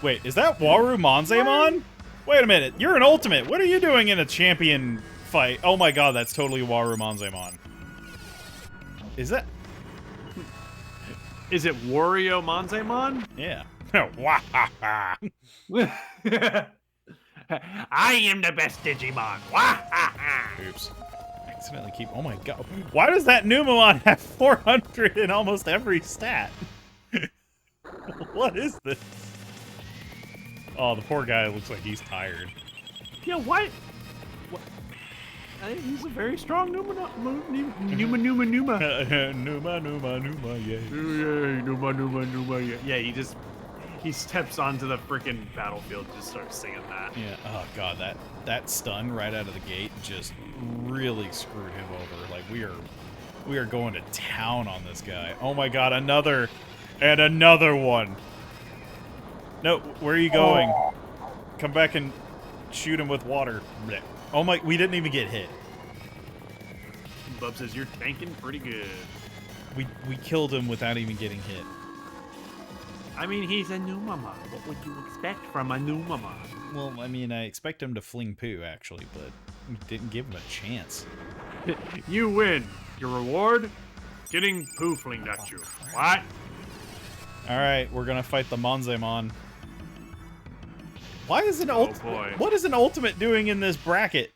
Wait, is that Waru Manzemon? Wait a minute, you're an ultimate. What are you doing in a champion fight? Oh my god, that's totally Waru Manzemon. Is that? Is it Wario Manzemon? Yeah. I am the best Digimon. Oops. Accidentally keep. Oh my god. Why does that Numemon have 400 in almost every stat? What is this? Oh, the poor guy looks like he's tired. Yeah, what? He's a very strong Numa, Numa, yeah. Yeah, he steps onto the freaking battlefield and just starts singing that. Yeah. Oh god, that stun right out of the gate just really screwed him over. Like we are going to town on this guy. Oh my god, another one. No, where are you going? Come back and shoot him with water. Blech. Oh my, we didn't even get hit. Bub says you're tanking pretty good. We killed him without even getting hit. I mean, he's a Numemon. What would you expect from a Numemon? Well, I mean, I expect him to fling poo, actually, but we didn't give him a chance. You win. Your reward? Getting poo flinged at you. What? Alright, we're gonna fight the Manzemon. Why is an boy. What is an ultimate doing in this bracket?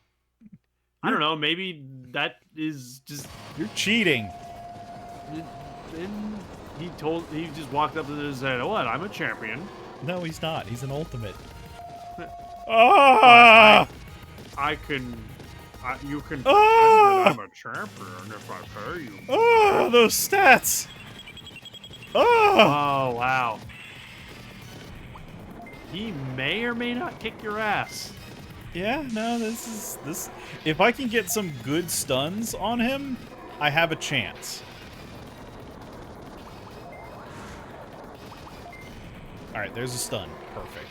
I don't know. Maybe that is just. You're cheating. And he just walked up to this and said, "What? I'm a champion." No, he's not. He's an ultimate. Ah! You can. Ah! I'm a champion if I pay you. Oh, those stats. Oh! Oh wow. He may or may not kick your ass. Yeah, no, this. If I can get some good stuns on him, I have a chance. Alright, there's a stun. Perfect.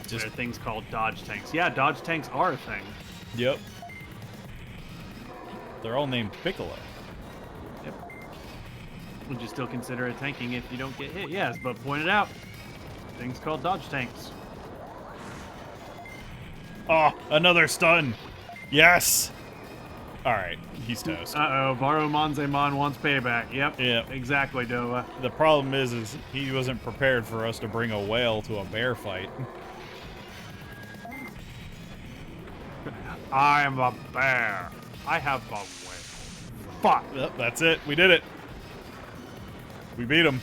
There are things called dodge tanks. Yeah, dodge tanks are a thing. Yep. They're all named Piccolo. Yep. Would you still consider it tanking if you don't get hit? Yes, but pointed out. Things called dodge tanks. Oh, another stun. Yes. All right, he's toast. Uh-oh, Waru Manzemon wants payback. Yep. Yep. Exactly, Doa. The problem is he wasn't prepared for us to bring a whale to a bear fight. I am a bear. I have a way. Fuck. Yep, that's it. We did it. We beat him.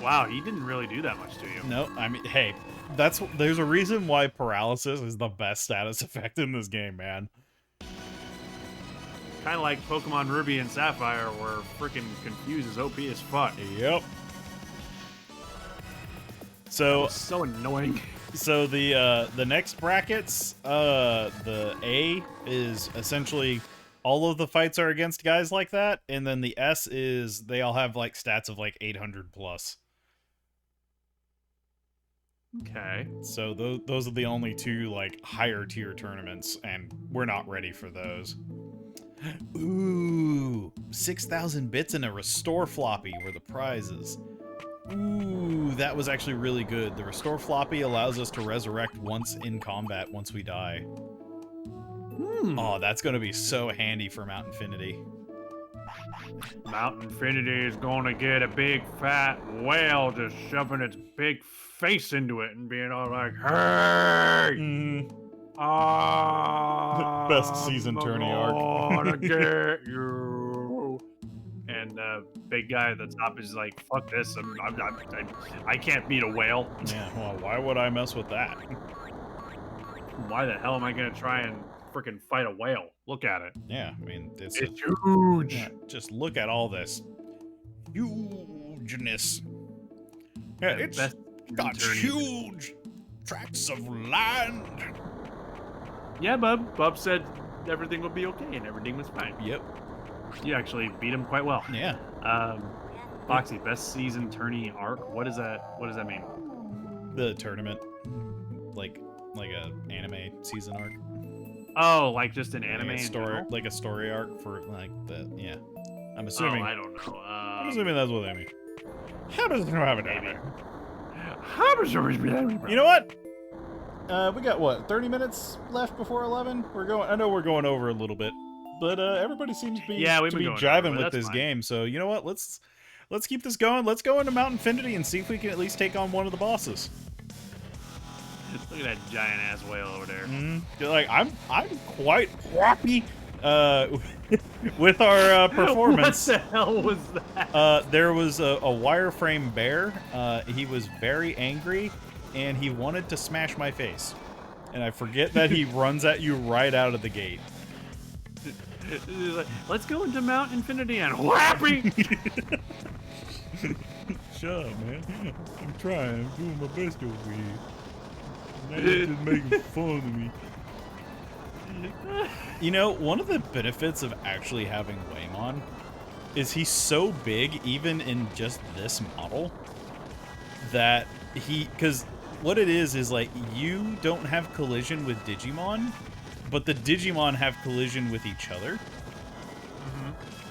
Wow, he didn't really do that much to you. No, I mean, hey, there's a reason why paralysis is the best status effect in this game, man. Kind of like Pokemon Ruby and Sapphire, where freaking Confuse is OP as fuck. Yep. So So annoying. So the next brackets, the A is essentially all of the fights are against guys like that, and then the S is they all have like stats of like 800 plus. Okay. So those are the only two like higher tier tournaments, and we're not ready for those. Ooh, 6,000 bits and a restore floppy were the prizes. Ooh, that was actually really good. The restore floppy allows us to resurrect once in combat once we die. Oh, that's going to be so handy for Mount Infinity. Mount Infinity is going to get a big fat whale just shoving its big face into it and being all like, "Hey! Best season tourney arc. I'm gonna get you." And the big guy at the top is like, "Fuck this! I can't beat a whale. Yeah, well, why would I mess with that? Why the hell am I gonna try and freaking fight a whale? Look at it. Yeah, I mean, it's huge. Yeah, just look at all this hugeness. Yeah, it's got huge tracts of land. Yeah, Bub said everything would be okay, and everything was fine. Yep. You actually beat him quite well. Yeah. Foxy, best season tourney arc. What does that mean? The tournament, like a anime season arc. Oh, like just an anime like a in story, general? like a story arc for like the yeah. I'm Oh, assuming. I don't know. I'm assuming that's what they mean. How does it happen? Maybe. You know what? We got what, 30 minutes left before 11? I know we're going over a little bit, but everybody seems to be Yeah, we've been going over, jiving but with that's this fine. game. So you know what? Let's keep this going. Let's go into Mount Infinity and see if we can at least take on one of the bosses. Look at that giant ass whale over there. Like I'm quite happy with our performance. What the hell was that? There was a wireframe bear. He was very angry, and he wanted to smash my face. And I forget that he runs at you right out of the gate. He's like, let's go into Mount Infinity and whappy. Shut up, man. I'm trying. I'm doing my best over here. Now you're just making fun of me. You know, one of the benefits of actually having Waymon is he's so big, even in just this model, that because what it is like you don't have collision with Digimon, but the Digimon have collision with each other.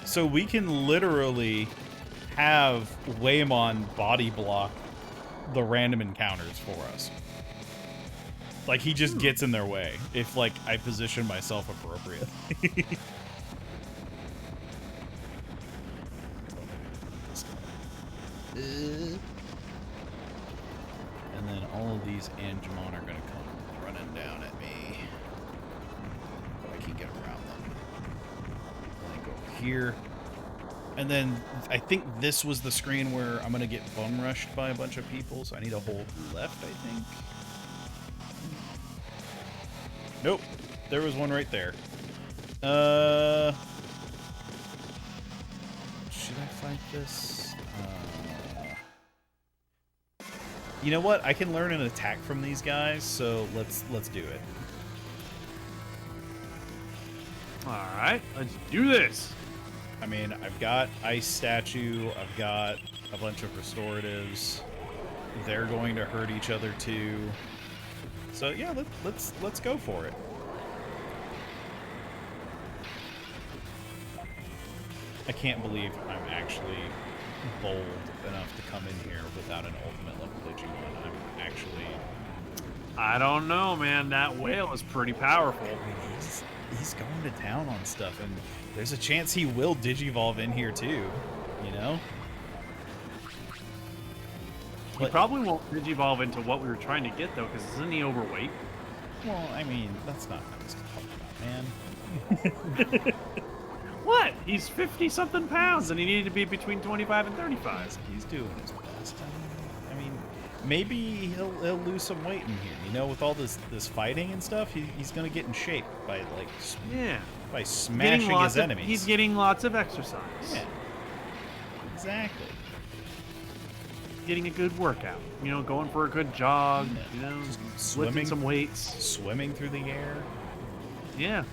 So we can literally have Waymon body block the random encounters for us. Like, he just gets in their way if, like, I position myself appropriately. And then all of these Angemon are going to come running down at me. But I can't get around them. Then I go here. And then I think this was the screen where I'm going to get bum rushed by a bunch of people, so I need to hold left, I think. Nope. There was one right there. Should I fight this? You know what? I can learn an attack from these guys, so let's do it. All right, let's do this. I mean, I've got Ice Statue, I've got a bunch of restoratives. They're going to hurt each other too. So yeah, let's go for it. I can't believe I'm actually bold enough to come in here without an ultimate level Digimon. I'm actually... I don't know, man. That whale is pretty powerful. He's going to town on stuff, and there's a chance he will Digivolve in here too, you know? He probably won't Digivolve into what we were trying to get, though, because isn't he overweight? Well, I mean, that's not nice to talk about, man. What? He's 50-something pounds, and he needed to be between 25 and 35. He's doing his best. I mean, maybe he'll lose some weight in here. You know, with all this fighting and stuff, he's gonna get in shape by like by smashing his enemies. He's getting lots of exercise. Yeah, exactly. Getting a good workout. You know, going for a good jog. You know, lifting some weights. Swimming through the air. Yeah.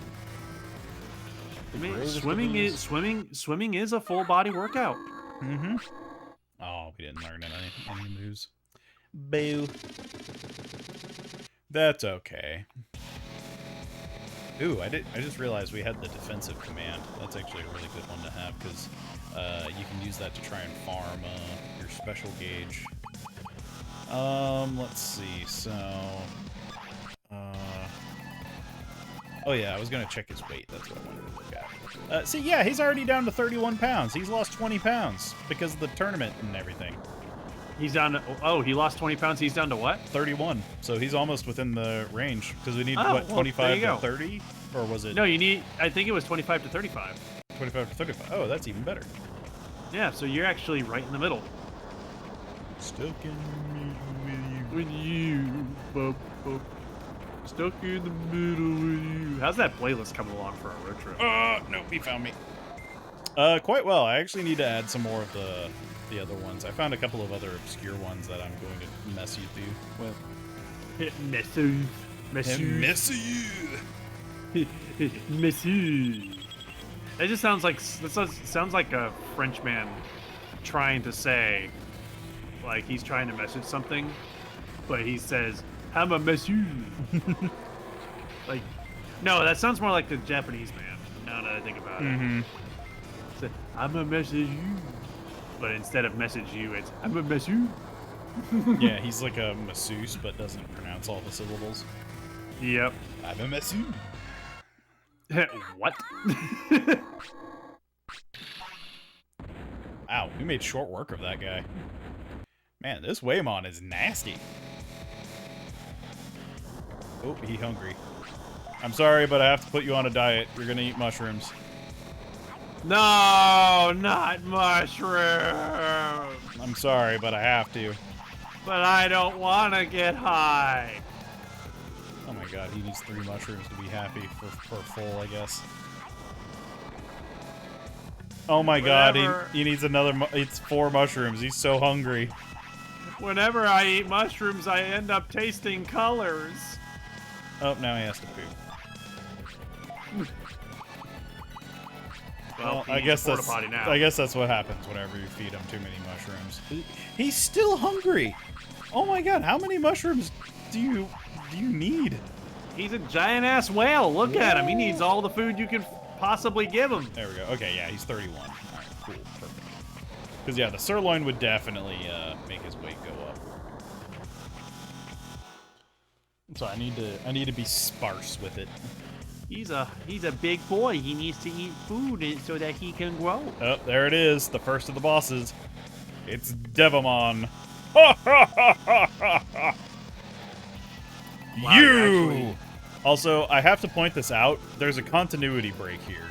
I mean, swimming is a full body workout. Mm-hmm. Oh, we didn't learn any moves. Boo. That's okay. Ooh, I just realized we had the defensive command. That's actually a really good one to have because you can use that to try and farm your special gauge. Let's see. So, oh yeah, I was gonna check his weight. That's what I wanted to look at. See, yeah, he's already down to 31 pounds. He's lost 20 pounds because of the tournament and everything. He's down to, oh, he lost 20 pounds. He's down to what? 31. So he's almost within the range because we need, Oh, what, well, 25 there you to go. 30? Or was it? No, you need, I think it was 25 to 35. 25 to 35. Oh, that's even better. Yeah, so you're actually right in the middle. Stuck in the middle With you, bub, bub. Stuck in the middle with you. How's that playlist coming along for our road trip? Nope, he found me. Quite well. I actually need to add some more of the other ones. I found a couple of other obscure ones that I'm going to mess you through with. Messi. you! Messi. That just sounds like a Frenchman trying to say, like he's trying to message something, but he says, "I'm a monsieur." like No, that sounds more like the Japanese man. Now that I think about it. So, I'm a message you. But instead of message you, it's I'm a message you. Yeah, he's like a masseuse, but doesn't pronounce all the syllables. Yep. I'm a masseuse. What? Wow, we made short work of that guy. Man, this Waymon is nasty. Oh, he hungry. I'm sorry, but I have to put you on a diet. You're gonna eat mushrooms. No, not mushrooms. I'm sorry, but I have to. But I don't want to get high. Oh my god, he needs 3 mushrooms to be happy for full, I guess. Oh my god, he needs another, it's 4 mushrooms. He's so hungry. Whenever I eat mushrooms, I end up tasting colors. Oh, now he has to poop. Well, I guess that's what happens whenever you feed him too many mushrooms. He's still hungry. Oh my god, how many mushrooms do you need? He's a giant ass whale. Look at him. He needs all the food you can possibly give him. There we go. Okay, yeah, he's 31. All right, cool, perfect. Because yeah, the sirloin would definitely make his weight go up. So I need to be sparse with it. He's a big boy. He needs to eat food so that he can grow. Oh, there it is, the first of the bosses. It's Devimon. Wow, you! actually... Also, I have to point this out. There's a continuity break here.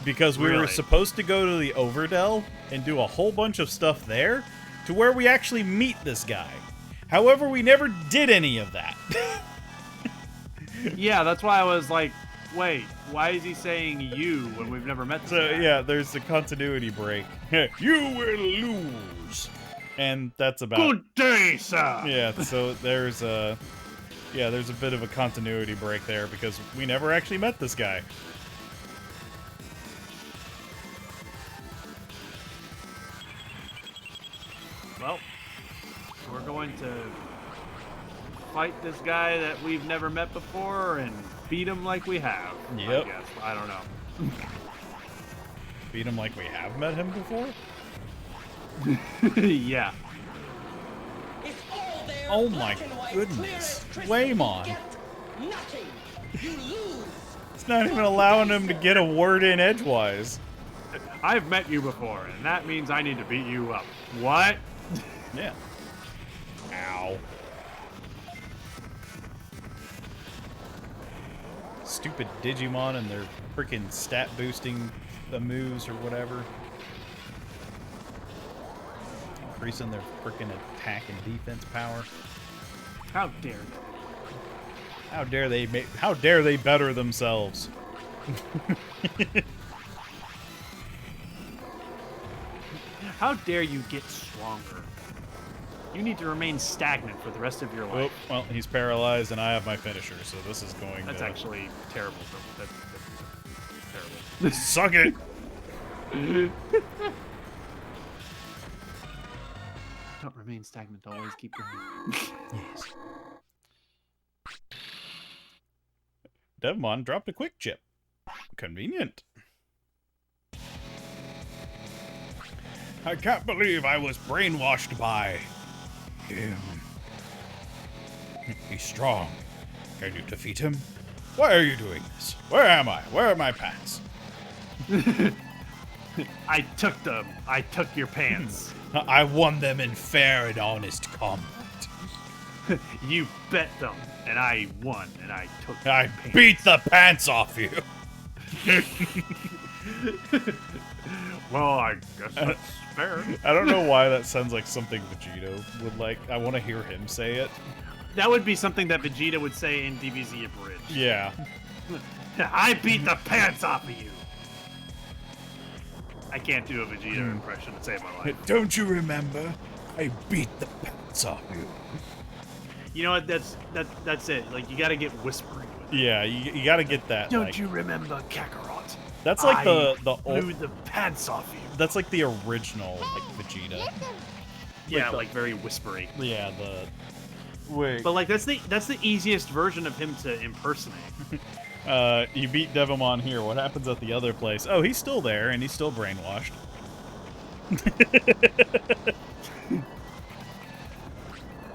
Because we were Really? supposed to go to the Overdell and do a whole bunch of stuff there to where we actually meet this guy. However, we never did any of that. Yeah, that's why I was like, wait, why is he saying you when we've never met this guy? Yeah, there's a continuity break. You will lose. And that's about... Good day, sir! Yeah, so there's a bit of a continuity break there because we never actually met this guy. Well, we're going to fight this guy that we've never met before and beat him like we have. Yep. I guess. I don't know. Beat him like we have met him before? Yeah. Oh my goodness. Waymon. It's not even allowing him to get a word in edgewise. I've met you before, and that means I need to beat you up. What? Yeah. Ow. Stupid Digimon and their freaking stat boosting the moves or whatever. Increasing their freaking attack and defense power. How dare you? How dare they better themselves? How dare you get stronger? You need to remain stagnant for the rest of your life. Oh, well, he's paralyzed and I have my finisher, so this is going That's to... actually terrible. That's terrible. Suck it! Don't remain stagnant. Always keep going. Yes. Devimon dropped a quick chip. Convenient. I can't believe I was brainwashed by him. He's strong. Can you defeat him? Why are you doing this? Where am I? Where are my pants? I took them. I took your pants. I won them in fair and honest combat. You bet them, and I won, and I took your I pants. beat the pants off you. Well, I guess that's fair. I don't know why that sounds like something Vegeta would like. I want to hear him say it. That would be something that Vegeta would say in DBZ Abridged. Yeah. I beat the pants off of you. I can't do a Vegeta impression to save my life. Don't you remember? I beat the pants off you. You know what? That's it. Like, you got to get whispering. With it. Yeah, you got to get that. Don't like, you remember Kakarot? That's like the blew old. the pants off you. That's like the original like Vegeta. Yeah, like very whispery. Yeah, the. Wait. But like that's the easiest version of him to impersonate. You beat Devimon here. What happens at the other place? Oh, he's still there, and he's still brainwashed.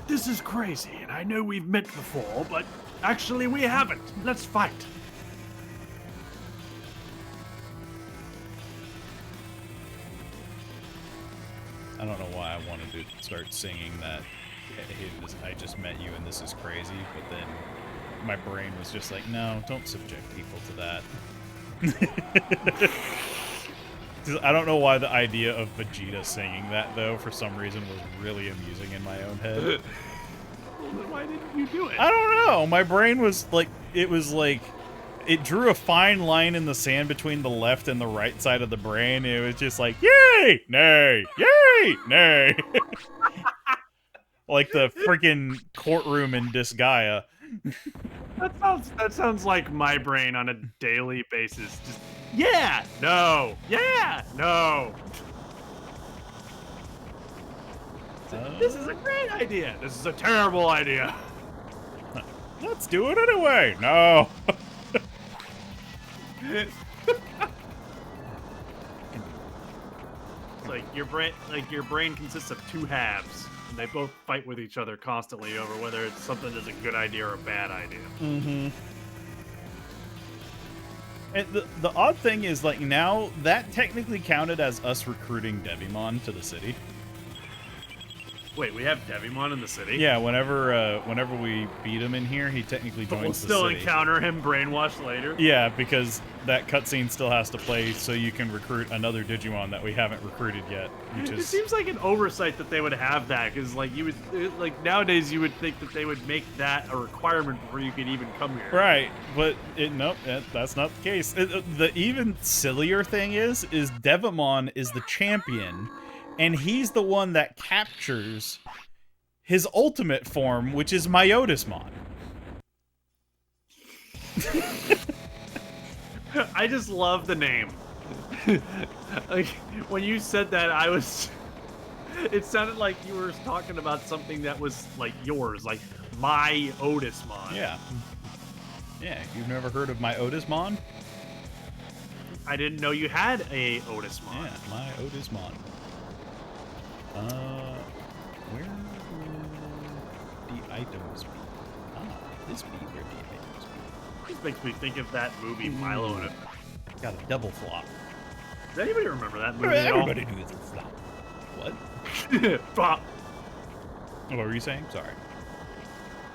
This is crazy, and I know we've met before, but actually we haven't. Let's fight. I don't know why I wanted to start singing that. I just met you and this is crazy, but then my brain was just like, no, don't subject people to that. I don't know why the idea of Vegeta singing that, though, for some reason was really amusing in my own head. Well, then why didn't you do it? I don't know. My brain was like, it drew a fine line in the sand between the left and the right side of the brain. It was just like, yay, nay, yay, nay. Like the freaking courtroom in Disgaea. That sounds like my brain on a daily basis. Just yeah, no, yeah, no. This is a great idea. This is a terrible idea. Let's do it anyway. No. It's like your brain consists of two halves, and they both fight with each other constantly over whether it's something is a good idea or a bad idea. Mm-hmm. And the odd thing is, like, now that technically counted as us recruiting Devimon to the city. Wait, we have Devimon in the city? Yeah, whenever we beat him in here, he technically But joins we'll the still city. encounter him brainwashed later? Yeah, because that cutscene still has to play so you can recruit another Digimon that we haven't recruited yet. Which It is seems like an oversight that they would have that, because like you would, like nowadays you would think that they would make that a requirement before you could even come here. right, but nope, that's not the case. The even sillier thing is Devimon is the champion, and he's the one that captures his ultimate form, which is Myotismon. I just love the name. Like when you said that, it sounded like you were talking about something that was like yours, like my Otismon. Yeah. Yeah, you've never heard of Myotismon? I didn't know you had a Otismon. Yeah, Myotismon. Where would the items be? Ah, this be where the items be. This makes me think of that movie Milo and Got a double flop. Does anybody remember that movie at all? Everybody knew it's a flop. What? Flop. What were you saying? Sorry.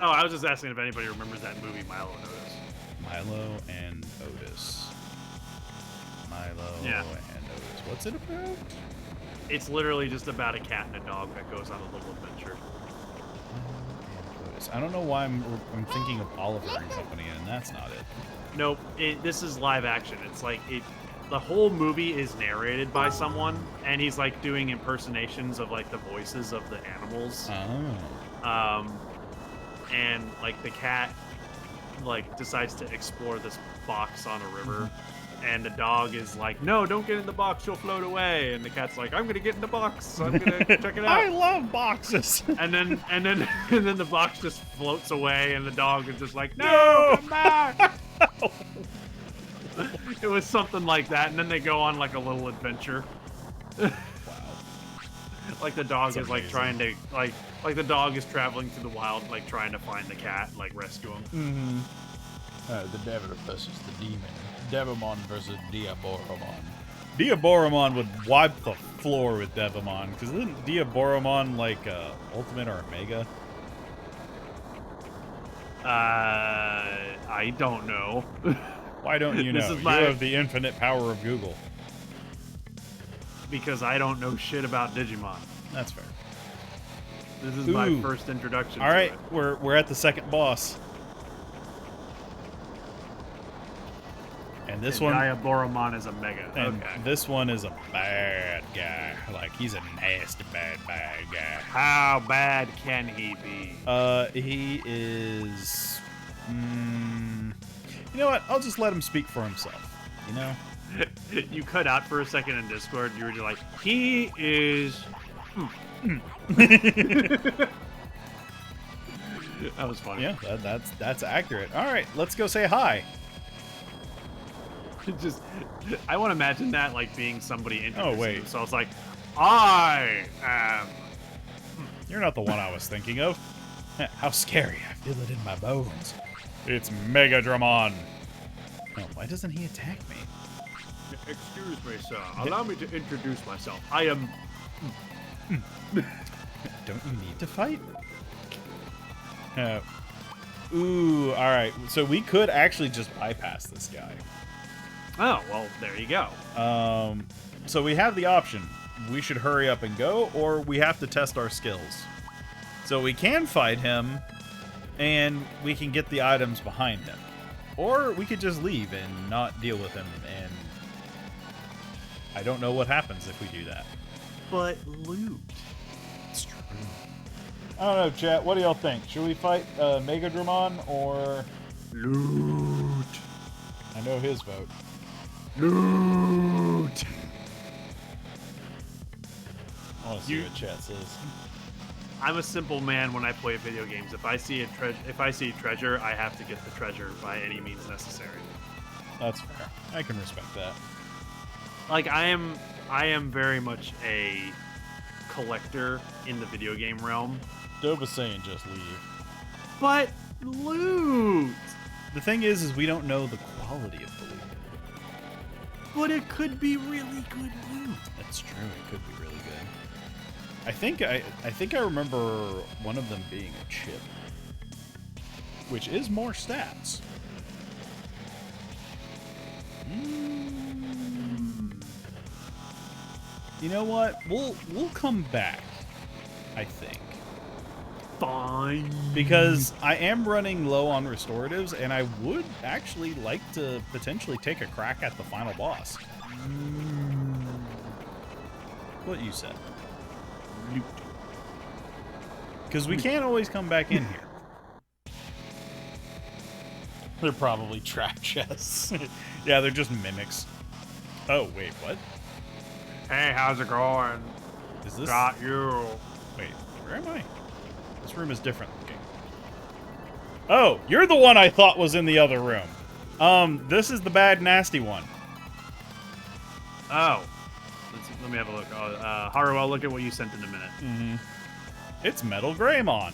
Oh, I was just asking if anybody remembers that movie Milo and Otis. Milo and Otis. Milo Yeah. and Otis. What's it about? It's literally just about a cat and a dog that goes on a little adventure. I don't know why I'm thinking of Oliver and Company, and that's not it. Nope, this is live action. It's like the whole movie is narrated by someone, and he's like doing impersonations of like the voices of the animals. Oh. And like the cat like decides to explore this box on a river. And the dog is like, no, don't get in the box, you'll float away. And the cat's like, I'm gonna get in the box, I'm gonna check it out. I love boxes. And then the box just floats away, and the dog is just like, no, come back. It was something like that, and then they go on like a little adventure. Wow. Like the dog That's is like amazing. trying to like the dog is traveling through the wild, like trying to find the cat, like rescue him. Mm-hmm. The devil versus the demon. Devimon versus Diaboromon. Diaboromon would wipe the floor with Devimon, because isn't Diaboromon like Ultimate or Omega? I don't know. Why don't you know? This is You my- have the infinite power of Google. Because I don't know shit about Digimon. That's fair. This is my Ooh. first introduction All to right, it. we're at the second boss. And this one, Diaboromon is a mega. and Okay. this one is a bad guy. Like, he's a nasty bad guy. How bad can he be? He is. You know what? I'll just let him speak for himself. You know? You cut out for a second in Discord. You were just like, he is. That was funny. Yeah, that's accurate. All right, let's go say hi. Just, I want to imagine that like being somebody introducing wait. themselves. Like, I am. You're not the one I was thinking of. How scary. I feel it in my bones. It's Megadramon. Oh, why doesn't he attack me? Excuse me, sir. Allow me to introduce myself. I am. Don't you need to fight? Ooh, alright. So we could actually just bypass this guy. Oh, well, there you go. So we have the option. We should hurry up and go, or we have to test our skills. So we can fight him, and we can get the items behind him. Or we could just leave and not deal with him, and I don't know what happens if we do that. But loot. It's true. I don't know, chat. What do y'all think? Should we fight Megadramon or Loot. I know his vote. Loot. I want to see what chat says. I'm a simple man when I play video games. If I see a treasure, I have to get the treasure by any means necessary. That's fair. I can respect that. Like I am very much a collector in the video game realm. Dova's saying just leave. But loot. The thing is we don't know the quality of the loot. But it could be really good loot. That's true. It could be really good. I think I remember one of them being a chip, which is more stats. You know what? We'll come back. I think. Fine. Because I am running low on restoratives, and I would actually like to potentially take a crack at the final boss. What you said. Loot. Because we can't always come back in here. They're probably trap chests. Yeah, they're just mimics. Oh, wait, what? Hey, how's it going? Is this... Got you. Wait, where am I? This room is different looking. Oh, you're the one I thought was in the other room. This is the bad, nasty one. Oh. Let me have a look. Haru, I'll look at what you sent in a minute. Mm-hmm. It's Metal Greymon.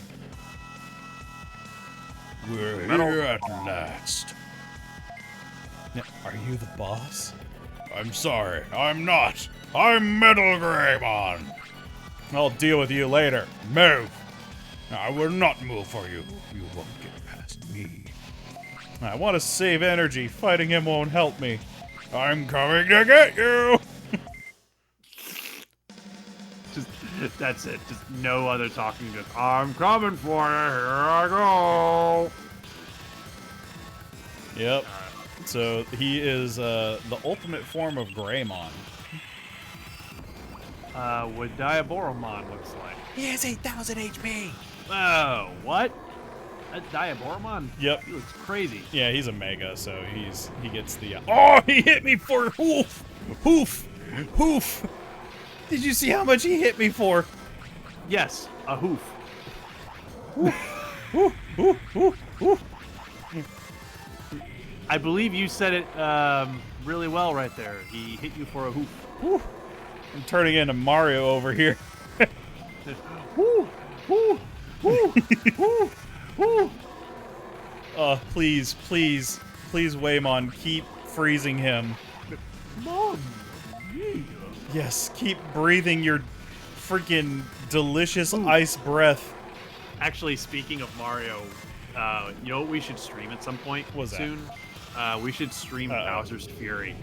We're Metal here at last. Now, are you the boss? I'm sorry, I'm not. I'm Metal Greymon. I'll deal with you later. Move. I will not move for you. You won't get past me. I want to save energy. Fighting him won't help me. I'm coming to get you. Just that's it. Just no other talking. Just I'm coming for you. Here I go. Yep. So he is the ultimate form of Greymon. What Diaboromon looks like. He has 8,000 HP. Oh, what? That Diaboromon? Yep. He looks crazy. Yeah, he's a mega, so he gets the. Oh, he hit me for hoof, hoof, hoof. Did you see how much he hit me for? Yes, a hoof. Ooh, ooh, ooh, ooh. I believe you said it really well right there. He hit you for a hoof. Ooh. I'm turning into Mario over here. Woo! Woo! Woo! Woo! Woo! Please, please, please, Waymon, keep freezing him. Mom! Yes, keep breathing your freaking delicious ice breath. Actually, speaking of Mario, you know what we should stream at some point What's that? soon? We should stream Bowser's Fury.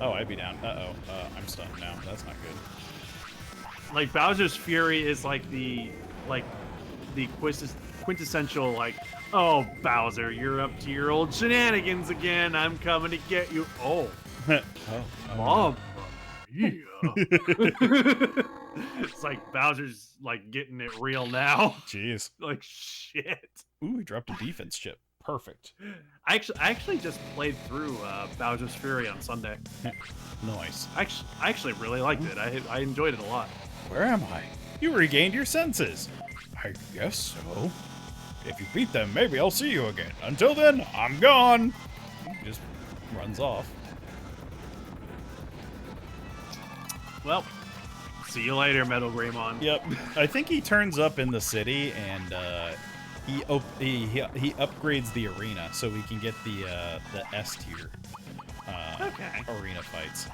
Oh, I'd be down. I'm stunned now. That's not good. Like Bowser's Fury is like the quintessential like, oh Bowser, you're up to your old shenanigans again. I'm coming to get you. Oh, Mom. Yeah. It's like Bowser's like getting it real now. Jeez. Like shit. Ooh, he dropped a defense chip. Perfect. I actually just played through Bowser's Fury on Sunday. Nice. I actually really liked it. I enjoyed it a lot. Where am I? You regained your senses. I guess so. If you beat them, maybe I'll see you again. Until then, I'm gone. He just runs off. Well, see you later, Metal Greymon. Yep. I think he turns up in the city and he upgrades the arena so we can get the S tier arena fights.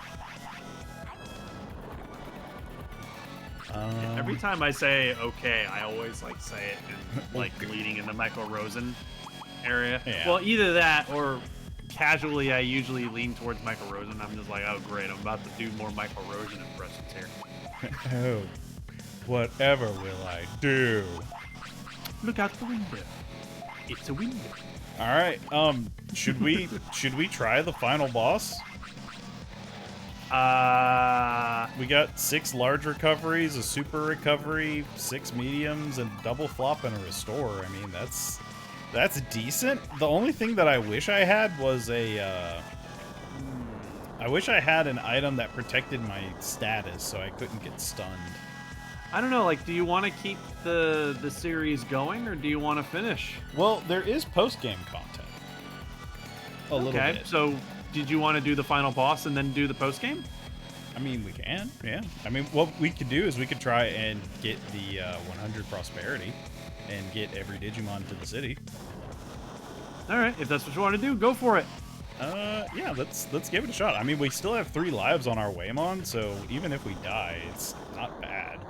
Every time I say okay, I always like say it in, like leading in the Michael Rosen area. Yeah. Well, either that or casually I usually lean towards Michael Rosen. I'm just like, oh great, I'm about to do more Michael Rosen impressions here. Oh, whatever will I do? Look out the window. It's a window. All right. Should we try the final boss? We got 6 large recoveries, a super recovery, 6 mediums, and double flop and a restore. I mean, that's decent. The only thing that I wish I had was I wish I had an item that protected my status so I couldn't get stunned. I don't know, like, do you want to keep the series going, or do you want to finish? Well, there is post-game content. A little bit. Okay, so did you want to do the final boss and then do the post-game? I mean, we can, yeah. I mean, what we could do is we could try and get the 100 prosperity and get every Digimon to the city. All right, if that's what you want to do, go for it. Yeah, let's give it a shot. I mean, we still have 3 lives on our Waymon, so even if we die, it's not bad.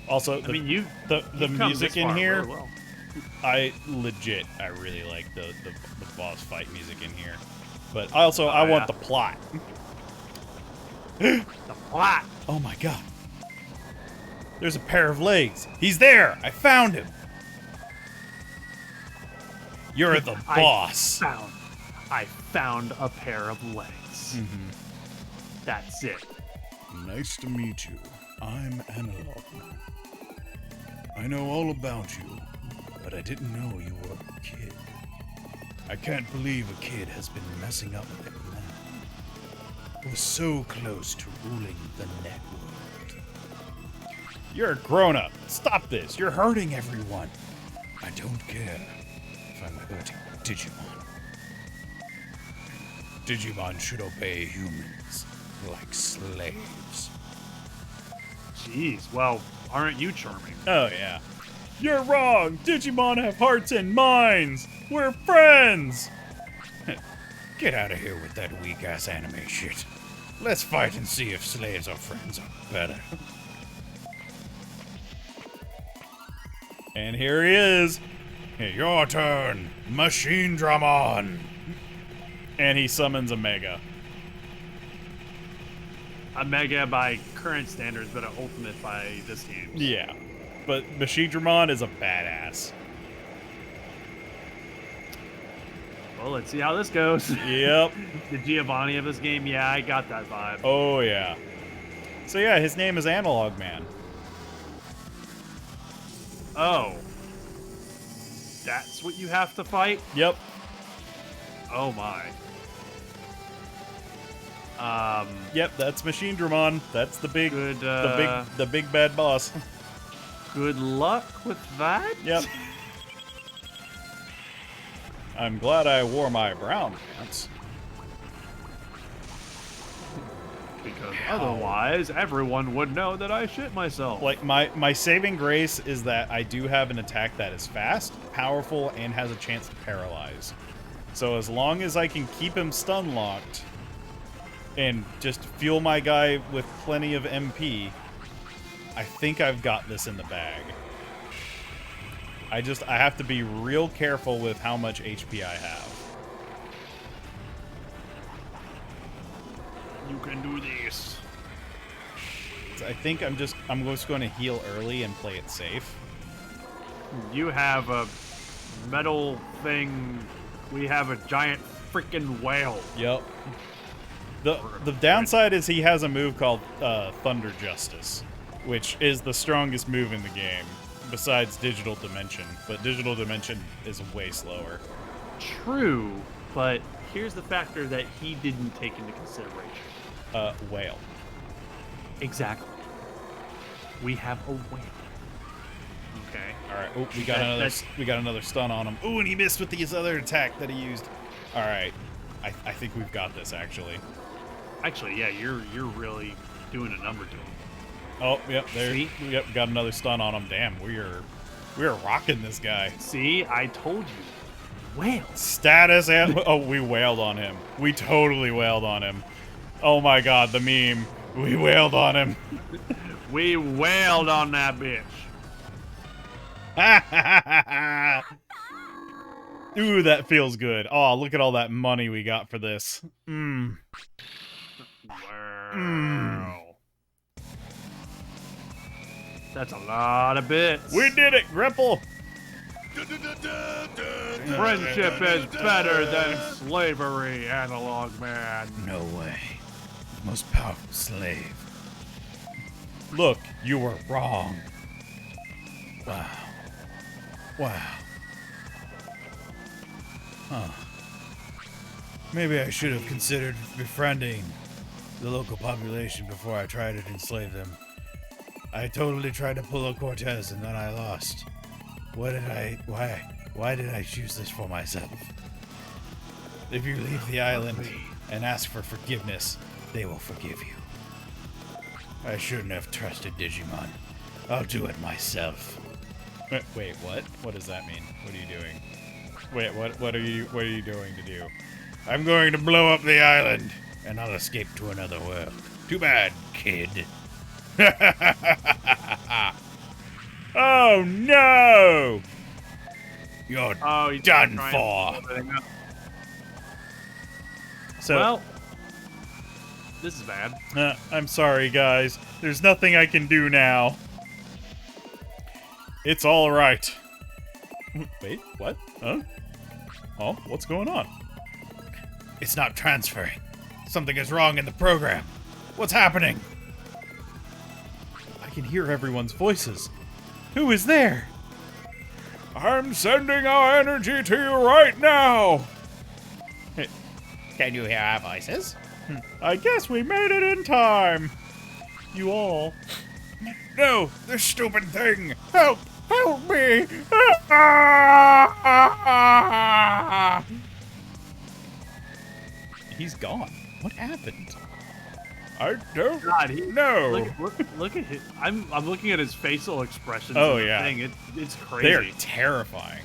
Also, the music in here, really well. I really like the boss fight music in here. But also, I want the plot. The plot. Oh my god. There's a pair of legs. He's there. I found him. You're the boss. I found a pair of legs. Mm-hmm. That's it. Nice to meet you. I'm Analog Man. I know all about you, but I didn't know you were a kid. I can't believe a kid has been messing up with a man who was so close to ruling the net world. You're a grown-up. Stop this. You're hurting everyone. I don't care if I'm hurting Digimon. Digimon should obey humans like slaves. Jeez, well, aren't you charming? Oh, yeah. You're wrong! Digimon have hearts and minds! We're friends! Get out of here with that weak-ass anime shit. Let's fight and see if slaves or friends are better. And here he is. Your turn, Machine Dramon. And he summons a Mega. A Mega by current standards, but an Ultimate by this game. Yeah. But Machidramon is a badass. Well, let's see how this goes. Yep. The Giovanni of this game, yeah, I got that vibe. Oh, yeah. So, yeah, his name is Analog Man. Oh. That's what you have to fight? Yep. Oh, my. Yep, that's Machidramon. That's the big, Good, the big bad boss. Good luck with that? Yep. I'm glad I wore my brown pants. Because otherwise, everyone would know that I shit myself. Like, my saving grace is that I do have an attack that is fast, powerful, and has a chance to paralyze. So as long as I can keep him stun locked and just fuel my guy with plenty of MP, I think I've got this in the bag. I have to be real careful with how much HP I have. You can do this. I think I'm just going to heal early and play it safe. You have a metal thing. We have a giant freaking whale. Yep. The downside is he has a move called Thunder Justice, which is the strongest move in the game, besides Digital Dimension. But Digital Dimension is way slower. True, but here's the factor that he didn't take into consideration. Whale. Exactly. We have a whale. Okay. All right. Oh, we got another stun on him. Oh, and he missed with his other attack that he used. All right. I think we've got this, actually. Actually, yeah, you're really doing a number to him. Oh, yep, there. See? Yep, got another stun on him. Damn, we are rocking this guy. See, I told you. Whale. Status and oh, we wailed on him. We totally wailed on him. Oh my god, the meme. We wailed on him. We wailed on that bitch. Ooh, that feels good. Oh, look at all that money we got for this. Wow. That's a lot of bits. We did it, Gripple. Friendship is better than slavery, Analog Man. No way. Most powerful slave. Look, you were wrong. Wow. Wow. Huh. Maybe I should have considered befriending the local population before I tried to enslave them. I totally tried to pull a Cortez and then I lost. Why did I choose this for myself? If you leave the island and ask for forgiveness, they will forgive you. I shouldn't have trusted Digimon. I'll do it myself. Wait, what? What does that mean? What are you doing? Wait, what are you going to do? I'm going to blow up the island, and I'll escape to another world. Too bad, kid. Oh no! You're He's done trying to for. pull everything up. So, Well, this is bad. I'm sorry, guys. There's nothing I can do now. It's all right. Wait, what? Huh? Oh, what's going on? It's not transferring. Something is wrong in the program. What's happening? I can hear everyone's voices. Who is there? I'm sending our energy to you right now. Can you hear our voices? I guess we made it in time. You all. No, this stupid thing. Help! Help me! He's gone. What happened? I don't God, know. look at his. I'm looking at his facial expressions. Oh, in the yeah. thing. It's They're crazy. terrifying.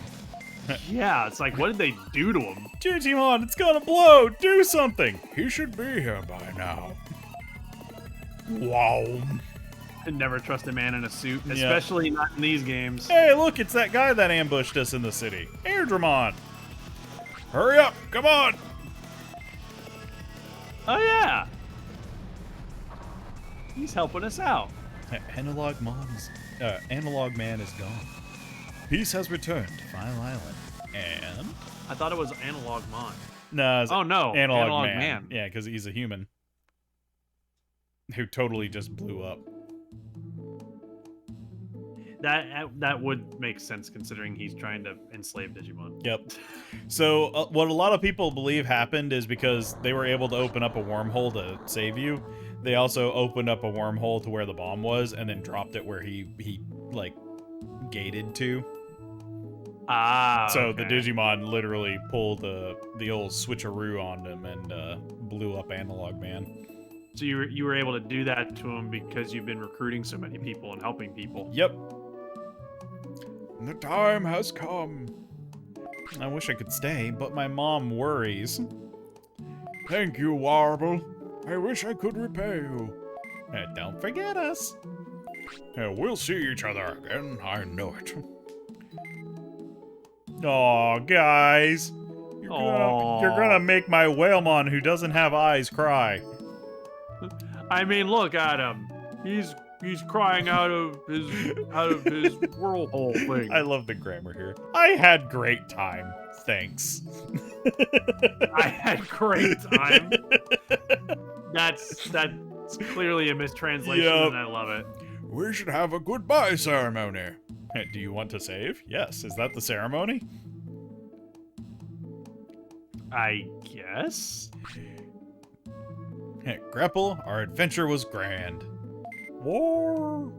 Yeah, it's like, what did they do to him? Digimon, it's gonna blow! Do something! He should be here by now. Wow. I never trust a man in a suit, especially not in these games. Hey, look, it's that guy that ambushed us in the city. Airdramon. Hurry up! Come on! Oh yeah, he's helping us out. Analog Man is gone. Peace has returned to File Island. And? I thought it was Analog Mon. No, it's Oh no, Analog, Man. Man. Yeah, because he's a human. Who totally just blew up. That would make sense considering he's trying to enslave Digimon. Yep. So what a lot of people believe happened is because they were able to open up a wormhole to save you. They also opened up a wormhole to where the bomb was and then dropped it where he like gated to. Ah. So okay. the Digimon literally pulled the old switcheroo on him and blew up Analog Man. So you were able to do that to him because you've been recruiting so many people and helping people. Yep. The time has come. I wish I could stay, but my mom worries. Thank you, Warble. I wish I could repay you. Don't forget us. We'll see each other again, I know it. Aw, guys. You're gonna make my Whalemon who doesn't have eyes cry. I mean, look at him. He's crying out of his whirlpool thing. I love the grammar here. I had great time. Thanks. I had great time. That's clearly a mistranslation, Yep. and I love it. We should have a goodbye ceremony. Do you want to save? Yes. Is that the ceremony? I guess. Grapple, our adventure was grand. War.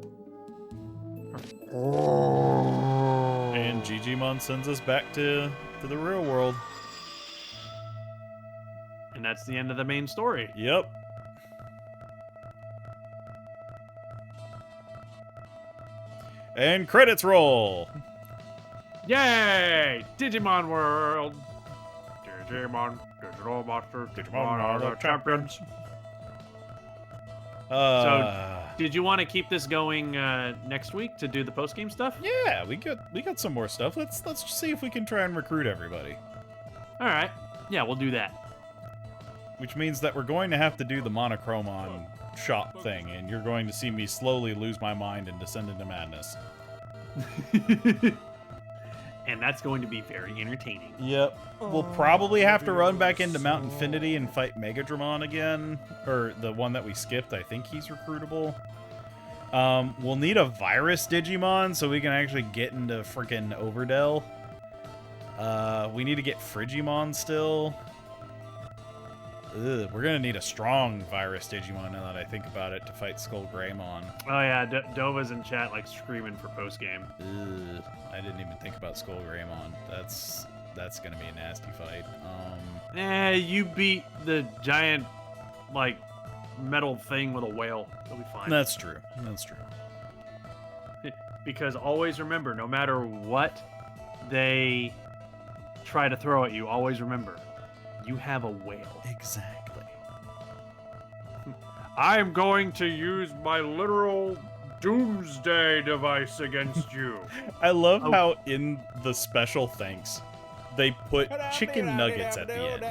And Digimon sends us back to the real world. And that's the end of the main story. Yep. And credits roll. Yay! Digimon World! Digimon, Digital Monsters, Digimon are the champions. Did you want to keep this going next week to do the post-game stuff? Yeah, we got some more stuff. Let's just see if we can try and recruit everybody. All right. Yeah, we'll do that. Which means that we're going to have to do the Monochromon shop thing, and you're going to see me slowly lose my mind and descend into madness. And that's going to be very entertaining. Yep. We'll probably have to run back into Mount Infinity and fight Megadramon again. Or the one that we skipped. I think he's recruitable. We'll need a virus Digimon so we can actually get into freaking Overdell. We need to get Frigimon still. Ugh, we're gonna need a strong virus Digimon now that I think about it to fight Skull Greymon. Oh yeah, Dova's in chat like screaming for post-game. Ugh, I didn't even think about Skull Greymon. That's gonna be a nasty fight. You beat the giant, like, metal thing with a whale. It'll be fine. That's true. That's true. Because always remember, no matter what they try to throw at you, always remember, you have a whale. Exactly. I'm going to use my literal doomsday device against you. I love how in the special thanks, they put chicken nuggets at the end.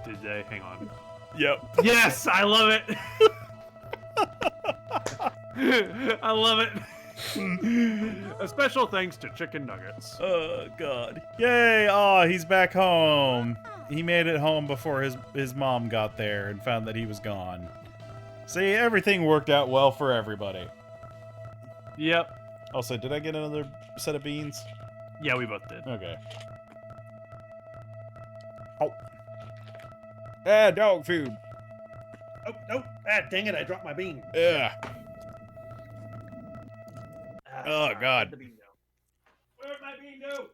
Did they? Hang on. Yep. Yes, I love it. I love it. A special thanks to chicken nuggets. Oh, God. Yay! Oh, he's back home. He made it home before his mom got there and found that he was gone. See, everything worked out well for everybody. Yep. Also, did I get another set of beans? Yeah, we both did. Okay. Oh. Ah, dog food. Oh, no. Ah, dang it, I dropped my bean. Yeah. Oh, God. Where'd my bean go?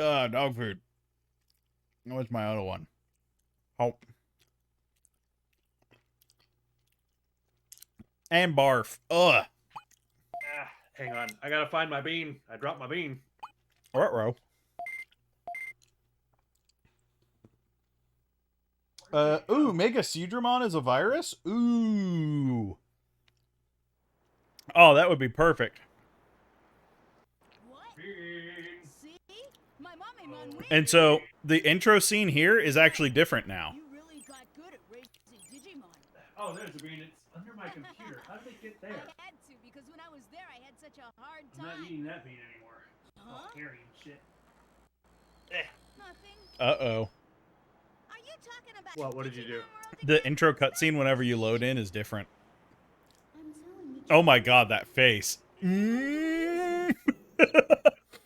Ah, dog food. What's my other one? Oh. And barf. Ugh. Hang on. I gotta find my bean. I dropped my bean. Ruh-roh. Ooh, Mega Seedramon is a virus? Ooh. Oh, that would be perfect. And so, the intro scene here is actually different now. You really got good at racing Digimon. Oh, there's a bean. It's under my computer. How did it get there? I had to because when I was there, I had such a hard I'm not time. eating that bean anymore. Huh? Oh, carrying shit. Nothing. Uh-oh. Are you talking about? What did you do? Digimon World The intro cutscene whenever you load in is different. again? I'm telling you. Oh my god, that face.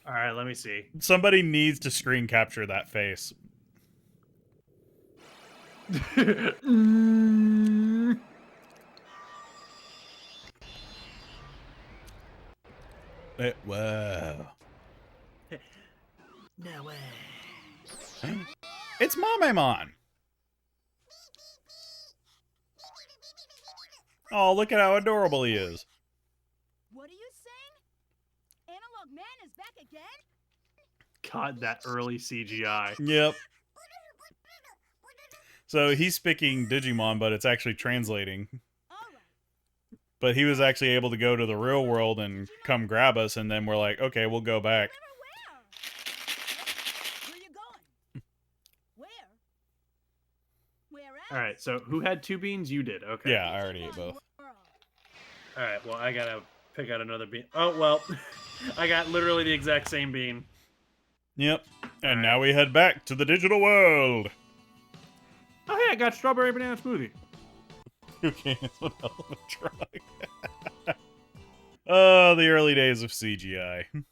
All right, let me see. Somebody needs to screen capture that face. Whoa. No way. It's Mamemon. Oh, look at how adorable he is. What are you saying? Analog Man is back again? God, that early CGI. Yep. So he's speaking Digimon, but it's actually translating. All right. But he was actually able to go to the real world and come grab us, and then we're like, okay, we'll go back. Where you going? Where? Where at? All right, so who had two beans? You did. Okay. Yeah, I already ate both. World. All right, well, I gotta pick out another bean. Oh, well, I got literally the exact same bean. Yep. And now we head back to the digital world. Oh, hey, I got strawberry banana smoothie. Okay, that's one hell of a try. Oh, the early days of CGI. I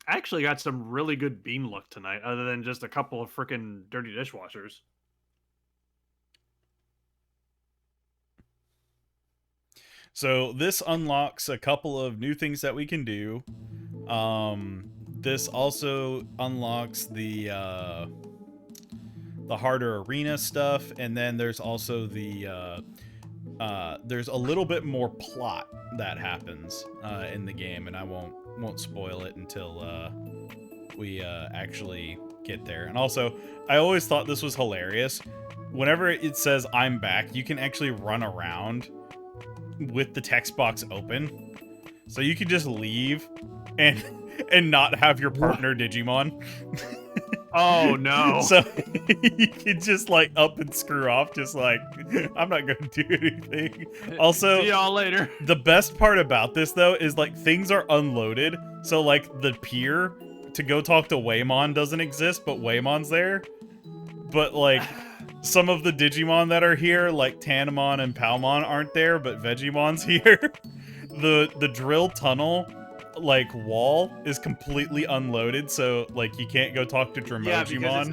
actually got some really good bean luck tonight, other than just a couple of freaking dirty dishwashers. So this unlocks a couple of new things that we can do. This also unlocks the harder arena stuff, and then there's also the there's a little bit more plot that happens in the game, and I won't spoil it until we actually get there. And also, I always thought this was hilarious. Whenever it says "I'm back," you can actually run around with the text box open, so you can just leave and not have your partner Digimon. Oh no. So you can just like up and screw off, just like, I'm not gonna do anything. Also, see y'all later. the best part about this though is like things are unloaded, so like the pier to go talk to Waymon doesn't exist, but Waymon's there. But like some of the Digimon that are here, like Tanamon and Palmon, aren't there, but Vegimon's here. The drill tunnel like wall is completely unloaded, so like you can't go talk to Dremogimon. Yeah, because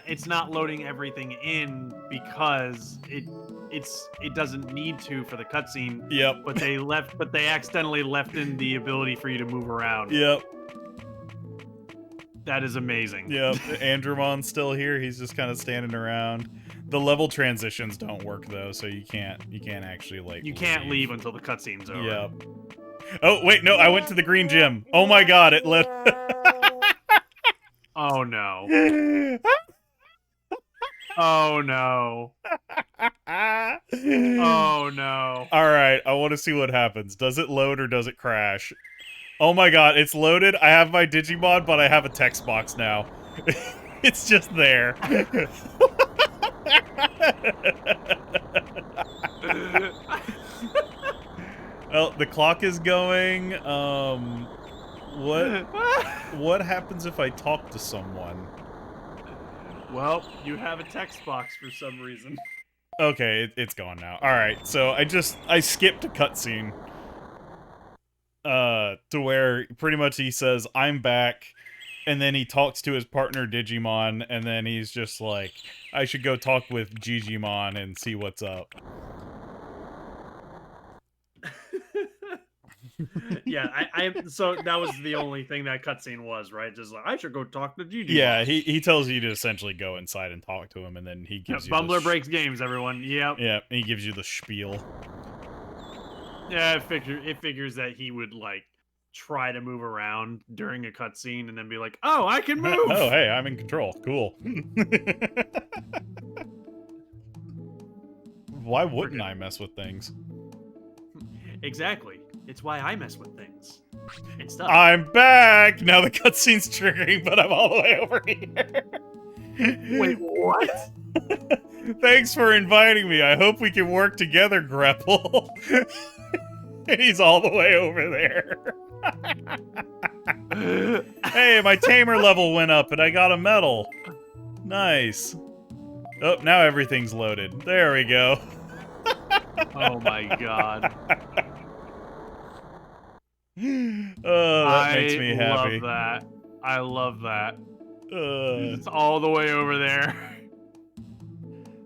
it's not loading everything in because it doesn't need to for the cutscene. Yep. But they accidentally left in the ability for you to move around. Yep. That is amazing. Yep. Andromon's still here. He's just kind of standing around. The level transitions don't work though, so you can't actually like You can't leave until the cutscene's over. Yep. Oh wait, no, I went to the green gym. Oh my god, it lit. Oh no. Oh no. Oh no. All right, I want to see what happens. Does it load or does it crash? Oh my god, it's loaded. I have my Digimon, but I have a text box now. It's just there. Well, the clock is going. What happens if I talk to someone? Well, you have a text box for some reason. Okay, it's gone now. All right, so I skipped a cutscene. To where pretty much he says, "I'm back," and then he talks to his partner Digimon, and then he's just like, "I should go talk with Gigimon and see what's up." Yeah, so that was the only thing that cutscene was, right? Just like, I should go talk to Gigi. Yeah, he tells you to essentially go inside and talk to him, and then he gives you Bumbler breaks games, everyone. Yep. Yeah, he gives you the spiel. Yeah, it figures that he would like try to move around during a cutscene and then be like, "Oh, I can move." Oh, hey, I'm in control. Cool. Why wouldn't I mess with things? Exactly. It's why I mess with things. It's stuff. I'm back! Now the cutscene's triggering, but I'm all the way over here. Wait, what? Thanks for inviting me. I hope we can work together, Grapple. And he's all the way over there. Hey, my tamer level went up and I got a medal. Nice. Oh, now everything's loaded. There we go. Oh my god. Oh, that makes me happy. I love that. Uh, It's all the way over there.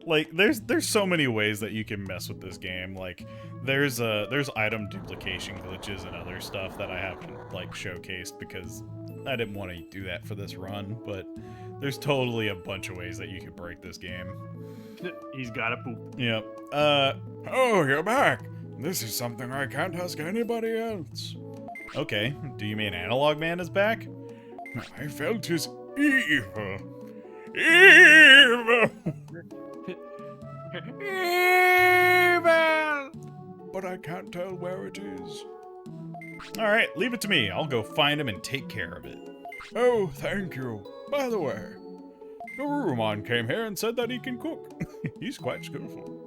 Like, there's so many ways that you can mess with this game. Like, there's item duplication glitches and other stuff that I haven't like showcased because I didn't want to do that for this run. But there's totally a bunch of ways that you can break this game. He's got a poop. Yep. Oh, you're back. This is something I can't ask anybody else. Okay. Do you mean Analog Man is back? I felt his evil. Evil! Evil! But I can't tell where it is. Alright, leave it to me. I'll go find him and take care of it. Oh, thank you. By the way, Garurumon came here and said that he can cook. He's quite skillful.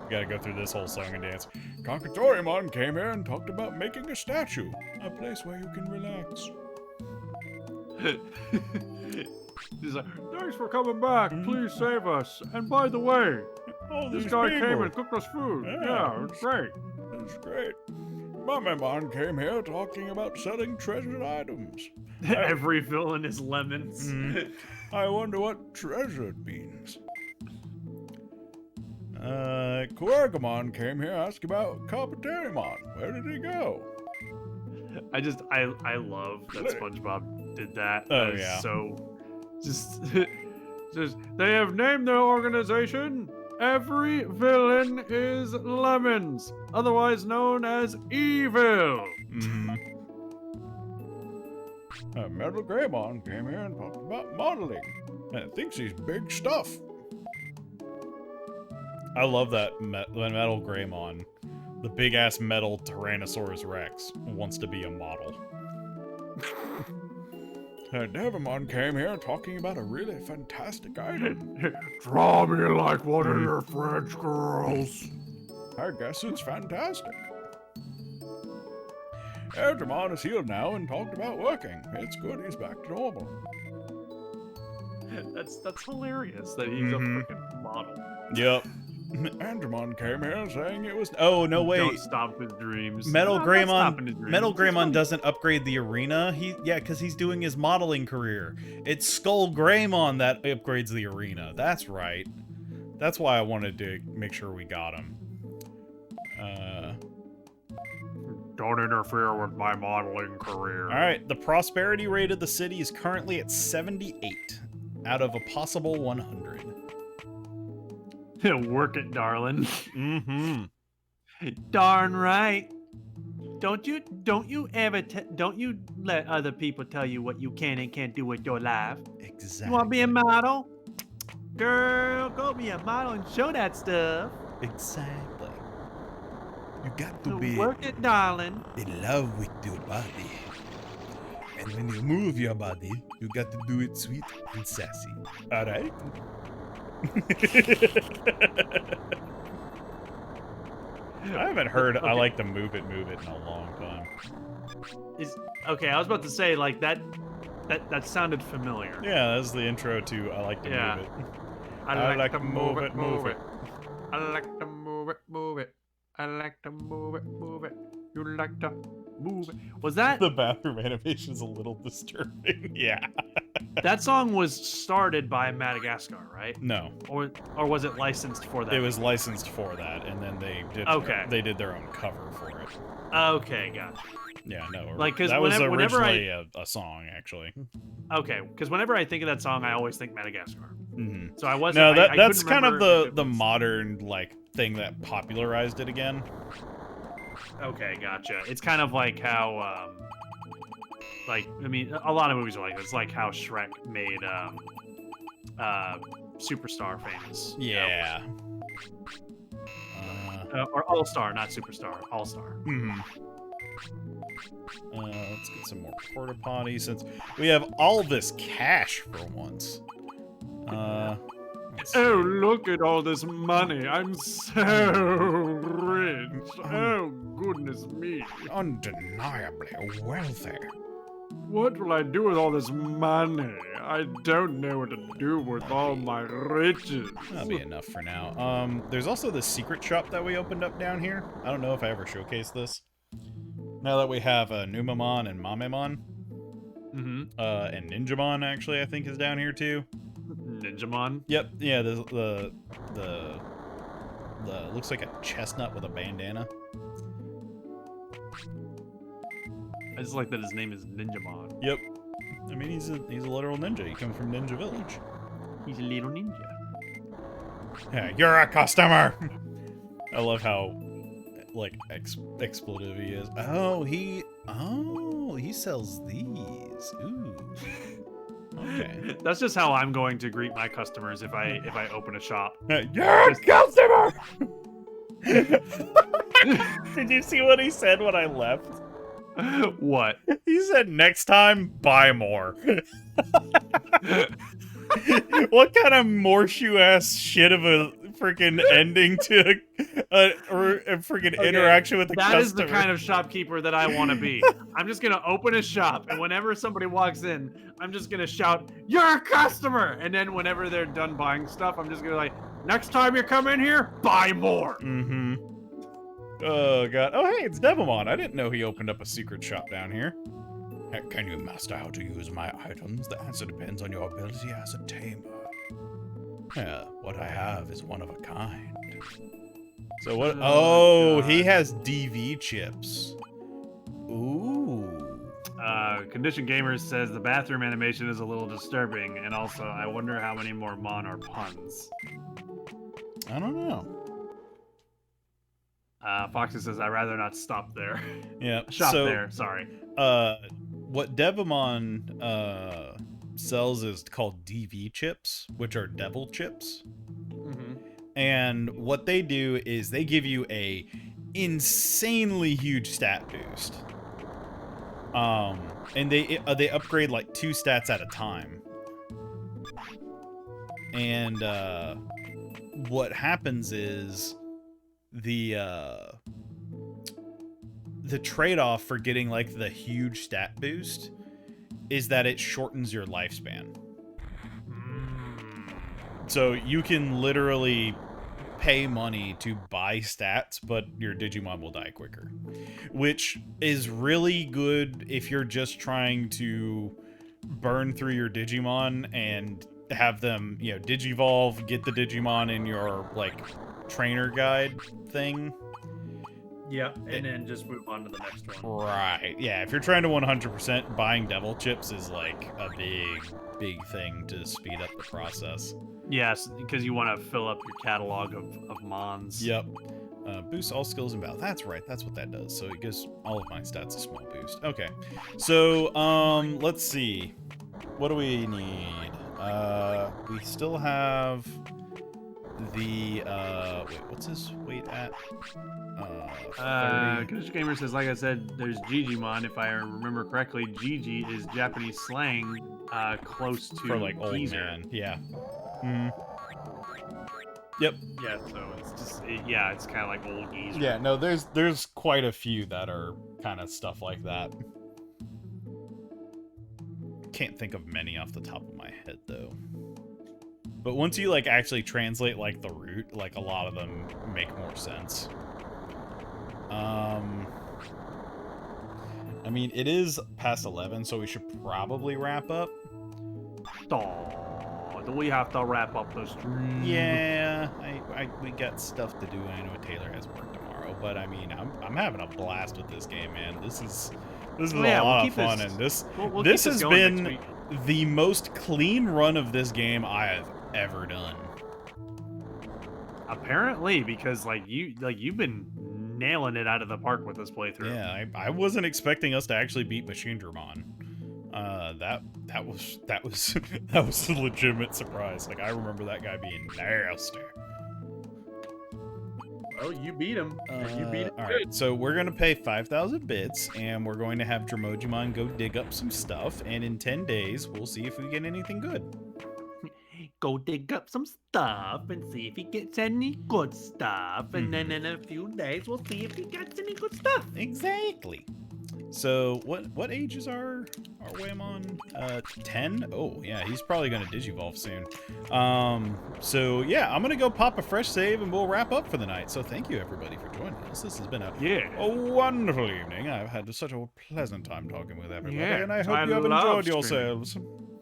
Gotta go through this whole song and dance. Kankatorimon came here and talked about making a statue. A place where you can relax. He's like, thanks for coming back. Please save us. And by the way, this guy came and cooked us food. Yeah, it's great. It's great. Mamemon came here talking about selling treasured items. Every villain is lemons. I wonder what treasured means. Quergamon came here asking about Carpentarimon. Where did he go? I love that SpongeBob did that. Oh, That is yeah. So, just they have named their organization Every villain is Lemons, otherwise known as evil. Mm-hmm. Metal Greymon came here and talked about modeling. And thinks he's big stuff. I love that Metal Greymon. The big-ass metal Tyrannosaurus Rex wants to be a model. Devimon came here talking about a really fantastic item. Draw me like one of your French girls. I guess it's fantastic. Edgemon is healed now and talked about working. It's good he's back to normal. That's hilarious that he's a freaking model. Yep. Edgemon came here saying it was... Oh, no, wait. Don't stop his dreams. Metal No, I'm not stopping Greymon. his dreams. Metal It's Greymon fine. doesn't upgrade the arena. Because he's doing his modeling career. It's Skull Greymon that upgrades the arena. That's right. That's why I wanted to make sure we got him. Don't interfere with my modeling career. All right. The prosperity rate of the city is currently at 78 out of a possible 100. Work it, darling. Mm-hmm. Darn right. Don't you ever don't you let other people tell you what you can and can't do with your life. Exactly. You want to be a model? Girl, go be a model and show that stuff. Exactly. You got Work it, darling. in love with your body. And when you move your body, you got to do it sweet and sassy. Alright? I haven't heard I like to move it in a long time. Okay, I was about to say like that sounded familiar. Yeah, that's the intro to I like to Yeah. move it. I like to move it. I like to move it. I like to move it. You like to move it. Was that The bathroom animation is a little disturbing. Yeah. that song was started by Madagascar, right? No, Or was it licensed for that? it was licensed for that, and then they did their own cover for it. Okay, gotcha. Yeah, no, Like, 'cause that was whenever I- originally a song, actually. Okay, because whenever I think of that song, I always think Madagascar. Hmm. So I wasn't. No, I that's couldn't kind of remember if the it was- modern like thing that popularized it again. Okay, gotcha. It's kind of like how, like, I mean, a lot of movies are like this. It's like how Shrek made, Superstar famous. you know? Yeah. Or All Star, not Superstar. All Star. Let's get some more porta potties since we have all this cash for once. Let's Oh, see. look at all this money. I'm so rich. Oh, goodness me. Undeniably wealthy. What will I do with all this money? I don't know what to do with all my riches. That'll be enough for now. There's also the secret shop that we opened up down here. I don't know if I ever showcased this. Now that we have Numamon and Mamemon, Mm-hmm. and Ninjamon actually I think is down here too. Ninjamon. Yep, yeah, the looks like a chestnut with a bandana. I just like that his name is Ninjamon. Yep. I mean, he's a literal ninja. He comes from Ninja Village. He's a little ninja. Yeah, you're a customer. I love how like expletive he is. Oh, he sells these. Ooh. Okay. That's just how I'm going to greet my customers if I open a shop. You're a customer. Did you see what he said when I left? What? He said, "Next time, buy more." What kind of morshoe ass shit of a freaking ending to a freaking interaction with the customer? That is the kind of shopkeeper that I want to be. I'm just gonna open a shop, and whenever somebody walks in, I'm just gonna shout, "You're a customer!" And then whenever they're done buying stuff, I'm just gonna like, "Next time you come in here, buy more." Mm-hmm. Oh god. Oh hey, it's Devimon. I didn't know he opened up a secret shop down here. Can you master how to use my items? The answer depends on your ability as a tamer. Yeah. What I have is one of a kind. So what? Oh, Oh, he God. has DV chips. Ooh. Condition Gamers says the bathroom animation is a little disturbing, and also I wonder how many more Mon are puns. I don't know. Foxy says, I'd rather not stop there. Yeah. Shop so, there, sorry. What Devamon sells is called DV chips, which are devil chips. Mm-hmm. And what they do is they give you a insanely huge stat boost. And they upgrade like 2 stats at a time. And what happens is the trade-off for getting like the huge stat boost is that it shortens your lifespan. So you can literally pay money to buy stats, but your Digimon will die quicker. Which is really good if you're just trying to burn through your Digimon and have them, you know, Digivolve, get the Digimon in your, like, trainer guide thing. Yeah, and then just move on to the next one. Right. Yeah, if you're trying to 100%, buying devil chips is, like, a big thing to speed up the process. Yes, because you want to fill up your catalog of Mons. Yep. Boosts all skills and battle. That's right. That's what that does. So it gives all of my stats a small boost. Okay. So, let's see. What do we need? We still have the, wait, what's his weight at? 30. Kush Gamer says, like I said, there's Gigimon. If I remember correctly, Gigi is Japanese slang, close to For, like, old geezer. man. Yeah. Mm. Yep. Yeah, so it's just, it's kind of like old geezer. Yeah, no, there's quite a few that are kind of stuff like that. Can't think of many off the top of my head, though. But once you, like, actually translate, like, the root, like, a lot of them make more sense. I mean, it is past 11, so we should probably wrap up. Do we have to wrap up the stream? Yeah, we got stuff to do. I know Taylor has work tomorrow, but I mean, I'm having a blast with this game, man. This is a lot of fun, and this has been the most clean run of this game I have ever done. Apparently, because you've been nailing it out of the park with this playthrough. Yeah, I wasn't expecting us to actually beat Machine Dramon. That was a legitimate surprise. Like, I remember that guy being nasty. Well, you beat him. And you beat him. All right, so we're gonna pay 5,000 bits, and we're going to have Dromojimon go dig up some stuff, and in 10 days, we'll see if we get anything good. Go dig up some stuff and see if he gets any good stuff, and then in a few days, we'll see if he gets any good stuff. Exactly. So, what age is our Waymon? 10? Oh, yeah, he's probably gonna Digivolve soon. So yeah, I'm gonna go pop a fresh save and we'll wrap up for the night. So thank you everybody for joining us. This has been a wonderful evening. I've had such a pleasant time talking with everybody, and I hope you have enjoyed yourselves.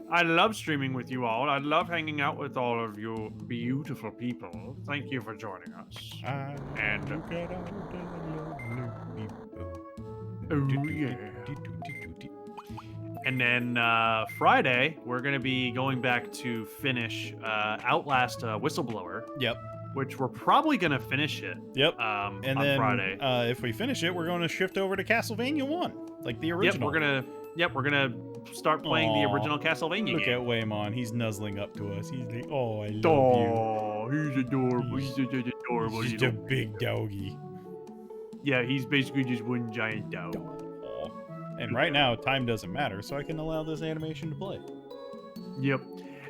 I love streaming with you all. I love hanging out with all of you beautiful people. Thank you for joining us. And and then Friday, we're going to be going back to finish Outlast Whistleblower. Yep. Which we're probably going to finish it. Yep. And on Friday. If we finish it, we're going to shift over to Castlevania 1, like the original. We're gonna start playing the original Castlevania game. Look at Waymon. He's nuzzling up to us. He's like, oh, I love you. Oh, he's adorable. He's such an adorable. He's a big doggy. Yeah, he's basically just one giant dog. And right now, time doesn't matter, so I can allow this animation to play. Yep.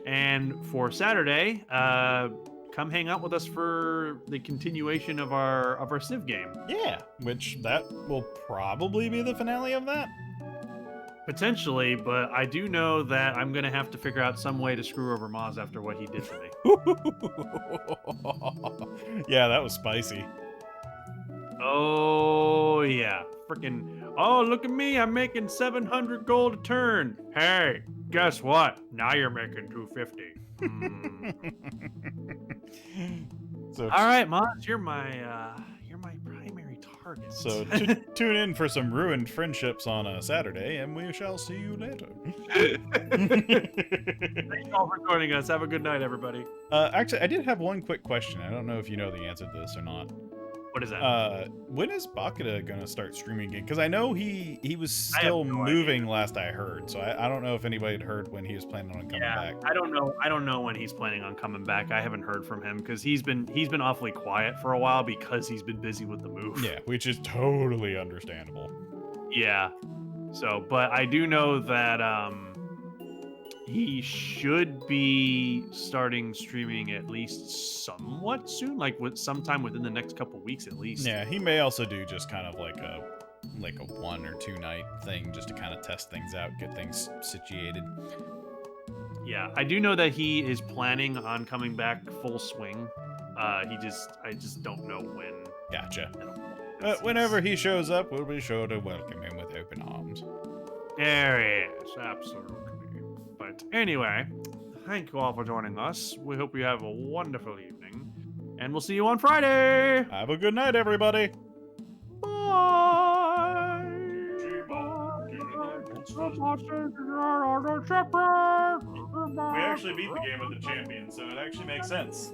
And for Saturday, come hang out with us for the continuation of our Civ game. Yeah, which that will probably be the finale of that. Potentially, but I do know that I'm going to have to figure out some way to screw over Maz after what he did to me. Yeah, that was spicy. Oh, yeah. Freaking, oh, look at me. I'm making 700 gold a turn. Hey, guess what? Now you're making 250. So, all right, Maz, you're my primary target. target. So tune in for some ruined friendships on a Saturday, and we shall see you later. Thanks all for joining us. Have a good night, everybody. Actually, I did have one quick question. I don't know if you know the answer to this or not. What is that? When is Bakura gonna start streaming again? Because I know he was I have still no moving idea. last I heard, so I don't know if anybody had heard when he was planning on coming back. I don't know. I don't know when he's planning on coming back. I haven't heard from him because he's been awfully quiet for a while because he's been busy with the move. Yeah, which is totally understandable. Yeah. So, but I do know that he should be starting streaming at least somewhat soon, like sometime within the next couple weeks at least. Yeah, he may also do just kind of like a 1 or 2 night thing just to kind of test things out, get things situated. Yeah, I do know that he is planning on coming back full swing. I just don't know when. Gotcha. It's- Whenever he shows up, we'll be sure to welcome him with open arms. There he is, absolutely. But anyway, thank you all for joining us. We hope you have a wonderful evening, and we'll see you on Friday. Have a good night, everybody. Bye. We actually beat the game with the champion, so it actually makes sense.